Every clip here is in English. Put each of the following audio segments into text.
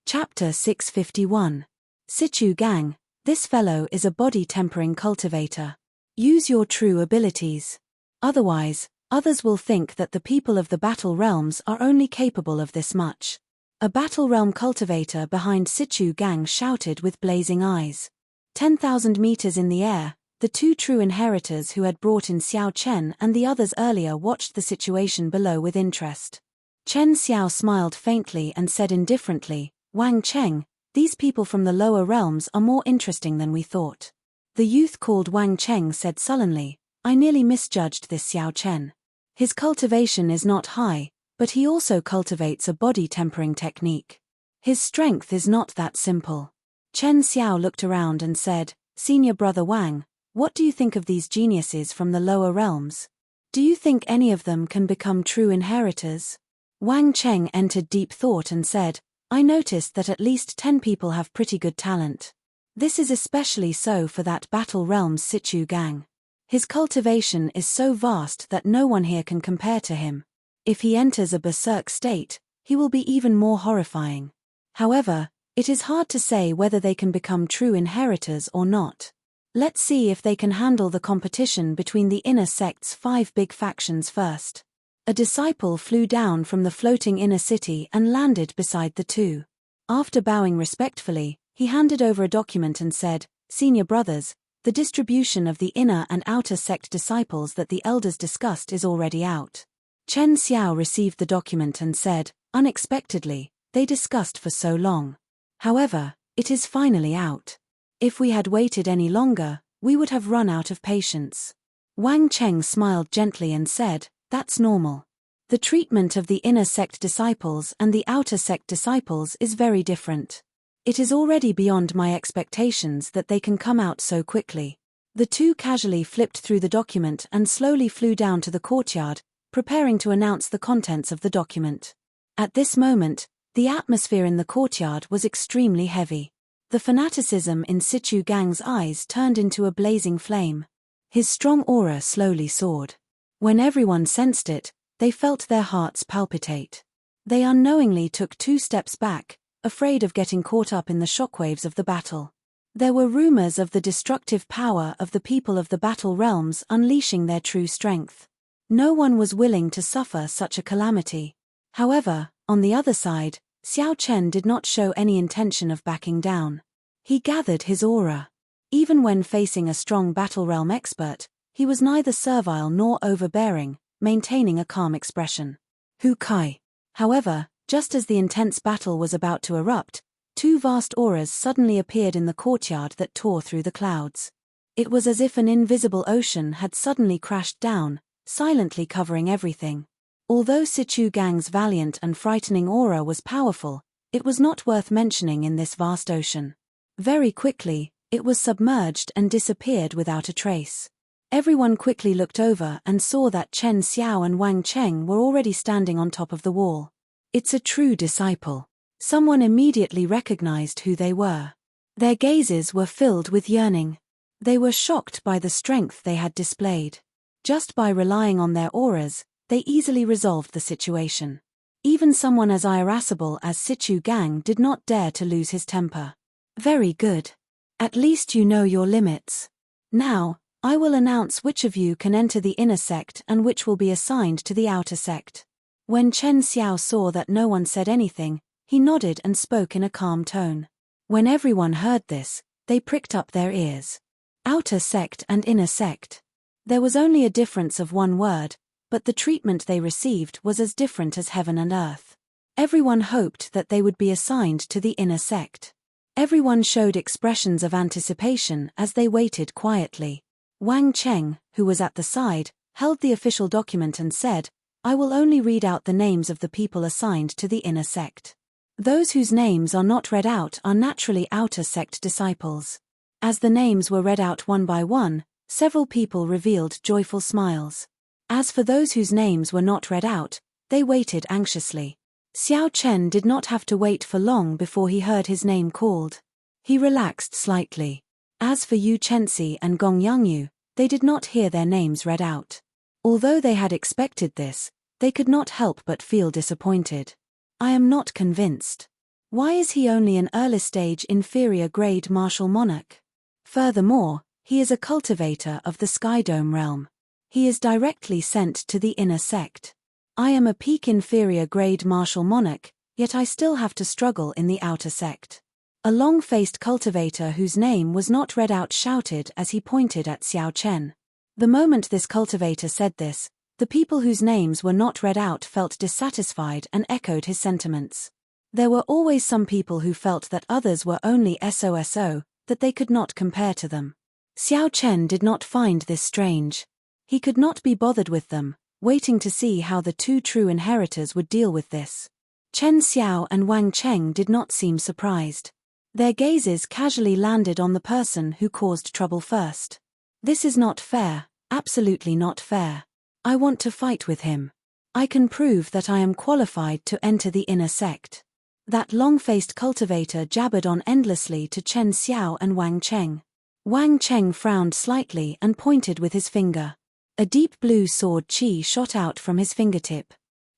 Chapter 651. Situ Gang, this fellow is a body-tempering cultivator. Use your true abilities. Otherwise, others will think that the people of the Battle Realms are only capable of this much. A Battle Realm cultivator behind Situ Gang shouted with blazing eyes. 10,000 meters in the air, the two true inheritors who had brought in Xiao Chen and the others earlier watched the situation below with interest. Chen Xiao smiled faintly and said indifferently, "Wang Cheng, these people from the lower realms are more interesting than we thought." The youth called Wang Cheng said sullenly, "I nearly misjudged this Xiao Chen. His cultivation is not high, but he also cultivates a body-tempering technique. His strength is not that simple." Chen Xiao looked around and said, "Senior brother Wang, what do you think of these geniuses from the lower realms? Do you think any of them can become true inheritors?" Wang Cheng entered deep thought and said, "I noticed that at least 10 people have pretty good talent. This is especially so for that Battle Realms Situ Gang. His cultivation is so vast that no one here can compare to him. If he enters a berserk state, he will be even more horrifying. However, it is hard to say whether they can become true inheritors or not. Let's see if they can handle the competition between the inner sect's 5 big factions first." A disciple flew down from the floating inner city and landed beside the two. After bowing respectfully, he handed over a document and said, "Senior brothers, the distribution of the inner and outer sect disciples that the elders discussed is already out." Chen Xiao received the document and said, unexpectedly, "They discussed for so long. However, it is finally out. If we had waited any longer, we would have run out of patience." Wang Cheng smiled gently and said, "That's normal. The treatment of the inner sect disciples and the outer sect disciples is very different. It is already beyond my expectations that they can come out so quickly." The two casually flipped through the document and slowly flew down to the courtyard, preparing to announce the contents of the document. At this moment, the atmosphere in the courtyard was extremely heavy. The fanaticism in Situ Gang's eyes turned into a blazing flame. His strong aura slowly soared. When everyone sensed it, they felt their hearts palpitate. They unknowingly took 2 steps back, afraid of getting caught up in the shockwaves of the battle. There were rumors of the destructive power of the people of the Battle Realms unleashing their true strength. No one was willing to suffer such a calamity. However, on the other side, Xiao Chen did not show any intention of backing down. He gathered his aura. Even when facing a strong Battle Realm expert, he was neither servile nor overbearing, maintaining a calm expression. Hu Kai. However, just as the intense battle was about to erupt, 2 vast auras suddenly appeared in the courtyard that tore through the clouds. It was as if an invisible ocean had suddenly crashed down, silently covering everything. Although Situ Gang's valiant and frightening aura was powerful, it was not worth mentioning in this vast ocean. Very quickly, it was submerged and disappeared without a trace. Everyone quickly looked over and saw that Chen Xiao and Wang Cheng were already standing on top of the wall. "It's a true disciple." Someone immediately recognized who they were. Their gazes were filled with yearning. They were shocked by the strength they had displayed. Just by relying on their auras, they easily resolved the situation. Even someone as irascible as Situ Gang did not dare to lose his temper. "Very good. At least you know your limits. Now, I will announce which of you can enter the inner sect and which will be assigned to the outer sect." When Chen Xiao saw that no one said anything, he nodded and spoke in a calm tone. When everyone heard this, they pricked up their ears. Outer sect and inner sect. There was only a difference of 1 word, but the treatment they received was as different as heaven and earth. Everyone hoped that they would be assigned to the inner sect. Everyone showed expressions of anticipation as they waited quietly. Wang Cheng, who was at the side, held the official document and said, "I will only read out the names of the people assigned to the inner sect. Those whose names are not read out are naturally outer sect disciples." As the names were read out one by one, several people revealed joyful smiles. As for those whose names were not read out, they waited anxiously. Xiao Chen did not have to wait for long before he heard his name called. He relaxed slightly. As for Yu Chenxi and Gong Yangyu, they did not hear their names read out. Although they had expected this, they could not help but feel disappointed. "I am not convinced. Why is he only an early-stage inferior-grade martial monarch? Furthermore, he is a cultivator of the Sky Dome realm. He is directly sent to the inner sect. I am a peak inferior-grade martial monarch, yet I still have to struggle in the outer sect. A long-faced cultivator whose name was not read out shouted as he pointed at Xiao Chen. The moment this cultivator said this, the people whose names were not read out felt dissatisfied and echoed his sentiments. There were always some people who felt that others were only SOSO, that they could not compare to them. Xiao Chen did not find this strange. He could not be bothered with them, waiting to see how the two true inheritors would deal with this. Chen Xiao and Wang Cheng did not seem surprised. Their gazes casually landed on the person who caused trouble first. This is not fair, absolutely not fair. I want to fight with him. I can prove that I am qualified to enter the inner sect. That long-faced cultivator jabbered on endlessly to Chen Xiao and Wang Cheng. Wang Cheng frowned slightly and pointed with his finger. A deep blue sword chi shot out from his fingertip.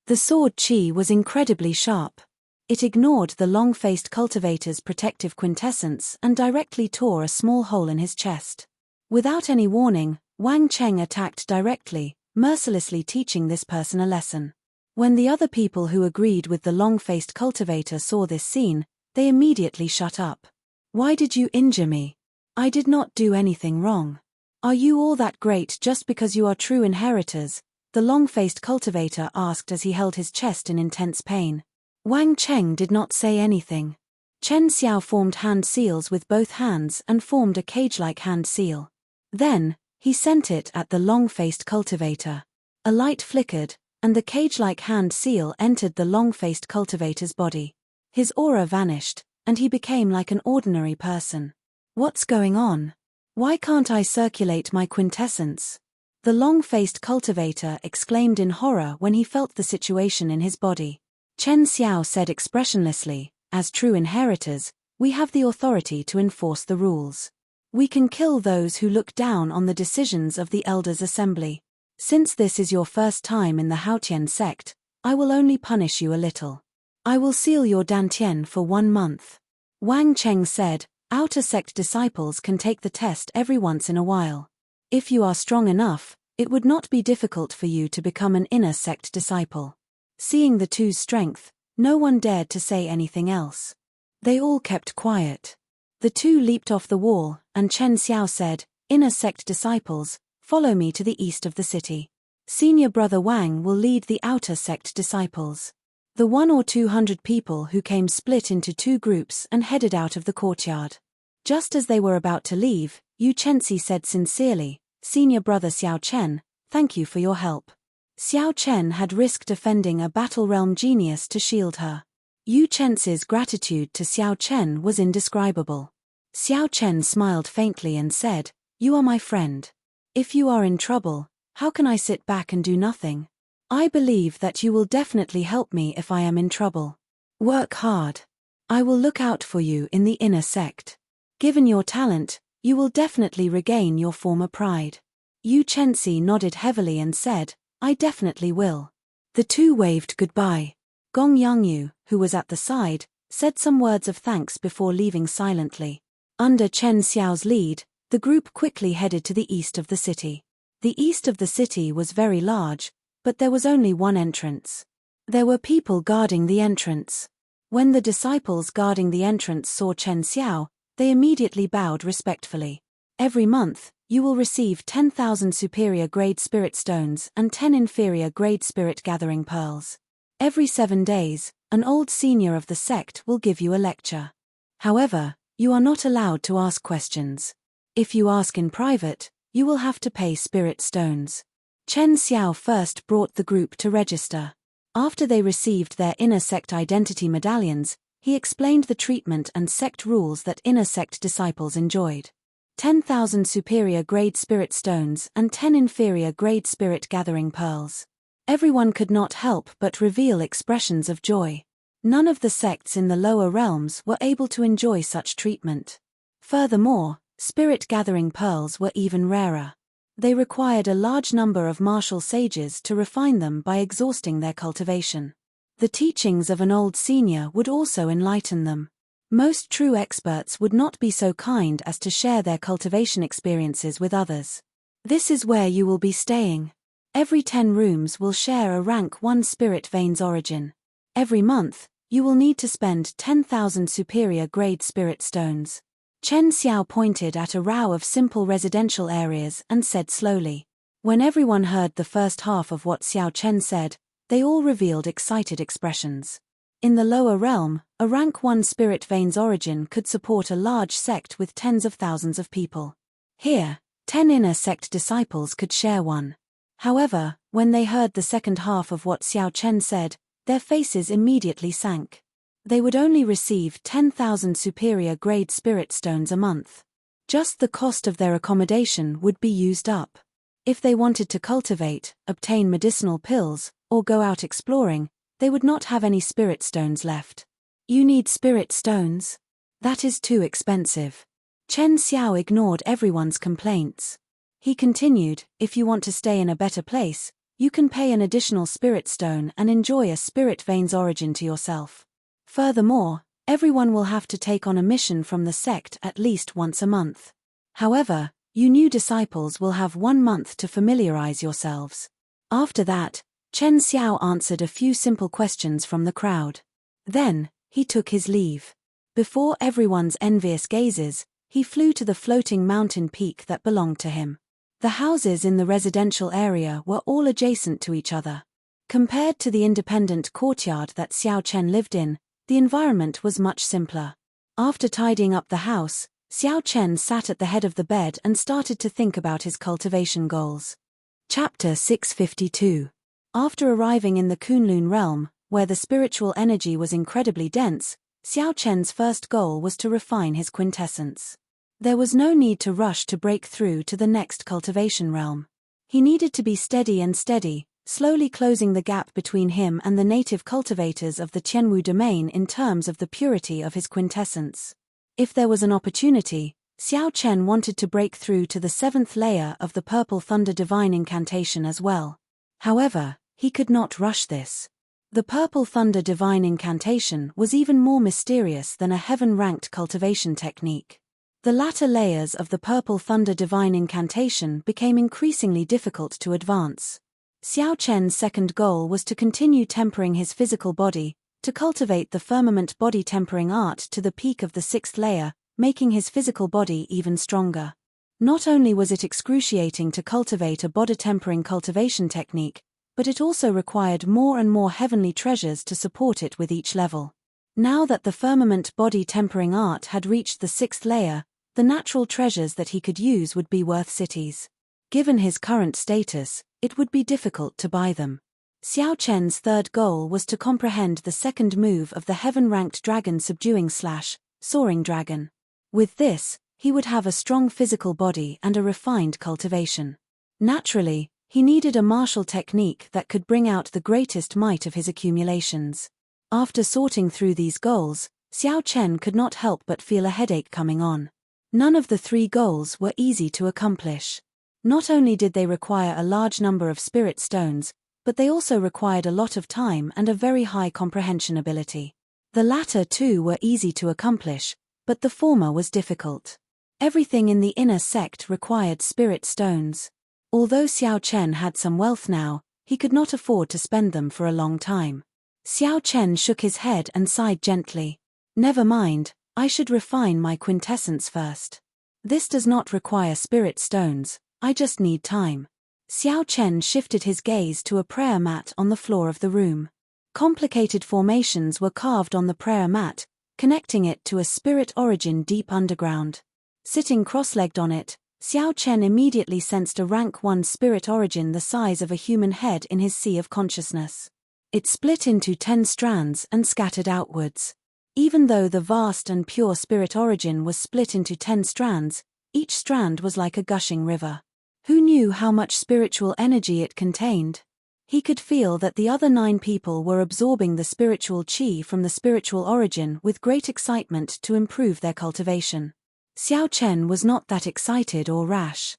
The sword chi was incredibly sharp. It ignored the long-faced cultivator's protective quintessence and directly tore a small hole in his chest. Without any warning, Wang Cheng attacked directly, mercilessly teaching this person a lesson. When the other people who agreed with the long-faced cultivator saw this scene, they immediately shut up. Why did you injure me? I did not do anything wrong. Are you all that great just because you are true inheritors? The long-faced cultivator asked as he held his chest in intense pain. Wang Cheng did not say anything. Chen Xiao formed hand seals with both hands and formed a cage-like hand seal. Then, he sent it at the long-faced cultivator. A light flickered, and the cage-like hand seal entered the long-faced cultivator's body. His aura vanished, and he became like an ordinary person. What's going on? Why can't I circulate my quintessence? The long-faced cultivator exclaimed in horror when he felt the situation in his body. Chen Xiao said expressionlessly, as true inheritors, we have the authority to enforce the rules. We can kill those who look down on the decisions of the Elders' Assembly. Since this is your first time in the Haotian sect, I will only punish you a little. I will seal your dantian for 1 month. Wang Cheng said, outer sect disciples can take the test every once in a while. If you are strong enough, it would not be difficult for you to become an inner sect disciple. Seeing the two's strength, no one dared to say anything else. They all kept quiet. The two leaped off the wall, and Chen Xiao said, inner sect disciples, follow me to the east of the city. Senior brother Wang will lead the outer sect disciples. The 100 or 200 people who came split into 2 groups and headed out of the courtyard. Just as they were about to leave, Yu Chenxi said sincerely, Senior brother Xiao Chen, thank you for your help. Xiao Chen had risked offending a battle realm genius to shield her. Yu Chenxi's gratitude to Xiao Chen was indescribable. Xiao Chen smiled faintly and said, you are my friend. If you are in trouble, how can I sit back and do nothing? I believe that you will definitely help me if I am in trouble. Work hard. I will look out for you in the inner sect. Given your talent, you will definitely regain your former pride. Yu Chenxi nodded heavily and said, I definitely will. The two waved goodbye. Gong Yangyu, who was at the side, said some words of thanks before leaving silently. Under Chen Xiao's lead, the group quickly headed to the east of the city. The east of the city was very large, but there was only one entrance. There were people guarding the entrance. When the disciples guarding the entrance saw Chen Xiao, they immediately bowed respectfully. Every month, you will receive 10,000 superior-grade spirit stones and 10 inferior-grade spirit gathering pearls. Every 7 days, an old senior of the sect will give you a lecture. However, you are not allowed to ask questions. If you ask in private, you will have to pay spirit stones. Chen Xiao first brought the group to register. After they received their inner sect identity medallions, he explained the treatment and sect rules that inner sect disciples enjoyed. 10,000 superior-grade spirit stones and 10 inferior-grade spirit gathering pearls. Everyone could not help but reveal expressions of joy. None of the sects in the lower realms were able to enjoy such treatment. Furthermore, spirit gathering pearls were even rarer. They required a large number of martial sages to refine them by exhausting their cultivation. The teachings of an old senior would also enlighten them. Most true experts would not be so kind as to share their cultivation experiences with others. This is where you will be staying. Every 10 rooms will share a rank 1 spirit vein's origin. Every month, you will need to spend 10,000 superior grade spirit stones. Chen Xiao pointed at a row of simple residential areas and said slowly. When everyone heard the first half of what Xiao Chen said, they all revealed excited expressions. In the lower realm, a rank 1 spirit vein's origin could support a large sect with tens of thousands of people. Here, 10 inner sect disciples could share one. However, when they heard the second half of what Xiao Chen said, their faces immediately sank. They would only receive 10,000 superior grade spirit stones a month. Just the cost of their accommodation would be used up. If they wanted to cultivate, obtain medicinal pills, or go out exploring, they would not have any spirit stones left. You need spirit stones? That is too expensive. Chen Xiao ignored everyone's complaints. He continued, if you want to stay in a better place, you can pay an additional spirit stone and enjoy a spirit vein's origin to yourself. Furthermore, everyone will have to take on a mission from the sect at least once a month. However, you new disciples will have 1 month to familiarize yourselves. After that, Chen Xiao answered a few simple questions from the crowd. Then, he took his leave. Before everyone's envious gazes, he flew to the floating mountain peak that belonged to him. The houses in the residential area were all adjacent to each other. Compared to the independent courtyard that Xiao Chen lived in, the environment was much simpler. After tidying up the house, Xiao Chen sat at the head of the bed and started to think about his cultivation goals. Chapter 652. After arriving in the Kunlun realm, where the spiritual energy was incredibly dense, Xiao Chen's first goal was to refine his quintessence. There was no need to rush to break through to the next cultivation realm. He needed to be steady, slowly closing the gap between him and the native cultivators of the Tianwu domain in terms of the purity of his quintessence. If there was an opportunity, Xiao Chen wanted to break through to the 7th layer of the Purple Thunder Divine Incantation as well. However, he could not rush this. The Purple Thunder Divine Incantation was even more mysterious than a heaven-ranked cultivation technique. The latter layers of the Purple Thunder Divine Incantation became increasingly difficult to advance. Xiao Chen's second goal was to continue tempering his physical body, to cultivate the firmament body tempering art to the peak of the 6th layer, making his physical body even stronger. Not only was it excruciating to cultivate a body tempering cultivation technique, but it also required more and more heavenly treasures to support it with each level. Now that the firmament body tempering art had reached the 6th layer, the natural treasures that he could use would be worth cities. Given his current status, it would be difficult to buy them. Xiao Chen's third goal was to comprehend the second move of the heaven-ranked dragon subduing / soaring dragon. With this, he would have a strong physical body and a refined cultivation. Naturally, he needed a martial technique that could bring out the greatest might of his accumulations. After sorting through these goals, Xiao Chen could not help but feel a headache coming on. None of the 3 goals were easy to accomplish. Not only did they require a large number of spirit stones, but they also required a lot of time and a very high comprehension ability. The latter too were easy to accomplish, but the former was difficult. Everything in the inner sect required spirit stones. Although Xiao Chen had some wealth now, he could not afford to spend them for a long time. Xiao Chen shook his head and sighed gently. Never mind, I should refine my quintessence first. This does not require spirit stones, I just need time. Xiao Chen shifted his gaze to a prayer mat on the floor of the room. Complicated formations were carved on the prayer mat, connecting it to a spirit origin deep underground. Sitting cross-legged on it, Xiao Chen immediately sensed a rank 1 spirit origin the size of a human head in his sea of consciousness. It split into 10 strands and scattered outwards. Even though the vast and pure spirit origin was split into 10 strands, each strand was like a gushing river. Who knew how much spiritual energy it contained? He could feel that the other 9 people were absorbing the spiritual qi from the spiritual origin with great excitement to improve their cultivation. Xiao Chen was not that excited or rash.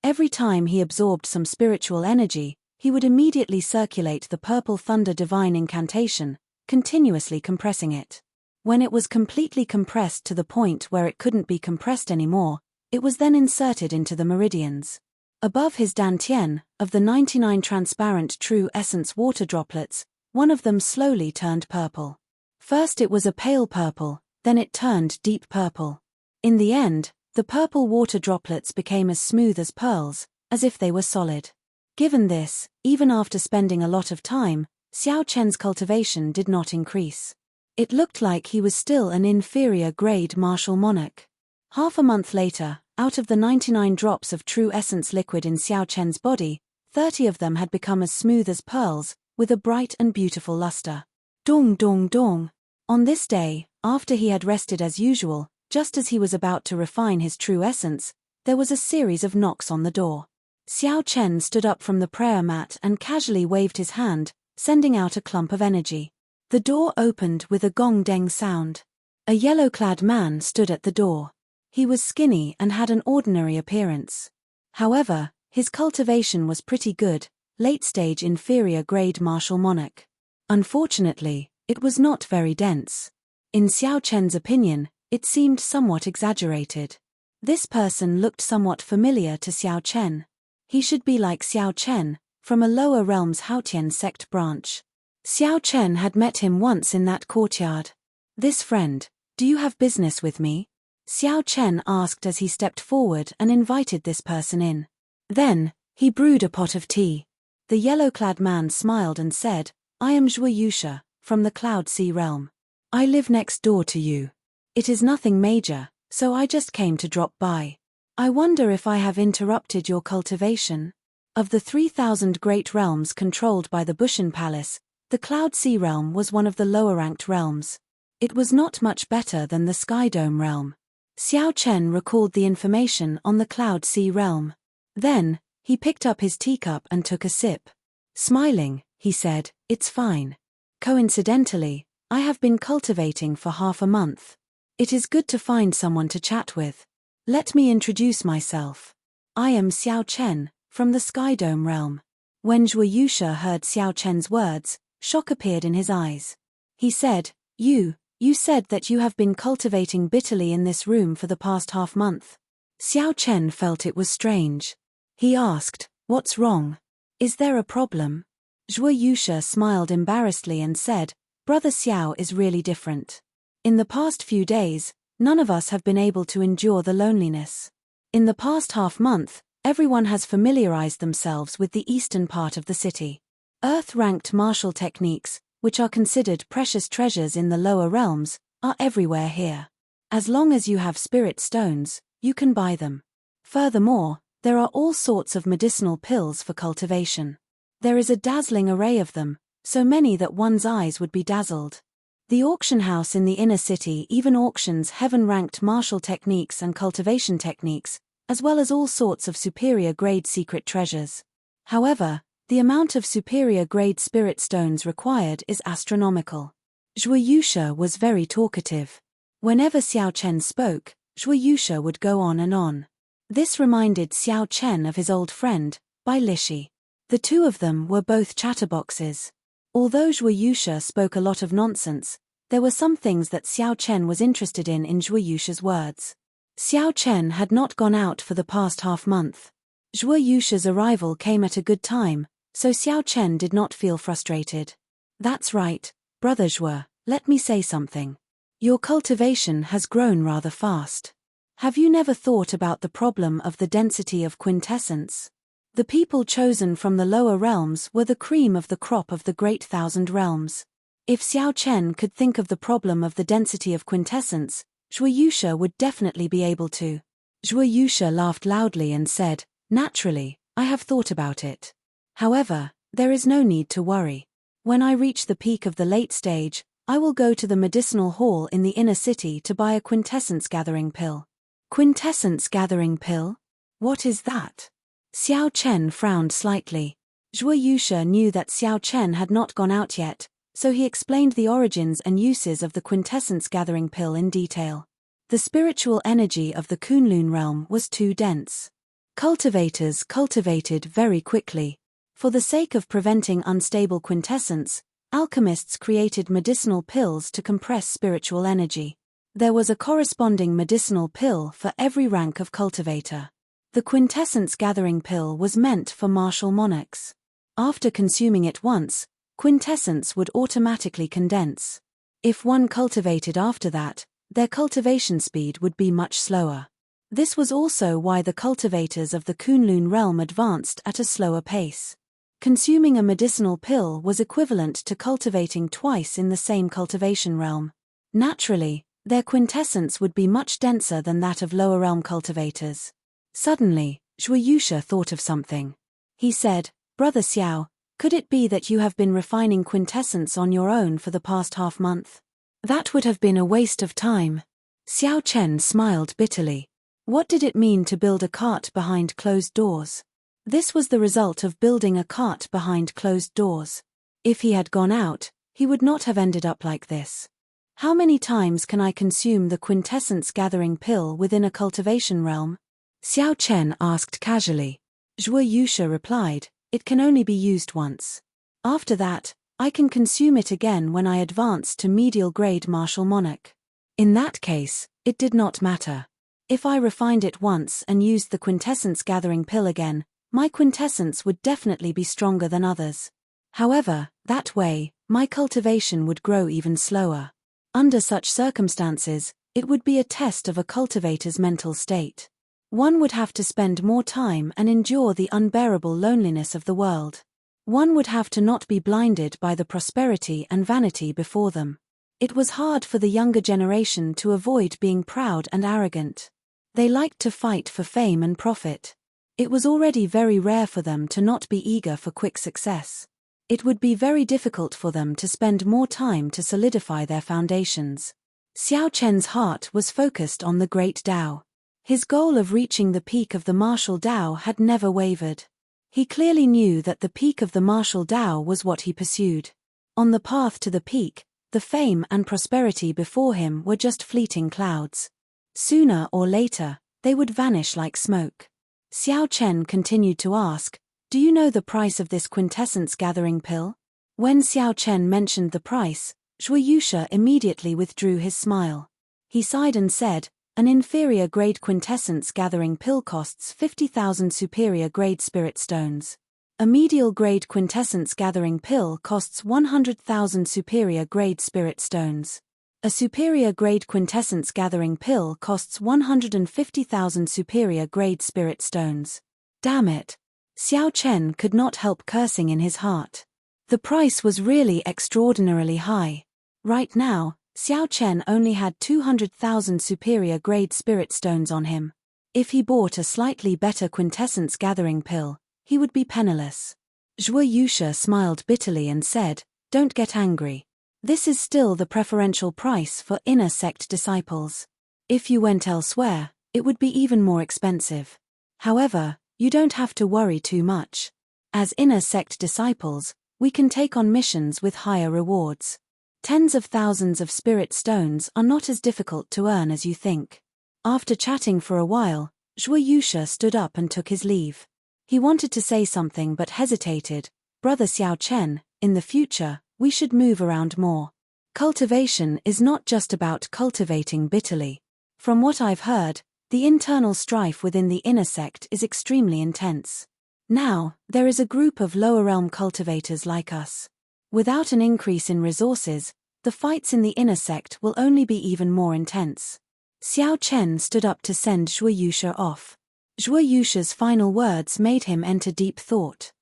Every time he absorbed some spiritual energy, he would immediately circulate the Purple Thunder Divine Incantation, continuously compressing it. When it was completely compressed to the point where it couldn't be compressed anymore, it was then inserted into the meridians. Above his dantian, of the 99 transparent true essence water droplets, one of them slowly turned purple. First it was a pale purple, then it turned deep purple. In the end, the purple water droplets became as smooth as pearls, as if they were solid. Given this, even after spending a lot of time, Xiao Chen's cultivation did not increase. It looked like he was still an inferior grade martial monarch. Half a month later, out of the 99 drops of true essence liquid in Xiao Chen's body, 30 of them had become as smooth as pearls, with a bright and beautiful luster. Dong dong dong. On this day, after he had rested as usual, just as he was about to refine his true essence, there was a series of knocks on the door. Xiao Chen stood up from the prayer mat and casually waved his hand, sending out a clump of energy. The door opened with a gong deng sound. A yellow-clad man stood at the door. He was skinny and had an ordinary appearance. However, his cultivation was pretty good, late-stage inferior grade martial monarch. Unfortunately, it was not very dense. In Xiao Chen's opinion, it seemed somewhat exaggerated. This person looked somewhat familiar to Xiao Chen. He should be like Xiao Chen, from a lower realms Haotian sect branch. Xiao Chen had met him once in that courtyard. "This friend, do you have business with me?" Xiao Chen asked as he stepped forward and invited this person in. Then, he brewed a pot of tea. The yellow-clad man smiled and said, "I am Zhuo Yusha, from the Cloud Sea realm. I live next door to you. It is nothing major, so I just came to drop by. I wonder if I have interrupted your cultivation." Of the 3,000 great realms controlled by the Bushan Palace, the Cloud Sea realm was one of the lower-ranked realms. It was not much better than the Sky Dome realm. Xiao Chen recalled the information on the Cloud Sea realm. Then, he picked up his teacup and took a sip. Smiling, he said, "It's fine. Coincidentally, I have been cultivating for half a month. It is good to find someone to chat with. Let me introduce myself. I am Xiao Chen, from the Sky Dome realm." When Zhuo Yusha heard Xiao Chen's words, shock appeared in his eyes. He said, You said that you have been cultivating bitterly in this room for the past half-month." Xiao Chen felt it was strange. He asked, "What's wrong? Is there a problem?" Zhuo Yusha smiled embarrassedly and said, "Brother Xiao is really different. In the past few days, none of us have been able to endure the loneliness. In the past half-month, everyone has familiarized themselves with the eastern part of the city. Earth-ranked martial techniques, which are considered precious treasures in the lower realms, are everywhere here. As long as you have spirit stones, you can buy them. Furthermore, there are all sorts of medicinal pills for cultivation. There is a dazzling array of them, so many that one's eyes would be dazzled. The auction house in the inner city even auctions heaven-ranked martial techniques and cultivation techniques, as well as all sorts of superior-grade secret treasures. However, the amount of superior-grade spirit stones required is astronomical." Zhuo Yusha was very talkative. Whenever Xiao Chen spoke, Zhuo Yusha would go on and on. This reminded Xiao Chen of his old friend, Bai Lishi. The two of them were both chatterboxes. Although Zhuo Yusha spoke a lot of nonsense, there were some things that Xiao Chen was interested in Zhuo Yusha's words. Xiao Chen had not gone out for the past half-month. Zhuo Yusha's arrival came at a good time, so Xiao Chen did not feel frustrated. "That's right, Brother Zhuo, let me say something. Your cultivation has grown rather fast. Have you never thought about the problem of the density of quintessence? The people chosen from the lower realms were the cream of the crop of the great 1,000 realms. If Xiao Chen could think of the problem of the density of quintessence, Zhuo Yusha would definitely be able to." Zhuo Yusha laughed loudly and said, "Naturally, I have thought about it. However, there is no need to worry. When I reach the peak of the late stage, I will go to the medicinal hall in the inner city to buy a quintessence gathering pill." "Quintessence gathering pill? What is that?" Xiao Chen frowned slightly. Zhuo Yusha knew that Xiao Chen had not gone out yet, so he explained the origins and uses of the quintessence gathering pill in detail. The spiritual energy of the Kunlun realm was too dense. Cultivators cultivated very quickly. For the sake of preventing unstable quintessence, Alchemists created medicinal pills to compress spiritual energy. There was a corresponding medicinal pill for every rank of cultivator. The quintessence gathering pill was meant for martial monarchs. After consuming it once, quintessence would automatically condense. If one cultivated after that, their cultivation speed would be much slower. This was also why the cultivators of the Kunlun realm advanced at a slower pace. Consuming a medicinal pill was equivalent to cultivating twice in the same cultivation realm. Naturally, their quintessence would be much denser than that of lower realm cultivators. Suddenly, Zhuo Yusha thought of something. He said, "Brother Xiao, could it be that you have been refining quintessence on your own for the past half-month? That would have been a waste of time." Xiao Chen smiled bitterly. What did it mean to build a cart behind closed doors? This was the result of building a cart behind closed doors. If he had gone out, he would not have ended up like this. How many times can I consume the quintessence gathering pill within a cultivation realm? Xiao Chen asked casually. Zhuo Yusha replied, "It can only be used once. After that, I can consume it again when I advance to medial grade martial monarch." In that case, it did not matter. If I refined it once and used the quintessence gathering pill again, my quintessence would definitely be stronger than others. However, that way, my cultivation would grow even slower. Under such circumstances, it would be a test of a cultivator's mental state. One would have to spend more time and endure the unbearable loneliness of the world. One would have to not be blinded by the prosperity and vanity before them. It was hard for the younger generation to avoid being proud and arrogant. They liked to fight for fame and profit. It was already very rare for them to not be eager for quick success. It would be very difficult for them to spend more time to solidify their foundations. Xiao Chen's heart was focused on the Great Tao. His goal of reaching the peak of the martial Tao had never wavered. He clearly knew that the peak of the martial Tao was what he pursued. On the path to the peak, the fame and prosperity before him were just fleeting clouds. Sooner or later, they would vanish like smoke. Xiao Chen continued to ask, "Do you know the price of this quintessence gathering pill?" When Xiao Chen mentioned the price, Zhuo Yusha immediately withdrew his smile. He sighed and said, "An inferior grade quintessence gathering pill costs 50,000 superior grade spirit stones. A medial grade quintessence gathering pill costs 100,000 superior grade spirit stones. A superior grade quintessence gathering pill costs 150,000 superior grade spirit stones. Damn it." Xiao Chen could not help cursing in his heart. The price was really extraordinarily high. Right now, Xiao Chen only had 200,000 superior grade spirit stones on him. If he bought a slightly better quintessence gathering pill, he would be penniless. Zhuo Yusha smiled bitterly and said, "Don't get angry. This is still the preferential price for inner sect disciples. If you went elsewhere, it would be even more expensive. However, you don't have to worry too much. As inner sect disciples, we can take on missions with higher rewards. Tens of thousands of spirit stones are not as difficult to earn as you think." After chatting for a while, Zhuo Yusha stood up and took his leave. He wanted to say something but hesitated. "Brother Xiao Chen, in the future, we should move around more. Cultivation is not just about cultivating bitterly. From what I've heard, the internal strife within the inner sect is extremely intense. Now, there is a group of lower realm cultivators like us. Without an increase in resources, the fights in the inner sect will only be even more intense." Xiao Chen stood up to send Zhuo Yusha off. Zhuo Yusha's final words made him enter deep thought.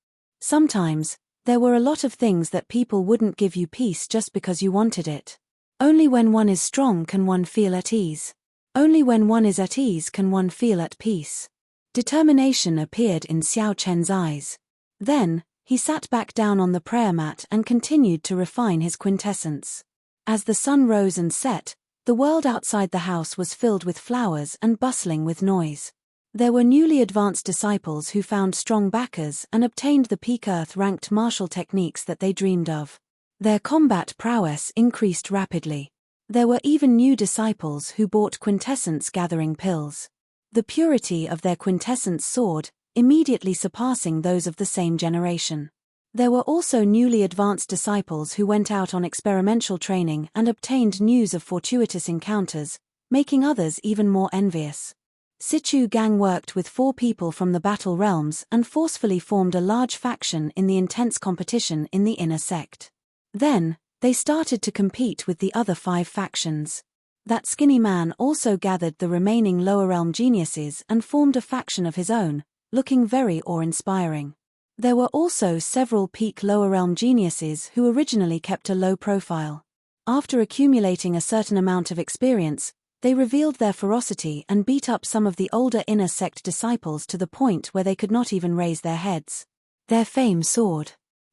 Sometimes, there were a lot of things that people wouldn't give you peace just because you wanted it. Only when one is strong can one feel at ease. Only when one is at ease can one feel at peace. Determination appeared in Xiao Chen's eyes. Then, he sat back down on the prayer mat and continued to refine his quintessence. As the sun rose and set, the world outside the house was filled with flowers and bustling with noise. There were newly advanced disciples who found strong backers and obtained the peak Earth-ranked martial techniques that they dreamed of. Their combat prowess increased rapidly. There were even new disciples who bought quintessence gathering pills. The purity of their quintessence soared, immediately surpassing those of the same generation. There were also newly advanced disciples who went out on experimental training and obtained news of fortuitous encounters, making others even more envious. Sichu Gang worked with 4 people from the battle realms and forcefully formed a large faction in the intense competition in the inner sect. Then, they started to compete with the other 5 factions. That skinny man also gathered the remaining lower realm geniuses and formed a faction of his own, looking very awe-inspiring. There were also several peak lower realm geniuses who originally kept a low profile. After accumulating a certain amount of experience, they revealed their ferocity and beat up some of the older inner sect disciples to the point where they could not even raise their heads. Their fame soared.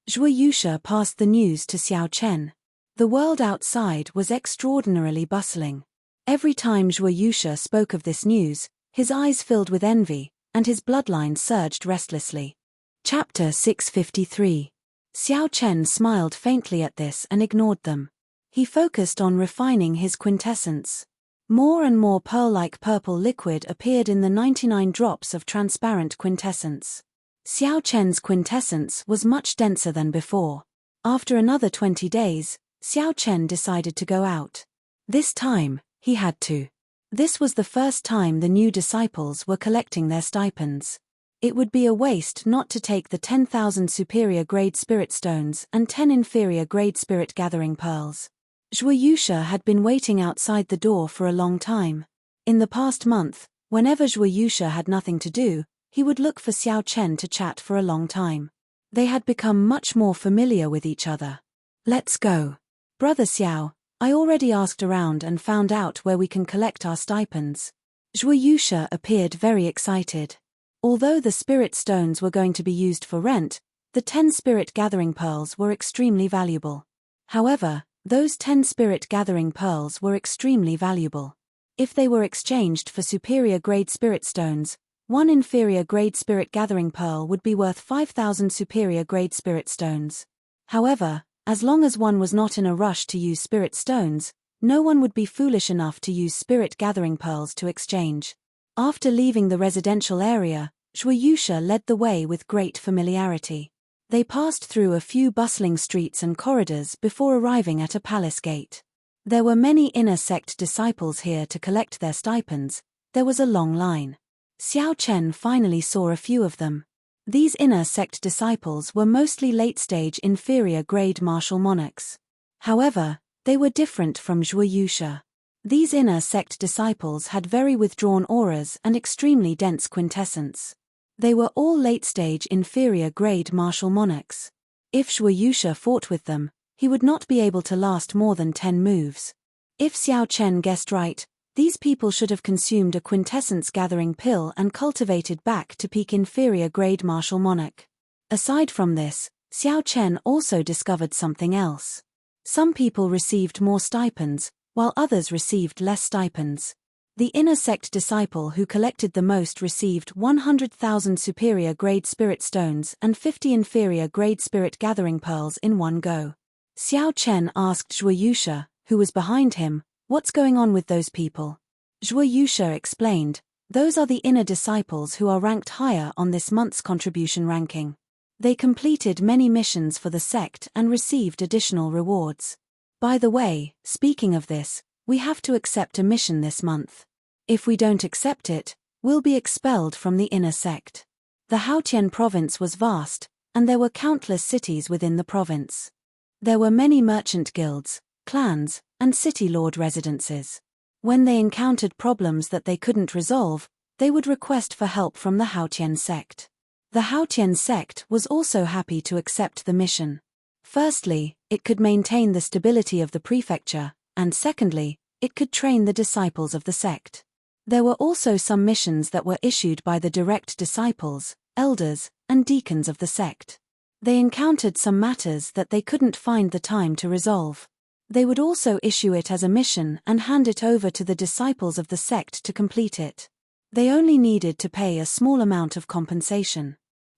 Zhuo Yusha passed the news to Xiao Chen. The world outside was extraordinarily bustling. Every time Zhuo Yusha spoke of this news, his eyes filled with envy, and his bloodline surged restlessly. Chapter 653. Xiao Chen smiled faintly at this and ignored them. He focused on refining his quintessence. More and more pearl-like purple liquid appeared in the 99 drops of transparent quintessence. Xiao Chen's quintessence was much denser than before. After another 20 days, Xiao Chen decided to go out. This time, he had to. This was the first time the new disciples were collecting their stipends. It would be a waste not to take the 10,000 superior grade spirit stones and 10 inferior grade spirit gathering pearls. Zhuo Yusha had been waiting outside the door for a long time. In the past month, whenever Zhuo Yusha had nothing to do, he would look for Xiao Chen to chat for a long time. They had become much more familiar with each other. Let's go. Brother Xiao, I already asked around and found out where we can collect our stipends. Zhuo Yusha appeared very excited. Although the spirit stones were going to be used for rent, the 10 spirit gathering pearls were extremely valuable. However, those 10 spirit gathering pearls were extremely valuable. If they were exchanged for superior grade spirit stones, 1 inferior grade spirit gathering pearl would be worth 5,000 superior grade spirit stones. However, as long as one was not in a rush to use spirit stones, no one would be foolish enough to use spirit gathering pearls to exchange. After leaving the residential area, Zhuo Yusha led the way with great familiarity. They passed through a few bustling streets and corridors before arriving at a palace gate. There were many inner sect disciples here to collect their stipends. There was a long line. Xiao Chen finally saw a few of them. These inner sect disciples were mostly late-stage inferior grade martial monarchs. However, they were different from Zhuo Yusha. These inner sect disciples had very withdrawn auras and extremely dense quintessence. They were all late-stage inferior grade martial monarchs. If Zhuo Yusha fought with them, he would not be able to last more than 10 moves. If Xiao Chen guessed right, these people should have consumed a quintessence-gathering pill and cultivated back to peak inferior grade martial monarch. Aside from this, Xiao Chen also discovered something else. Some people received more stipends, while others received less stipends. The inner sect disciple who collected the most received 100,000 superior grade spirit stones and 50 inferior grade spirit gathering pearls in one go. Xiao Chen asked Zhuo Yusha, who was behind him, "What's going on with those people?" Zhuo Yusha explained, "Those are the inner disciples who are ranked higher on this month's contribution ranking. They completed many missions for the sect and received additional rewards. By the way, speaking of this, we have to accept a mission this month. If we don't accept it, we'll be expelled from the inner sect." The Haotian province was vast, and there were countless cities within the province. There were many merchant guilds, clans, and city lord residences. When they encountered problems that they couldn't resolve, they would request for help from the Haotian sect. The Haotian sect was also happy to accept the mission. Firstly, it could maintain the stability of the prefecture, and secondly, it could train the disciples of the sect. There were also some missions that were issued by the direct disciples, elders, and deacons of the sect. They encountered some matters that they couldn't find the time to resolve. They would also issue it as a mission and hand it over to the disciples of the sect to complete it. They only needed to pay a small amount of compensation.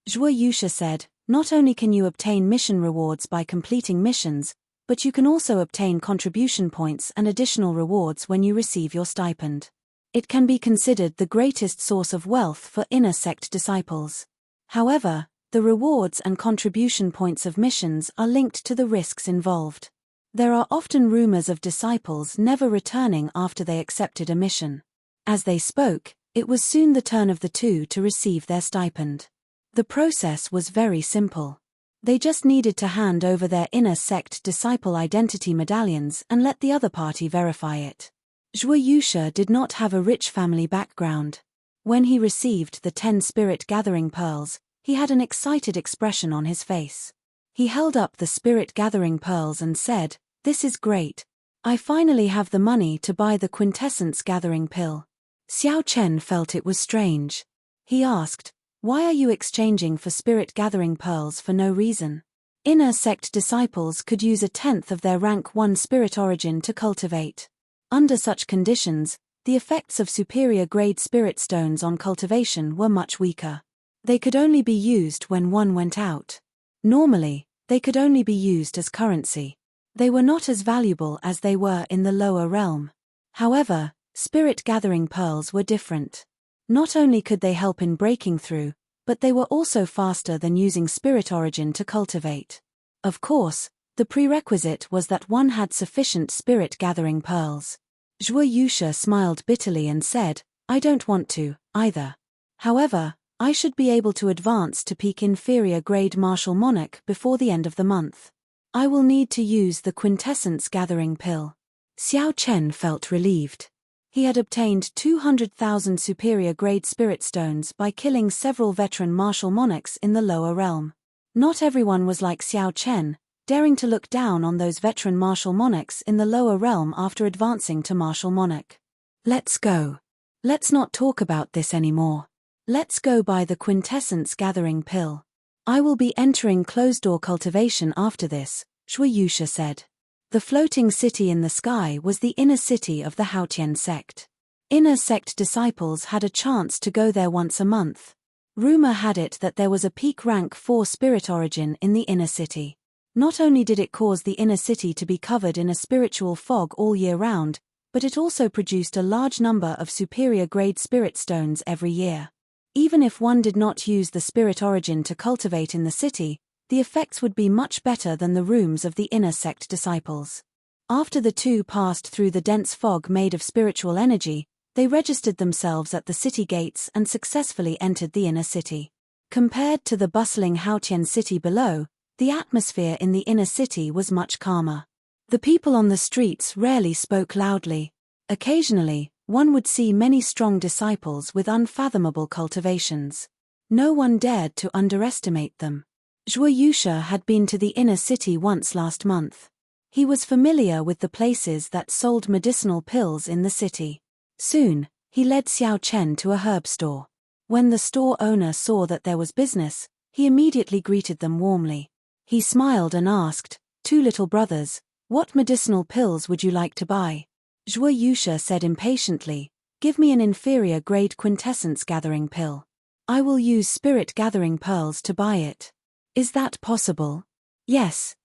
Zhuo Yusha said, "Not only can you obtain mission rewards by completing missions, but you can also obtain contribution points and additional rewards when you receive your stipend. It can be considered the greatest source of wealth for inner sect disciples. However, The rewards and contribution points of missions are linked to the risks involved. There are often rumors of disciples never returning after they accepted a mission. As they spoke, it was soon the turn of the two to receive their stipend. The process was very simple. They just needed to hand over their inner sect disciple identity medallions and let the other party verify it. Zhuo Yusha did not have a rich family background. When he received the 10 spirit gathering pearls, he had an excited expression on his face. He held up the spirit gathering pearls and said, "This is great. I finally have the money to buy the quintessence gathering pill." Xiao Chen felt it was strange. He asked, "Why are you exchanging for spirit gathering pearls for no reason?" Inner sect disciples could use 1/10 of their rank 1 spirit origin to cultivate. Under such conditions, the effects of superior grade spirit stones on cultivation were much weaker. They could only be used when one went out. Normally, they could only be used as currency. They were not as valuable as they were in the lower realm. However, spirit gathering pearls were different. Not only could they help in breaking through, but they were also faster than using spirit origin to cultivate. Of course, the prerequisite was that one had sufficient spirit gathering pearls. Zhuo Yusha smiled bitterly and said, "I don't want to, either. However, I should be able to advance to peak inferior grade martial monarch before the end of the month. I will need to use the quintessence gathering pill." Xiao Chen felt relieved. He had obtained 200,000 superior grade spirit stones by killing several veteran martial monarchs in the lower realm. Not everyone was like Xiao Chen, daring to look down on those veteran martial monarchs in the lower realm after advancing to martial monarch. "Let's go. Let's not talk about this anymore. Let's go buy the quintessence gathering pill. I will be entering closed-door cultivation after this," Zhuo Yusha said. The floating city in the sky was the inner city of the Haotian sect. Inner sect disciples had a chance to go there once a month. Rumor had it that there was a peak rank 4 spirit origin in the inner city. Not only did it cause the inner city to be covered in a spiritual fog all year round, but it also produced a large number of superior grade spirit stones every year. Even if one did not use the spirit origin to cultivate in the city, the effects would be much better than the rooms of the inner sect disciples. After the two passed through the dense fog made of spiritual energy, they registered themselves at the city gates and successfully entered the inner city. Compared to the bustling Haotian city below, the atmosphere in the inner city was much calmer. The people on the streets rarely spoke loudly. Occasionally, one would see many strong disciples with unfathomable cultivations. No one dared to underestimate them. Zhuo Yusha had been to the inner city once last month. He was familiar with the places that sold medicinal pills in the city. Soon, he led Xiao Chen to a herb store. When the store owner saw that there was business, he immediately greeted them warmly. He smiled and asked, "Two little brothers, what medicinal pills would you like to buy?" Zhuo Yusha said impatiently, "Give me an inferior grade quintessence gathering pill. I will use spirit gathering pearls to buy it." "Is that possible?" Yes,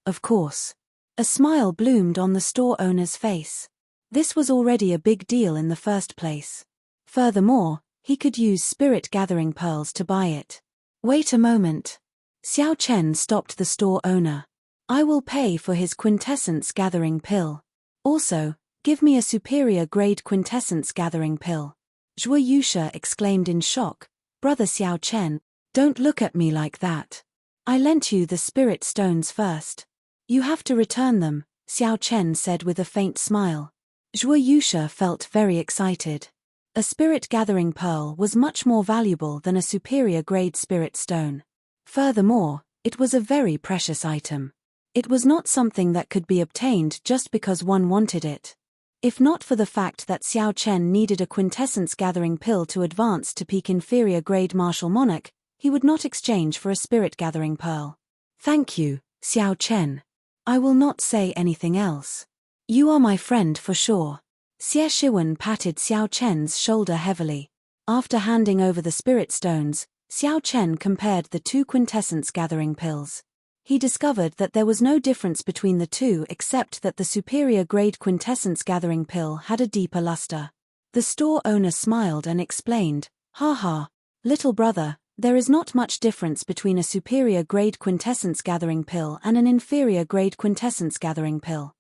of course." A smile bloomed on the store owner's face. This was already a big deal in the first place. Furthermore, he could use spirit gathering pearls to buy it. "Wait a moment." Xiao Chen stopped the store owner. "I will pay for his quintessence gathering pill. Also, give me a superior grade quintessence gathering pill." Zhuo Yusha exclaimed in shock, "Brother Xiao Chen, don't look at me like that. I lent you the spirit stones first. You have to return them," Xiao Chen said with a faint smile. Zhuo Yusha felt very excited. A spirit gathering pearl was much more valuable than a superior grade spirit stone. Furthermore, it was a very precious item. It was not something that could be obtained just because one wanted it. If not for the fact that Xiao Chen needed a quintessence gathering pill to advance to peak inferior grade martial monarch, he would not exchange for a spirit gathering pearl. "Thank you, Xiao Chen. I will not say anything else. You are my friend for sure." Xie Shiwen patted Xiao Chen's shoulder heavily. After handing over the spirit stones, Xiao Chen compared the two quintessence gathering pills. He discovered that there was no difference between the two except that the superior grade quintessence gathering pill had a deeper luster. The store owner smiled and explained, "Haha, little brother, There is not much difference between a superior-grade quintessence gathering pill and an inferior-grade quintessence gathering pill.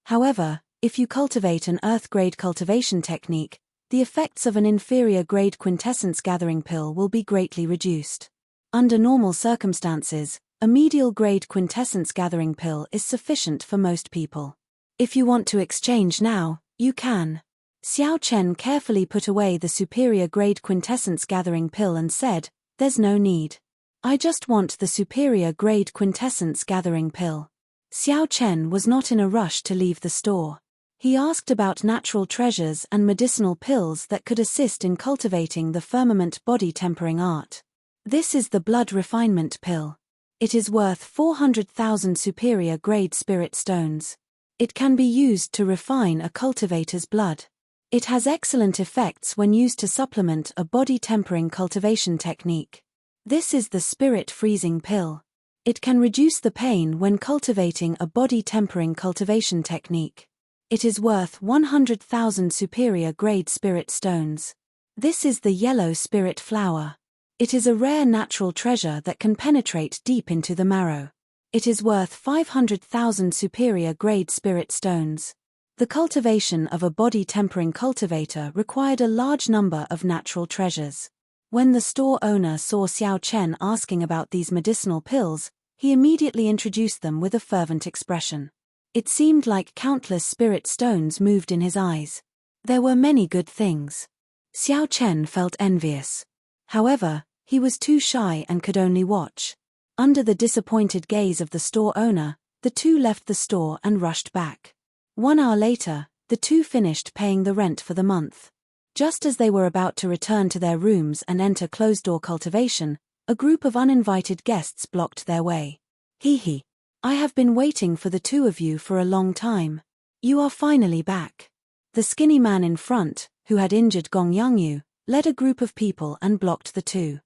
However, if you cultivate an earth-grade cultivation technique, the effects of an inferior-grade quintessence gathering pill will be greatly reduced. Under normal circumstances, a medial-grade quintessence gathering pill is sufficient for most people. If you want to exchange now, you can. Xiao Chen carefully put away the superior-grade quintessence gathering pill and said, "There's no need. I just want the superior-grade quintessence gathering pill." Xiao Chen was not in a rush to leave the store. He asked about natural treasures and medicinal pills that could assist in cultivating the firmament body tempering art. This is the blood refinement pill. It is worth 400,000 superior-grade spirit stones. It can be used to refine a cultivator's blood. It has excellent effects when used to supplement a body tempering cultivation technique. This is the spirit freezing pill. It can reduce the pain when cultivating a body tempering cultivation technique. It is worth 100,000 superior-grade spirit stones. This is the yellow spirit flower. It is a rare natural treasure that can penetrate deep into the marrow. It is worth 500,000 superior-grade spirit stones. The cultivation of a body tempering cultivator required a large number of natural treasures. When the store owner saw Xiao Chen asking about these medicinal pills, he immediately introduced them with a fervent expression. It seemed like countless spirit stones moved in his eyes. There were many good things. Xiao Chen felt envious. However, he was too shy and could only watch. Under the disappointed gaze of the store owner, the two left the store and rushed back. 1 hour later, the two finished paying the rent for the month. Just as they were about to return to their rooms and enter closed-door cultivation, a group of uninvited guests blocked their way. "Hee. I have been waiting for the two of you for a long time. You are finally back." The skinny man in front, who had injured Gong Yangyu, led a group of people and blocked the two.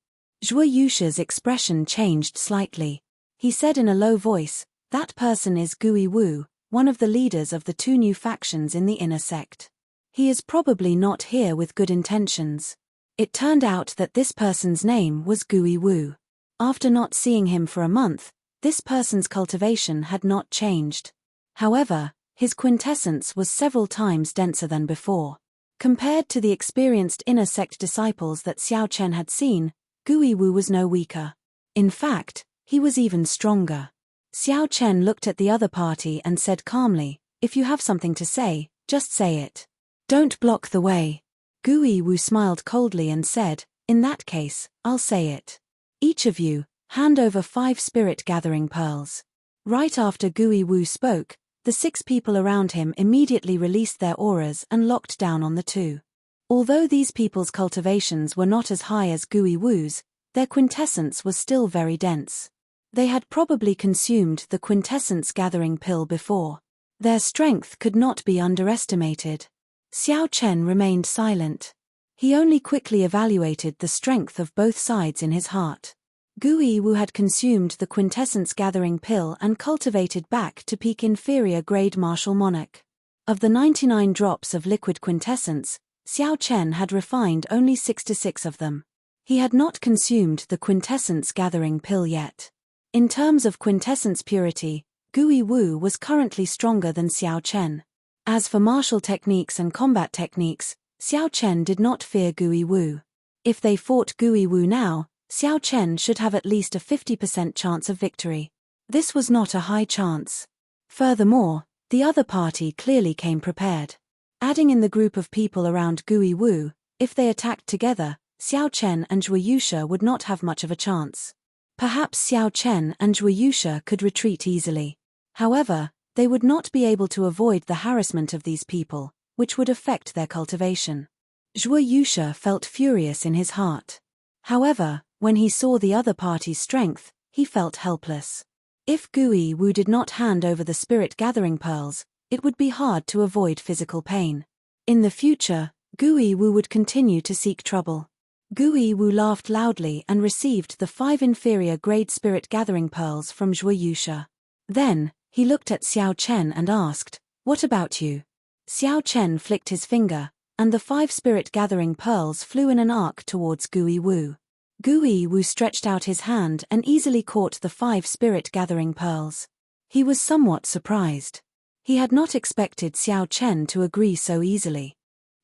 Zhuo Yusha's expression changed slightly. He said in a low voice, "That person is Gui Wu, one of the leaders of the two new factions in the inner sect. He is probably not here with good intentions." It turned out that this person's name was Gui Wu. After not seeing him for a month, this person's cultivation had not changed. However, his quintessence was several times denser than before. Compared to the experienced inner sect disciples that Xiao Chen had seen, Gui Wu was no weaker. In fact, he was even stronger. Xiao Chen looked at the other party and said calmly, "If you have something to say, just say it. Don't block the way." Gui Wu smiled coldly and said, "In that case, I'll say it. Each of you, hand over 5 spirit-gathering pearls." Right after Gui Wu spoke, the 6 people around him immediately released their auras and locked down on the two. Although these people's cultivations were not as high as Gui Wu's, their quintessence was still very dense. They had probably consumed the quintessence-gathering pill before. Their strength could not be underestimated. Xiao Chen remained silent. He only quickly evaluated the strength of both sides in his heart. Gui Wu had consumed the quintessence-gathering pill and cultivated back to peak inferior-grade martial monarch. Of the 99 drops of liquid quintessence, Xiao Chen had refined only 66 of them. He had not consumed the quintessence-gathering pill yet. In terms of quintessence purity, Gui Wu was currently stronger than Xiao Chen. As for martial techniques and combat techniques, Xiao Chen did not fear Gui Wu. If they fought Gui Wu now, Xiao Chen should have at least a 50% chance of victory. This was not a high chance. Furthermore, the other party clearly came prepared. Adding in the group of people around Gui Wu, if they attacked together, Xiao Chen and Zhuo Yusha would not have much of a chance. Perhaps Xiao Chen and Zhuo Yusha could retreat easily. However, they would not be able to avoid the harassment of these people, which would affect their cultivation. Zhuo Yusha felt furious in his heart. However, when he saw the other party's strength, he felt helpless. If Gui Wu did not hand over the spirit-gathering pearls, it would be hard to avoid physical pain. In the future, Gui Wu would continue to seek trouble. Gui Wu laughed loudly and received the 5 inferior-grade spirit-gathering pearls from Zhuo Yusha. Then, he looked at Xiao Chen and asked, "What about you?" Xiao Chen flicked his finger, and the 5 spirit-gathering pearls flew in an arc towards Gui Wu. Gui Wu stretched out his hand and easily caught the 5 spirit-gathering pearls. He was somewhat surprised. He had not expected Xiao Chen to agree so easily.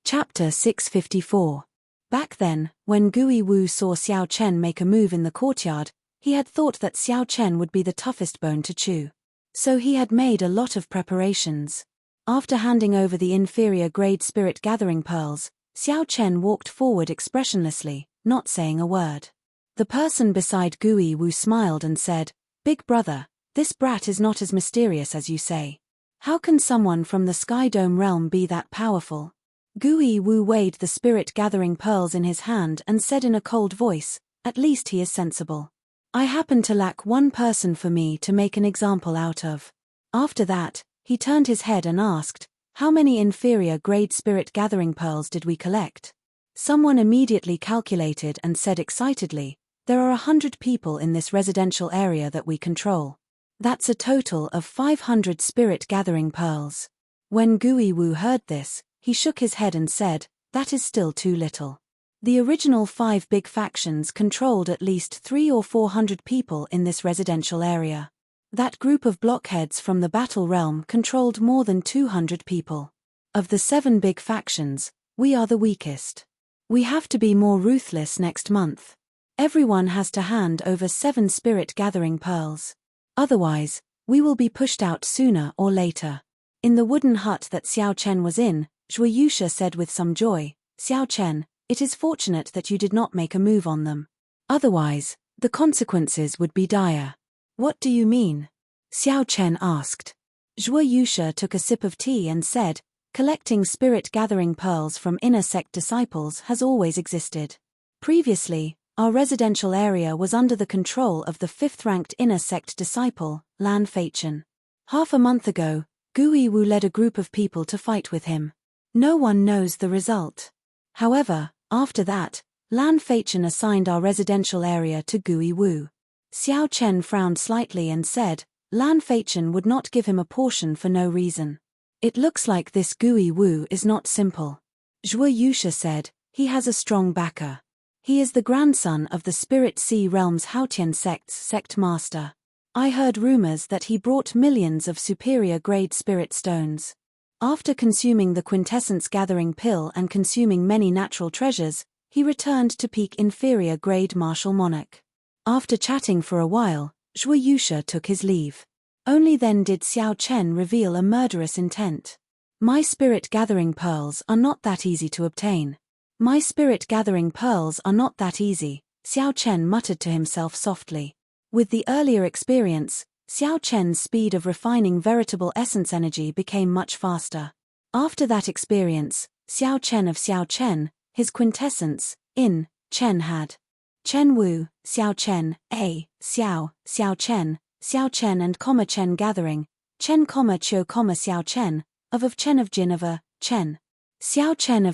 Chapter 654. Back then, when Gui Wu saw Xiao Chen make a move in the courtyard, he had thought that Xiao Chen would be the toughest bone to chew. So he had made a lot of preparations. After handing over the inferior-grade spirit-gathering pearls, Xiao Chen walked forward expressionlessly, not saying a word. The person beside Gui Wu smiled and said, "Big brother, this brat is not as mysterious as you say. How can someone from the Sky Dome realm be that powerful?" Gui Wu weighed the spirit-gathering pearls in his hand and said in a cold voice, "At least he is sensible. I happen to lack one person for me to make an example out of." After that, he turned his head and asked, "How many inferior-grade spirit-gathering pearls did we collect?" Someone immediately calculated and said excitedly, "There are 100 people in this residential area that we control. That's a total of 500 spirit-gathering pearls." When Gui Wu heard this, he shook his head and said, "That is still too little. The original 5 big factions controlled at least 300 or 400 people in this residential area. That group of blockheads from the battle realm controlled more than 200 people. Of the 7 big factions, we are the weakest. We have to be more ruthless next month. Everyone has to hand over 7 spirit-gathering pearls. Otherwise, we will be pushed out sooner or later." In the wooden hut that Xiao Chen was in, Zhuo Yusha said with some joy, "Xiao Chen, it is fortunate that you did not make a move on them. Otherwise, the consequences would be dire." "What do you mean?" Xiao Chen asked. Zhuo Yusha took a sip of tea and said, "Collecting spirit-gathering pearls from inner sect disciples has always existed. Previously, our residential area was under the control of the 5th-ranked inner sect disciple, Lan Feichen. Half a month ago, Gui Wu led a group of people to fight with him. No one knows the result. However, after that, Lan Feichen assigned our residential area to Gui Wu." Xiao Chen frowned slightly and said, "Lan Feichen would not give him a portion for no reason. It looks like this Gui Wu is not simple." Zhuo Yusha said, "He has a strong backer. He is the grandson of the Spirit Sea Realm's Haotian sect's sect master. I heard rumors that he brought millions of superior-grade spirit stones. After consuming the quintessence-gathering pill and consuming many natural treasures, he returned to peak inferior-grade martial monarch." After chatting for a while, Zhuo Yusha took his leave. Only then did Xiao Chen reveal a murderous intent. "My spirit-gathering pearls are not that easy to obtain. My spirit-gathering pearls are not that easy," Xiao Chen muttered to himself softly. With the earlier experience, Xiao Chen's speed of refining veritable essence energy became much faster. After that experience, Xiao Chen, his quintessence, in, Chen had. Chen Wu, Xiao Chen, A, Xiao Chen and Chen gathering, Chen, Chiu, Xiao Chen, of Chen of Jin of Chen. Xiao Chen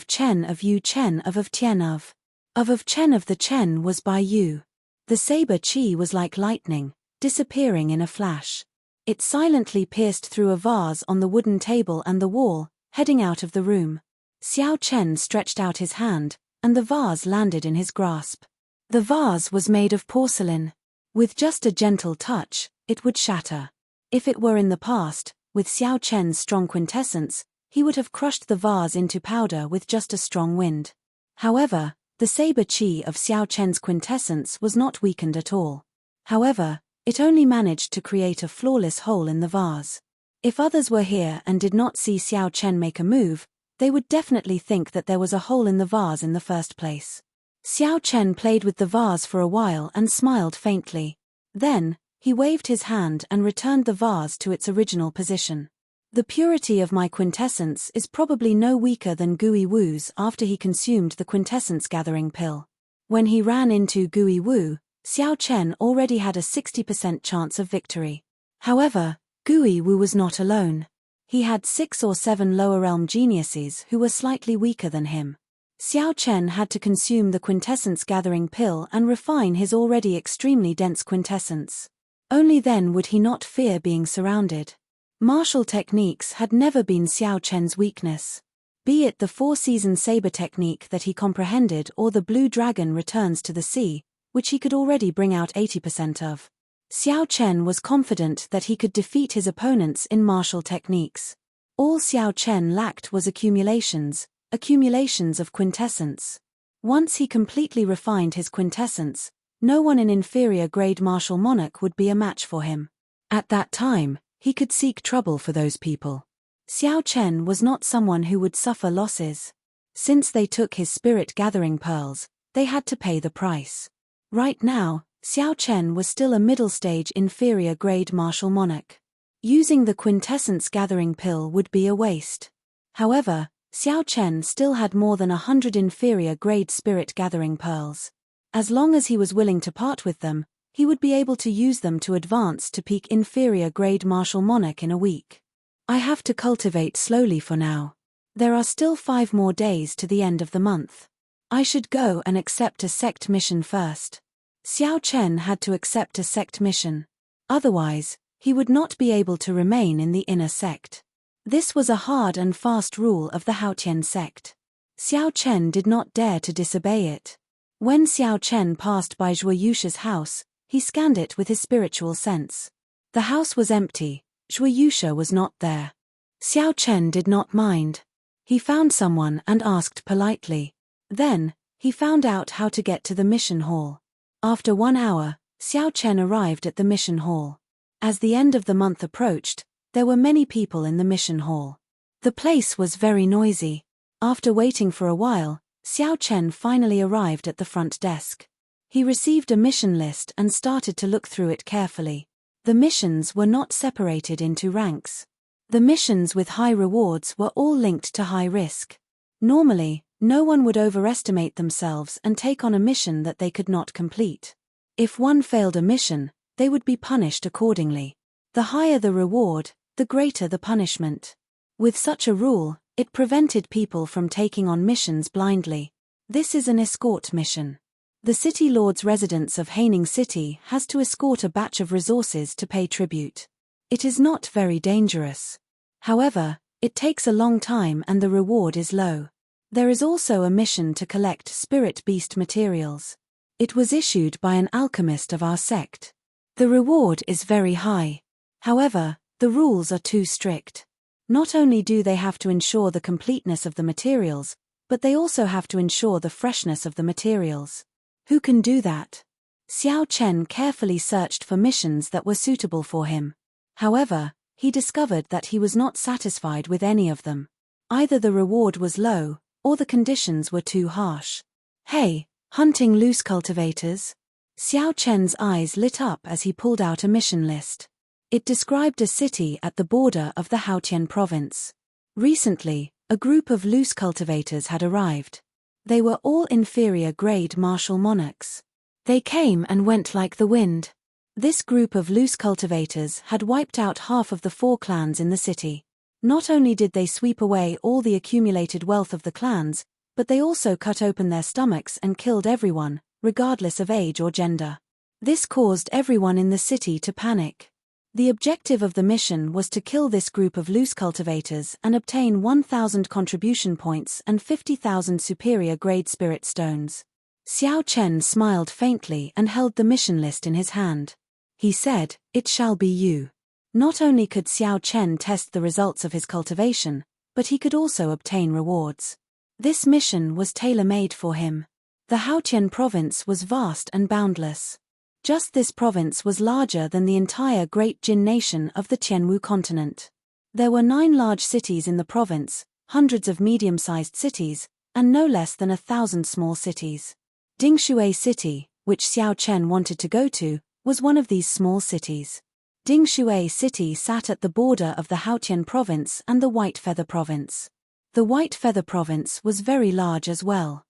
of Yu Chen of Tian of Chen of the Chen was by Yu. The saber chi was like lightning, disappearing in a flash. It silently pierced through a vase on the wooden table and the wall, heading out of the room. Xiao Chen stretched out his hand, and the vase landed in his grasp. The vase was made of porcelain. With just a gentle touch, it would shatter. If it were in the past, with Xiao Chen's strong quintessence, he would have crushed the vase into powder with just a strong wind. However, the saber chi of Xiao Chen's quintessence was not weakened at all. However, it only managed to create a flawless hole in the vase. If others were here and did not see Xiao Chen make a move, they would definitely think that there was a hole in the vase in the first place. Xiao Chen played with the vase for a while and smiled faintly. Then, he waved his hand and returned the vase to its original position. "The purity of my quintessence is probably no weaker than Gui Wu's after he consumed the quintessence-gathering pill." When he ran into Gui Wu, Xiao Chen already had a 60% chance of victory. However, Gui Wu was not alone. He had 6 or 7 lower realm geniuses who were slightly weaker than him. Xiao Chen had to consume the quintessence-gathering pill and refine his already extremely dense quintessence. Only then would he not fear being surrounded. Martial techniques had never been Xiao Chen's weakness. Be it the 4-season saber technique that he comprehended or the blue dragon returns to the sea, which he could already bring out 80% of. Xiao Chen was confident that he could defeat his opponents in martial techniques. All Xiao Chen lacked was accumulations of quintessence. Once he completely refined his quintessence, no one in inferior grade martial monarch would be a match for him. At that time, he could seek trouble for those people. Xiao Chen was not someone who would suffer losses. Since they took his spirit gathering pearls, they had to pay the price. Right now, Xiao Chen was still a middle-stage inferior grade martial monarch. Using the quintessence gathering pill would be a waste. However, Xiao Chen still had more than 100 inferior grade spirit gathering pearls. As long as he was willing to part with them, he would be able to use them to advance to peak inferior grade martial monarch in a week. I have to cultivate slowly for now. There are still 5 more days to the end of the month. I should go and accept a sect mission first. Xiao Chen had to accept a sect mission. Otherwise, he would not be able to remain in the inner sect. This was a hard and fast rule of the Haotian sect. Xiao Chen did not dare to disobey it. When Xiao Chen passed by Zhuo Yusha's house, he scanned it with his spiritual sense. The house was empty, Zhuo Yusha was not there. Xiao Chen did not mind. He found someone and asked politely. Then, he found out how to get to the mission hall. After 1 hour, Xiao Chen arrived at the mission hall. As the end of the month approached, there were many people in the mission hall. The place was very noisy. After waiting for a while, Xiao Chen finally arrived at the front desk. He received a mission list and started to look through it carefully. The missions were not separated into ranks. The missions with high rewards were all linked to high risk. Normally, no one would overestimate themselves and take on a mission that they could not complete. If one failed a mission, they would be punished accordingly. The higher the reward, the greater the punishment. With such a rule, it prevented people from taking on missions blindly. This is an escort mission. The city lord's residence of Haining City has to escort a batch of resources to pay tribute. It is not very dangerous. However, it takes a long time and the reward is low. There is also a mission to collect spirit beast materials. It was issued by an alchemist of our sect. The reward is very high. However, the rules are too strict. Not only do they have to ensure the completeness of the materials, but they also have to ensure the freshness of the materials. Who can do that? Xiao Chen carefully searched for missions that were suitable for him. However, he discovered that he was not satisfied with any of them. Either the reward was low, or the conditions were too harsh. Hey, hunting loose cultivators? Xiao Chen's eyes lit up as he pulled out a mission list. It described a city at the border of the Haotian province. Recently, a group of loose cultivators had arrived. They were all inferior grade martial monarchs. They came and went like the wind. This group of loose cultivators had wiped out half of the 4 clans in the city. Not only did they sweep away all the accumulated wealth of the clans, but they also cut open their stomachs and killed everyone, regardless of age or gender. This caused everyone in the city to panic. The objective of the mission was to kill this group of loose cultivators and obtain 1,000 contribution points and 50,000 superior grade spirit stones. Xiao Chen smiled faintly and held the mission list in his hand. He said, "It shall be you." Not only could Xiao Chen test the results of his cultivation, but he could also obtain rewards. This mission was tailor-made for him. The Haotian province was vast and boundless. Just this province was larger than the entire Great Jin nation of the Tianwu continent. There were 9 large cities in the province, hundreds of medium-sized cities, and no less than 1,000 small cities. Dingshui City, which Xiao Chen wanted to go to, was one of these small cities. Dingshui City sat at the border of the Haotian province and the White Feather province. The White Feather province was very large as well.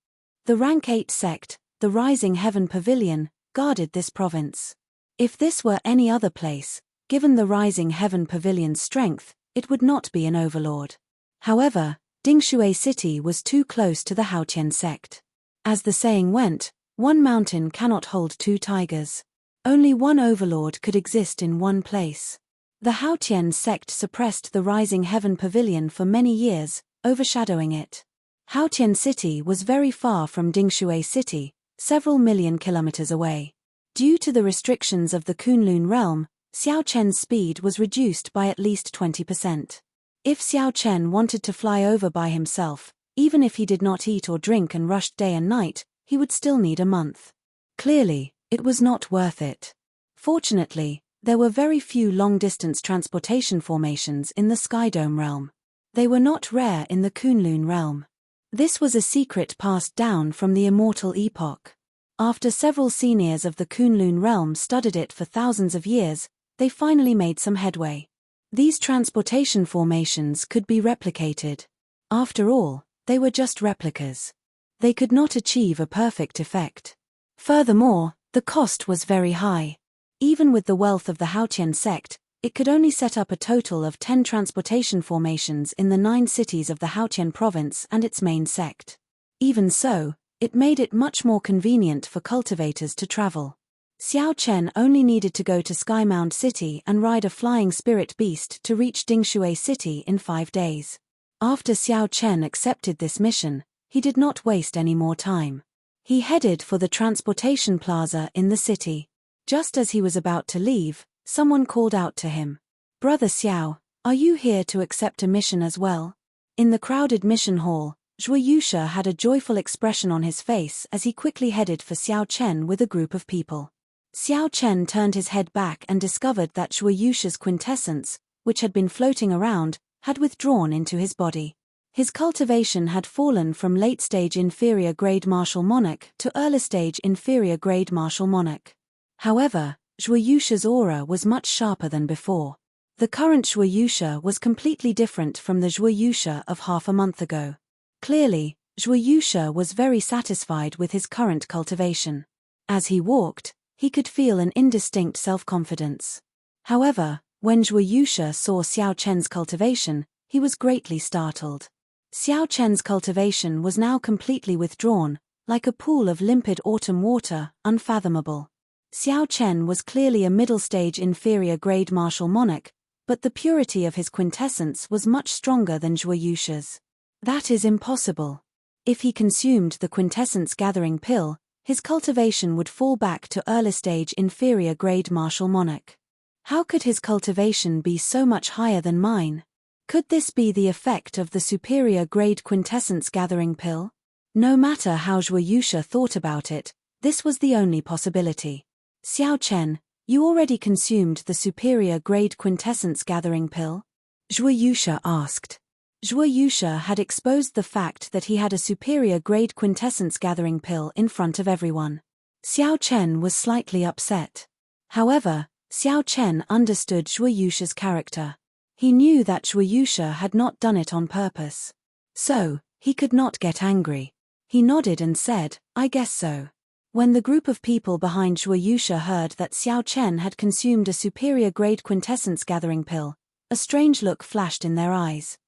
The rank 8 sect, the Rising Heaven Pavilion, guarded this province. If this were any other place, given the Rising Heaven Pavilion's strength, it would not be an overlord. However, Dingshui City was too close to the Haotian sect. As the saying went, one mountain cannot hold 2 tigers. Only one overlord could exist in one place. The Haotian sect suppressed the Rising Heaven Pavilion for many years, overshadowing it. Haotian City was very far from Dingshui City, several million kilometers away. Due to the restrictions of the Kunlun realm, Xiao Chen's speed was reduced by at least 20%. If Xiao Chen wanted to fly over by himself, even if he did not eat or drink and rushed day and night, he would still need a month. Clearly, it was not worth it. Fortunately, there were very few long-distance transportation formations in the Skydome realm. They were not rare in the Kunlun realm. This was a secret passed down from the Immortal epoch. After several seniors of the Kunlun realm studied it for thousands of years, they finally made some headway. These transportation formations could be replicated. After all, they were just replicas. They could not achieve a perfect effect. Furthermore, the cost was very high. Even with the wealth of the Haotian sect, it could only set up a total of 10 transportation formations in the 9 cities of the Haotian province and its main sect. Even so, it made it much more convenient for cultivators to travel. Xiao Chen only needed to go to Skymound City and ride a flying spirit beast to reach Dingshui City in 5 days. After Xiao Chen accepted this mission, he did not waste any more time. He headed for the transportation plaza in the city. Just as he was about to leave, someone called out to him. "Brother Xiao, are you here to accept a mission as well?" In the crowded mission hall, Zhuo Yusha had a joyful expression on his face as he quickly headed for Xiao Chen with a group of people. Xiao Chen turned his head back and discovered that Zhuo Yusha's quintessence, which had been floating around, had withdrawn into his body. His cultivation had fallen from late-stage inferior grade martial monarch to early-stage inferior grade martial monarch. However, Zhuo Yusha's aura was much sharper than before. The current Zhuo Yusha was completely different from the Zhuo Yusha of half a month ago. Clearly, Zhuo Yusha was very satisfied with his current cultivation. As he walked, he could feel an indistinct self-confidence. However, when Zhuo Yusha saw Xiao Chen's cultivation, he was greatly startled. Xiao Chen's cultivation was now completely withdrawn, like a pool of limpid autumn water, unfathomable. Xiao Chen was clearly a middle-stage inferior grade martial monarch, but the purity of his quintessence was much stronger than Zhuo Yusha's. That is impossible. If he consumed the quintessence gathering pill, his cultivation would fall back to early-stage inferior grade martial monarch. How could his cultivation be so much higher than mine? Could this be the effect of the superior grade quintessence gathering pill? No matter how Zhuo Yusha thought about it, this was the only possibility. "Xiao Chen, you already consumed the superior grade quintessence gathering pill?" Zhuo Yusha asked. Zhuo Yusha had exposed the fact that he had a superior grade quintessence gathering pill in front of everyone. Xiao Chen was slightly upset. However, Xiao Chen understood Zhuo Yusha's character. He knew that Zhuo Yusha had not done it on purpose. So, he could not get angry. He nodded and said, "I guess so." When the group of people behind Zhuo Yusha heard that Xiao Chen had consumed a superior grade quintessence gathering pill, a strange look flashed in their eyes.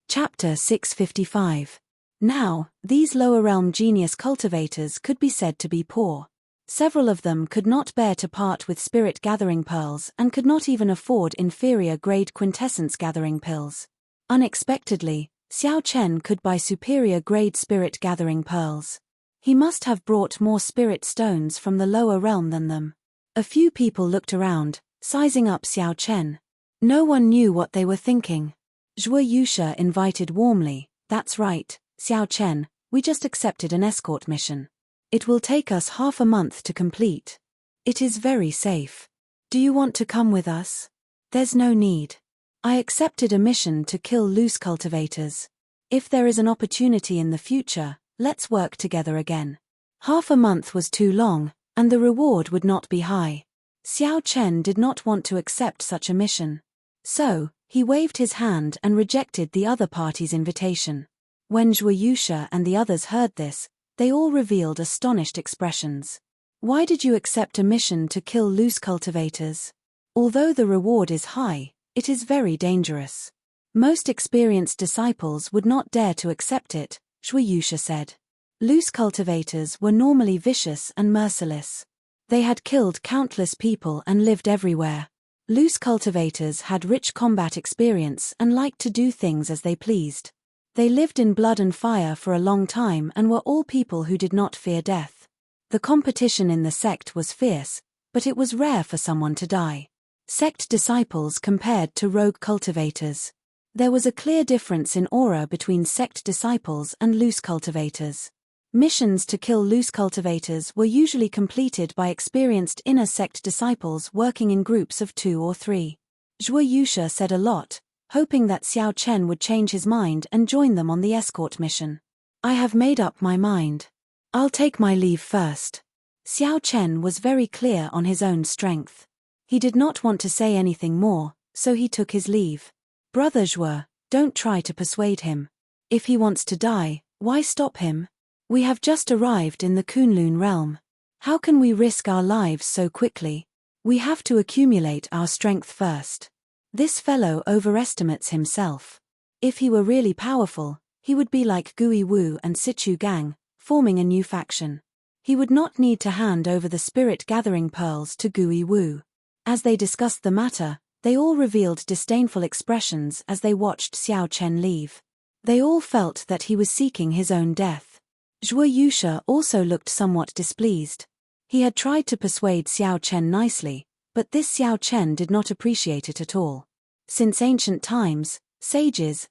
Chapter 655. Now, these lower realm genius cultivators could be said to be poor. Several of them could not bear to part with spirit gathering pearls and could not even afford inferior grade quintessence gathering pills. Unexpectedly, Xiao Chen could buy superior grade spirit gathering pearls. He must have brought more spirit stones from the lower realm than them. A few people looked around, sizing up Xiao Chen. No one knew what they were thinking. Zhuo Yusha invited warmly, "That's right, Xiao Chen, we just accepted an escort mission. It will take us half a month to complete. It is very safe. Do you want to come with us?" "There's no need. I accepted a mission to kill loose cultivators. If there is an opportunity in the future, let's work together again." Half a month was too long, and the reward would not be high. Xiao Chen did not want to accept such a mission. So, he waved his hand and rejected the other party's invitation. When Zhuo Yusha and the others heard this, they all revealed astonished expressions. "Why did you accept a mission to kill loose cultivators? Although the reward is high, it is very dangerous. Most experienced disciples would not dare to accept it," Zhuo Yusha said. Loose cultivators were normally vicious and merciless. They had killed countless people and lived everywhere. Loose cultivators had rich combat experience and liked to do things as they pleased. They lived in blood and fire for a long time and were all people who did not fear death. The competition in the sect was fierce, but it was rare for someone to die. Sect disciples compared to rogue cultivators. There was a clear difference in aura between sect disciples and loose cultivators. Missions to kill loose cultivators were usually completed by experienced inner sect disciples working in groups of 2 or 3. Zhuo Yusha said a lot, hoping that Xiao Chen would change his mind and join them on the escort mission. I have made up my mind. I'll take my leave first. Xiao Chen was very clear on his own strength. He did not want to say anything more, so he took his leave. Brother Zhuo, don't try to persuade him. If he wants to die, why stop him? We have just arrived in the Kunlun realm. How can we risk our lives so quickly? We have to accumulate our strength first. This fellow overestimates himself. If he were really powerful, he would be like Gui Wu and Sichu Gang, forming a new faction. He would not need to hand over the spirit gathering pearls to Gui Wu. As they discussed the matter, they all revealed disdainful expressions as they watched Xiao Chen leave. They all felt that he was seeking his own death. Zhuo Yusha also looked somewhat displeased. He had tried to persuade Xiao Chen nicely, but this Xiao Chen did not appreciate it at all. Since ancient times, sages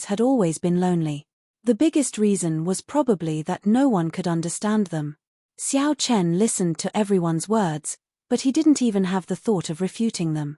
had always been lonely. The biggest reason was probably that no one could understand them. Xiao Chen listened to everyone's words, but he didn't even have the thought of refuting them.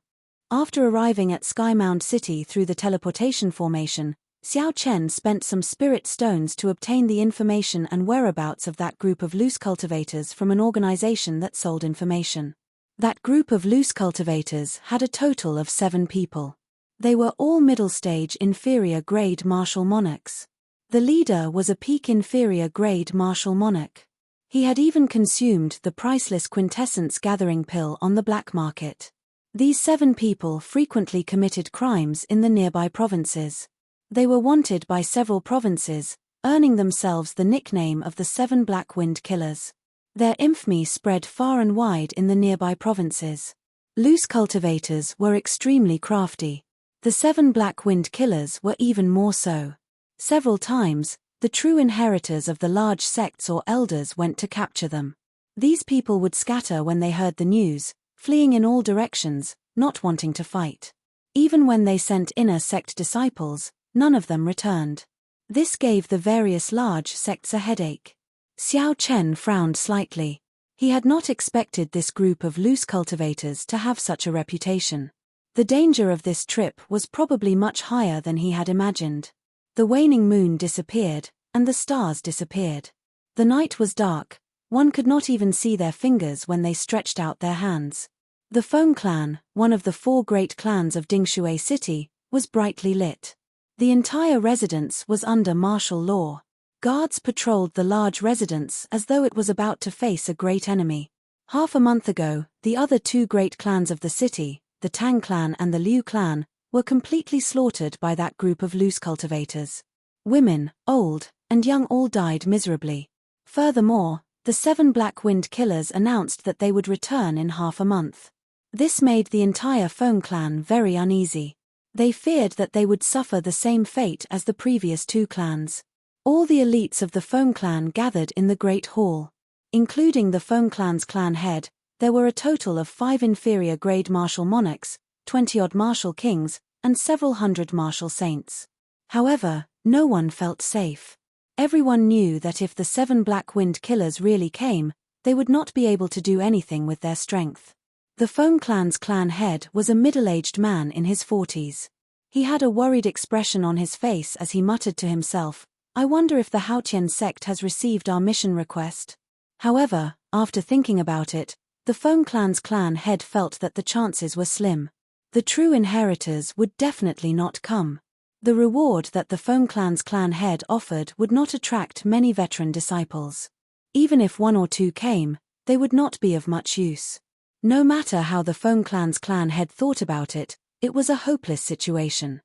After arriving at Skymound City through the teleportation formation, Xiao Chen spent some spirit stones to obtain the information and whereabouts of that group of loose cultivators from an organization that sold information. That group of loose cultivators had a total of 7 people. They were all middle-stage inferior grade martial monarchs. The leader was a peak inferior grade martial monarch. He had even consumed the priceless quintessence gathering pill on the black market. These 7 people frequently committed crimes in the nearby provinces. They were wanted by several provinces, earning themselves the nickname of the 7 Black Wind Killers. Their infamy spread far and wide in the nearby provinces. Loose cultivators were extremely crafty. The 7 Black Wind Killers were even more so. Several times, the true inheritors of the large sects or elders went to capture them. These people would scatter when they heard the news, fleeing in all directions, not wanting to fight. Even when they sent inner sect disciples, none of them returned. This gave the various large sects a headache. Xiao Chen frowned slightly. He had not expected this group of loose cultivators to have such a reputation. The danger of this trip was probably much higher than he had imagined. The waning moon disappeared, and the stars disappeared. The night was dark, one could not even see their fingers when they stretched out their hands. The Feng clan, one of the 4 great clans of Dingshui City, was brightly lit. The entire residence was under martial law. Guards patrolled the large residence as though it was about to face a great enemy. Half a month ago, the other 2 great clans of the city, the Tang clan and the Liu clan, were completely slaughtered by that group of loose cultivators. Women, old, and young all died miserably. Furthermore, the 7 Black Wind Killers announced that they would return in half a month. This made the entire Feng clan very uneasy. They feared that they would suffer the same fate as the previous 2 clans. All the elites of the Feng clan gathered in the Great Hall. Including the Feng clan's clan head, there were a total of 5 inferior grade martial monarchs, 20-odd martial kings, and several hundred martial saints. However, no one felt safe. Everyone knew that if the 7 Black Wind Killers really came, they would not be able to do anything with their strength. The Feng clan's clan head was a middle-aged man in his 40s. He had a worried expression on his face as he muttered to himself, "I wonder if the Haotian sect has received our mission request." However, after thinking about it, the Feng clan's clan head felt that the chances were slim. The true inheritors would definitely not come. The reward that the Feng clan's clan head offered would not attract many veteran disciples. Even if 1 or 2 came, they would not be of much use. No matter how the Feng clan's clan head thought about it, it was a hopeless situation.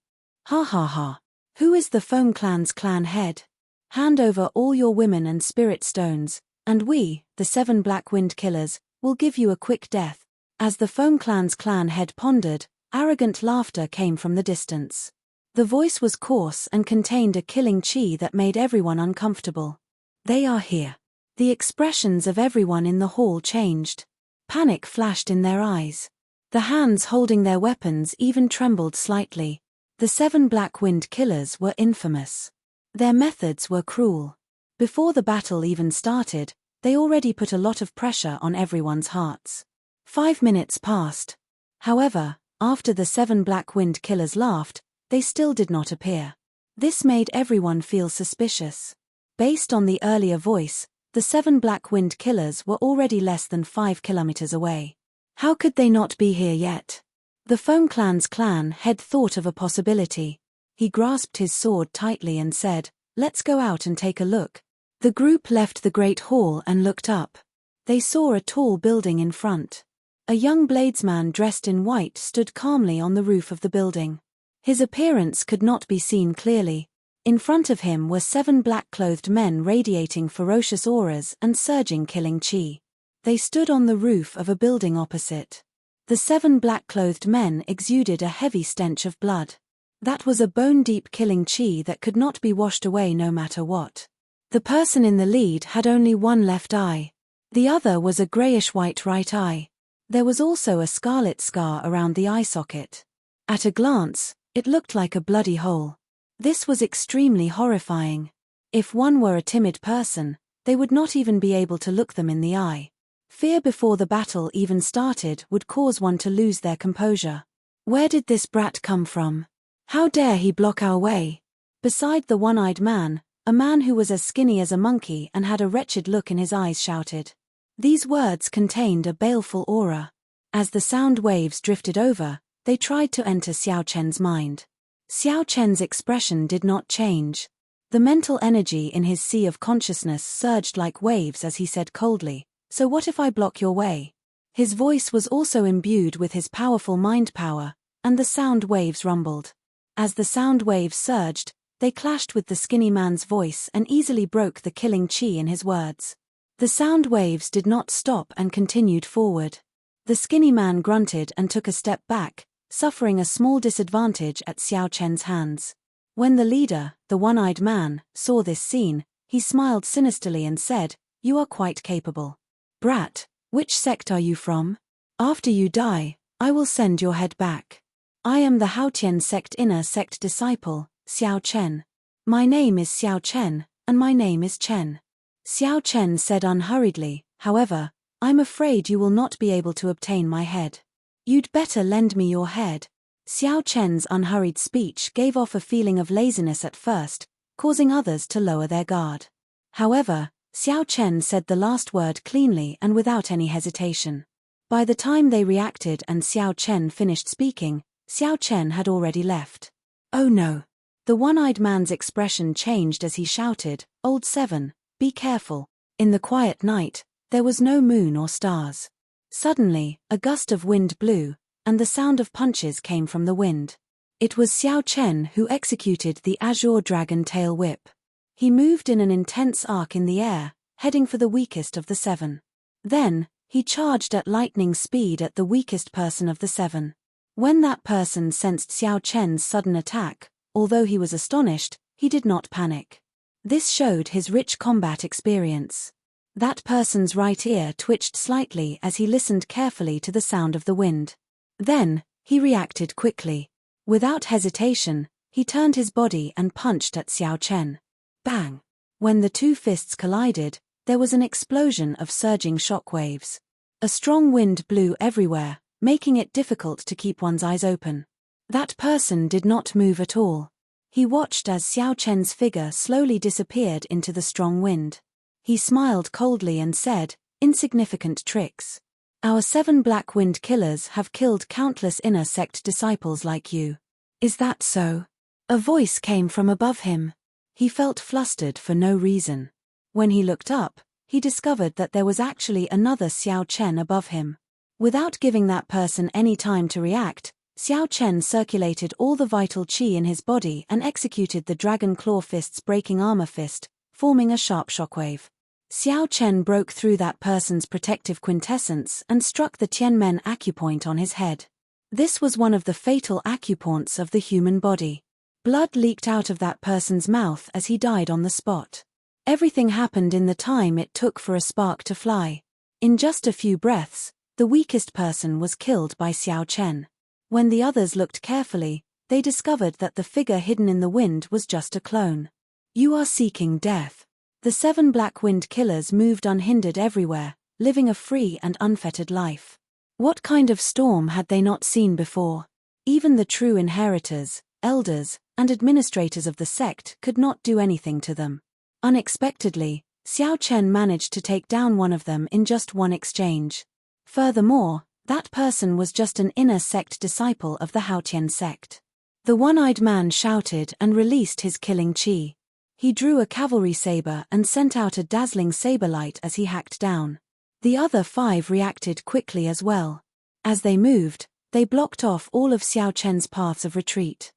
Ha ha ha. Who is the Feng clan's clan head? Hand over all your women and spirit stones, and we, the 7 Black Wind Killers, will give you a quick death. As the Feng clan's clan head pondered, arrogant laughter came from the distance. The voice was coarse and contained a killing chi that made everyone uncomfortable. They are here. The expressions of everyone in the hall changed. Panic flashed in their eyes. The hands holding their weapons even trembled slightly. The 7 Black Wind Killers were infamous. Their methods were cruel. Before the battle even started, they already put a lot of pressure on everyone's hearts. 5 minutes passed. However, after the 7 Black Wind Killers laughed, they still did not appear. This made everyone feel suspicious. Based on the earlier voice, the 7 Black Wind Killers were already less than 5 kilometers away. How could they not be here yet? The Foam Clan's clan head thought of a possibility. He grasped his sword tightly and said, "Let's go out and take a look." The group left the great hall and looked up. They saw a tall building in front. A young bladesman dressed in white stood calmly on the roof of the building. His appearance could not be seen clearly. In front of him were 7 black-clothed men radiating ferocious auras and surging killing chi. They stood on the roof of a building opposite. The 7 black-clothed men exuded a heavy stench of blood. That was a bone-deep killing chi that could not be washed away no matter what. The person in the lead had only one left eye. The other was a grayish-white right eye. There was also a scarlet scar around the eye socket. At a glance, it looked like a bloody hole. This was extremely horrifying. If one were a timid person, they would not even be able to look them in the eye. Fear before the battle even started would cause one to lose their composure. Where did this brat come from? How dare he block our way? Beside the one-eyed man, a man who was as skinny as a monkey and had a wretched look in his eyes shouted. These words contained a baleful aura. As the sound waves drifted over, they tried to enter Xiao Chen's mind. Xiao Chen's expression did not change. The mental energy in his sea of consciousness surged like waves as he said coldly, "So what if I block your way?" His voice was also imbued with his powerful mind power, and the sound waves rumbled. As the sound waves surged, they clashed with the skinny man's voice and easily broke the killing chi in his words. The sound waves did not stop and continued forward. The skinny man grunted and took a step back, suffering a small disadvantage at Xiao Chen's hands. When the leader, the one-eyed man, saw this scene, he smiled sinisterly and said, "You are quite capable. Brat, which sect are you from? After you die, I will send your head back. I am the Haotian sect inner sect disciple, Xiao Chen. My name is Xiao Chen, and my name is Chen." Xiao Chen said unhurriedly, "However, I'm afraid you will not be able to obtain my head. You'd better lend me your head." Xiao Chen's unhurried speech gave off a feeling of laziness at first, causing others to lower their guard. However, Xiao Chen said the last word cleanly and without any hesitation. By the time they reacted and Xiao Chen finished speaking, Xiao Chen had already left. "Oh no." The one-eyed man's expression changed as he shouted, "Old 7, be careful." In the quiet night, there was no moon or stars. Suddenly, a gust of wind blew, and the sound of punches came from the wind. It was Xiao Chen who executed the Azure Dragon Tail Whip. He moved in an intense arc in the air, heading for the weakest of the 7. Then, he charged at lightning speed at the weakest person of the 7. When that person sensed Xiao Chen's sudden attack, although he was astonished, he did not panic. This showed his rich combat experience. That person's right ear twitched slightly as he listened carefully to the sound of the wind. Then, he reacted quickly. Without hesitation, he turned his body and punched at Xiao Chen. Bang! When the two fists collided, there was an explosion of surging shockwaves. A strong wind blew everywhere, making it difficult to keep one's eyes open. That person did not move at all. He watched as Xiao Chen's figure slowly disappeared into the strong wind. He smiled coldly and said, "Insignificant tricks. Our 7 Black Wind Killers have killed countless inner sect disciples like you." "Is that so?" A voice came from above him. He felt flustered for no reason. When he looked up, he discovered that there was actually another Xiao Chen above him. Without giving that person any time to react, Xiao Chen circulated all the vital qi in his body and executed the Dragon Claw Fist's breaking armor fist, forming a sharp shockwave. Xiao Chen broke through that person's protective quintessence and struck the Tianmen acupoint on his head. This was one of the fatal acupoints of the human body. Blood leaked out of that person's mouth as he died on the spot. Everything happened in the time it took for a spark to fly. In just a few breaths, the weakest person was killed by Xiao Chen. When the others looked carefully, they discovered that the figure hidden in the wind was just a clone. You are seeking death. The 7 Black Wind Killers moved unhindered everywhere, living a free and unfettered life. What kind of storm had they not seen before? Even the true inheritors, elders, and administrators of the sect could not do anything to them. Unexpectedly, Xiao Chen managed to take down one of them in just one exchange. Furthermore, that person was just an inner sect disciple of the Haotian sect. The one-eyed man shouted and released his killing chi. He drew a cavalry saber and sent out a dazzling saber light as he hacked down. The other 5 reacted quickly as well. As they moved, they blocked off all of Xiao Chen's paths of retreat.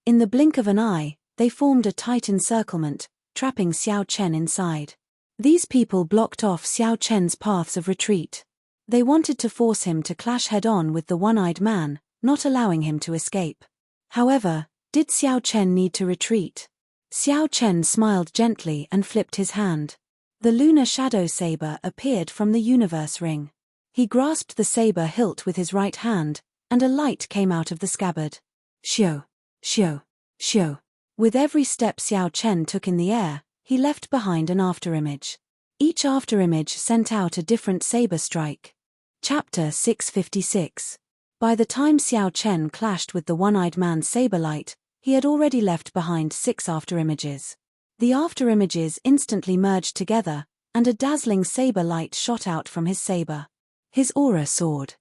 In the blink of an eye, they formed a tight encirclement, trapping Xiao Chen inside. These people blocked off Xiao Chen's paths of retreat. They wanted to force him to clash head-on with the one-eyed man, not allowing him to escape. However, did Xiao Chen need to retreat? Xiao Chen smiled gently and flipped his hand. The lunar shadow saber appeared from the universe ring. He grasped the saber hilt with his right hand, and a light came out of the scabbard. Xiao, xiao, xiao. With every step Xiao Chen took in the air, he left behind an afterimage. Each afterimage sent out a different saber strike. Chapter 656. By the time Xiao Chen clashed with the one-eyed man's saber light, he had already left behind 6 afterimages. The afterimages instantly merged together, and a dazzling saber light shot out from his saber. His aura soared.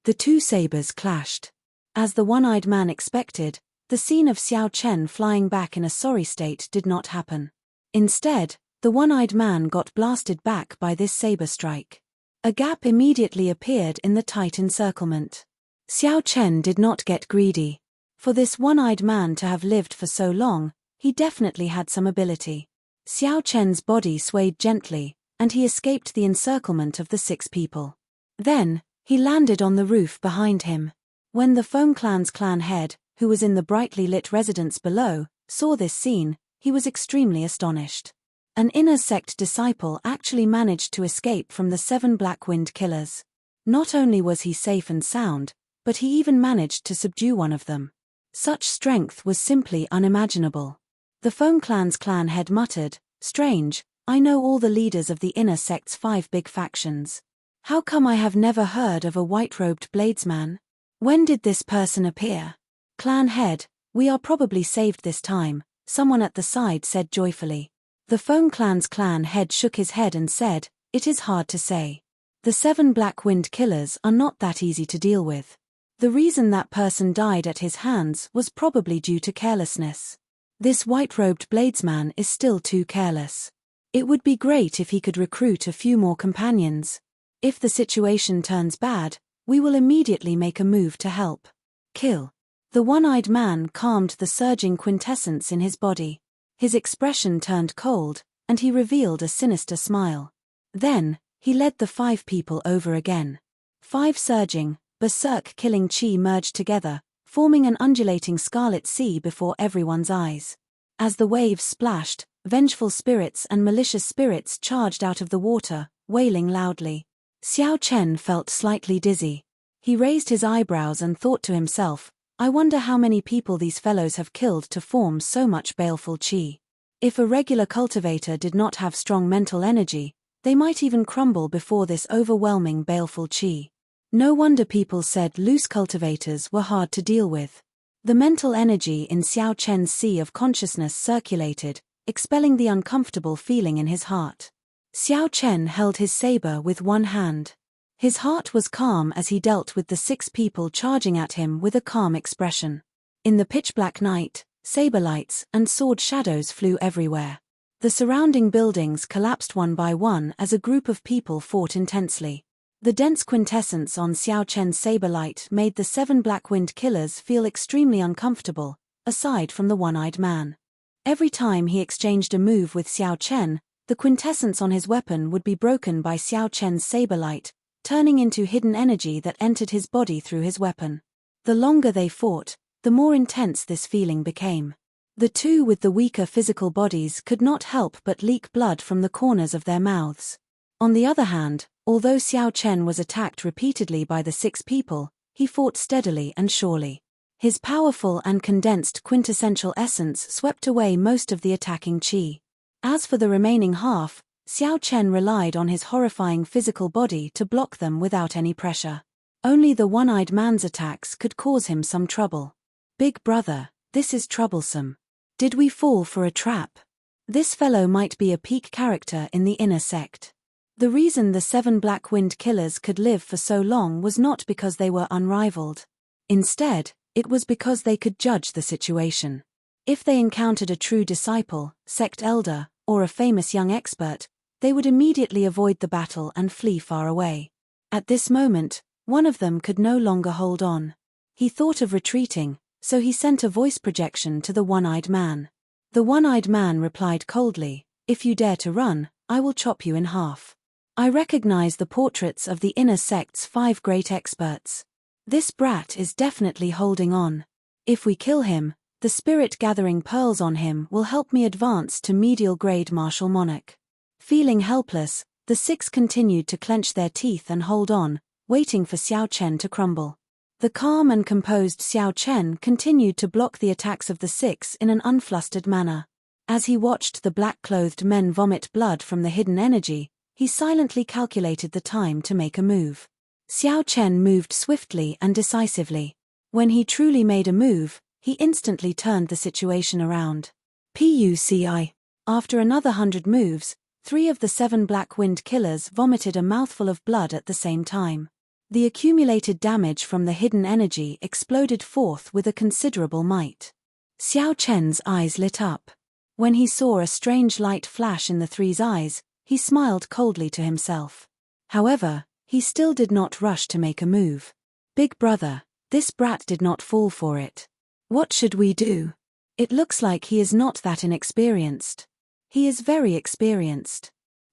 The 2 sabers clashed. As the one-eyed man expected, the scene of Xiao Chen flying back in a sorry state did not happen. Instead, the one-eyed man got blasted back by this saber strike. A gap immediately appeared in the tight encirclement. Xiao Chen did not get greedy. For this one-eyed man to have lived for so long, he definitely had some ability. Xiao Chen's body swayed gently, and he escaped the encirclement of the 6 people. Then, he landed on the roof behind him. When the Foam Clan's clan head, who was in the brightly lit residence below, saw this scene, he was extremely astonished. An inner sect disciple actually managed to escape from the 7 Black Wind Killers. Not only was he safe and sound, but he even managed to subdue one of them. Such strength was simply unimaginable. The Foam Clan's clan head muttered, "Strange, I know all the leaders of the inner sect's 5 big factions. How come I have never heard of a white-robed bladesman? When did this person appear?" "Clan head, we are probably saved this time," someone at the side said joyfully. The Foam Clan's clan head shook his head and said, "It is hard to say. The 7 Black Wind Killers are not that easy to deal with. The reason that person died at his hands was probably due to carelessness. This white-robed bladesman is still too careless. It would be great if he could recruit a few more companions. If the situation turns bad, we will immediately make a move to help. Kill." The one-eyed man calmed the surging quintessence in his body. His expression turned cold, and he revealed a sinister smile. Then, he led the 5 people over again. 5 surging, berserk killing chi merged together, forming an undulating scarlet sea before everyone's eyes. As the waves splashed, vengeful spirits and malicious spirits charged out of the water, wailing loudly. Xiao Chen felt slightly dizzy. He raised his eyebrows and thought to himself, "I wonder how many people these fellows have killed to form so much baleful chi. If a regular cultivator did not have strong mental energy, they might even crumble before this overwhelming baleful chi." No wonder people said loose cultivators were hard to deal with. The mental energy in Xiao Chen's sea of consciousness circulated, expelling the uncomfortable feeling in his heart. Xiao Chen held his saber with one hand. His heart was calm as he dealt with the 6 people charging at him with a calm expression. In the pitch-black night, saber lights and sword shadows flew everywhere. The surrounding buildings collapsed one by one as a group of people fought intensely. The dense quintessence on Xiao Chen's saber light made the 7 Black Wind Killers feel extremely uncomfortable, aside from the one-eyed man. Every time he exchanged a move with Xiao Chen, the quintessence on his weapon would be broken by Xiao Chen's saber light, turning into hidden energy that entered his body through his weapon. The longer they fought, the more intense this feeling became. The two with the weaker physical bodies could not help but leak blood from the corners of their mouths. On the other hand, although Xiao Chen was attacked repeatedly by the 6 people, he fought steadily and surely. His powerful and condensed quintessential essence swept away most of the attacking qi. As for the remaining half, Xiao Chen relied on his horrifying physical body to block them without any pressure. Only the one-eyed man's attacks could cause him some trouble. Big brother, this is troublesome. Did we fall for a trap? This fellow might be a peak character in the inner sect. The reason the 7 Black Wind Killers could live for so long was not because they were unrivaled. Instead, it was because they could judge the situation. If they encountered a true disciple, sect elder, or a famous young expert, they would immediately avoid the battle and flee far away. At this moment, one of them could no longer hold on. He thought of retreating, so he sent a voice projection to the one-eyed man. The one-eyed man replied coldly, "If you dare to run, I will chop you in half." I recognize the portraits of the inner sect's 5 great experts. This brat is definitely holding on. If we kill him, the spirit gathering pearls on him will help me advance to medial grade martial monarch. Feeling helpless, the 6 continued to clench their teeth and hold on, waiting for Xiao Chen to crumble. The calm and composed Xiao Chen continued to block the attacks of the 6 in an unflustered manner. As he watched the black-clothed men vomit blood from the hidden energy, he silently calculated the time to make a move. Xiao Chen moved swiftly and decisively. When he truly made a move, he instantly turned the situation around. PUCI. After another 100 moves, 3 of the 7 Black Wind Killers vomited a mouthful of blood at the same time. The accumulated damage from the hidden energy exploded forth with a considerable might. Xiao Chen's eyes lit up. When he saw a strange light flash in the 3's eyes, he smiled coldly to himself. However, he still did not rush to make a move. Big brother, this brat did not fall for it. What should we do? It looks like he is not that inexperienced. He is very experienced.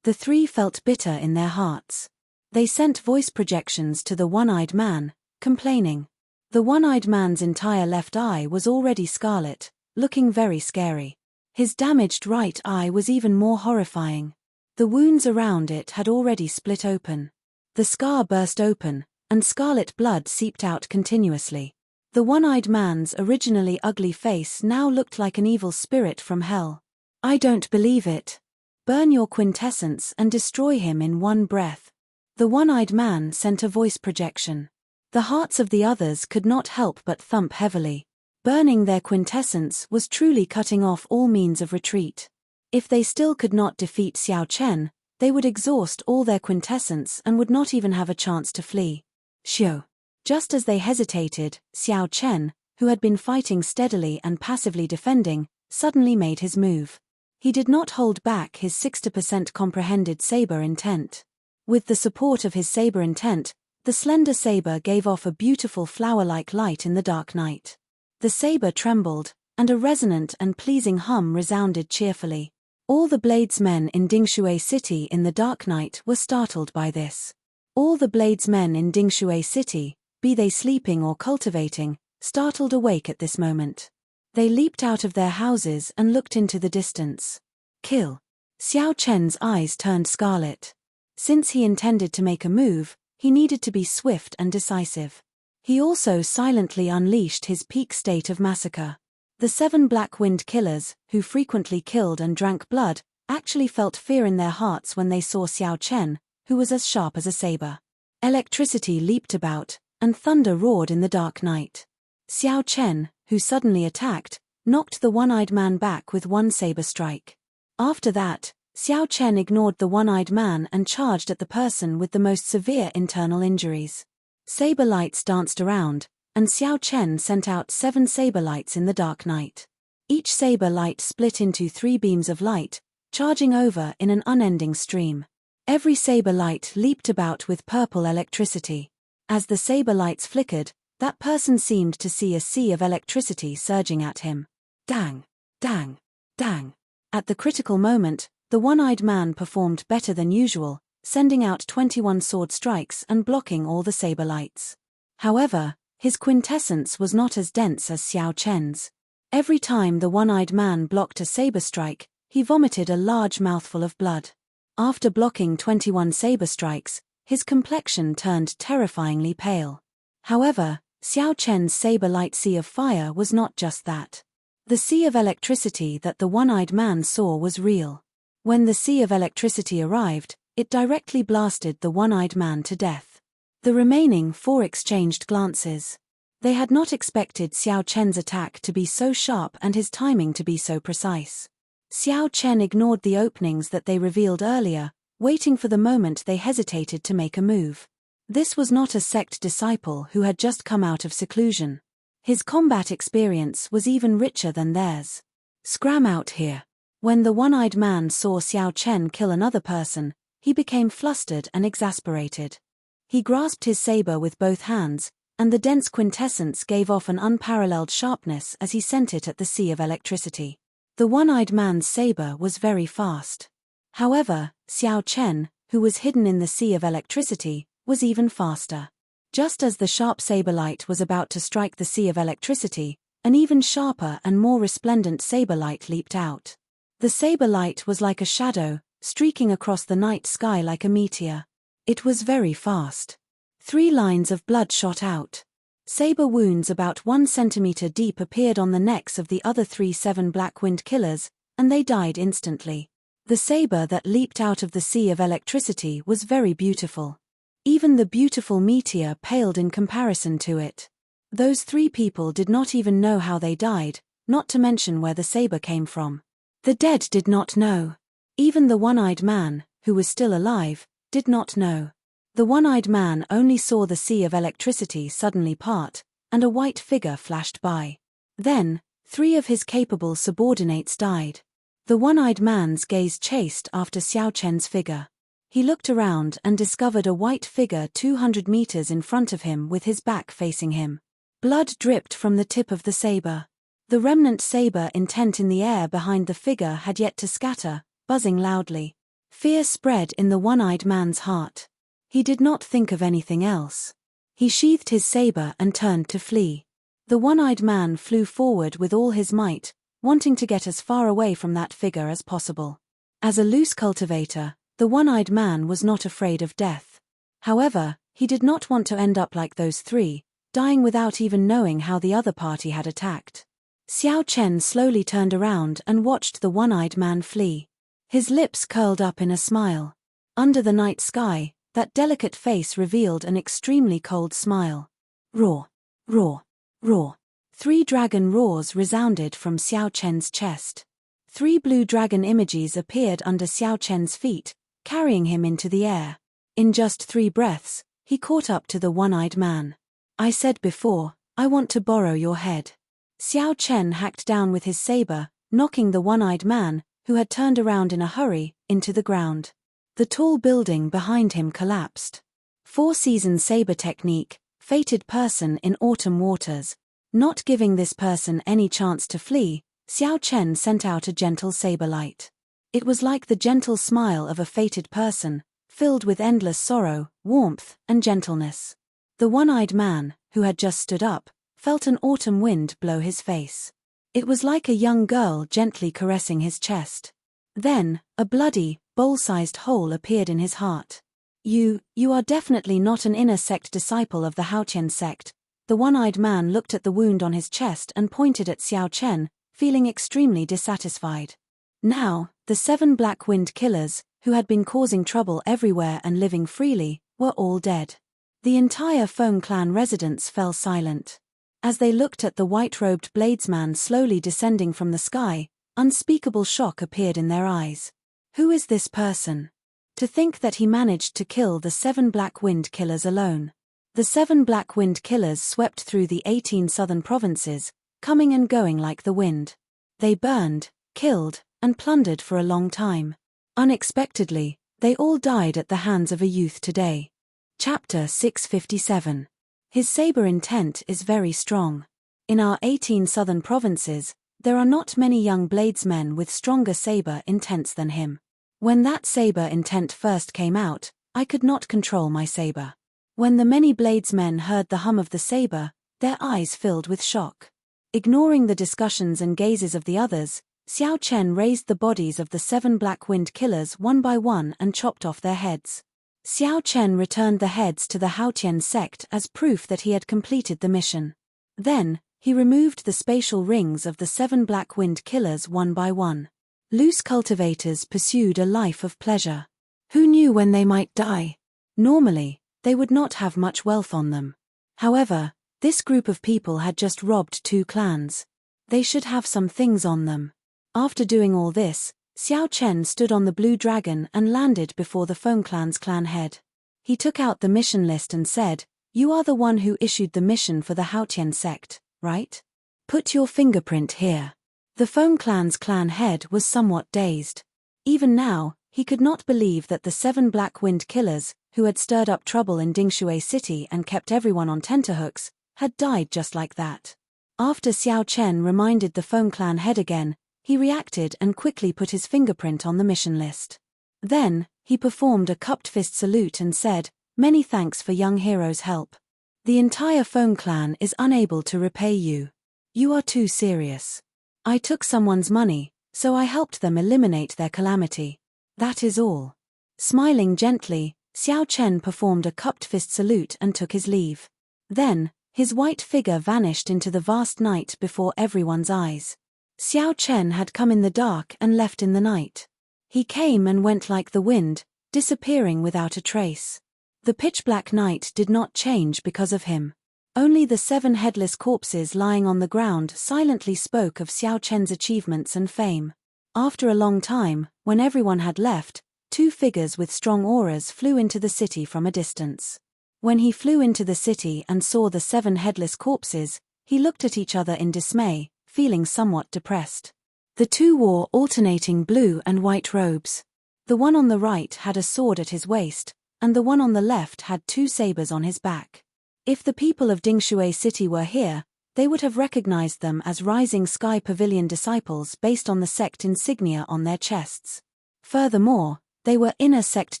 The 3 felt bitter in their hearts. They sent voice projections to the one-eyed man, complaining. The one-eyed man's entire left eye was already scarlet, looking very scary. His damaged right eye was even more horrifying. The wounds around it had already split open. The scar burst open, and scarlet blood seeped out continuously. The one-eyed man's originally ugly face now looked like an evil spirit from hell. I don't believe it. Burn your quintessence and destroy him in one breath. The one-eyed man sent a voice projection. The hearts of the others could not help but thump heavily. Burning their quintessence was truly cutting off all means of retreat. If they still could not defeat Xiao Chen, they would exhaust all their quintessence and would not even have a chance to flee. Xiao. Just as they hesitated, Xiao Chen, who had been fighting steadily and passively defending, suddenly made his move. He did not hold back his 60% comprehended saber intent. With the support of his saber intent, the slender saber gave off a beautiful flower-like light in the dark night. The saber trembled, and a resonant and pleasing hum resounded cheerfully. All the bladesmen in Dingshui City in the dark night were startled by this. All the bladesmen in Dingshui City, be they sleeping or cultivating, startled awake at this moment. They leaped out of their houses and looked into the distance. Kill. Xiao Chen's eyes turned scarlet. Since he intended to make a move, he needed to be swift and decisive. He also silently unleashed his peak state of massacre. The 7 Black Wind Killers, who frequently killed and drank blood, actually felt fear in their hearts when they saw Xiao Chen, who was as sharp as a saber. Electricity leaped about, and thunder roared in the dark night. Xiao Chen, who suddenly attacked, knocked the one-eyed man back with one saber strike. After that, Xiao Chen ignored the one-eyed man and charged at the person with the most severe internal injuries. Saber lights danced around, and Xiao Chen sent out 7 saber lights in the dark night. Each saber light split into 3 beams of light, charging over in an unending stream. Every saber light leaped about with purple electricity. As the saber lights flickered, that person seemed to see a sea of electricity surging at him. Dang! Dang! Dang! At the critical moment, the one-eyed man performed better than usual, sending out 21 sword strikes and blocking all the saber lights. However, his quintessence was not as dense as Xiao Chen's. Every time the one-eyed man blocked a saber strike, he vomited a large mouthful of blood. After blocking 21 saber strikes, his complexion turned terrifyingly pale. However, Xiao Chen's saber-light sea of fire was not just that. The sea of electricity that the one-eyed man saw was real. When the sea of electricity arrived, it directly blasted the one-eyed man to death. The remaining 4 exchanged glances. They had not expected Xiao Chen's attack to be so sharp and his timing to be so precise. Xiao Chen ignored the openings that they revealed earlier, waiting for the moment they hesitated to make a move. This was not a sect disciple who had just come out of seclusion. His combat experience was even richer than theirs. Scram out here. When the one-eyed man saw Xiao Chen kill another person, he became flustered and exasperated. He grasped his saber with both hands, and the dense quintessence gave off an unparalleled sharpness as he sent it at the sea of electricity. The one-eyed man's saber was very fast. However, Xiao Chen, who was hidden in the sea of electricity, was even faster. Just as the sharp saber light was about to strike the sea of electricity, an even sharper and more resplendent saber light leaped out. The saber light was like a shadow, streaking across the night sky like a meteor. It was very fast. 3 lines of blood shot out. Saber wounds about 1 centimeter deep appeared on the necks of the other 3 7 Black-Wind killers, and they died instantly. The saber that leaped out of the sea of electricity was very beautiful. Even the beautiful meteor paled in comparison to it. Those 3 people did not even know how they died, not to mention where the saber came from. The dead did not know. Even the one-eyed man, who was still alive, did not know. The one-eyed man only saw the sea of electricity suddenly part, and a white figure flashed by. Then, 3 of his capable subordinates died. The one-eyed man's gaze chased after Xiao Chen's figure. He looked around and discovered a white figure 200 meters in front of him with his back facing him. Blood dripped from the tip of the saber. The remnant saber intent in the air behind the figure had yet to scatter, buzzing loudly. Fear spread in the one-eyed man's heart. He did not think of anything else. He sheathed his saber and turned to flee. The one-eyed man flew forward with all his might, wanting to get as far away from that figure as possible. As a loose cultivator, the one-eyed man was not afraid of death. However, he did not want to end up like those 3, dying without even knowing how the other party had attacked. Xiao Chen slowly turned around and watched the one-eyed man flee. His lips curled up in a smile. Under the night sky, that delicate face revealed an extremely cold smile. Roar, roar, roar. 3 dragon roars resounded from Xiao Chen's chest. 3 blue dragon images appeared under Xiao Chen's feet, carrying him into the air. In just 3 breaths, he caught up to the one-eyed man. I said before, I want to borrow your head. Xiao Chen hacked down with his saber, knocking the one-eyed man, who had turned around in a hurry, into the ground. The tall building behind him collapsed. 4-season saber technique, fated person in autumn waters. Not giving this person any chance to flee, Xiao Chen sent out a gentle saber light. It was like the gentle smile of a fated person, filled with endless sorrow, warmth, and gentleness. The one-eyed man, who had just stood up, felt an autumn wind blow his face. It was like a young girl gently caressing his chest. Then, a bloody, bowl-sized hole appeared in his heart. You are definitely not an inner sect disciple of the Haotian sect. The one-eyed man looked at the wound on his chest and pointed at Xiao Chen, feeling extremely dissatisfied. Now, the 7 Black-Wind killers, who had been causing trouble everywhere and living freely, were all dead. The entire Feng clan residents fell silent. As they looked at the white-robed bladesman slowly descending from the sky, unspeakable shock appeared in their eyes. Who is this person? To think that he managed to kill the 7 Black-Wind killers alone. The 7 Black-Wind killers swept through the 18 southern provinces, coming and going like the wind. They burned, killed, and plundered for a long time. Unexpectedly, they all died at the hands of a youth today. Chapter 657. His saber intent is very strong. In our 18 southern provinces, there are not many young bladesmen with stronger saber intents than him. When that saber intent first came out, I could not control my saber. When the many bladesmen heard the hum of the saber, their eyes filled with shock. Ignoring the discussions and gazes of the others, Xiao Chen raised the bodies of the 7 Black Wind Killers one by one and chopped off their heads. Xiao Chen returned the heads to the Haotian sect as proof that he had completed the mission. Then, he removed the spatial rings of the 7 Black Wind Killers one by one. Loose cultivators pursued a life of pleasure. Who knew when they might die? Normally, they would not have much wealth on them. However, this group of people had just robbed 2 clans. They should have some things on them. After doing all this, Xiao Chen stood on the blue dragon and landed before the Feng clan's clan head. He took out the mission list and said, "You are the one who issued the mission for the Haotian sect, right? Put your fingerprint here." The Feng clan's clan head was somewhat dazed. Even now, he could not believe that the 7 Black Wind Killers, who had stirred up trouble in Dingshui City and kept everyone on tenterhooks, had died just like that. After Xiao Chen reminded the Feng clan head again, he reacted and quickly put his fingerprint on the mission list. Then, he performed a cupped fist salute and said, "Many thanks for young hero's help. The entire Feng clan is unable to repay you. You are too serious. I took someone's money, so I helped them eliminate their calamity. That is all." Smiling gently, Xiao Chen performed a cupped fist salute and took his leave. Then, his white figure vanished into the vast night before everyone's eyes. Xiao Chen had come in the dark and left in the night. He came and went like the wind, disappearing without a trace. The pitch-black night did not change because of him. Only the 7 headless corpses lying on the ground silently spoke of Xiao Chen's achievements and fame. After a long time, when everyone had left, 2 figures with strong auras flew into the city from a distance. When he flew into the city and saw the 7 headless corpses, he looked at each other in dismay, feeling somewhat depressed. The 2 wore alternating blue and white robes. The one on the right had a sword at his waist, and the one on the left had 2 sabers on his back. If the people of Dingshui City were here, they would have recognized them as Rising Sky Pavilion disciples based on the sect insignia on their chests. Furthermore, they were inner sect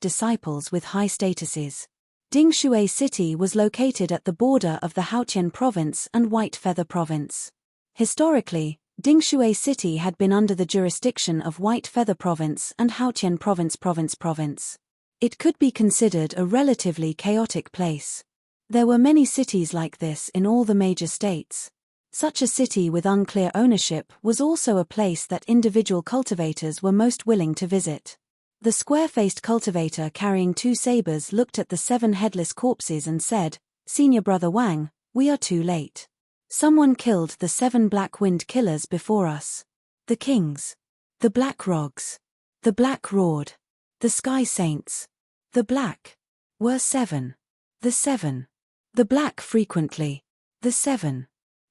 disciples with high statuses. Dingshui City was located at the border of the Haotian province and White Feather province. Historically, Dingshui City had been under the jurisdiction of White Feather province and Haotian province. It could be considered a relatively chaotic place. There were many cities like this in all the major states. Such a city with unclear ownership was also a place that individual cultivators were most willing to visit. The square-faced cultivator carrying 2 sabers looked at the 7 headless corpses and said, "Senior Brother Wang, we are too late. Someone killed the 7 Black Wind Killers before us. The Kings. The Black Rogs. The Black Roared. The Sky Saints. The Black. Were 7. The 7. The Black frequently. The 7.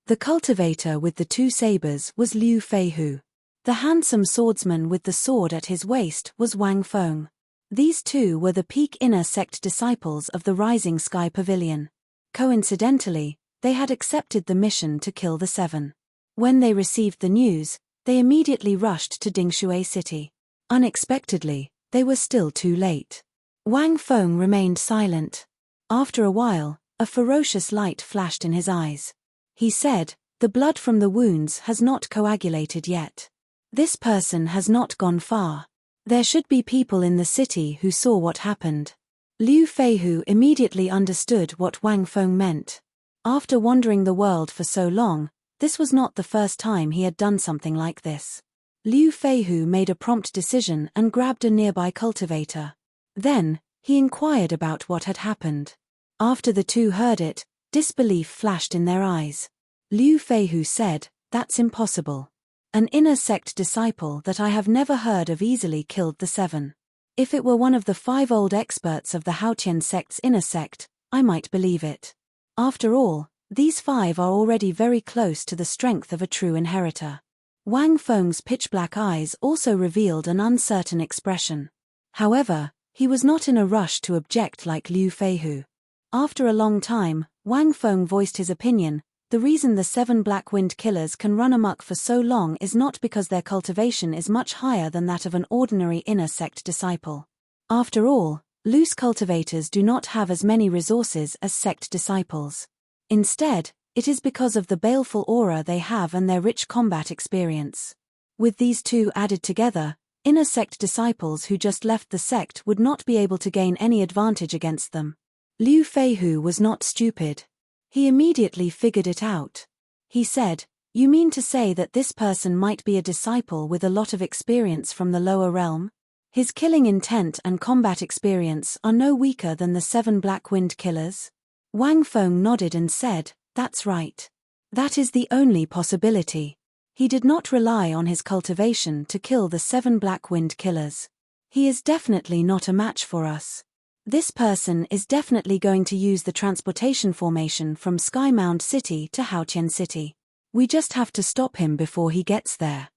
The cultivator with the 2 sabers was Liu Feihu. The handsome swordsman with the sword at his waist was Wang Feng. These 2 were the peak inner sect disciples of the Rising Sky Pavilion. Coincidentally, they had accepted the mission to kill the 7. When they received the news, they immediately rushed to Dingshui City. Unexpectedly, they were still too late. Wang Feng remained silent. After a while, a ferocious light flashed in his eyes. He said, "The blood from the wounds has not coagulated yet. This person has not gone far. There should be people in the city who saw what happened." Liu Feihu immediately understood what Wang Feng meant. After wandering the world for so long, this was not the first time he had done something like this. Liu Feihu made a prompt decision and grabbed a nearby cultivator. Then, he inquired about what had happened. After the 2 heard it, disbelief flashed in their eyes. Liu Feihu said, "That's impossible. An inner sect disciple that I have never heard of easily killed the 7. If it were one of the 5 old experts of the Haotian sect's inner sect, I might believe it. After all, these 5 are already very close to the strength of a true inheritor." Wang Feng's pitch-black eyes also revealed an uncertain expression. However, he was not in a rush to object like Liu Feihu. After a long time, Wang Feng voiced his opinion. The reason the 7 Black Wind Killers can run amok for so long is not because their cultivation is much higher than that of an ordinary inner sect disciple. After all, loose cultivators do not have as many resources as sect disciples. Instead, It is because of the baleful aura they have and their rich combat experience. With these two added together, inner sect disciples who just left the sect would not be able to gain any advantage against them. Liu Feihu was not stupid. He immediately figured it out. He said, "You mean to say that this person might be a disciple with a lot of experience from the lower realm? His killing intent and combat experience are no weaker than the 7 Black Wind Killers?" Wang Feng nodded and said, "That's right. That is the only possibility." He did not rely on his cultivation to kill the 7 Black Wind Killers. He is definitely not a match for us. This person is definitely going to use the transportation formation from Sky Mound City to Haotian City. We just have to stop him before he gets there.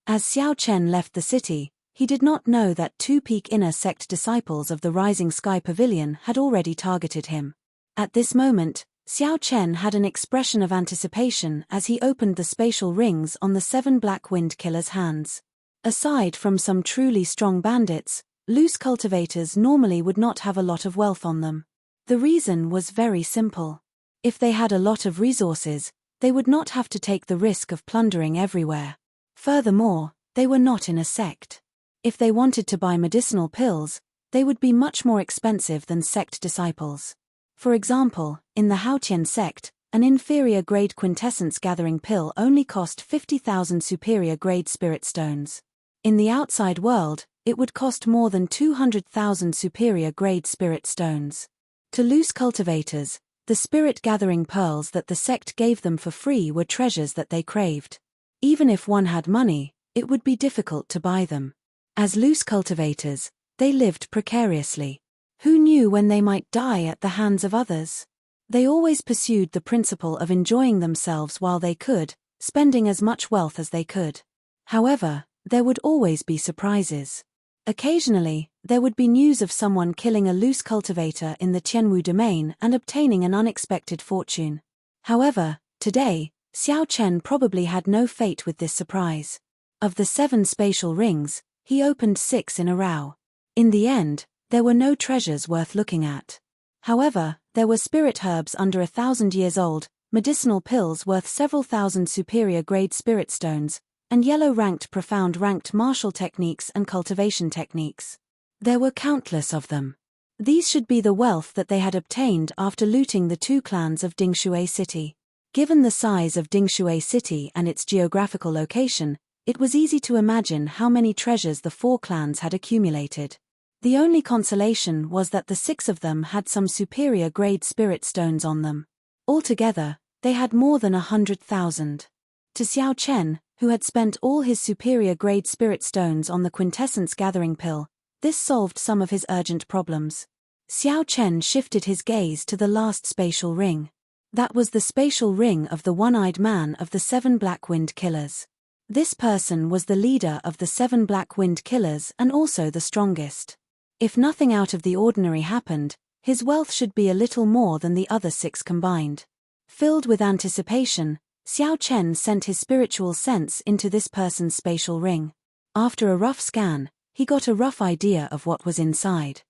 As Xiao Chen left the city, he did not know that 2 peak inner sect disciples of the Rising Sky Pavilion had already targeted him. At this moment, Xiao Chen had an expression of anticipation as he opened the spatial rings on the 7 Black Wind Killers' hands. Aside from some truly strong bandits, loose cultivators normally would not have a lot of wealth on them. The reason was very simple. If they had a lot of resources, they would not have to take the risk of plundering everywhere. Furthermore, they were not in a sect. If they wanted to buy medicinal pills, they would be much more expensive than sect disciples. For example, in the Haotian sect, an inferior grade quintessence gathering pill only cost 50,000 superior grade spirit stones. In the outside world, it would cost more than 200,000 superior grade spirit stones. To loose cultivators, the spirit gathering pearls that the sect gave them for free were treasures that they craved. Even if one had money, it would be difficult to buy them. As loose cultivators, they lived precariously. Who knew when they might die at the hands of others? They always pursued the principle of enjoying themselves while they could, spending as much wealth as they could. However, there would always be surprises. Occasionally, there would be news of someone killing a loose cultivator in the Tianwu domain and obtaining an unexpected fortune. However, today, Xiao Chen probably had no fate with this surprise. Of the 7 spatial rings, he opened 6 in a row. In the end, there were no treasures worth looking at. However, there were spirit herbs under 1,000 years old, medicinal pills worth several thousand superior grade spirit stones, and yellow-ranked profound-ranked martial techniques and cultivation techniques. There were countless of them. These should be the wealth that they had obtained after looting the 2 clans of Dingshui City. Given the size of Dingshui City and its geographical location, it was easy to imagine how many treasures the 4 clans had accumulated. The only consolation was that the 6 of them had some superior grade spirit stones on them. Altogether, they had more than 100,000. To Xiao Chen, who had spent all his superior grade spirit stones on the quintessence gathering pill, this solved some of his urgent problems. Xiao Chen shifted his gaze to the last spatial ring. That was the spatial ring of the one-eyed man of the 7 Black Wind Killers. This person was the leader of the 7 Black Wind Killers and also the strongest. If nothing out of the ordinary happened, his wealth should be a little more than the other 6 combined. Filled with anticipation, Xiao Chen sent his spiritual sense into this person's spatial ring. After a rough scan, he got a rough idea of what was inside.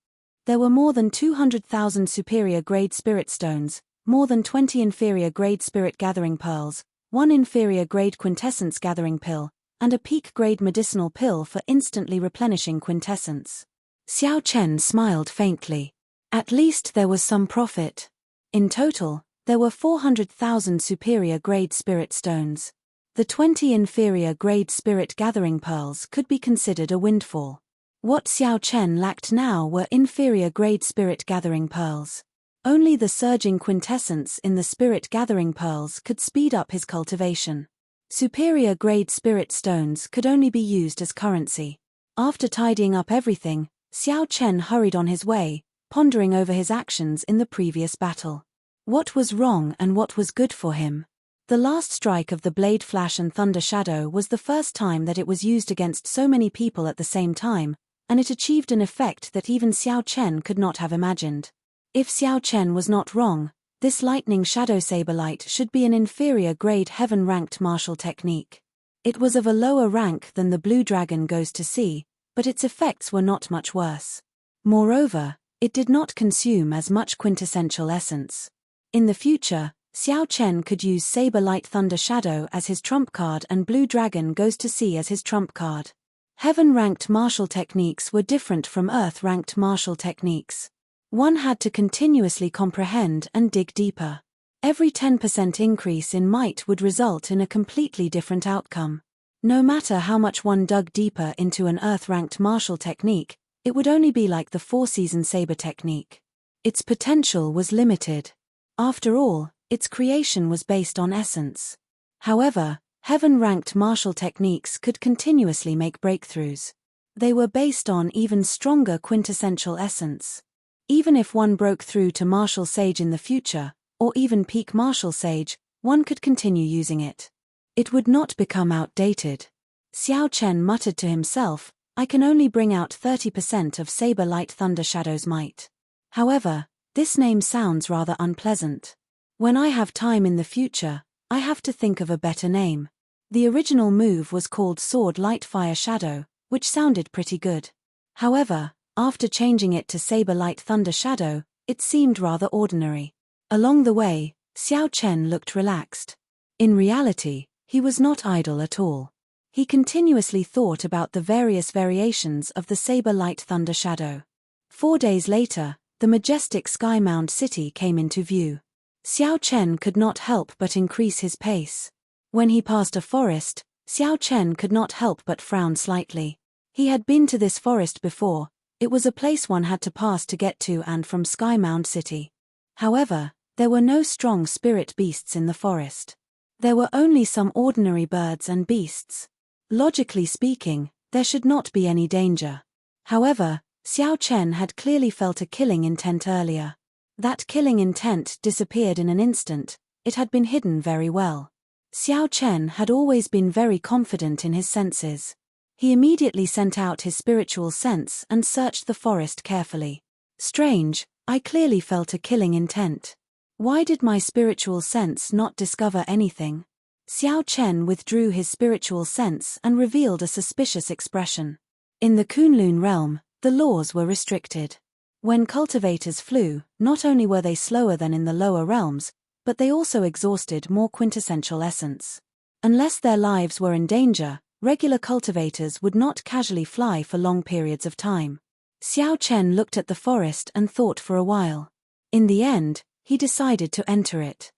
There were more than 200,000 superior grade spirit stones, more than 20 inferior grade spirit gathering pearls, 1 inferior grade quintessence gathering pill, and a peak grade medicinal pill for instantly replenishing quintessence. Xiao Chen smiled faintly. At least there was some profit. In total, there were 400,000 superior grade spirit stones. The 20 inferior grade spirit gathering pearls could be considered a windfall. What Xiao Chen lacked now were inferior grade spirit gathering pearls. Only the surging quintessence in the spirit gathering pearls could speed up his cultivation. Superior grade spirit stones could only be used as currency. After tidying up everything, Xiao Chen hurried on his way, pondering over his actions in the previous battle. What was wrong and what was good for him? The last strike of the Blade Flash and Thunder Shadow was the first time that it was used against so many people at the same time, and it achieved an effect that even Xiao Chen could not have imagined. If Xiao Chen was not wrong, this lightning shadow saber light should be an inferior grade heaven-ranked martial technique. It was of a lower rank than the Blue Dragon Goes to Sea, but its effects were not much worse. Moreover, it did not consume as much quintessential essence. In the future, Xiao Chen could use Saber Light Thunder Shadow as his trump card and Blue Dragon Goes to Sea as his trump card. Heaven-ranked martial techniques were different from Earth-ranked martial techniques. One had to continuously comprehend and dig deeper. Every 10% increase in might would result in a completely different outcome. No matter how much one dug deeper into an Earth-ranked martial technique, it would only be like the Four-Season Saber technique. Its potential was limited. After all, its creation was based on essence. However, Heaven-ranked martial techniques could continuously make breakthroughs. They were based on even stronger quintessential essence. Even if one broke through to Martial Sage in the future, or even peak Martial Sage, one could continue using it. It would not become outdated. Xiao Chen muttered to himself, I can only bring out 30% of Saber Light Thunder Shadow's might. However, this name sounds rather unpleasant. When I have time in the future, I have to think of a better name. The original move was called Sword Light Fire Shadow, which sounded pretty good. However, after changing it to Saber Light Thunder Shadow, it seemed rather ordinary. Along the way, Xiao Chen looked relaxed. In reality, he was not idle at all. He continuously thought about the various variations of the Saber Light Thunder Shadow. 4 days later, the majestic Sky Mound City came into view. Xiao Chen could not help but increase his pace. When he passed a forest, Xiao Chen could not help but frown slightly. He had been to this forest before. It was a place one had to pass to get to and from Sky Mound City. However, there were no strong spirit beasts in the forest. There were only some ordinary birds and beasts. Logically speaking, there should not be any danger. However, Xiao Chen had clearly felt a killing intent earlier. That killing intent disappeared in an instant. It had been hidden very well. Xiao Chen had always been very confident in his senses. He immediately sent out his spiritual sense and searched the forest carefully. Strange, I clearly felt a killing intent. Why did my spiritual sense not discover anything? Xiao Chen withdrew his spiritual sense and revealed a suspicious expression. In the Kunlun realm, the laws were restricted. When cultivators flew, not only were they slower than in the lower realms, but they also exhausted more quintessential essence. Unless their lives were in danger, regular cultivators would not casually fly for long periods of time. Xiao Chen looked at the forest and thought for a while. In the end, he decided to enter it.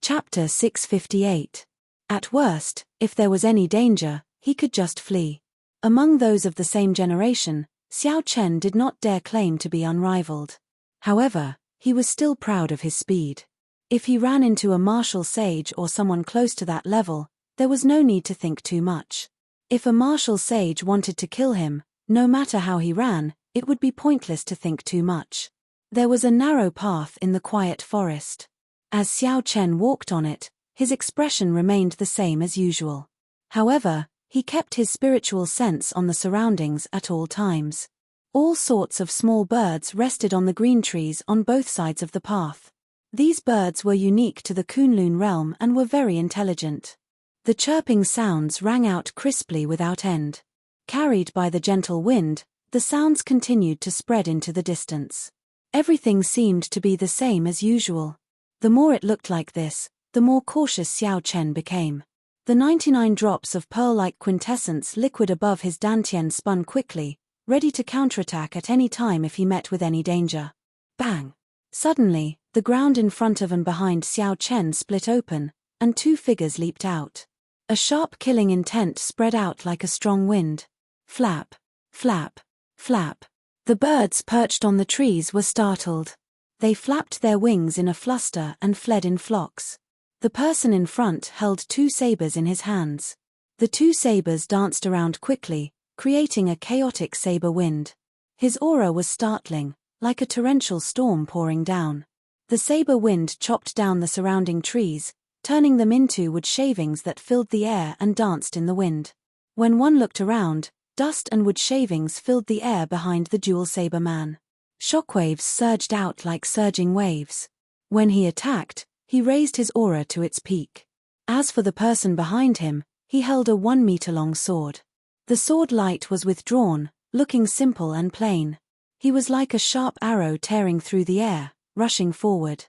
Chapter 658. At worst, if there was any danger, he could just flee. Among those of the same generation, Xiao Chen did not dare claim to be unrivaled. However, he was still proud of his speed. If he ran into a martial sage or someone close to that level, there was no need to think too much. If a martial sage wanted to kill him, no matter how he ran, it would be pointless to think too much. There was a narrow path in the quiet forest. As Xiao Chen walked on it, his expression remained the same as usual. However, he kept his spiritual sense on the surroundings at all times. All sorts of small birds rested on the green trees on both sides of the path. These birds were unique to the Kunlun realm and were very intelligent. The chirping sounds rang out crisply without end. Carried by the gentle wind, the sounds continued to spread into the distance. Everything seemed to be the same as usual. The more it looked like this, the more cautious Xiao Chen became. The 99 drops of pearl-like quintessence liquid above his dantian spun quickly, ready to counterattack at any time if he met with any danger. Bang! Suddenly, the ground in front of and behind Xiao Chen split open, and 2 figures leaped out. A sharp killing intent spread out like a strong wind. Flap, flap, flap. The birds perched on the trees were startled. They flapped their wings in a fluster and fled in flocks. The person in front held 2 sabers in his hands. The 2 sabers danced around quickly, creating a chaotic saber wind. His aura was startling, like a torrential storm pouring down. The saber wind chopped down the surrounding trees, turning them into wood shavings that filled the air and danced in the wind. When one looked around, dust and wood shavings filled the air behind the dual saber man. Shockwaves surged out like surging waves. When he attacked, he raised his aura to its peak. As for the person behind him, he held a 1-meter-long sword. The sword light was withdrawn, looking simple and plain. He was like a sharp arrow tearing through the air, rushing forward.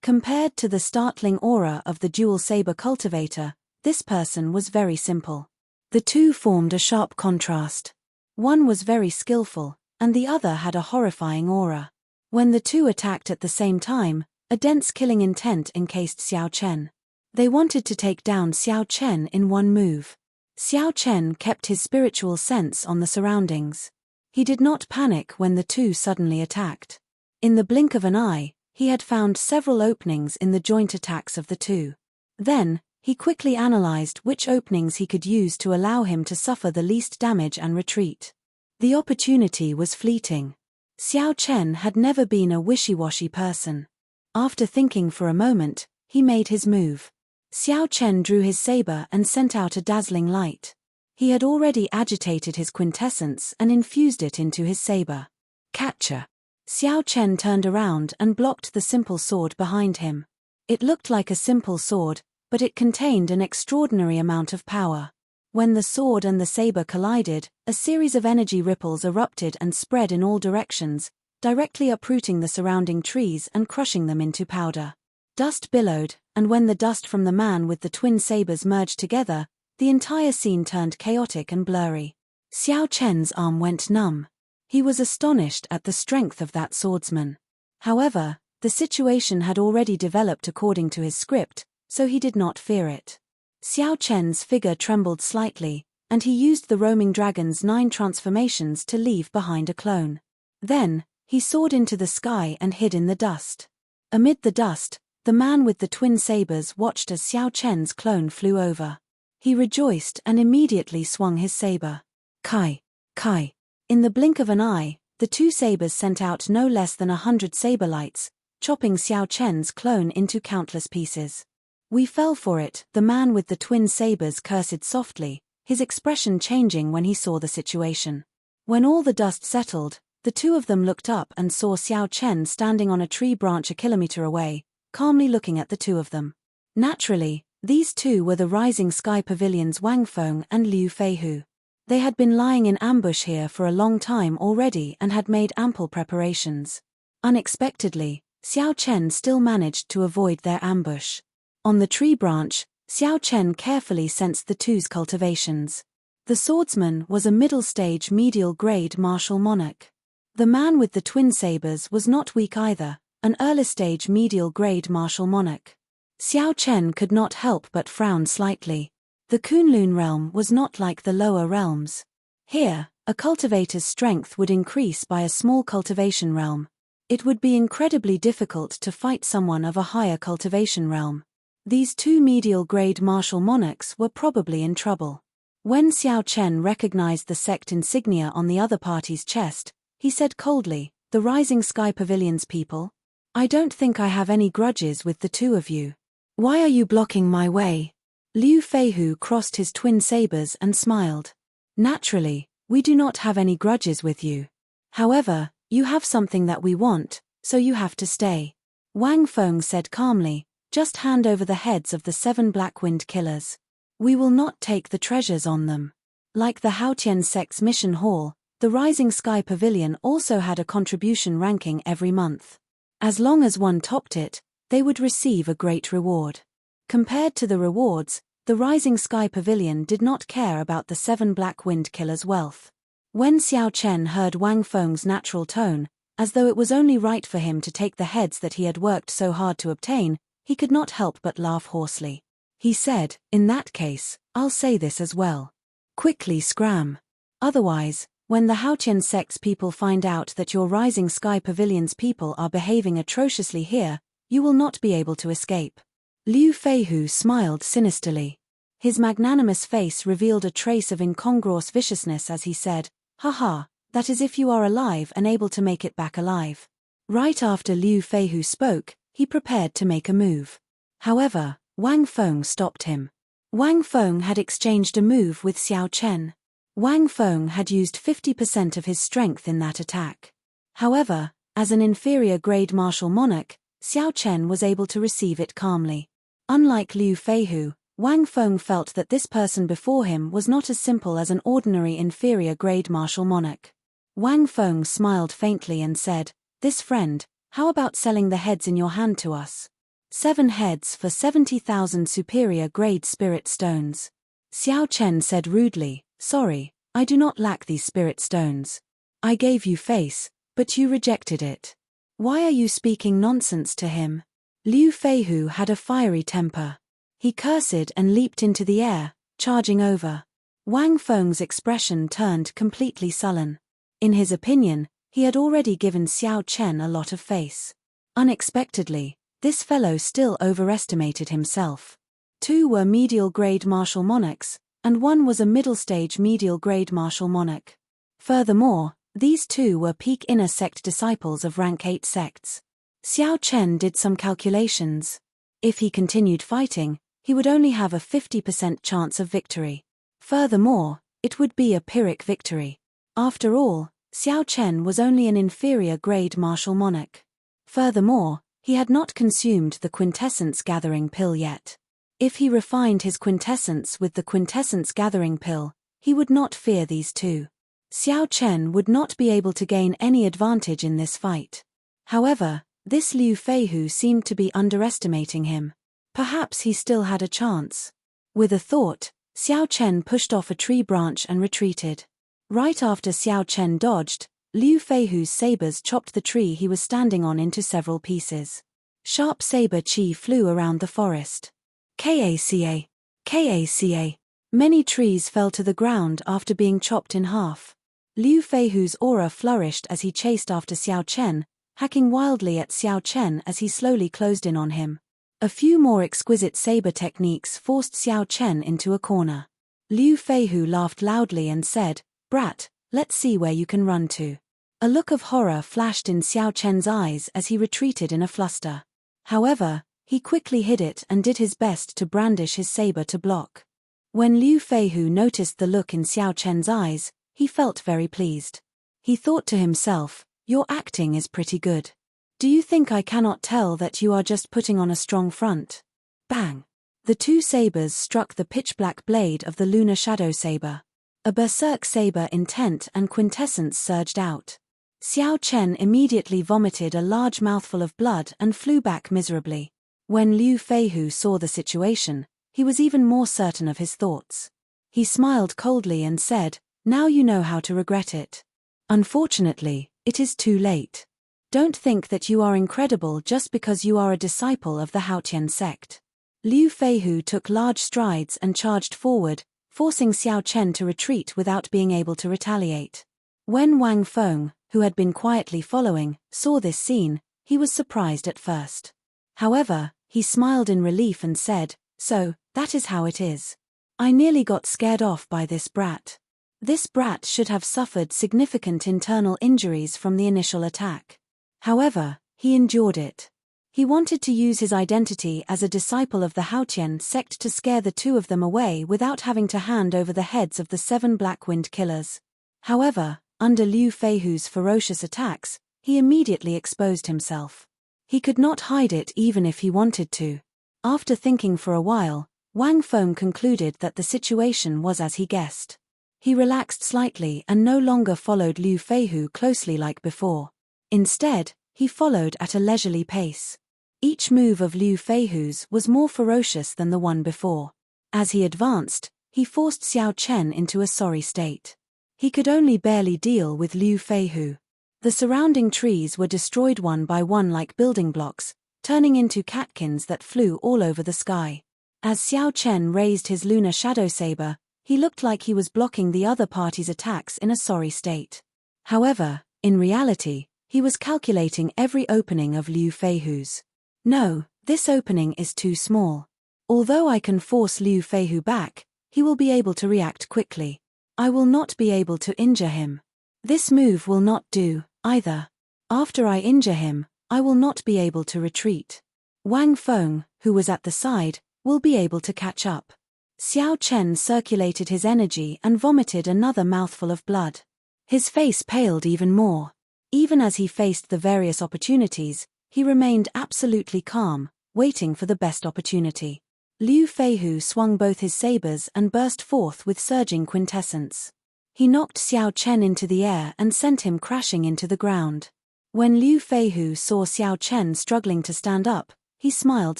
Compared to the startling aura of the dual saber cultivator, this person was very simple. The two formed a sharp contrast. One was very skillful, and the other had a horrifying aura. When the two attacked at the same time, a dense killing intent encased Xiao Chen. They wanted to take down Xiao Chen in one move. Xiao Chen kept his spiritual sense on the surroundings. He did not panic when the two suddenly attacked. In the blink of an eye, he had found several openings in the joint attacks of the two. Then, he quickly analyzed which openings he could use to allow him to suffer the least damage and retreat. The opportunity was fleeting. Xiao Chen had never been a wishy-washy person. After thinking for a moment, he made his move. Xiao Chen drew his saber and sent out a dazzling light. He had already agitated his quintessence and infused it into his saber. Catcher. Xiao Chen turned around and blocked the simple sword behind him. It looked like a simple sword, but it contained an extraordinary amount of power. When the sword and the saber collided, a series of energy ripples erupted and spread in all directions, directly uprooting the surrounding trees and crushing them into powder. Dust billowed, and when the dust from the man with the twin sabers merged together, the entire scene turned chaotic and blurry. Xiao Chen's arm went numb. He was astonished at the strength of that swordsman. However, the situation had already developed according to his script, so he did not fear it. Xiao Chen's figure trembled slightly, and he used the roaming dragon's 9 transformations to leave behind a clone. Then, he soared into the sky and hid in the dust. Amid the dust, the man with the twin sabers watched as Xiao Chen's clone flew over. He rejoiced and immediately swung his saber. Kai! Kai! In the blink of an eye, the two sabers sent out no less than 100 saber lights, chopping Xiao Chen's clone into countless pieces. We fell for it, the man with the twin sabers cursed softly, his expression changing when he saw the situation. When all the dust settled, the two of them looked up and saw Xiao Chen standing on a tree branch a kilometer away, calmly looking at the two of them. Naturally, these two were the Rising Sky Pavilion's Wang Feng and Liu Feihu. They had been lying in ambush here for a long time already and had made ample preparations. Unexpectedly, Xiao Chen still managed to avoid their ambush. On the tree branch, Xiao Chen carefully sensed the two's cultivations. The swordsman was a middle-stage medial-grade martial monarch. The man with the twin sabers was not weak either, an early-stage medial-grade martial monarch. Xiao Chen could not help but frown slightly. The Kunlun realm was not like the lower realms. Here, a cultivator's strength would increase by a small cultivation realm. It would be incredibly difficult to fight someone of a higher cultivation realm. These two medial-grade martial monarchs were probably in trouble. When Xiao Chen recognized the sect insignia on the other party's chest, he said coldly, "The Rising Sky Pavilion's people? I don't think I have any grudges with the two of you. Why are you blocking my way?" Liu Feihu crossed his twin sabers and smiled. "Naturally, we do not have any grudges with you. However, you have something that we want, so you have to stay." Wang Feng said calmly, "Just hand over the heads of the 7 Black-Wind killers. We will not take the treasures on them." Like the Haotian sect's mission hall, the Rising Sky Pavilion also had a contribution ranking every month. As long as one topped it, they would receive a great reward. Compared to the rewards, the Rising Sky Pavilion did not care about the 7 Black-Wind killers' wealth. When Xiao Chen heard Wang Feng's natural tone, as though it was only right for him to take the heads that he had worked so hard to obtain, he could not help but laugh hoarsely. He said, "In that case, I'll say this as well. Quickly scram. Otherwise, when the Haotian sect's people find out that your Rising Sky Pavilion's people are behaving atrociously here, you will not be able to escape." Liu Feihu smiled sinisterly. His magnanimous face revealed a trace of incongruous viciousness as he said, "Haha, that is if you are alive and able to make it back alive." Right after Liu Feihu spoke, he prepared to make a move. However, Wang Feng stopped him. Wang Feng had exchanged a move with Xiao Chen. Wang Feng had used 50% of his strength in that attack. However, as an inferior-grade martial monarch, Xiao Chen was able to receive it calmly. Unlike Liu Feihu, Wang Feng felt that this person before him was not as simple as an ordinary inferior-grade martial monarch. Wang Feng smiled faintly and said, "This friend, how about selling the heads in your hand to us? 7 heads for 70,000 superior-grade spirit stones. Xiao Chen said rudely, "Sorry, I do not lack these spirit stones. I gave you face, but you rejected it. Why are you speaking nonsense to him?" Liu Feihu had a fiery temper. He cursed and leaped into the air, charging over. Wang Feng's expression turned completely sullen. In his opinion, he had already given Xiao Chen a lot of face. Unexpectedly, this fellow still overestimated himself. 2 were medial-grade martial monarchs, and 1 was a middle-stage medial-grade martial monarch. Furthermore, these 2 were peak inner sect disciples of rank 8 sects. Xiao Chen did some calculations. If he continued fighting, he would only have a 50% chance of victory. Furthermore, it would be a Pyrrhic victory. After all, Xiao Chen was only an inferior-grade martial monarch. Furthermore, he had not consumed the quintessence gathering pill yet. If he refined his quintessence with the quintessence gathering pill, he would not fear these 2. Xiao Chen would not be able to gain any advantage in this fight. However, this Liu Feihu seemed to be underestimating him. Perhaps he still had a chance. With a thought, Xiao Chen pushed off a tree branch and retreated. Right after Xiao Chen dodged, Liu Feihu's sabers chopped the tree he was standing on into several pieces. Sharp saber chi flew around the forest. Kaca! Kaca! Many trees fell to the ground after being chopped in half. Liu Feihu's aura flourished as he chased after Xiao Chen, hacking wildly at Xiao Chen as he slowly closed in on him. A few more exquisite saber techniques forced Xiao Chen into a corner. Liu Feihu laughed loudly and said, "Brat, let's see where you can run to." A look of horror flashed in Xiao Chen's eyes as he retreated in a fluster. However, he quickly hid it and did his best to brandish his saber to block. When Liu Feihu noticed the look in Xiao Chen's eyes, he felt very pleased. He thought to himself, "Your acting is pretty good. Do you think I cannot tell that you are just putting on a strong front?" Bang! The 2 sabers struck the pitch-black blade of the lunar shadow saber. A berserk saber intent and quintessence surged out. Xiao Chen immediately vomited a large mouthful of blood and flew back miserably. When Liu Feihu saw the situation, he was even more certain of his thoughts. He smiled coldly and said, "Now you know how to regret it. Unfortunately, it is too late. Don't think that you are incredible just because you are a disciple of the Haotian sect." Liu Feihu took large strides and charged forward, forcing Xiao Chen to retreat without being able to retaliate. When Wang Feng, who had been quietly following, saw this scene, he was surprised at first. However, he smiled in relief and said, "So, that is how it is. I nearly got scared off by this brat. This brat should have suffered significant internal injuries from the initial attack. However, he endured it. He wanted to use his identity as a disciple of the Haotian sect to scare the 2 of them away without having to hand over the heads of the 7 Blackwind killers. However, under Liu Feihu's ferocious attacks, he immediately exposed himself. He could not hide it even if he wanted to. After thinking for a while, Wang Feng concluded that the situation was as he guessed. He relaxed slightly and no longer followed Liu Feihu closely like before. Instead, he followed at a leisurely pace. Each move of Liu Feihu's was more ferocious than the one before. As he advanced, he forced Xiao Chen into a sorry state. He could only barely deal with Liu Feihu. The surrounding trees were destroyed one by one like building blocks, turning into catkins that flew all over the sky. As Xiao Chen raised his lunar shadow saber, he looked like he was blocking the other party's attacks in a sorry state. However, in reality, he was calculating every opening of Liu Feihu's. "No, this opening is too small. Although I can force Liu Feihu back, he will be able to react quickly. I will not be able to injure him. This move will not do, either. After I injure him, I will not be able to retreat. Wang Feng, who was at the side, will be able to catch up." Xiao Chen circulated his energy and vomited another mouthful of blood. His face paled even more. Even as he faced the various opportunities, he remained absolutely calm, waiting for the best opportunity. Liu Feihu swung both his sabers and burst forth with surging quintessence. He knocked Xiao Chen into the air and sent him crashing into the ground. When Liu Feihu saw Xiao Chen struggling to stand up, he smiled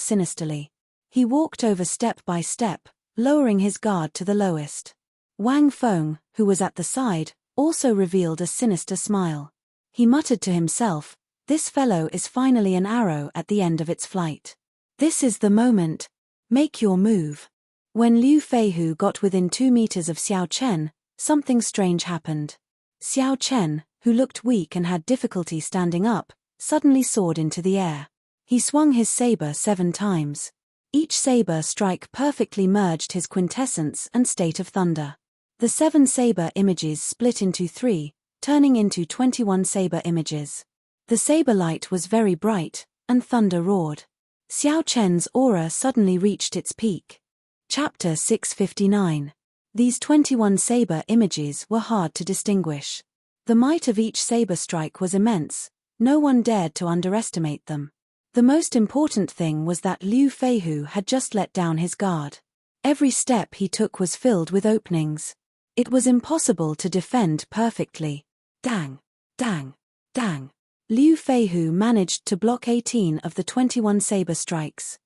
sinisterly. He walked over step by step, lowering his guard to the lowest. Wang Feng, who was at the side, also revealed a sinister smile. He muttered to himself, "This fellow is finally an arrow at the end of its flight. This is the moment. Make your move." When Liu Feihu got within 2 meters of Xiao Chen, something strange happened. Xiao Chen, who looked weak and had difficulty standing up, suddenly soared into the air. He swung his saber 7 times. Each saber strike perfectly merged his quintessence and state of thunder. The 7 saber images split into 3, turning into 21 saber images. The saber light was very bright, and thunder roared. Xiao Chen's aura suddenly reached its peak. Chapter 659. These 21 saber images were hard to distinguish. The might of each saber strike was immense, no one dared to underestimate them. The most important thing was that Liu Feihu had just let down his guard. Every step he took was filled with openings. It was impossible to defend perfectly. Dang! Dang! Dang! Liu Feihu managed to block 18 of the 21 saber strikes.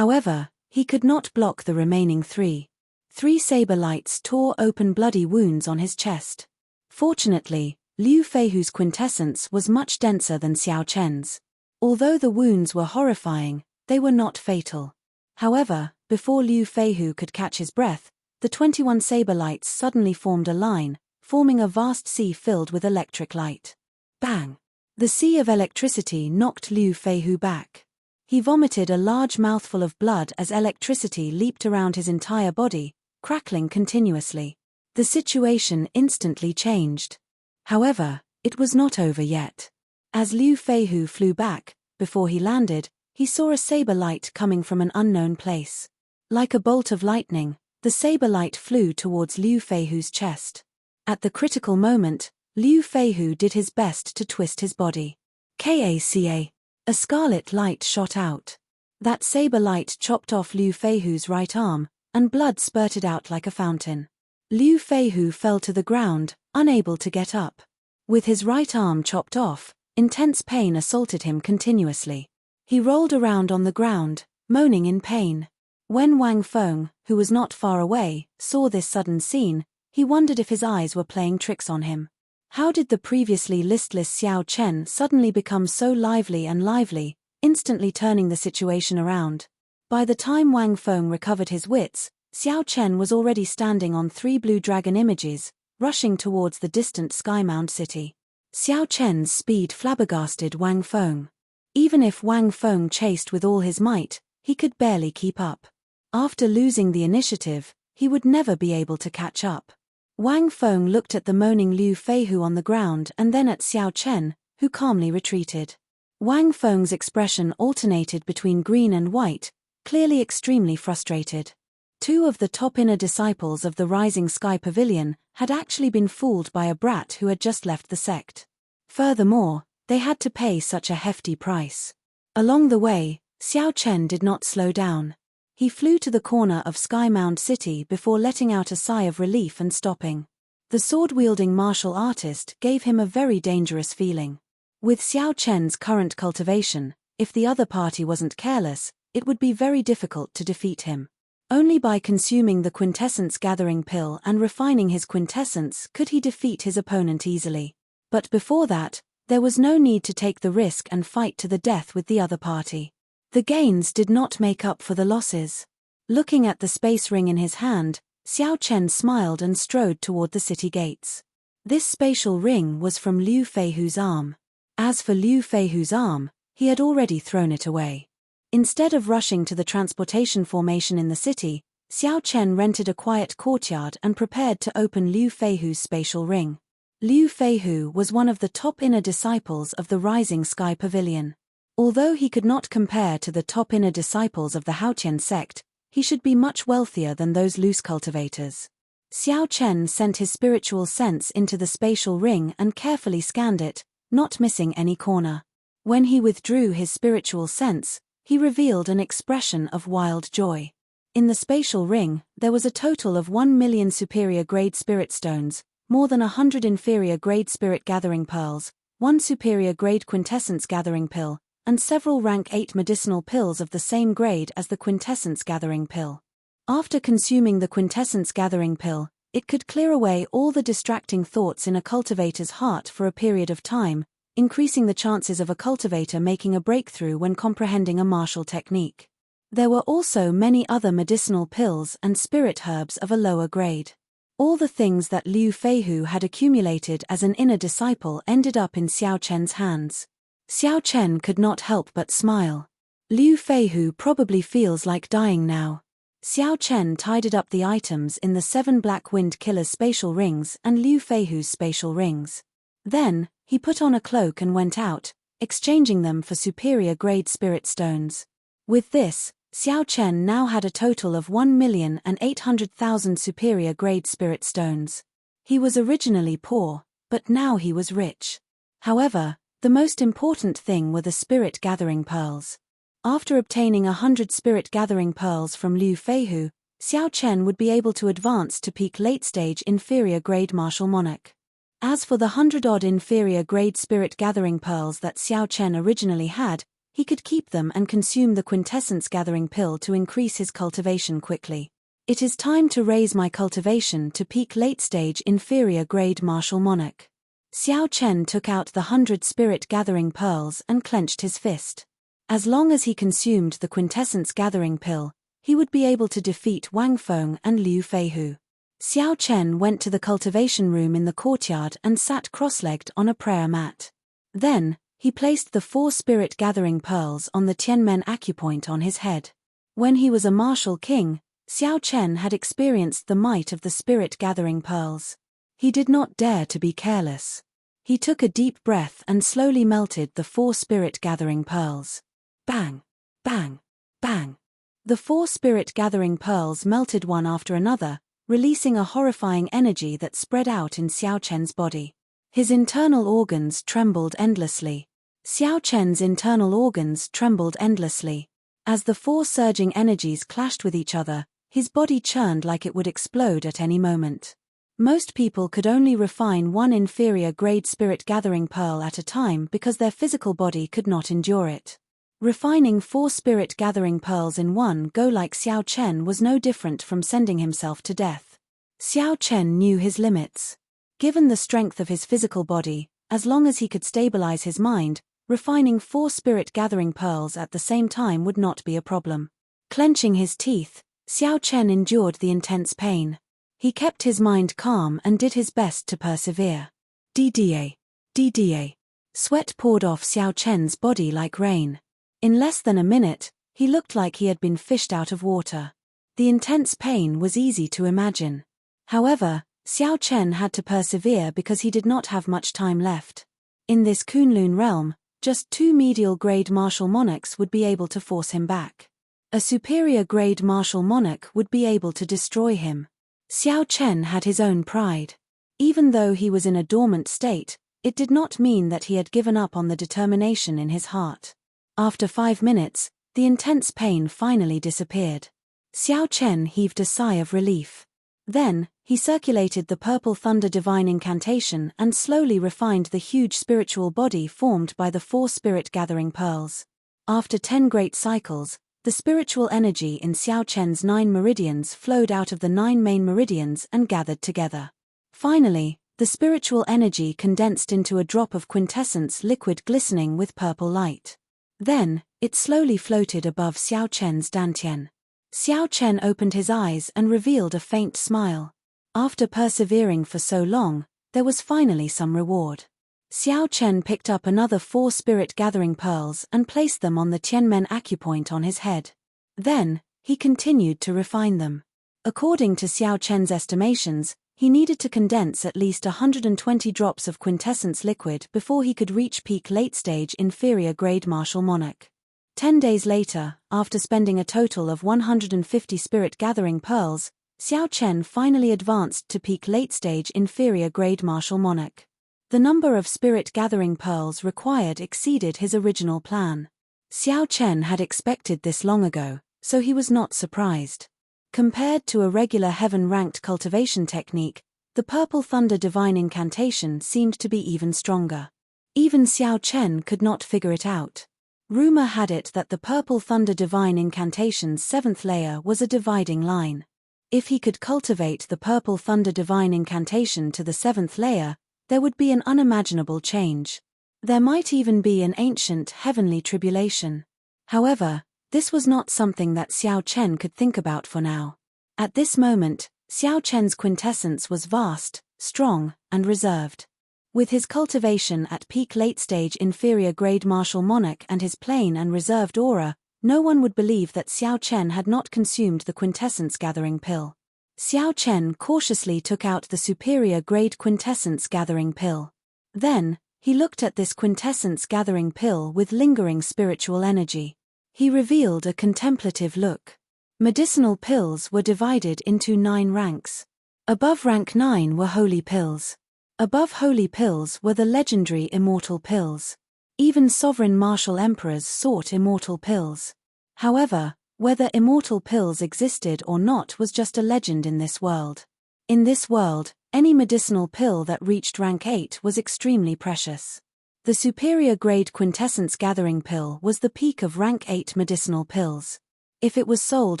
However, he could not block the remaining 3. 3 saber lights tore open bloody wounds on his chest. Fortunately, Liu Feihu's quintessence was much denser than Xiao Chen's. Although the wounds were horrifying, they were not fatal. However, before Liu Feihu could catch his breath, the 21 saber lights suddenly formed a line, forming a vast sea filled with electric light. Bang! The sea of electricity knocked Liu Feihu back. He vomited a large mouthful of blood as electricity leaped around his entire body, crackling continuously. The situation instantly changed. However, it was not over yet. As Liu Feihu flew back, before he landed, he saw a saber light coming from an unknown place. Like a bolt of lightning, the saber light flew towards Liu Feihu's chest. At the critical moment, Liu Feihu did his best to twist his body. Kaca! A scarlet light shot out. That saber light chopped off Liu Feihu's right arm, and blood spurted out like a fountain. Liu Feihu fell to the ground, unable to get up. With his right arm chopped off, intense pain assaulted him continuously. He rolled around on the ground, moaning in pain. When Wang Feng, who was not far away, saw this sudden scene, he wondered if his eyes were playing tricks on him. How did the previously listless Xiao Chen suddenly become so lively and lively, instantly turning the situation around? By the time Wang Feng recovered his wits, Xiao Chen was already standing on 3 blue dragon images, rushing towards the distant Skymound city. Xiao Chen's speed flabbergasted Wang Feng. Even if Wang Feng chased with all his might, he could barely keep up. After losing the initiative, he would never be able to catch up. Wang Feng looked at the moaning Liu Feihu on the ground and then at Xiao Chen, who calmly retreated. Wang Feng's expression alternated between green and white, clearly extremely frustrated. 2 of the top inner disciples of the Rising Sky Pavilion had actually been fooled by a brat who had just left the sect. Furthermore, they had to pay such a hefty price. Along the way, Xiao Chen did not slow down. He flew to the corner of Skymound City before letting out a sigh of relief and stopping. The sword-wielding martial artist gave him a very dangerous feeling. With Xiao Chen's current cultivation, if the other party wasn't careless, it would be very difficult to defeat him. Only by consuming the quintessence gathering pill and refining his quintessence could he defeat his opponent easily. But before that, there was no need to take the risk and fight to the death with the other party. The gains did not make up for the losses. Looking at the space ring in his hand, Xiao Chen smiled and strode toward the city gates. This spatial ring was from Liu Feihu's arm. As for Liu Feihu's arm, he had already thrown it away. Instead of rushing to the transportation formation in the city, Xiao Chen rented a quiet courtyard and prepared to open Liu Feihu's spatial ring. Liu Feihu was one of the top inner disciples of the Rising Sky Pavilion. Although he could not compare to the top inner disciples of the Haotian sect, he should be much wealthier than those loose cultivators. Xiao Chen sent his spiritual sense into the spatial ring and carefully scanned it, not missing any corner. When he withdrew his spiritual sense, he revealed an expression of wild joy. In the spatial ring, there was a total of 1 million superior grade spirit stones, more than 100 inferior grade spirit gathering pearls, 1 superior grade quintessence gathering pill, and several rank 8 medicinal pills of the same grade as the quintessence gathering pill. After consuming the quintessence gathering pill, it could clear away all the distracting thoughts in a cultivator's heart for a period of time, increasing the chances of a cultivator making a breakthrough when comprehending a martial technique. There were also many other medicinal pills and spirit herbs of a lower grade. All the things that Liu Feihu had accumulated as an inner disciple ended up in Xiao Chen's hands. Xiao Chen could not help but smile. Liu Feihu probably feels like dying now. Xiao Chen tidied up the items in the 7 Black Wind Killer's spatial rings and Liu Feihu's spatial rings. Then, he put on a cloak and went out, exchanging them for superior grade spirit stones. With this, Xiao Chen now had a total of 1,800,000 superior grade spirit stones. He was originally poor, but now he was rich. However, the most important thing were the spirit gathering pearls. After obtaining 100 spirit gathering pearls from Liu Feihu, Xiao Chen would be able to advance to peak late-stage inferior grade martial monarch. As for the 100-odd inferior grade spirit gathering pearls that Xiao Chen originally had, he could keep them and consume the quintessence gathering pill to increase his cultivation quickly. It is time to raise my cultivation to peak late-stage inferior grade martial monarch. Xiao Chen took out the 100 spirit gathering pearls and clenched his fist. As long as he consumed the quintessence gathering pill, he would be able to defeat Wang Feng and Liu Feihu. Xiao Chen went to the cultivation room in the courtyard and sat cross-legged on a prayer mat. Then, he placed the 4 spirit gathering pearls on the Tianmen acupoint on his head. When he was a martial king, Xiao Chen had experienced the might of the spirit gathering pearls. He did not dare to be careless. He took a deep breath and slowly melted the 4 spirit gathering pearls. Bang! Bang! Bang! The 4 spirit gathering pearls melted one after another, releasing a horrifying energy that spread out in Xiao Chen's body. His internal organs trembled endlessly. Xiao Chen's internal organs trembled endlessly. As the 4 surging energies clashed with each other, his body churned like it would explode at any moment. Most people could only refine 1 inferior grade spirit gathering pearl at a time because their physical body could not endure it. Refining 4 spirit gathering pearls in one go like Xiao Chen was no different from sending himself to death. Xiao Chen knew his limits. Given the strength of his physical body, as long as he could stabilize his mind, refining 4 spirit gathering pearls at the same time would not be a problem. Clenching his teeth, Xiao Chen endured the intense pain. He kept his mind calm and did his best to persevere. DDA. DDA. Sweat poured off Xiao Chen's body like rain. In less than a minute, he looked like he had been fished out of water. The intense pain was easy to imagine. However, Xiao Chen had to persevere because he did not have much time left. In this Kunlun realm, just 2 medial grade martial monarchs would be able to force him back. A superior grade martial monarch would be able to destroy him. Xiao Chen had his own pride. Even though he was in a dormant state, it did not mean that he had given up on the determination in his heart. After 5 minutes, the intense pain finally disappeared. Xiao Chen heaved a sigh of relief. Then, he circulated the Purple Thunder Divine Incantation and slowly refined the huge spiritual body formed by the 4 spirit gathering pearls. After 10 great cycles, the spiritual energy in Xiao Chen's 9 meridians flowed out of the 9 main meridians and gathered together. Finally, the spiritual energy condensed into a drop of quintessence liquid glistening with purple light. Then, it slowly floated above Xiao Chen's dantian. Xiao Chen opened his eyes and revealed a faint smile. After persevering for so long, there was finally some reward. Xiao Chen picked up another 4 spirit gathering pearls and placed them on the Tianmen acupoint on his head. Then, he continued to refine them. According to Xiao Chen's estimations, he needed to condense at least 120 drops of quintessence liquid before he could reach peak late-stage inferior grade martial monarch. 10 days later, after spending a total of 150 spirit gathering pearls, Xiao Chen finally advanced to peak late-stage inferior grade martial monarch. The number of spirit gathering pearls required exceeded his original plan. Xiao Chen had expected this long ago, so he was not surprised. Compared to a regular heaven-ranked cultivation technique, the Purple Thunder Divine Incantation seemed to be even stronger. Even Xiao Chen could not figure it out. Rumor had it that the Purple Thunder Divine Incantation's 7th layer was a dividing line. If he could cultivate the Purple Thunder Divine Incantation to the 7th layer, there would be an unimaginable change. There might even be an ancient heavenly tribulation. However, this was not something that Xiao Chen could think about for now. At this moment, Xiao Chen's quintessence was vast, strong, and reserved. With his cultivation at peak late-stage inferior-grade martial monarch and his plain and reserved aura, no one would believe that Xiao Chen had not consumed the quintessence-gathering pill. Xiao Chen cautiously took out the superior-grade quintessence-gathering pill. Then, he looked at this quintessence-gathering pill with lingering spiritual energy. He revealed a contemplative look. Medicinal pills were divided into 9 ranks. Above rank 9 were holy pills. Above holy pills were the legendary immortal pills. Even sovereign martial emperors sought immortal pills. However, whether immortal pills existed or not was just a legend in this world. In this world, any medicinal pill that reached rank 8 was extremely precious. The superior grade quintessence gathering pill was the peak of rank 8 medicinal pills. If it was sold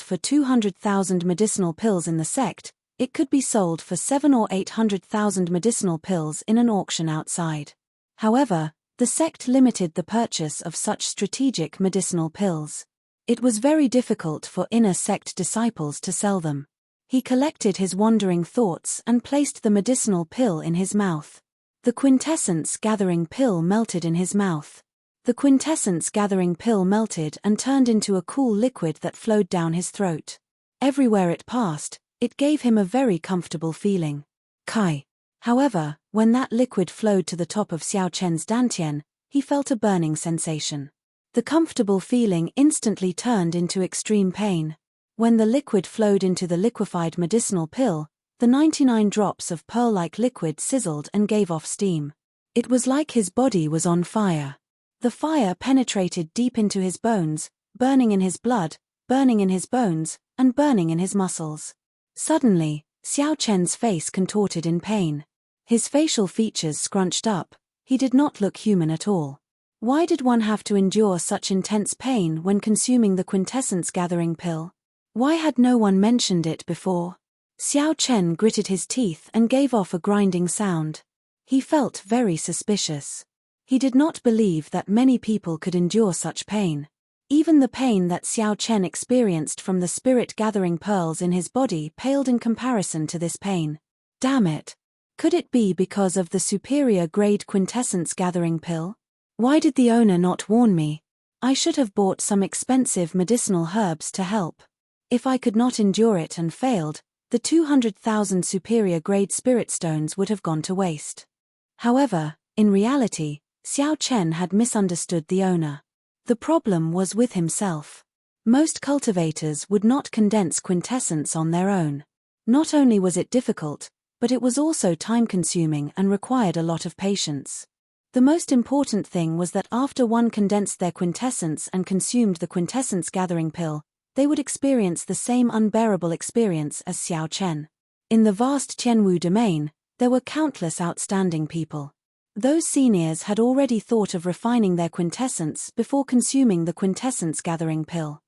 for 200,000 medicinal pills in the sect, it could be sold for 700,000 or 800,000 medicinal pills in an auction outside. However, the sect limited the purchase of such strategic medicinal pills. It was very difficult for inner sect disciples to sell them. He collected his wandering thoughts and placed the medicinal pill in his mouth. The quintessence gathering pill melted in his mouth. The quintessence gathering pill melted and turned into a cool liquid that flowed down his throat. Everywhere it passed, it gave him a very comfortable feeling. Kai. However, when that liquid flowed to the top of Xiao Chen's dantian, he felt a burning sensation. The comfortable feeling instantly turned into extreme pain. When the liquid flowed into the liquefied medicinal pill, the 99 drops of pearl-like liquid sizzled and gave off steam. It was like his body was on fire. The fire penetrated deep into his bones, burning in his blood, burning in his bones, and burning in his muscles. Suddenly, Xiao Chen's face contorted in pain. His facial features scrunched up. He did not look human at all. Why did one have to endure such intense pain when consuming the quintessence gathering pill? Why had no one mentioned it before? Xiao Chen gritted his teeth and gave off a grinding sound. He felt very suspicious. He did not believe that many people could endure such pain. Even the pain that Xiao Chen experienced from the spirit-gathering pearls in his body paled in comparison to this pain. Damn it! Could it be because of the superior-grade quintessence-gathering pill? Why did the owner not warn me? I should have bought some expensive medicinal herbs to help. If I could not endure it and failed, the 200,000 superior-grade spirit stones would have gone to waste. However, in reality, Xiao Chen had misunderstood the owner. The problem was with himself. Most cultivators would not condense quintessence on their own. Not only was it difficult, but it was also time-consuming and required a lot of patience. The most important thing was that after one condensed their quintessence and consumed the quintessence gathering pill, they would experience the same unbearable experience as Xiao Chen. In the vast Tianwu domain, there were countless outstanding people. Those seniors had already thought of refining their quintessence before consuming the quintessence gathering pill.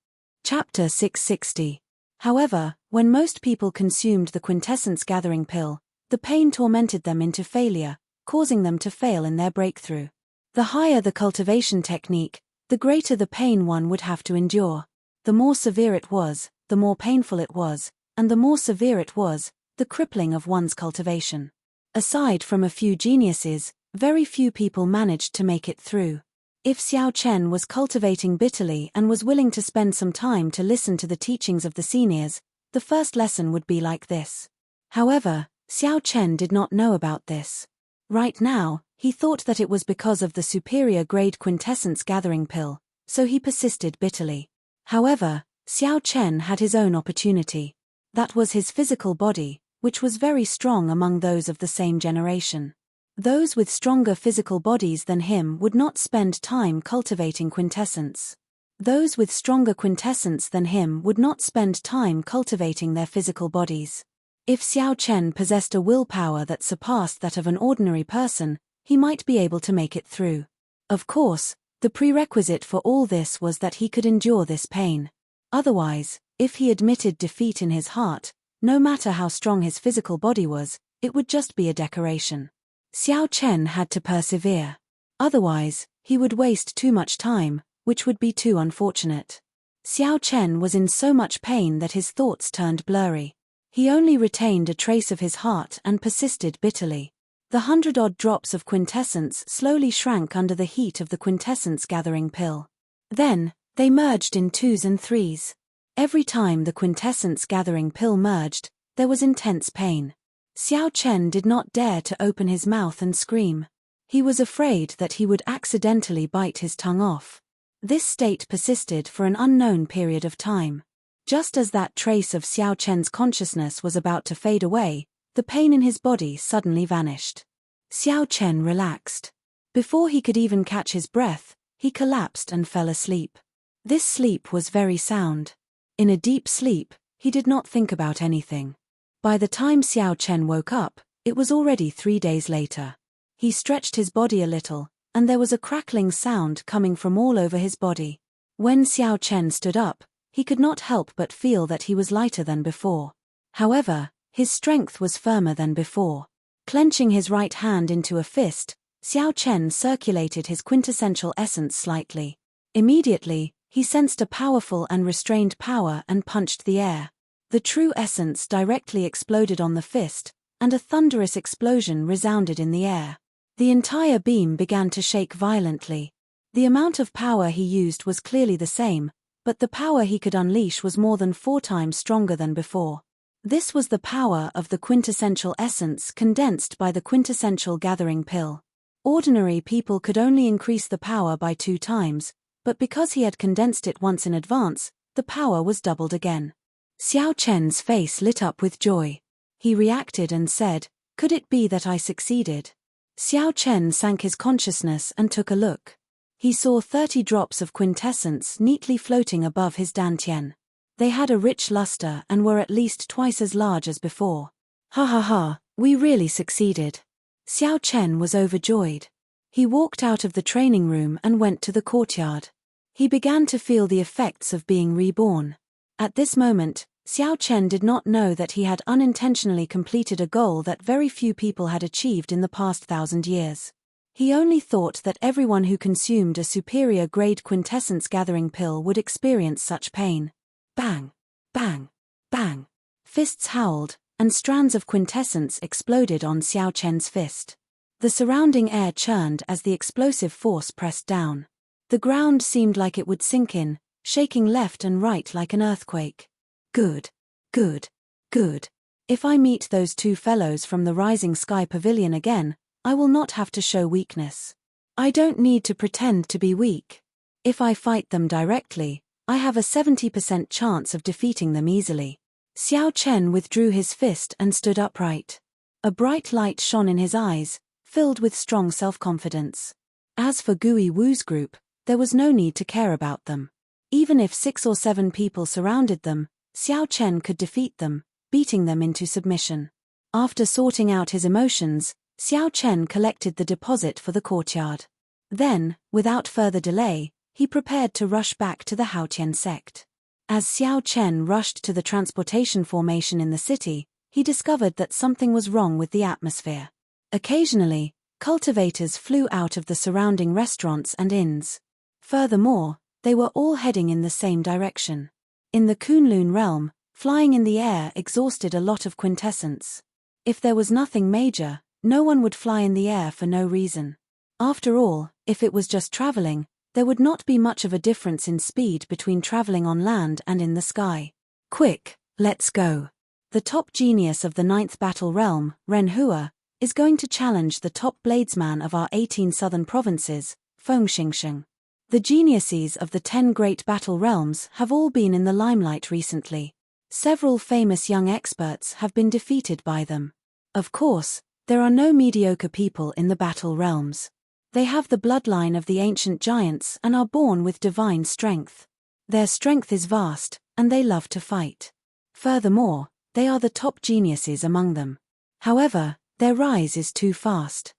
Chapter 660. However, when most people consumed the quintessence gathering pill, the pain tormented them into failure, causing them to fail in their breakthrough. The higher the cultivation technique, the greater the pain one would have to endure. The more severe it was, the more painful it was, and the more severe it was, the crippling of one's cultivation. Aside from a few geniuses, very few people managed to make it through. If Xiao Chen was cultivating bitterly and was willing to spend some time to listen to the teachings of the seniors, the first lesson would be like this. However, Xiao Chen did not know about this. Right now, he thought that it was because of the superior grade quintessence gathering pill, so he persisted bitterly. However, Xiao Chen had his own opportunity. That was his physical body, which was very strong among those of the same generation. Those with stronger physical bodies than him would not spend time cultivating quintessence. Those with stronger quintessence than him would not spend time cultivating their physical bodies. If Xiao Chen possessed a willpower that surpassed that of an ordinary person, he might be able to make it through. Of course, The prerequisite for all this was that he could endure this pain. Otherwise, if he admitted defeat in his heart, no matter how strong his physical body was, it would just be a decoration. Xiao Chen had to persevere. Otherwise, he would waste too much time, which would be too unfortunate. Xiao Chen was in so much pain that his thoughts turned blurry. He only retained a trace of his heart and persisted bitterly. The 100-odd drops of quintessence slowly shrank under the heat of the quintessence-gathering pill. Then, they merged in 2s and 3s. Every time the quintessence-gathering pill merged, there was intense pain. Xiao Chen did not dare to open his mouth and scream. He was afraid that he would accidentally bite his tongue off. This state persisted for an unknown period of time. Just as that trace of Xiao Chen's consciousness was about to fade away, the pain in his body suddenly vanished. Xiao Chen relaxed. Before he could even catch his breath, he collapsed and fell asleep. This sleep was very sound. In a deep sleep, he did not think about anything. By the time Xiao Chen woke up, it was already 3 days later. He stretched his body a little, and there was a crackling sound coming from all over his body. When Xiao Chen stood up, he could not help but feel that he was lighter than before. However, his strength was firmer than before. Clenching his right hand into a fist, Xiao Chen circulated his quintessential essence slightly. Immediately, he sensed a powerful and restrained power and punched the air. The true essence directly exploded on the fist, and a thunderous explosion resounded in the air. The entire beam began to shake violently. The amount of power he used was clearly the same, but the power he could unleash was more than 4 times stronger than before. This was the power of the quintessential essence condensed by the quintessential gathering pill. Ordinary people could only increase the power by 2 times, but because he had condensed it once in advance, the power was doubled again. Xiao Chen's face lit up with joy. He reacted and said, "Could it be that I succeeded?" Xiao Chen sank his consciousness and took a look. He saw 30 drops of quintessence neatly floating above his dantian. They had a rich luster and were at least twice as large as before. "Ha ha ha, we really succeeded." Xiao Chen was overjoyed. He walked out of the training room and went to the courtyard. He began to feel the effects of being reborn. At this moment, Xiao Chen did not know that he had unintentionally completed a goal that very few people had achieved in the past 1,000 years. He only thought that everyone who consumed a superior grade quintessence gathering pill would experience such pain. Bang! Bang! Bang! Fists howled, and strands of quintessence exploded on Xiao Chen's fist. The surrounding air churned as the explosive force pressed down. The ground seemed like it would sink in, shaking left and right like an earthquake. Good. Good. Good. If I meet those 2 fellows from the Rising Sky Pavilion again, I will not have to show weakness. I don't need to pretend to be weak. If I fight them directly, I have a 70% chance of defeating them easily. Xiao Chen withdrew his fist and stood upright. A bright light shone in his eyes, filled with strong self-confidence. As for Gui Wu's group, there was no need to care about them. Even if 6 or 7 people surrounded them, Xiao Chen could defeat them, beating them into submission. After sorting out his emotions, Xiao Chen collected the deposit for the courtyard. Then, without further delay, he prepared to rush back to the Haotian sect. As Xiao Chen rushed to the transportation formation in the city, he discovered that something was wrong with the atmosphere. Occasionally, cultivators flew out of the surrounding restaurants and inns. Furthermore, they were all heading in the same direction. In the Kunlun realm, flying in the air exhausted a lot of quintessence. If there was nothing major, no one would fly in the air for no reason. After all, if it was just traveling, there would not be much of a difference in speed between traveling on land and in the sky. Quick, let's go. The top genius of the 9th battle realm, Ren Hua, is going to challenge the top bladesman of our 18 southern provinces, Feng Xingsheng. The geniuses of the 10 great battle realms have all been in the limelight recently. Several famous young experts have been defeated by them. Of course, there are no mediocre people in the battle realms. They have the bloodline of the ancient giants and are born with divine strength. Their strength is vast, and they love to fight. Furthermore, they are the top geniuses among them. However, their rise is too fast.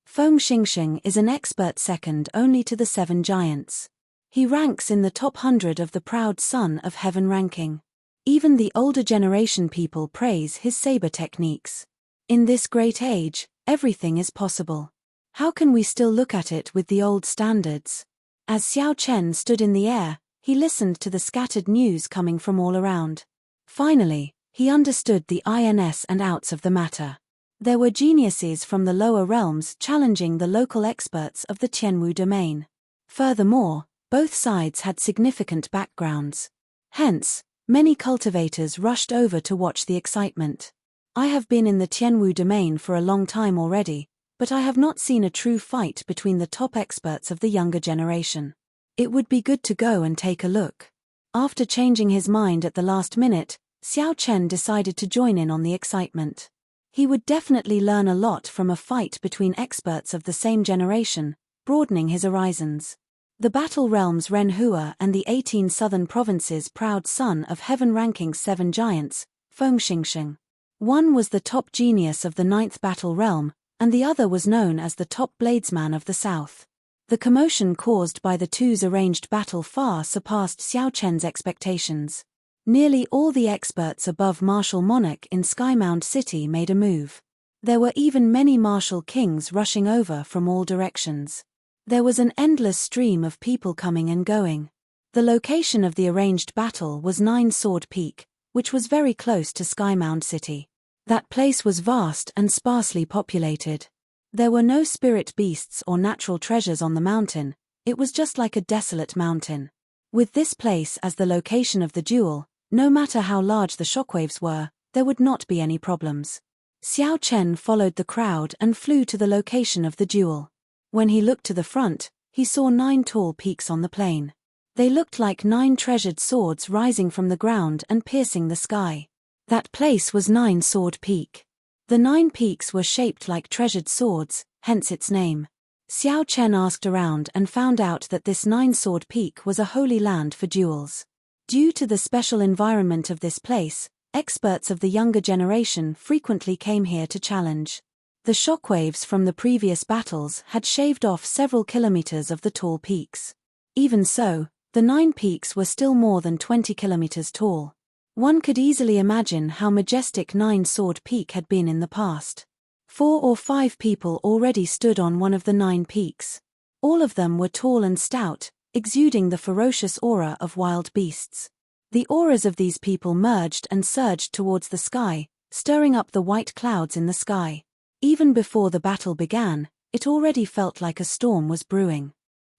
Feng Xingxing is an expert second only to the 7 giants. He ranks in the top 100 of the proud son of heaven ranking. Even the older generation people praise his saber techniques. In this great age, everything is possible. How can we still look at it with the old standards? As Xiao Chen stood in the air, he listened to the scattered news coming from all around. Finally, he understood the ins and outs of the matter. There were geniuses from the lower realms challenging the local experts of the Tianwu domain. Furthermore, both sides had significant backgrounds. Hence, many cultivators rushed over to watch the excitement. I have been in the Tianwu domain for a long time already, but I have not seen a true fight between the top experts of the younger generation. It would be good to go and take a look. After changing his mind at the last minute, Xiao Chen decided to join in on the excitement. He would definitely learn a lot from a fight between experts of the same generation, broadening his horizons. The Battle Realms Renhua and the 18 southern provinces proud son of heaven ranking 7 giants, Feng Xingxing. One was the top genius of the 9th Battle Realm, and the other was known as the top bladesman of the south. The commotion caused by the two's arranged battle far surpassed Xiao Chen's expectations. Nearly all the experts above Martial Monarch in Skymound City made a move. There were even many martial kings rushing over from all directions. There was an endless stream of people coming and going. The location of the arranged battle was 9 Sword Peak, which was very close to Skymound City. That place was vast and sparsely populated. There were no spirit beasts or natural treasures on the mountain, it was just like a desolate mountain. With this place as the location of the duel, no matter how large the shockwaves were, there would not be any problems. Xiao Chen followed the crowd and flew to the location of the duel. When he looked to the front, he saw 9 tall peaks on the plain. They looked like 9 treasured swords rising from the ground and piercing the sky. That place was 9 Sword Peak. The 9 peaks were shaped like treasured swords, hence its name. Xiao Chen asked around and found out that this 9 Sword Peak was a holy land for duels. Due to the special environment of this place, experts of the younger generation frequently came here to challenge. The shockwaves from the previous battles had shaved off several kilometers of the tall peaks. Even so, the 9 peaks were still more than 20 kilometers tall. One could easily imagine how majestic 9 Sword Peak had been in the past. 4 or 5 people already stood on one of the 9 peaks. All of them were tall and stout, exuding the ferocious aura of wild beasts. The auras of these people merged and surged towards the sky, stirring up the white clouds in the sky. Even before the battle began, it already felt like a storm was brewing.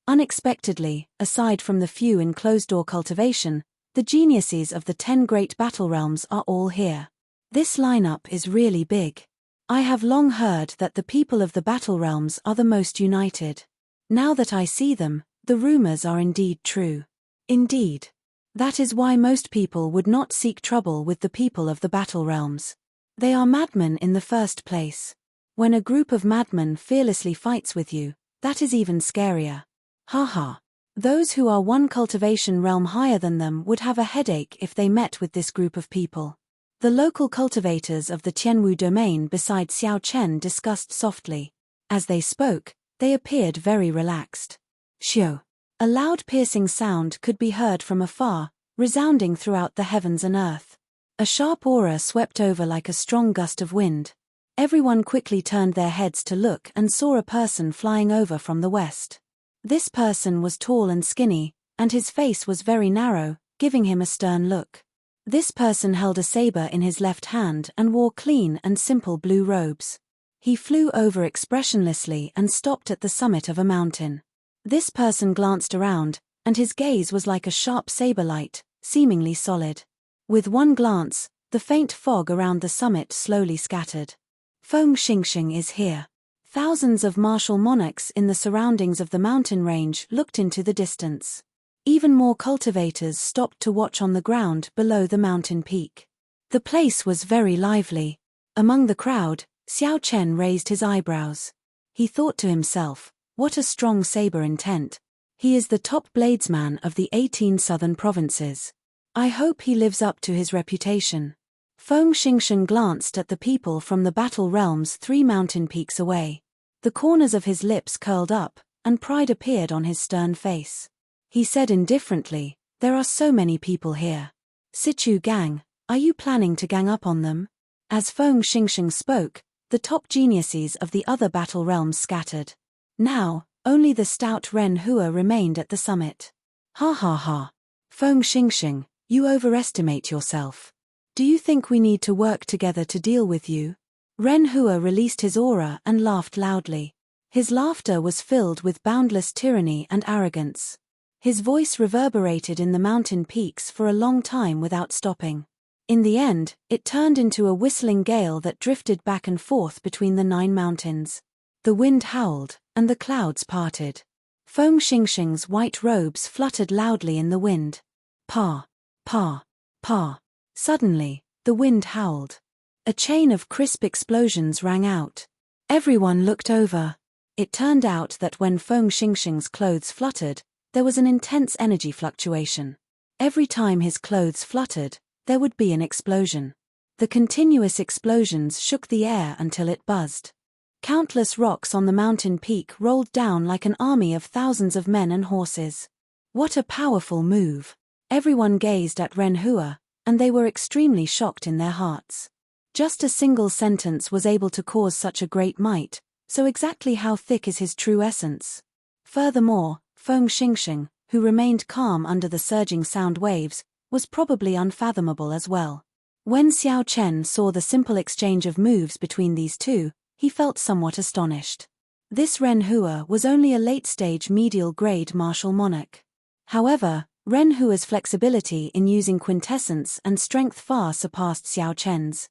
Unexpectedly, aside from the few in closed-door cultivation, the geniuses of the 10 great battle realms are all here. This lineup is really big. I have long heard that the people of the battle realms are the most united. Now that I see them, the rumors are indeed true. Indeed. That is why most people would not seek trouble with the people of the battle realms. They are madmen in the first place. When a group of madmen fearlessly fights with you, that is even scarier. Haha. Those who are 1 cultivation realm higher than them would have a headache if they met with this group of people. The local cultivators of the Tianwu domain beside Xiao Chen discussed softly. As they spoke, they appeared very relaxed. Shio. A loud piercing sound could be heard from afar, resounding throughout the heavens and earth. A sharp aura swept over like a strong gust of wind. Everyone quickly turned their heads to look and saw a person flying over from the west. This person was tall and skinny, and his face was very narrow, giving him a stern look. This person held a saber in his left hand and wore clean and simple blue robes. He flew over expressionlessly and stopped at the summit of a mountain. This person glanced around, and his gaze was like a sharp saber light, seemingly solid. With one glance, the faint fog around the summit slowly scattered. Feng Xingxing is here. Thousands of martial monarchs in the surroundings of the mountain range looked into the distance. Even more cultivators stopped to watch on the ground below the mountain peak. The place was very lively. Among the crowd, Xiao Chen raised his eyebrows. He thought to himself, what a strong saber intent. He is the top bladesman of the 18 southern provinces. I hope he lives up to his reputation. Feng Xingxing glanced at the people from the battle realms 3 mountain peaks away. The corners of his lips curled up, and pride appeared on his stern face. He said indifferently, "There are so many people here. Situ gang, are you planning to gang up on them?" As Feng Xingxing spoke, the top geniuses of the other battle realms scattered. Now, only the stout Ren Hua remained at the summit. Ha ha ha. Feng Xingxing, you overestimate yourself. Do you think we need to work together to deal with you? Ren Hua released his aura and laughed loudly. His laughter was filled with boundless tyranny and arrogance. His voice reverberated in the mountain peaks for a long time without stopping. In the end, it turned into a whistling gale that drifted back and forth between the 9 mountains. The wind howled, and the clouds parted. Feng Xingxing's white robes fluttered loudly in the wind. Pa, pa, pa. Suddenly, the wind howled. A chain of crisp explosions rang out. Everyone looked over. It turned out that when Feng Xingxing's clothes fluttered, there was an intense energy fluctuation. Every time his clothes fluttered, there would be an explosion. The continuous explosions shook the air until it buzzed. Countless rocks on the mountain peak rolled down like an army of thousands of men and horses. What a powerful move! Everyone gazed at Ren Hua, and they were extremely shocked in their hearts. Just a single sentence was able to cause such a great might, so exactly how thick is his true essence? Furthermore, Feng Xingxing, who remained calm under the surging sound waves, was probably unfathomable as well. When Xiao Chen saw the simple exchange of moves between these two, he felt somewhat astonished. This Ren Hua was only a late-stage medial-grade martial monarch. However, Ren Hua's flexibility in using quintessence and strength far surpassed Xiao Chen's.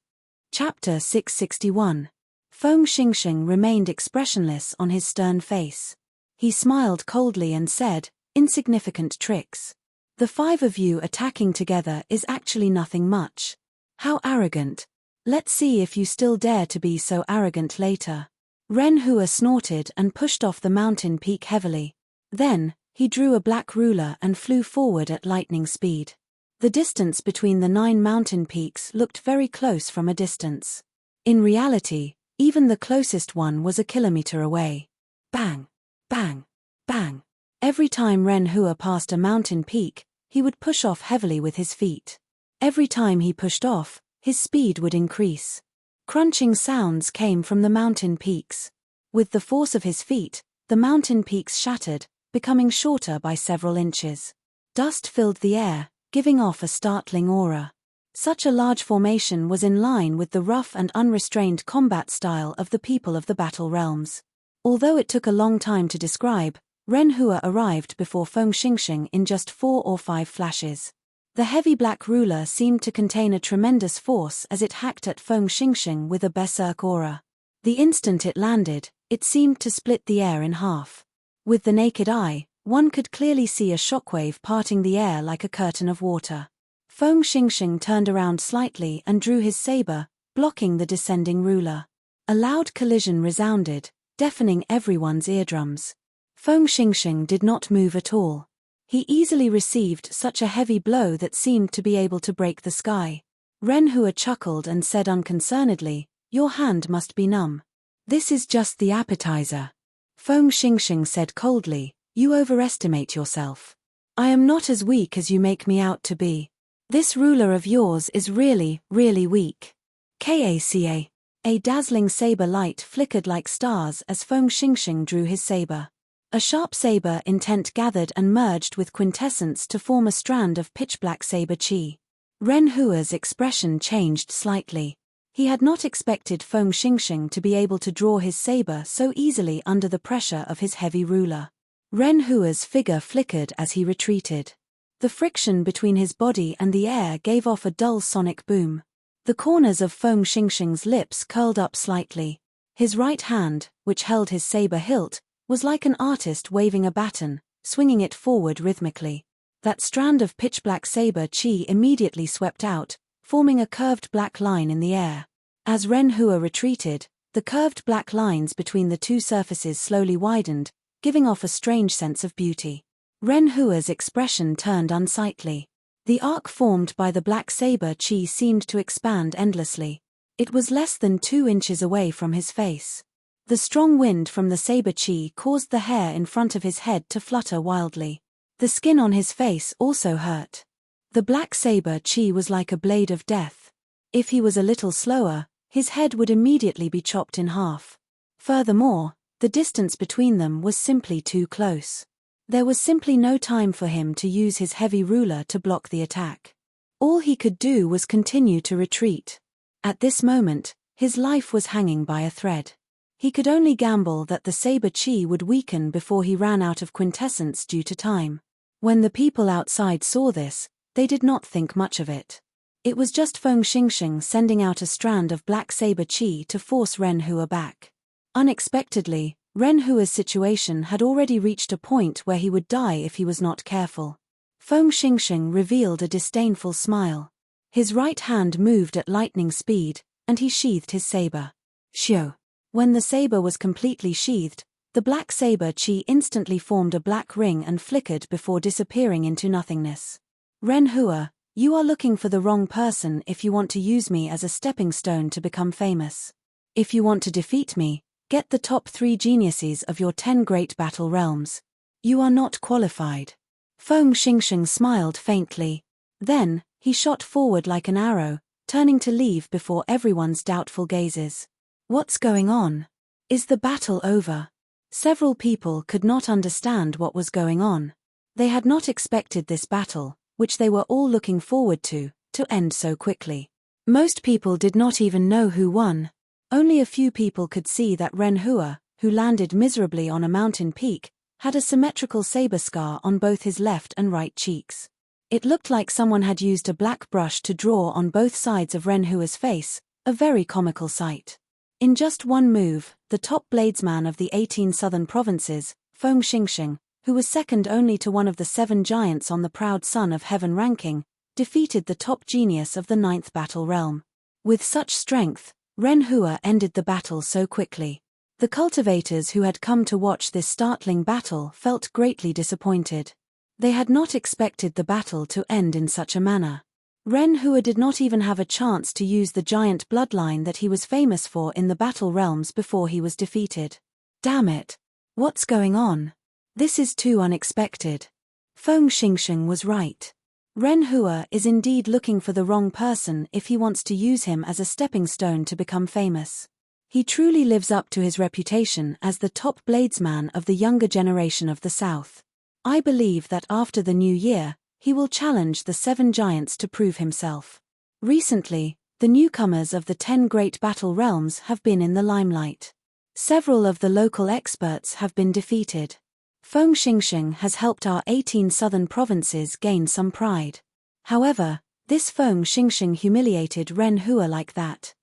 Chapter 661. Feng Xingxing remained expressionless on his stern face. He smiled coldly and said, "Insignificant tricks. The 5 of you attacking together is actually nothing much. How arrogant. Let's see if you still dare to be so arrogant later." Ren Hua snorted and pushed off the mountain peak heavily. Then, he drew a black ruler and flew forward at lightning speed. The distance between the 9 mountain peaks looked very close from a distance. In reality, even the closest one was a kilometer away. Bang! Bang! Bang! Every time Ren Hua passed a mountain peak, he would push off heavily with his feet. Every time he pushed off, his speed would increase. Crunching sounds came from the mountain peaks. With the force of his feet, the mountain peaks shattered, becoming shorter by several inches. Dust filled the air, giving off a startling aura. Such a large formation was in line with the rough and unrestrained combat style of the people of the battle realms. Although it took a long time to describe, Ren Hua arrived before Feng Xingxing in just 4 or 5 flashes. The heavy black ruler seemed to contain a tremendous force as it hacked at Feng Xingxing with a berserk aura. The instant it landed, it seemed to split the air in half. With the naked eye, one could clearly see a shockwave parting the air like a curtain of water. Feng Xingxing turned around slightly and drew his saber, blocking the descending ruler. A loud collision resounded, deafening everyone's eardrums. Feng Xingxing did not move at all. He easily received such a heavy blow that seemed to be able to break the sky. Ren Hua chuckled and said unconcernedly, "Your hand must be numb. This is just the appetizer." Feng Xingxing said coldly, "You overestimate yourself. I am not as weak as you make me out to be. This ruler of yours is really, really weak." Kaca. A dazzling saber light flickered like stars as Feng Xingxing drew his saber. A sharp saber intent gathered and merged with quintessence to form a strand of pitch-black saber chi. Ren Hua's expression changed slightly. He had not expected Feng Xingxing to be able to draw his saber so easily under the pressure of his heavy ruler. Ren Hua's figure flickered as he retreated. The friction between his body and the air gave off a dull sonic boom. The corners of Feng Xingxing's lips curled up slightly. His right hand, which held his saber hilt, was like an artist waving a baton, swinging it forward rhythmically. That strand of pitch-black saber chi immediately swept out, forming a curved black line in the air. As Ren Hua retreated, the curved black lines between the 2 surfaces slowly widened, giving off a strange sense of beauty. Ren Hua's expression turned unsightly. The arc formed by the black saber chi seemed to expand endlessly. It was less than 2 inches away from his face. The strong wind from the saber chi caused the hair in front of his head to flutter wildly. The skin on his face also hurt. The black saber chi was like a blade of death. If he was a little slower, his head would immediately be chopped in half. Furthermore, the distance between them was simply too close. There was simply no time for him to use his heavy ruler to block the attack. All he could do was continue to retreat. At this moment, his life was hanging by a thread. He could only gamble that the saber chi would weaken before he ran out of quintessence due to time. When the people outside saw this, they did not think much of it. It was just Feng Xingxing sending out a strand of black saber chi to force Ren Hua back. Unexpectedly, Ren Hua's situation had already reached a point where he would die if he was not careful. Feng Xingxing revealed a disdainful smile. His right hand moved at lightning speed, and he sheathed his saber. Xiu. When the saber was completely sheathed, the black saber chi instantly formed a black ring and flickered before disappearing into nothingness. Ren Hua, you are looking for the wrong person if you want to use me as a stepping stone to become famous. If you want to defeat me, get the top 3 geniuses of your 10 great battle realms. You are not qualified. Feng Xingxing smiled faintly. Then, he shot forward like an arrow, turning to leave before everyone's doubtful gazes. What's going on? Is the battle over? Several people could not understand what was going on. They had not expected this battle, which they were all looking forward to end so quickly. Most people did not even know who won. Only a few people could see that Ren Hua, who landed miserably on a mountain peak, had a symmetrical saber scar on both his left and right cheeks. It looked like someone had used a black brush to draw on both sides of Ren Hua's face, a very comical sight. In just one move, the top bladesman of the 18 southern provinces, Feng Xingxing, who was second only to one of the 7 giants on the Proud Son of Heaven ranking, defeated the top genius of the 9th battle realm. With such strength, Ren Hua ended the battle so quickly. The cultivators who had come to watch this startling battle felt greatly disappointed. They had not expected the battle to end in such a manner. Ren Hua did not even have a chance to use the giant bloodline that he was famous for in the battle realms before he was defeated. Damn it! What's going on? This is too unexpected. Feng Xingxing was right. Ren Hua is indeed looking for the wrong person if he wants to use him as a stepping stone to become famous. He truly lives up to his reputation as the top bladesman of the younger generation of the South. I believe that after the new year, he will challenge the 7 giants to prove himself. Recently, the newcomers of the 10 great battle realms have been in the limelight. Several of the local experts have been defeated. Feng Xingxing has helped our 18 southern provinces gain some pride. However, this Feng Xingxing humiliated Ren Hua like that.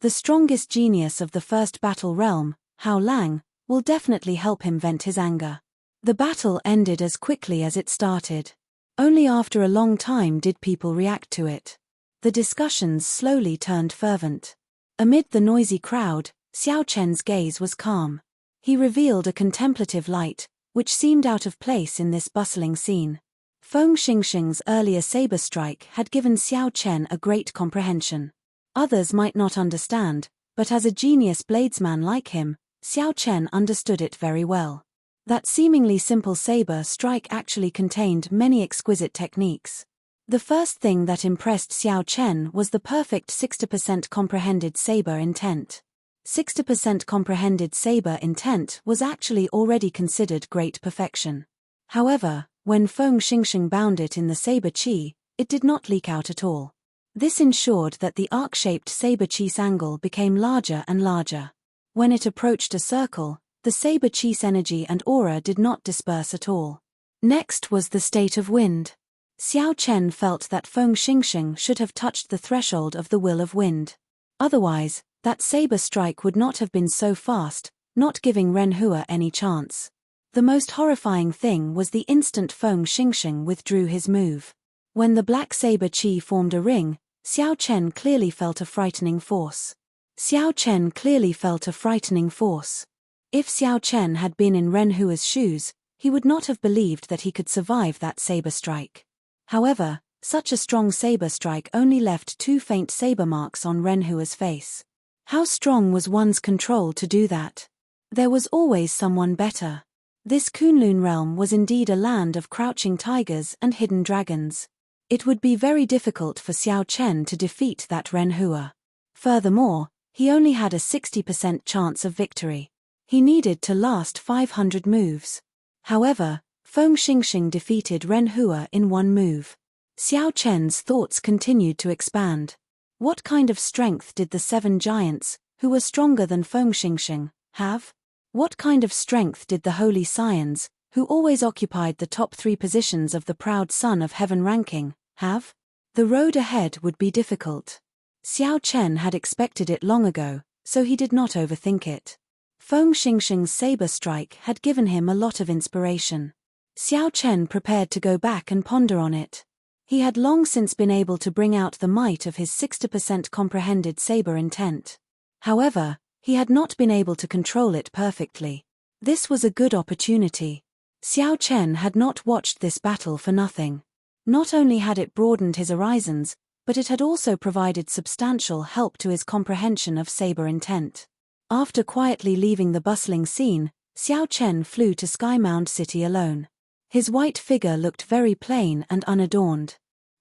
The strongest genius of the first battle realm, Hao Lang, will definitely help him vent his anger. The battle ended as quickly as it started. Only after a long time did people react to it. The discussions slowly turned fervent. Amid the noisy crowd, Xiao Chen's gaze was calm. He revealed a contemplative light, which seemed out of place in this bustling scene. Feng Xingxing's earlier saber strike had given Xiao Chen a great comprehension. Others might not understand, but as a genius bladesman like him, Xiao Chen understood it very well. That seemingly simple saber strike actually contained many exquisite techniques. The first thing that impressed Xiao Chen was the perfect 60% comprehended saber intent. 60% comprehended saber intent was actually already considered great perfection. However, when Feng Xingxing bound it in the saber chi, it did not leak out at all. This ensured that the arc-shaped saber chi's angle became larger and larger. When it approached a circle, the saber chi's energy and aura did not disperse at all. Next was the state of wind. Xiao Chen felt that Feng Xingxing should have touched the threshold of the will of wind. Otherwise, that saber strike would not have been so fast, not giving Ren Hua any chance. The most horrifying thing was the instant Feng Xingxing withdrew his move. When the black saber chi formed a ring, Xiao Chen clearly felt a frightening force. Xiao Chen clearly felt a frightening force. If Xiao Chen had been in Ren Hua's shoes, he would not have believed that he could survive that saber strike. However, such a strong saber strike only left 2 faint saber marks on Ren Hua's face. How strong was one's control to do that? There was always someone better. This Kunlun realm was indeed a land of crouching tigers and hidden dragons. It would be very difficult for Xiao Chen to defeat that Ren Hua. Furthermore, he only had a 60% chance of victory. He needed to last 500 moves. However, Feng Xingxing defeated Ren Hua in one move. Xiao Chen's thoughts continued to expand. What kind of strength did the 7 giants, who were stronger than Feng Xingxing, have? What kind of strength did the Holy Scions, who always occupied the top 3 positions of the proud Son of Heaven ranking, have? The road ahead would be difficult. Xiao Chen had expected it long ago, so he did not overthink it. Feng Xingxing's saber strike had given him a lot of inspiration. Xiao Chen prepared to go back and ponder on it. He had long since been able to bring out the might of his 60% comprehended saber intent. However, he had not been able to control it perfectly. This was a good opportunity. Xiao Chen had not watched this battle for nothing. Not only had it broadened his horizons, but it had also provided substantial help to his comprehension of saber intent. After quietly leaving the bustling scene, Xiao Chen flew to Sky Mound City alone. His white figure looked very plain and unadorned.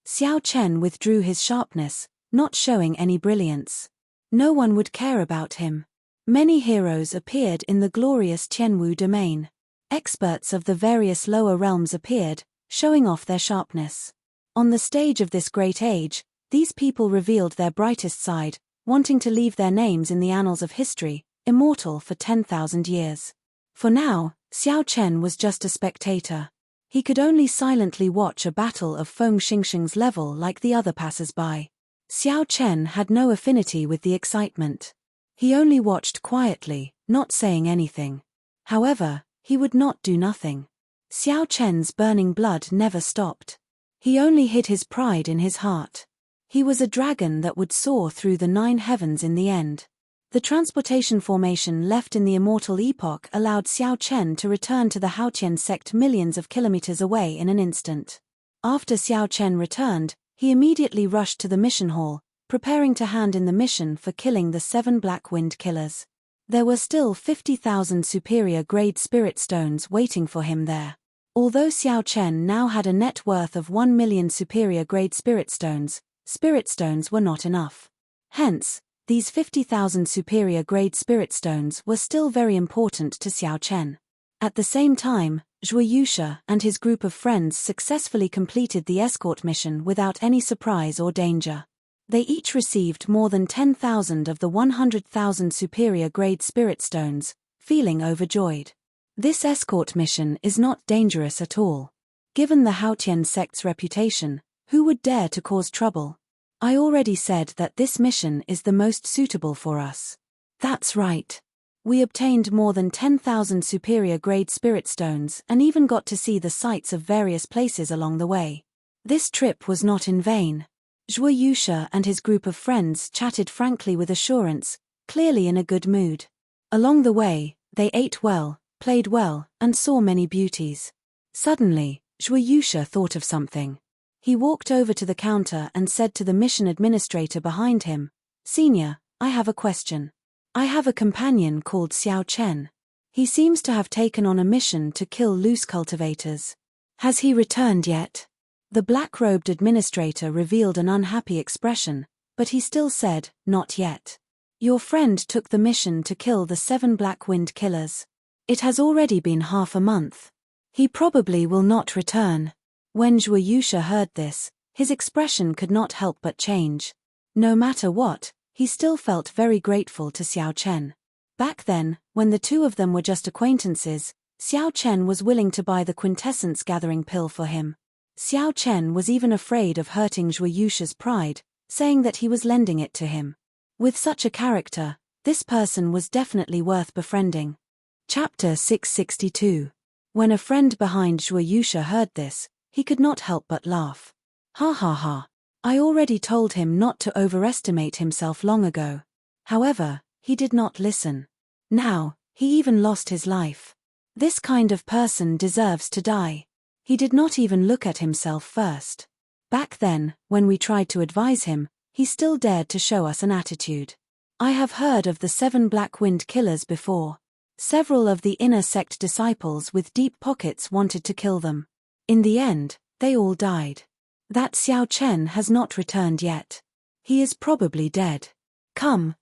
Xiao Chen withdrew his sharpness, not showing any brilliance. No one would care about him. Many heroes appeared in the glorious Tianwu domain. Experts of the various lower realms appeared, showing off their sharpness. On the stage of this great age, these people revealed their brightest side, wanting to leave their names in the annals of history, immortal for 10,000 years. For now, Xiao Chen was just a spectator. He could only silently watch a battle of Feng Xingxing's level like the other passers-by. Xiao Chen had no affinity with the excitement. He only watched quietly, not saying anything. However, he would not do nothing. Xiao Chen's burning blood never stopped. He only hid his pride in his heart. He was a dragon that would soar through the 9 heavens in the end. The transportation formation left in the Immortal epoch allowed Xiao Chen to return to the Haotian sect millions of kilometers away in an instant. After Xiao Chen returned, he immediately rushed to the mission hall, preparing to hand in the mission for killing the 7 Black Wind Killers. There were still 50,000 superior-grade spirit stones waiting for him there. Although Xiao Chen now had a net worth of 1 million superior-grade spirit stones were not enough. Hence, these 50,000 superior-grade spirit stones were still very important to Xiao Chen. At the same time, Zhuo Yusha and his group of friends successfully completed the escort mission without any surprise or danger. They each received more than 10,000 of the 100,000 superior-grade spirit stones, feeling overjoyed. This escort mission is not dangerous at all. Given the Haotian sect's reputation, who would dare to cause trouble? I already said that this mission is the most suitable for us. That's right. We obtained more than 10,000 superior-grade spirit stones and even got to see the sights of various places along the way. This trip was not in vain. Zhuo Yusha and his group of friends chatted frankly with assurance, clearly in a good mood. Along the way, they ate well, played well, and saw many beauties. Suddenly, Zhuo Yusha thought of something. He walked over to the counter and said to the mission administrator behind him, "Senior, I have a question. I have a companion called Xiao Chen. He seems to have taken on a mission to kill loose cultivators. Has he returned yet?" The black-robed administrator revealed an unhappy expression, but he still said, "Not yet. Your friend took the mission to kill the 7 Black Wind Killers. It has already been half a month. He probably will not return." When Zhuo Yusha heard this, his expression could not help but change. No matter what, he still felt very grateful to Xiao Chen. Back then, when the two of them were just acquaintances, Xiao Chen was willing to buy the quintessence gathering pill for him. Xiao Chen was even afraid of hurting Zhuo Yusha's pride, saying that he was lending it to him. With such a character, this person was definitely worth befriending. Chapter 662. When a friend behind Zhuo Yusha heard this, he could not help but laugh. Ha ha ha. I already told him not to overestimate himself long ago. However, he did not listen. Now, he even lost his life. This kind of person deserves to die. He did not even look at himself first. Back then, when we tried to advise him, he still dared to show us an attitude. I have heard of the 7 Black Wind Killers before. Several of the inner sect disciples with deep pockets wanted to kill them. In the end, they all died. That Xiao Chen has not returned yet. He is probably dead. Come.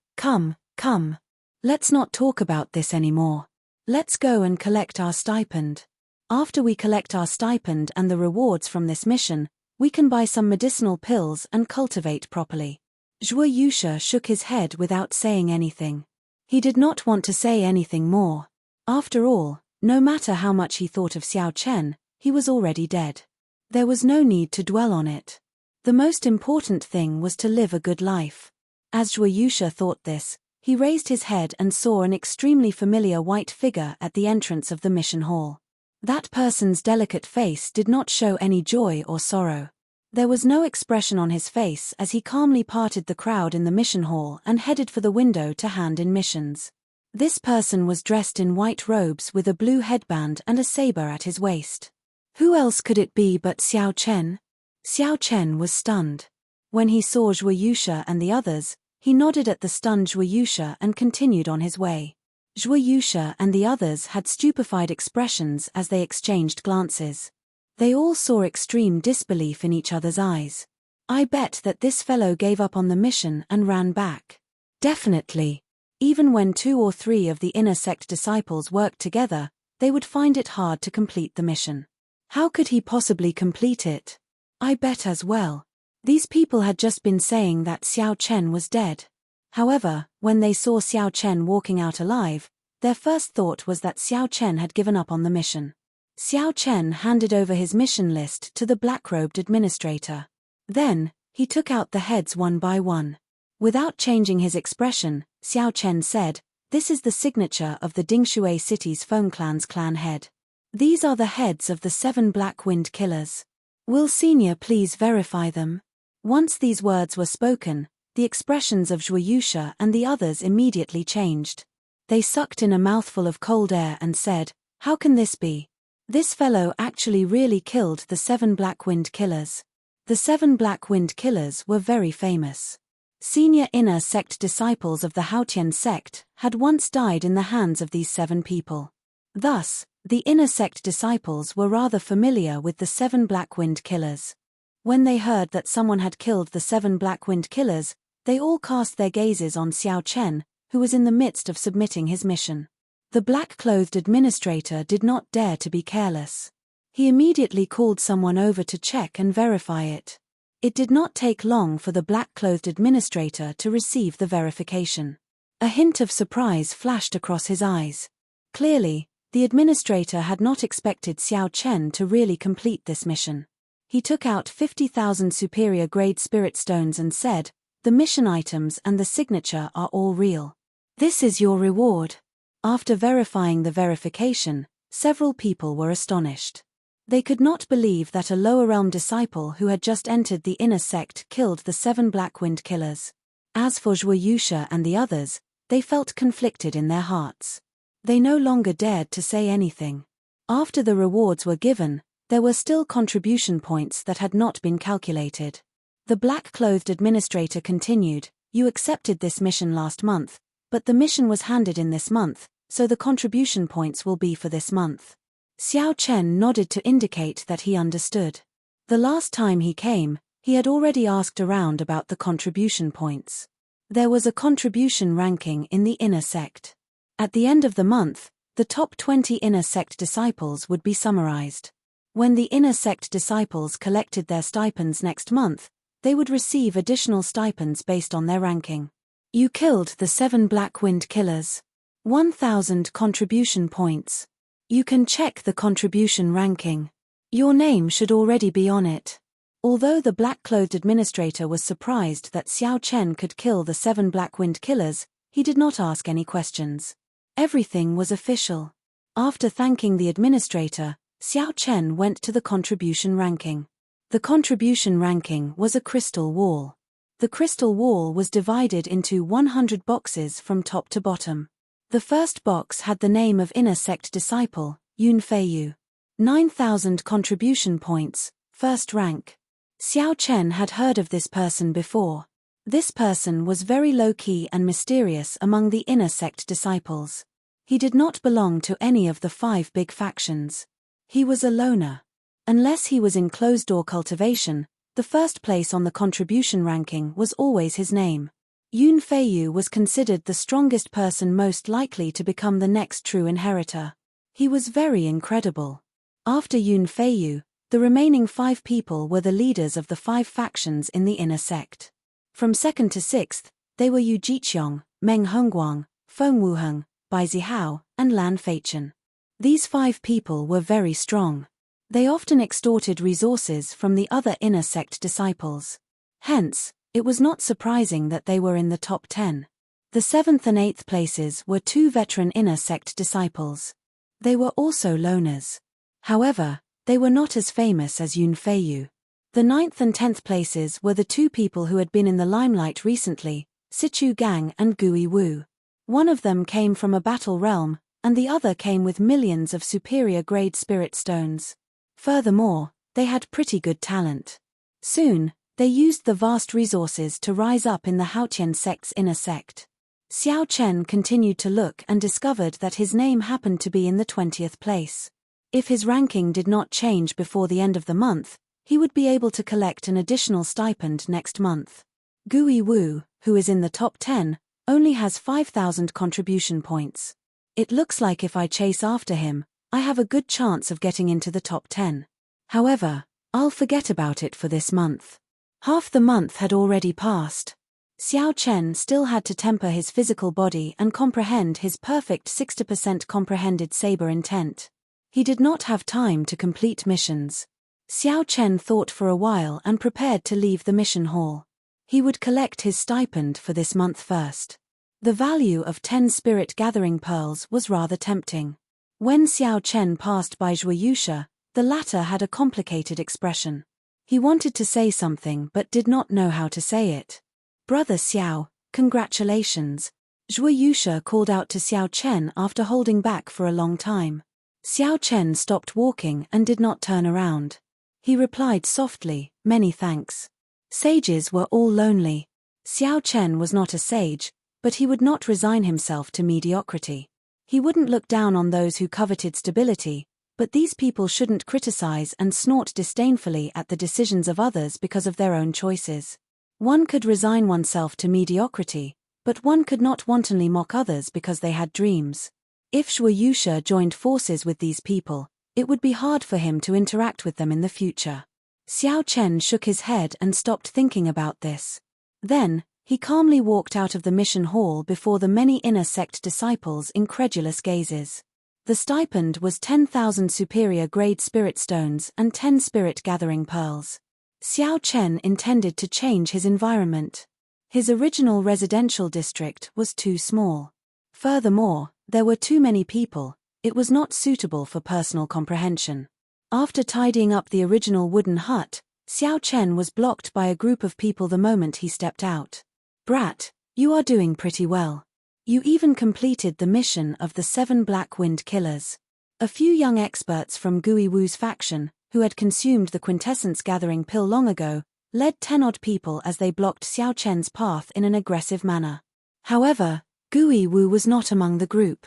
Let's not talk about this anymore. Let's go and collect our stipend. After we collect our stipend and the rewards from this mission, we can buy some medicinal pills and cultivate properly. Zhuo Yusha shook his head without saying anything. He did not want to say anything more. After all, no matter how much he thought of Xiao Chen, he was already dead. There was no need to dwell on it. The most important thing was to live a good life. As Zhuo Yusha thought this, he raised his head and saw an extremely familiar white figure at the entrance of the mission hall. That person's delicate face did not show any joy or sorrow. There was no expression on his face as he calmly parted the crowd in the mission hall and headed for the window to hand in missions. This person was dressed in white robes with a blue headband and a saber at his waist. Who else could it be but Xiao Chen? Xiao Chen was stunned. When he saw Zhuo Yusha and the others, he nodded at the stunned Zhuo Yusha and continued on his way. Zhuo Yusha and the others had stupefied expressions as they exchanged glances. They all saw extreme disbelief in each other's eyes. I bet that this fellow gave up on the mission and ran back. Definitely. Even when 2 or 3 of the inner sect disciples worked together, they would find it hard to complete the mission. How could he possibly complete it? I bet as well. These people had just been saying that Xiao Chen was dead. However, when they saw Xiao Chen walking out alive, their first thought was that Xiao Chen had given up on the mission. Xiao Chen handed over his mission list to the black-robed administrator. Then, he took out the heads one by one. Without changing his expression, Xiao Chen said, "This is the signature of the Dingshui City's Foam Clan's clan head. These are the heads of the 7 Black Wind Killers. Will Senior please verify them?" Once these words were spoken, the expressions of Zhuo Yusha and the others immediately changed. They sucked in a mouthful of cold air and said, "How can this be? This fellow actually really killed the 7 Black Wind Killers." The 7 Black Wind Killers were very famous. Senior inner sect disciples of the Haotian sect had once died in the hands of these 7 people. Thus, the inner sect disciples were rather familiar with the 7 Black Wind Killers. When they heard that someone had killed the 7 Black Wind Killers, they all cast their gazes on Xiao Chen, who was in the midst of submitting his mission. The black-clothed administrator did not dare to be careless. He immediately called someone over to check and verify it. It did not take long for the black-clothed administrator to receive the verification. A hint of surprise flashed across his eyes. Clearly, the administrator had not expected Xiao Chen to really complete this mission. He took out 50,000 superior-grade spirit stones and said, "The mission items and the signature are all real. This is your reward." After verifying the verification, several people were astonished. They could not believe that a lower realm disciple who had just entered the inner sect killed the 7 Black Wind Killers. As for Zhuo Yusha and the others, they felt conflicted in their hearts. They no longer dared to say anything. After the rewards were given, there were still contribution points that had not been calculated. The black-clothed administrator continued, "You accepted this mission last month, but the mission was handed in this month, so the contribution points will be for this month." Xiao Chen nodded to indicate that he understood. The last time he came, he had already asked around about the contribution points. There was a contribution ranking in the inner sect. At the end of the month, the top 20 inner sect disciples would be summarized. When the inner sect disciples collected their stipends next month, they would receive additional stipends based on their ranking. You killed the 7 Black Wind Killers. 1,000 contribution points. You can check the contribution ranking. Your name should already be on it. Although the black-clothed administrator was surprised that Xiao Chen could kill the 7 Black Wind Killers, he did not ask any questions. Everything was official. After thanking the administrator, Xiao Chen went to the contribution ranking. The contribution ranking was a crystal wall. The crystal wall was divided into 100 boxes from top to bottom. The first box had the name of inner sect disciple, Yun Feiyu. 9,000 contribution points, first rank. Xiao Chen had heard of this person before. This person was very low-key and mysterious among the inner sect disciples. He did not belong to any of the 5 big factions. He was a loner. Unless he was in closed-door cultivation, the first place on the contribution ranking was always his name. Yun Feiyu was considered the strongest person most likely to become the next true inheritor. He was very incredible. After Yun Feiyu, the remaining 5 people were the leaders of the 5 factions in the inner sect. From 2nd to 6th, they were Yu Jiqiong, Meng Hongguang, Feng Wuheng, Bai Zihao, and Lan Feichen. These 5 people were very strong. They often extorted resources from the other inner sect disciples. Hence, it was not surprising that they were in the top 10. The 7th and 8th places were 2 veteran inner sect disciples. They were also loners. However, they were not as famous as Yun Feiyu. The 9th and 10th places were the 2 people who had been in the limelight recently, Sichu Gang and Gui Wu. One of them came from a battle realm, and the other came with millions of superior-grade spirit stones. Furthermore, they had pretty good talent. Soon, they used the vast resources to rise up in the Haotian sect's inner sect. Xiao Chen continued to look and discovered that his name happened to be in the 20th place. If his ranking did not change before the end of the month, he would be able to collect an additional stipend next month. Gui Wu, who is in the top 10, only has 5,000 contribution points. It looks like if I chase after him, I have a good chance of getting into the top 10. However, I'll forget about it for this month. Half the month had already passed. Xiao Chen still had to temper his physical body and comprehend his perfect 60% comprehended saber intent. He did not have time to complete missions. Xiao Chen thought for a while and prepared to leave the mission hall. He would collect his stipend for this month first. The value of 10 spirit gathering pearls was rather tempting. When Xiao Chen passed by Zhui Yusha, the latter had a complicated expression. He wanted to say something but did not know how to say it. "Brother Xiao, congratulations," Zhui Yusha called out to Xiao Chen after holding back for a long time. Xiao Chen stopped walking and did not turn around. He replied softly, "Many thanks." Sages were all lonely. Xiao Chen was not a sage, but he would not resign himself to mediocrity. He wouldn't look down on those who coveted stability, but these people shouldn't criticize and snort disdainfully at the decisions of others because of their own choices. One could resign oneself to mediocrity, but one could not wantonly mock others because they had dreams. If Zhui Yusha joined forces with these people, it would be hard for him to interact with them in the future. Xiao Chen shook his head and stopped thinking about this. Then, he calmly walked out of the mission hall before the many inner sect disciples' incredulous gazes. The stipend was 10,000 superior-grade spirit stones and 10 spirit-gathering pearls. Xiao Chen intended to change his environment. His original residential district was too small. Furthermore, there were too many people. It was not suitable for personal comprehension. After tidying up the original wooden hut, Xiao Chen was blocked by a group of people the moment he stepped out. "Brat, you are doing pretty well. You even completed the mission of the 7 Black Wind Killers." A few young experts from Gui Wu's faction, who had consumed the quintessence gathering pill long ago, led 10-odd people as they blocked Xiao Chen's path in an aggressive manner. However, Gui Wu was not among the group.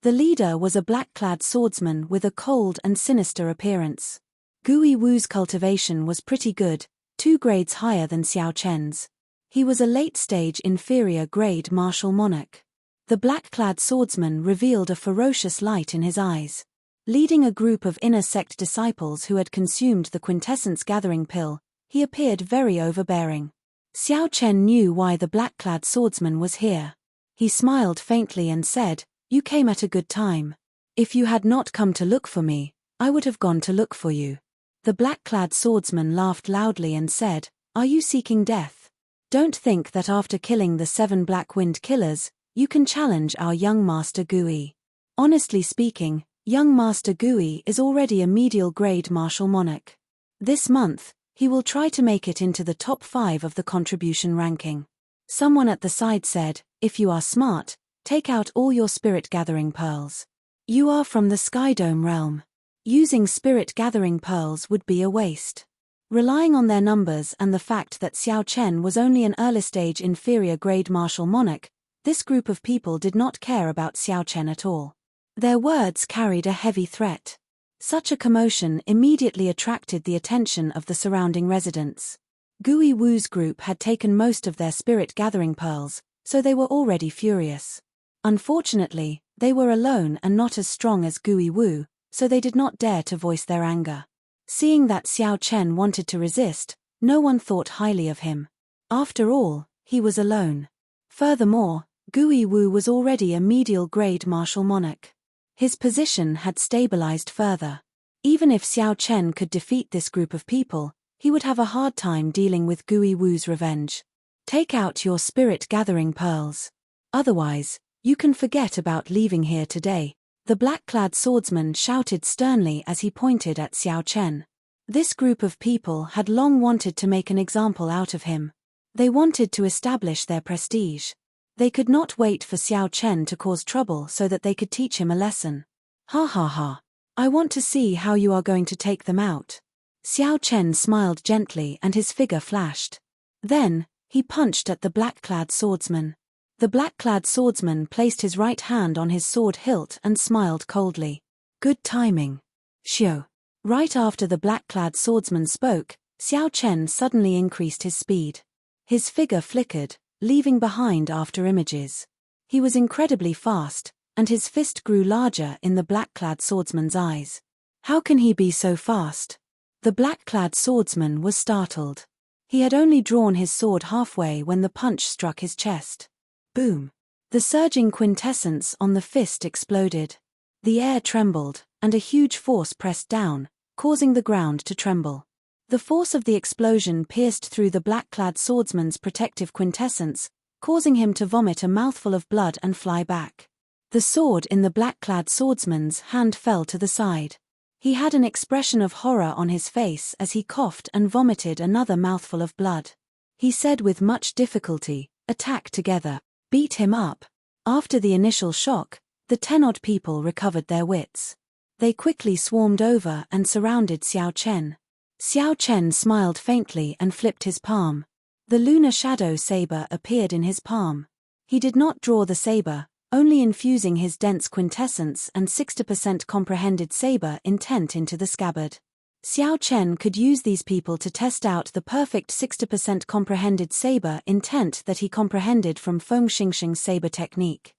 The leader was a black-clad swordsman with a cold and sinister appearance. Gui Wu's cultivation was pretty good, 2 grades higher than Xiao Chen's. He was a late-stage inferior-grade martial monarch. The black-clad swordsman revealed a ferocious light in his eyes. Leading a group of inner sect disciples who had consumed the quintessence gathering pill, he appeared very overbearing. Xiao Chen knew why the black-clad swordsman was here. He smiled faintly and said, "You came at a good time. If you had not come to look for me, I would have gone to look for you." The black-clad swordsman laughed loudly and said, "Are you seeking death? Don't think that after killing the 7 Black Wind Killers, you can challenge our young Master Gui. Honestly speaking, young Master Gui is already a medial-grade martial monarch. This month, he will try to make it into the top 5 of the contribution ranking." Someone at the side said, "If you are smart, take out all your spirit-gathering pearls. You are from the Skydome realm. Using spirit-gathering pearls would be a waste." Relying on their numbers and the fact that Xiao Chen was only an early-stage inferior-grade martial monarch, This group of people did not care about Xiao Chen at all. Their words carried a heavy threat. Such a commotion immediately attracted the attention of the surrounding residents. Gui Wu's group had taken most of their spirit-gathering pearls, so they were already furious. Unfortunately, they were alone and not as strong as Gui Wu, so they did not dare to voice their anger. Seeing that Xiao Chen wanted to resist, no one thought highly of him. After all, he was alone. Furthermore, Gui Wu was already a medial grade martial monarch. His position had stabilized further. Even if Xiao Chen could defeat this group of people, he would have a hard time dealing with Gui Wu's revenge. Take out your spirit-gathering pearls. Otherwise, you can forget about leaving here today, the black-clad swordsman shouted sternly as he pointed at Xiao Chen. This group of people had long wanted to make an example out of him. They wanted to establish their prestige. They could not wait for Xiao Chen to cause trouble so that they could teach him a lesson. Ha ha ha. I want to see how you are going to take them out. Xiao Chen smiled gently and his figure flashed. Then, he punched at the black-clad swordsman. The black-clad swordsman placed his right hand on his sword hilt and smiled coldly. Good timing. Xiao. Right after the black-clad swordsman spoke, Xiao Chen suddenly increased his speed. His figure flickered, leaving behind after images. He was incredibly fast, and his fist grew larger in the black-clad swordsman's eyes. How can he be so fast? The black-clad swordsman was startled. He had only drawn his sword halfway when the punch struck his chest. Boom! The surging quintessence on the fist exploded. The air trembled, and a huge force pressed down, causing the ground to tremble. The force of the explosion pierced through the black-clad swordsman's protective quintessence, causing him to vomit a mouthful of blood and fly back. The sword in the black-clad swordsman's hand fell to the side. He had an expression of horror on his face as he coughed and vomited another mouthful of blood. He said with much difficulty, "Attack together. Beat him up." After the initial shock, the 10-odd people recovered their wits. They quickly swarmed over and surrounded Xiao Chen. Xiao Chen smiled faintly and flipped his palm. The lunar shadow saber appeared in his palm. He did not draw the saber, only infusing his dense quintessence and 60% comprehended saber intent into the scabbard. Xiao Chen could use these people to test out the perfect 60% comprehended saber intent that he comprehended from Feng Xingxing's saber technique.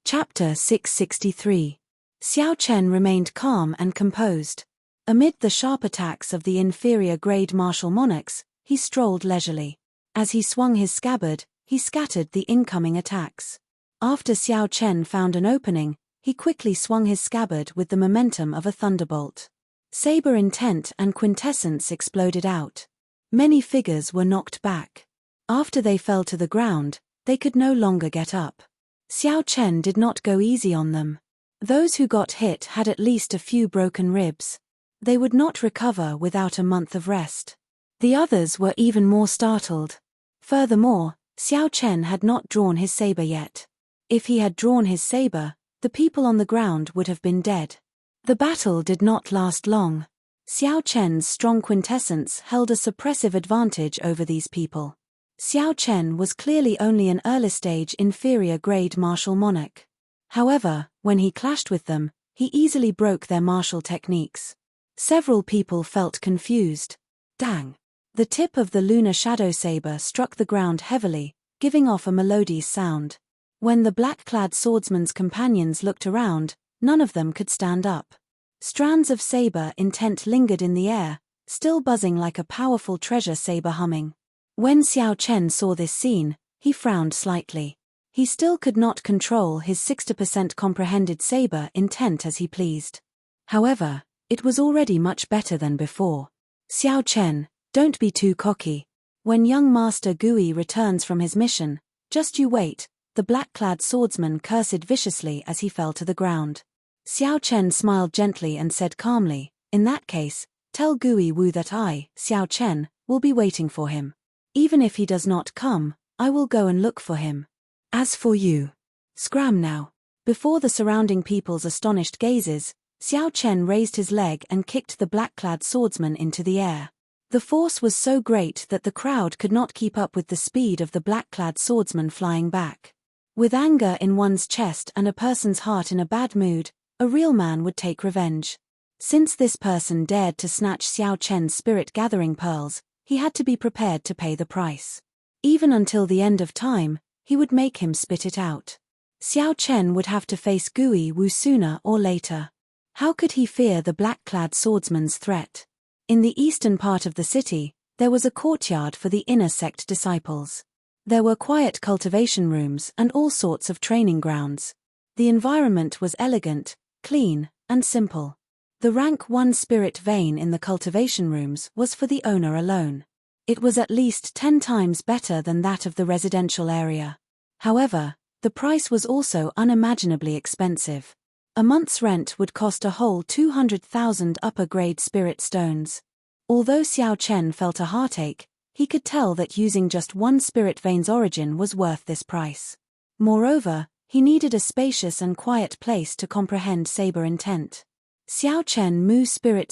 Chapter 663. Xiao Chen remained calm and composed. Amid the sharp attacks of the inferior-grade martial monarchs, he strolled leisurely. As he swung his scabbard, he scattered the incoming attacks. After Xiao Chen found an opening, he quickly swung his scabbard with the momentum of a thunderbolt. Saber intent and quintessence exploded out. Many figures were knocked back. After they fell to the ground, they could no longer get up. Xiao Chen did not go easy on them. Those who got hit had at least a few broken ribs. They would not recover without a month of rest. The others were even more startled. Furthermore, Xiao Chen had not drawn his saber yet. If he had drawn his saber, the people on the ground would have been dead. The battle did not last long. Xiao Chen's strong quintessence held a suppressive advantage over these people. Xiao Chen was clearly only an early-stage inferior-grade martial monarch. However, when he clashed with them, he easily broke their martial techniques. Several people felt confused. Dang! The tip of the lunar shadow saber struck the ground heavily, giving off a melodious sound. When the black-clad swordsman's companions looked around, none of them could stand up. Strands of saber intent lingered in the air, still buzzing like a powerful treasure saber humming. When Xiao Chen saw this scene, he frowned slightly. He still could not control his 60% comprehended saber intent as he pleased. However, it was already much better than before. Xiao Chen, don't be too cocky. When young Master Gui returns from his mission, just you wait, the black-clad swordsman cursed viciously as he fell to the ground. Xiao Chen smiled gently and said calmly, "In that case, tell Gui Wu that I, Xiao Chen, will be waiting for him. Even if he does not come, I will go and look for him. As for you, scram now." Before the surrounding people's astonished gazes, Xiao Chen raised his leg and kicked the black-clad swordsman into the air. The force was so great that the crowd could not keep up with the speed of the black-clad swordsman flying back. With anger in one's chest and a person's heart in a bad mood, a real man would take revenge. Since this person dared to snatch Xiao Chen's spirit-gathering pearls, he had to be prepared to pay the price. Even until the end of time, he would make him spit it out. Xiao Chen would have to face Gui Wu sooner or later. How could he fear the black-clad swordsman's threat? In the eastern part of the city, there was a courtyard for the inner sect disciples. There were quiet cultivation rooms and all sorts of training grounds. The environment was elegant, clean, and simple. The rank 1 spirit vein in the cultivation rooms was for the owner alone. It was at least 10 times better than that of the residential area. However, the price was also unimaginably expensive. A month's rent would cost a whole 200,000 upper-grade spirit stones. Although Xiao Chen felt a heartache, he could tell that using just 1 spirit vein's origin was worth this price. Moreover, he needed a spacious and quiet place to comprehend saber intent. Xiao Chen Mu Spirit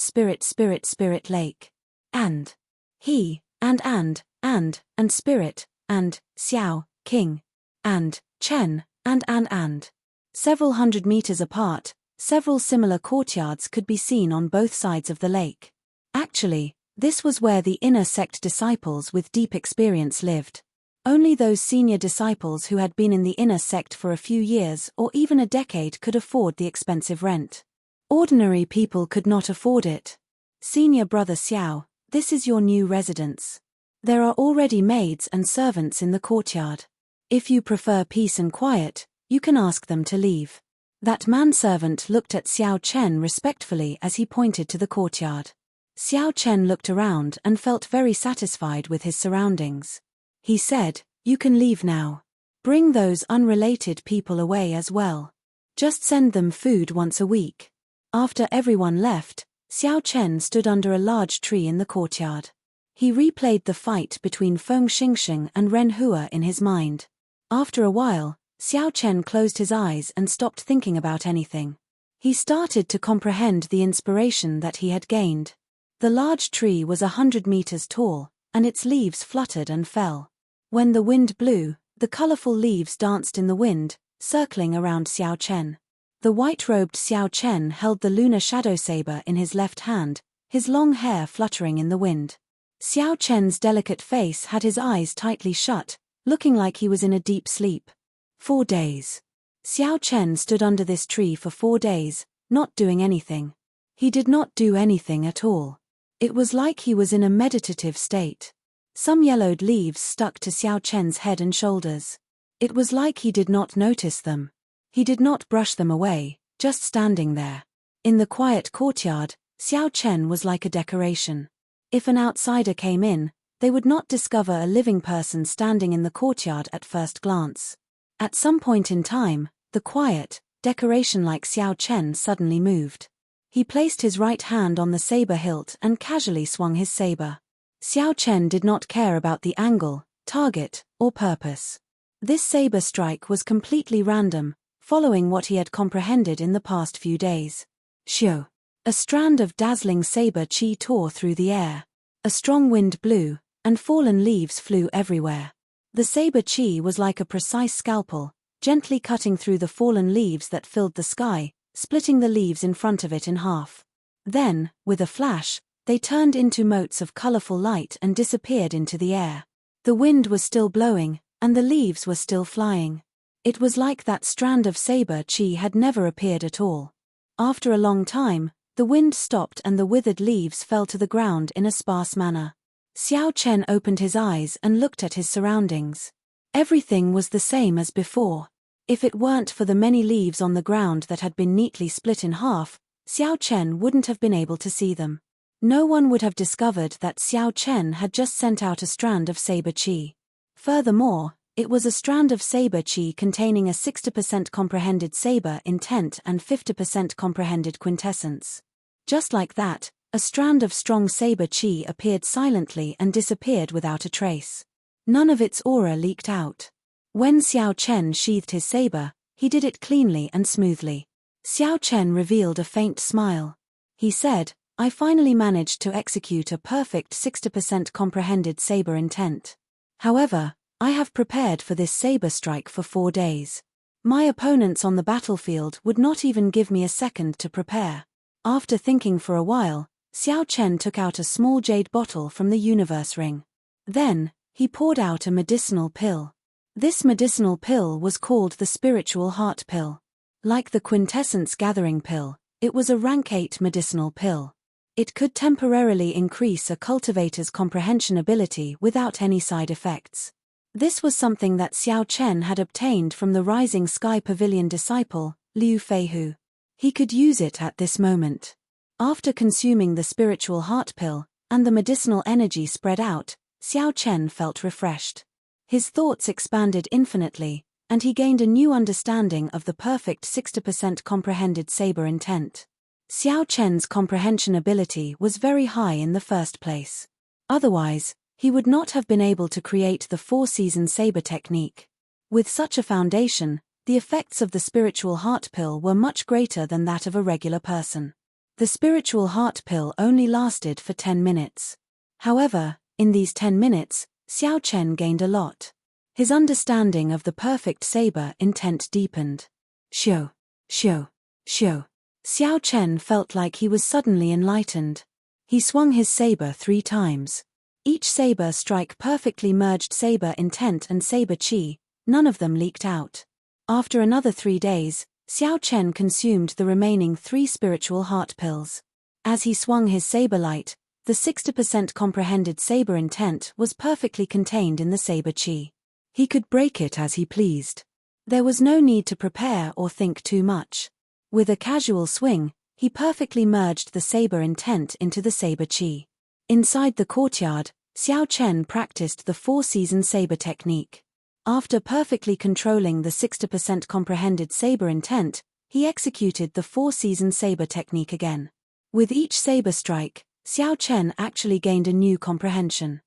Lake. And he, and Spirit, and Xiao, King, and Chen, and. Several hundred meters apart, several similar courtyards could be seen on both sides of the lake. Actually, this was where the inner sect disciples with deep experience lived. Only those senior disciples who had been in the inner sect for a few years or even a decade could afford the expensive rent. Ordinary people could not afford it. Senior Brother Xiao, this is your new residence. There are already maids and servants in the courtyard. If you prefer peace and quiet, you can ask them to leave. That manservant looked at Xiao Chen respectfully as he pointed to the courtyard. Xiao Chen looked around and felt very satisfied with his surroundings. He said, "You can leave now. Bring those unrelated people away as well. Just send them food once a week." After everyone left, Xiao Chen stood under a large tree in the courtyard. He replayed the fight between Feng Xingsheng and Ren Hua in his mind. After a while, Xiao Chen closed his eyes and stopped thinking about anything. He started to comprehend the inspiration that he had gained. The large tree was 100 meters tall, and its leaves fluttered and fell. When the wind blew, the colorful leaves danced in the wind, circling around Xiao Chen. The white-robed Xiao Chen held the lunar shadow saber in his left hand, his long hair fluttering in the wind. Xiao Chen's delicate face had his eyes tightly shut, looking like he was in a deep sleep. 4 days. Xiao Chen stood under this tree for 4 days, not doing anything. He did not do anything at all. It was like he was in a meditative state. Some yellowed leaves stuck to Xiao Chen's head and shoulders. It was like he did not notice them. He did not brush them away, just standing there. In the quiet courtyard, Xiao Chen was like a decoration. If an outsider came in, they would not discover a living person standing in the courtyard at first glance. At some point in time, the quiet, decoration-like Xiao Chen suddenly moved. He placed his right hand on the saber hilt and casually swung his saber. Xiao Chen did not care about the angle, target, or purpose. This saber strike was completely random, following what he had comprehended in the past few days. Xiu. A strand of dazzling saber chi tore through the air. A strong wind blew, and fallen leaves flew everywhere. The saber chi was like a precise scalpel, gently cutting through the fallen leaves that filled the sky, splitting the leaves in front of it in half. Then, with a flash, they turned into motes of colorful light and disappeared into the air. The wind was still blowing, and the leaves were still flying. It was like that strand of saber chi had never appeared at all. After a long time, the wind stopped and the withered leaves fell to the ground in a sparse manner. Xiao Chen opened his eyes and looked at his surroundings. Everything was the same as before. If it weren't for the many leaves on the ground that had been neatly split in half, Xiao Chen wouldn't have been able to see them. No one would have discovered that Xiao Chen had just sent out a strand of saber chi. Furthermore, it was a strand of saber chi containing a 60% comprehended saber intent and 50% comprehended quintessence. Just like that, a strand of strong saber chi appeared silently and disappeared without a trace. None of its aura leaked out. When Xiao Chen sheathed his saber, he did it cleanly and smoothly. Xiao Chen revealed a faint smile. He said, "I finally managed to execute a perfect 60% comprehended saber intent. However, I have prepared for this saber strike for 4 days. My opponents on the battlefield would not even give me a second to prepare. After thinking for a while, Xiao Chen took out a small jade bottle from the universe ring. Then, he poured out a medicinal pill. This medicinal pill was called the spiritual heart pill. Like the quintessence gathering pill, it was a rank 8 medicinal pill. It could temporarily increase a cultivator's comprehension ability without any side effects. This was something that Xiao Chen had obtained from the Rising Sky Pavilion disciple, Liu Feihu. He could use it at this moment. After consuming the spiritual heart pill, and the medicinal energy spread out, Xiao Chen felt refreshed. His thoughts expanded infinitely, and he gained a new understanding of the perfect 60% comprehended saber intent. Xiao Chen's comprehension ability was very high in the first place. Otherwise, he would not have been able to create the 4-season saber technique. With such a foundation, the effects of the spiritual heart pill were much greater than that of a regular person. The spiritual heart pill only lasted for 10 minutes. However, in these 10 minutes, Xiao Chen gained a lot. His understanding of the perfect saber intent deepened. Xiao, xiao, xiao. Xiao Chen felt like he was suddenly enlightened. He swung his saber 3 times. Each saber strike perfectly merged saber intent and saber chi, none of them leaked out. After another 3 days, Xiao Chen consumed the remaining 3 spiritual heart pills. As he swung his saber light, the 60% comprehended saber intent was perfectly contained in the saber chi. He could break it as he pleased. There was no need to prepare or think too much. With a casual swing, he perfectly merged the saber intent into the saber chi. Inside the courtyard, Xiao Chen practiced the 4-season saber technique. After perfectly controlling the 60% comprehended saber intent, he executed the 4-season saber technique again. With each saber strike, Xiao Chen actually gained a new comprehension.